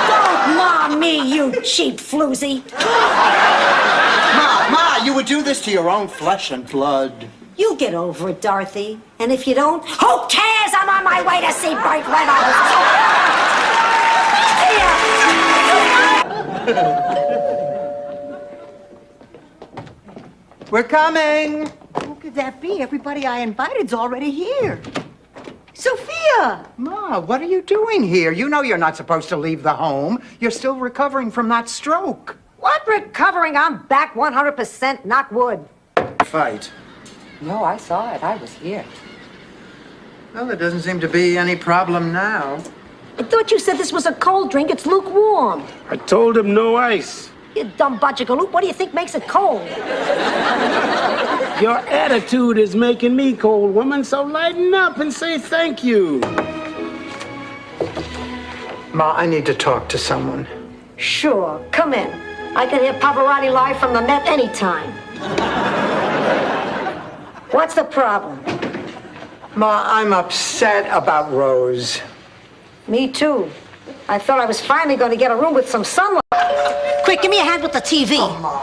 Don't ma me, you cheap floozy. Ma, you would do this to your own flesh and blood. You'll get over it, Dorothy. And if you don't, who cares? I'm on my way to see Burt Reynolds. We're coming. Who could that be? Everybody I invited's already here. Sophia! Ma, what are you doing here? You know you're not supposed to leave the home. You're still recovering from that stroke. What recovering? I'm back 100%, knock wood. Fight. No, I saw it. I was here. Well, there doesn't seem to be any problem now. I thought you said this was a cold drink. It's lukewarm. I told him no ice. You dumb butchagaloop. What do you think makes it cold? Your attitude is making me cold, woman, so lighten up and say thank you. Ma, I need to talk to someone. Sure, come in. I can hear Pavarotti live from the Met anytime. What's the problem? Ma, I'm upset about Rose. Me too. I thought I was finally going to get a room with some sunlight. Quick, give me a hand with the TV. Oh, Ma.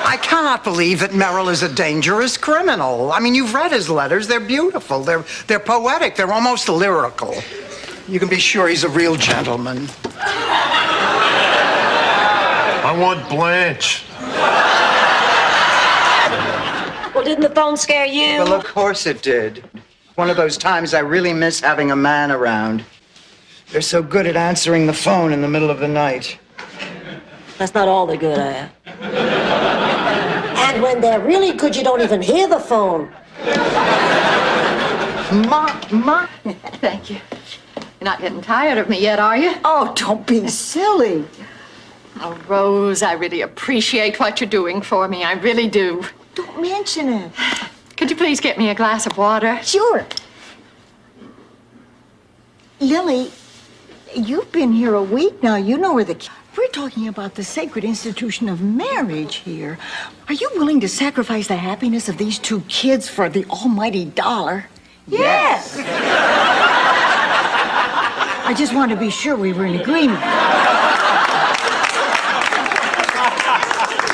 I cannot believe that Merrill is a dangerous criminal. I mean, you've read his letters. They're beautiful. They're poetic. They're almost lyrical. You can be sure he's a real gentleman. I want Blanche. Well, didn't the phone scare you? Well, of course it did. One of those times I really miss having a man around. They're so good at answering the phone in the middle of the night. That's not all they're good at. And when they're really good, you don't even hear the phone. Ma. Thank you. You're not getting tired of me yet, are you? Oh, don't be silly. Oh, Rose, I really appreciate what you're doing for me. I really do. Don't mention it. Could you please get me a glass of water? Sure. Lily, you've been here a week now. You know where we're talking about the sacred institution of marriage here. Are you willing to sacrifice the happiness of these two kids for the almighty dollar? Yes. I just want to be sure we were in agreement.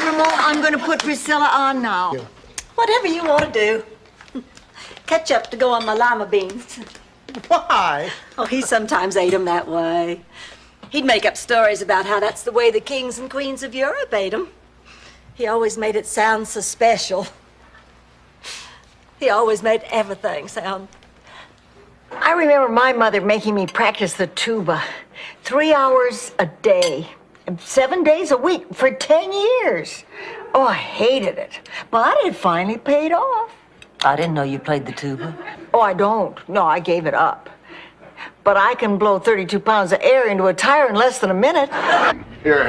Ramon, I'm going to put Priscilla on now. Whatever you want to do. Ketchup to go on my lima beans. Why? Oh, he sometimes ate them that way. He'd make up stories about how that's the way the kings and queens of Europe ate them. He always made it sound so special. He always made everything sound... I remember my mother making me practice the tuba 3 hours a day, 7 days a week for 10 years. Oh, I hated it, but it finally paid off. I didn't know you played the tuba. Oh, I don't. No, I gave it up. But I can blow 32 pounds of air into a tire in less than a minute. Here.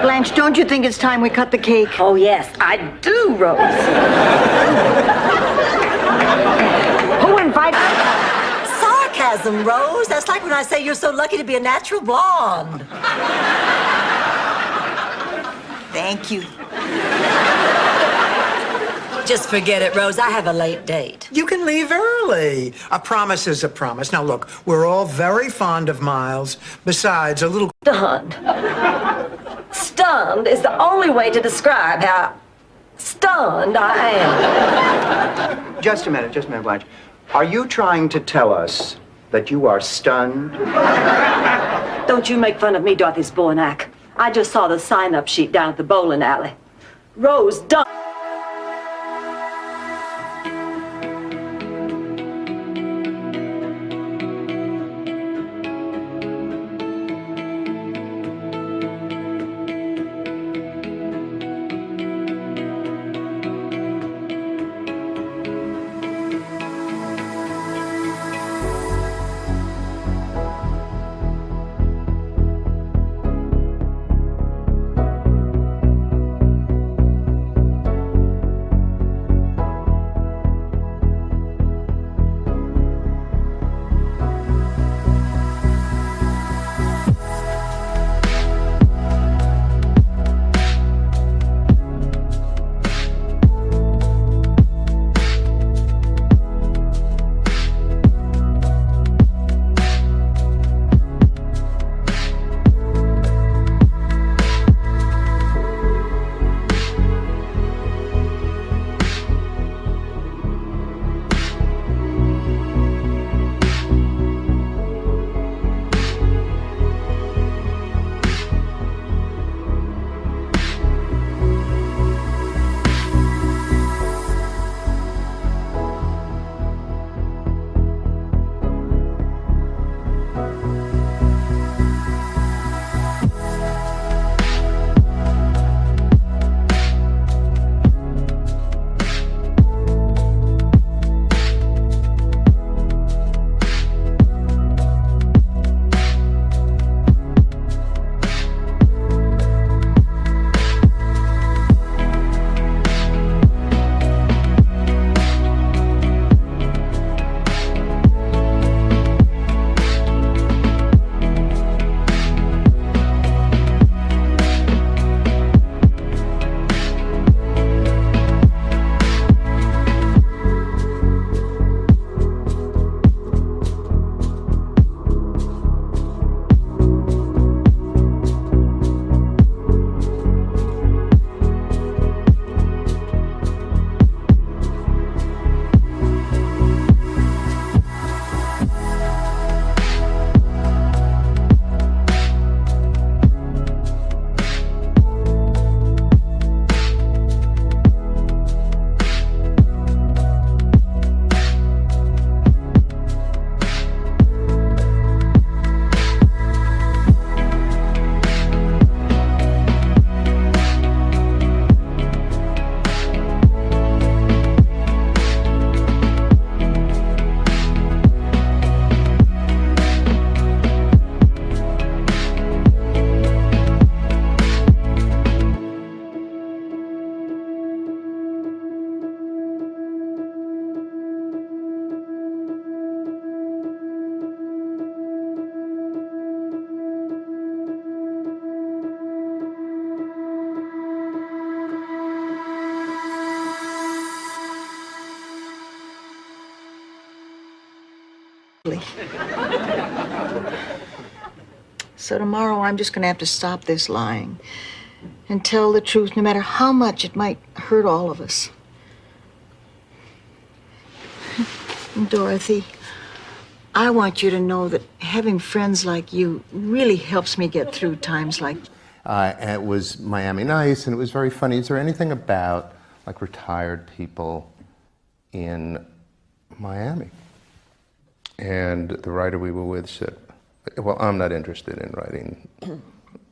Blanche, don't you think it's time we cut the cake? Oh, yes, I do, Rose. Who invited... Sarcasm, Rose. That's like when I say you're so lucky to be a natural blonde. Thank you. Just forget it, Rose. I have a late date. You can leave early. A promise is a promise. Now, look, we're all very fond of Miles. Besides, a little... Stunned. Stunned is the only way to describe how stunned I am. Just a minute, Blanche. Are you trying to tell us that you are stunned? Don't you make fun of me, Dorothy Spornak. I just saw the sign-up sheet down at the bowling alley. Rose Dunn. So tomorrow I'm just gonna have to stop this lying and tell the truth, no matter how much it might hurt all of us. Dorothy, I want you to know that having friends like you really helps me get through times like And it was Miami Nice, and it was very funny. Is there anything about, like, retired people in Miami? And the writer we were with said, well, I'm not interested in writing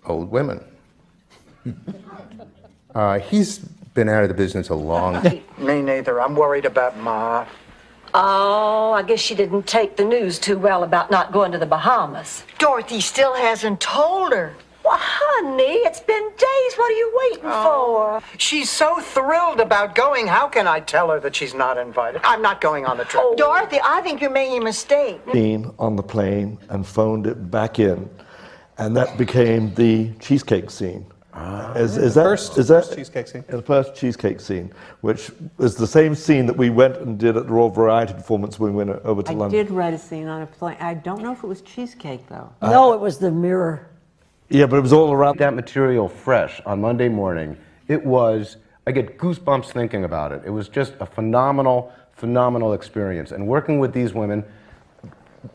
old women. He's been out of the business a long time. Me neither. I'm worried about Ma. Oh, I guess she didn't take the news too well about not going to the Bahamas. Dorothy still hasn't told her. Well, honey, it's been days. What are you waiting for? She's so thrilled about going. How can I tell her that she's not invited? I'm not going on the trip. Dorothy, I think you're making a mistake. Scene on the plane and phoned it back in, and that became the cheesecake scene. Is that cheesecake scene? The first cheesecake scene, which is the same scene that we went and did at the Royal Variety Performance when we went over to I London. did write a scene on a plane. I don't know if it was cheesecake, though. No, it was the mirror. Yeah, but it was all around. That material fresh on Monday morning, I get goosebumps thinking about it. It was just a phenomenal experience. And working with these women,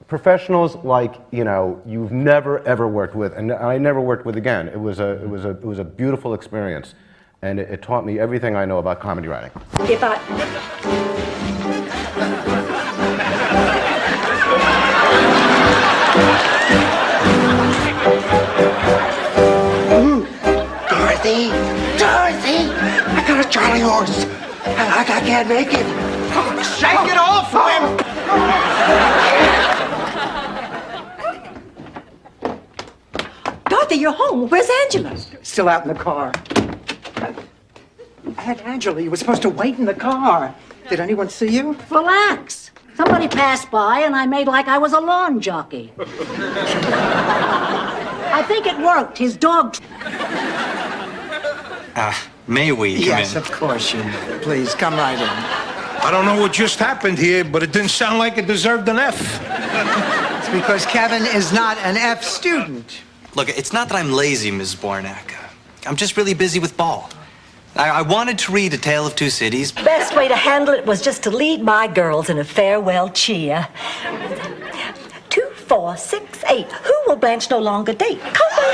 professionals like, you've never ever worked with, and I never worked with again. It was a beautiful experience, and it taught me everything I know about comedy writing. If I... Dorothy! I got a Charlie horse. I can't make it. Shake it off, wimp! Dorothy, you're home. Where's Angela? Still out in the car. Aunt Angela, you were supposed to wait in the car. Did anyone see you? Relax. Somebody passed by and I made like I was a lawn jockey. I think it worked. His dog... May we come Yes, in? of course you may. Please, come right in. I don't know what just happened here, but it didn't sound like it deserved an F. It's because Kevin is not an F student. Look, it's not that I'm lazy, Ms. Bornak. I'm just really busy with ball. I wanted to read A Tale of Two Cities. Best way to handle it was just to lead my girls in a farewell cheer. 2, 4, 6, 8. Who will Blanche no longer date? Come on.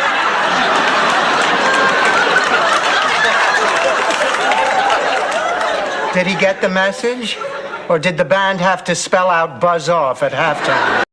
Did he get the message? Or did the band have to spell out buzz off at halftime?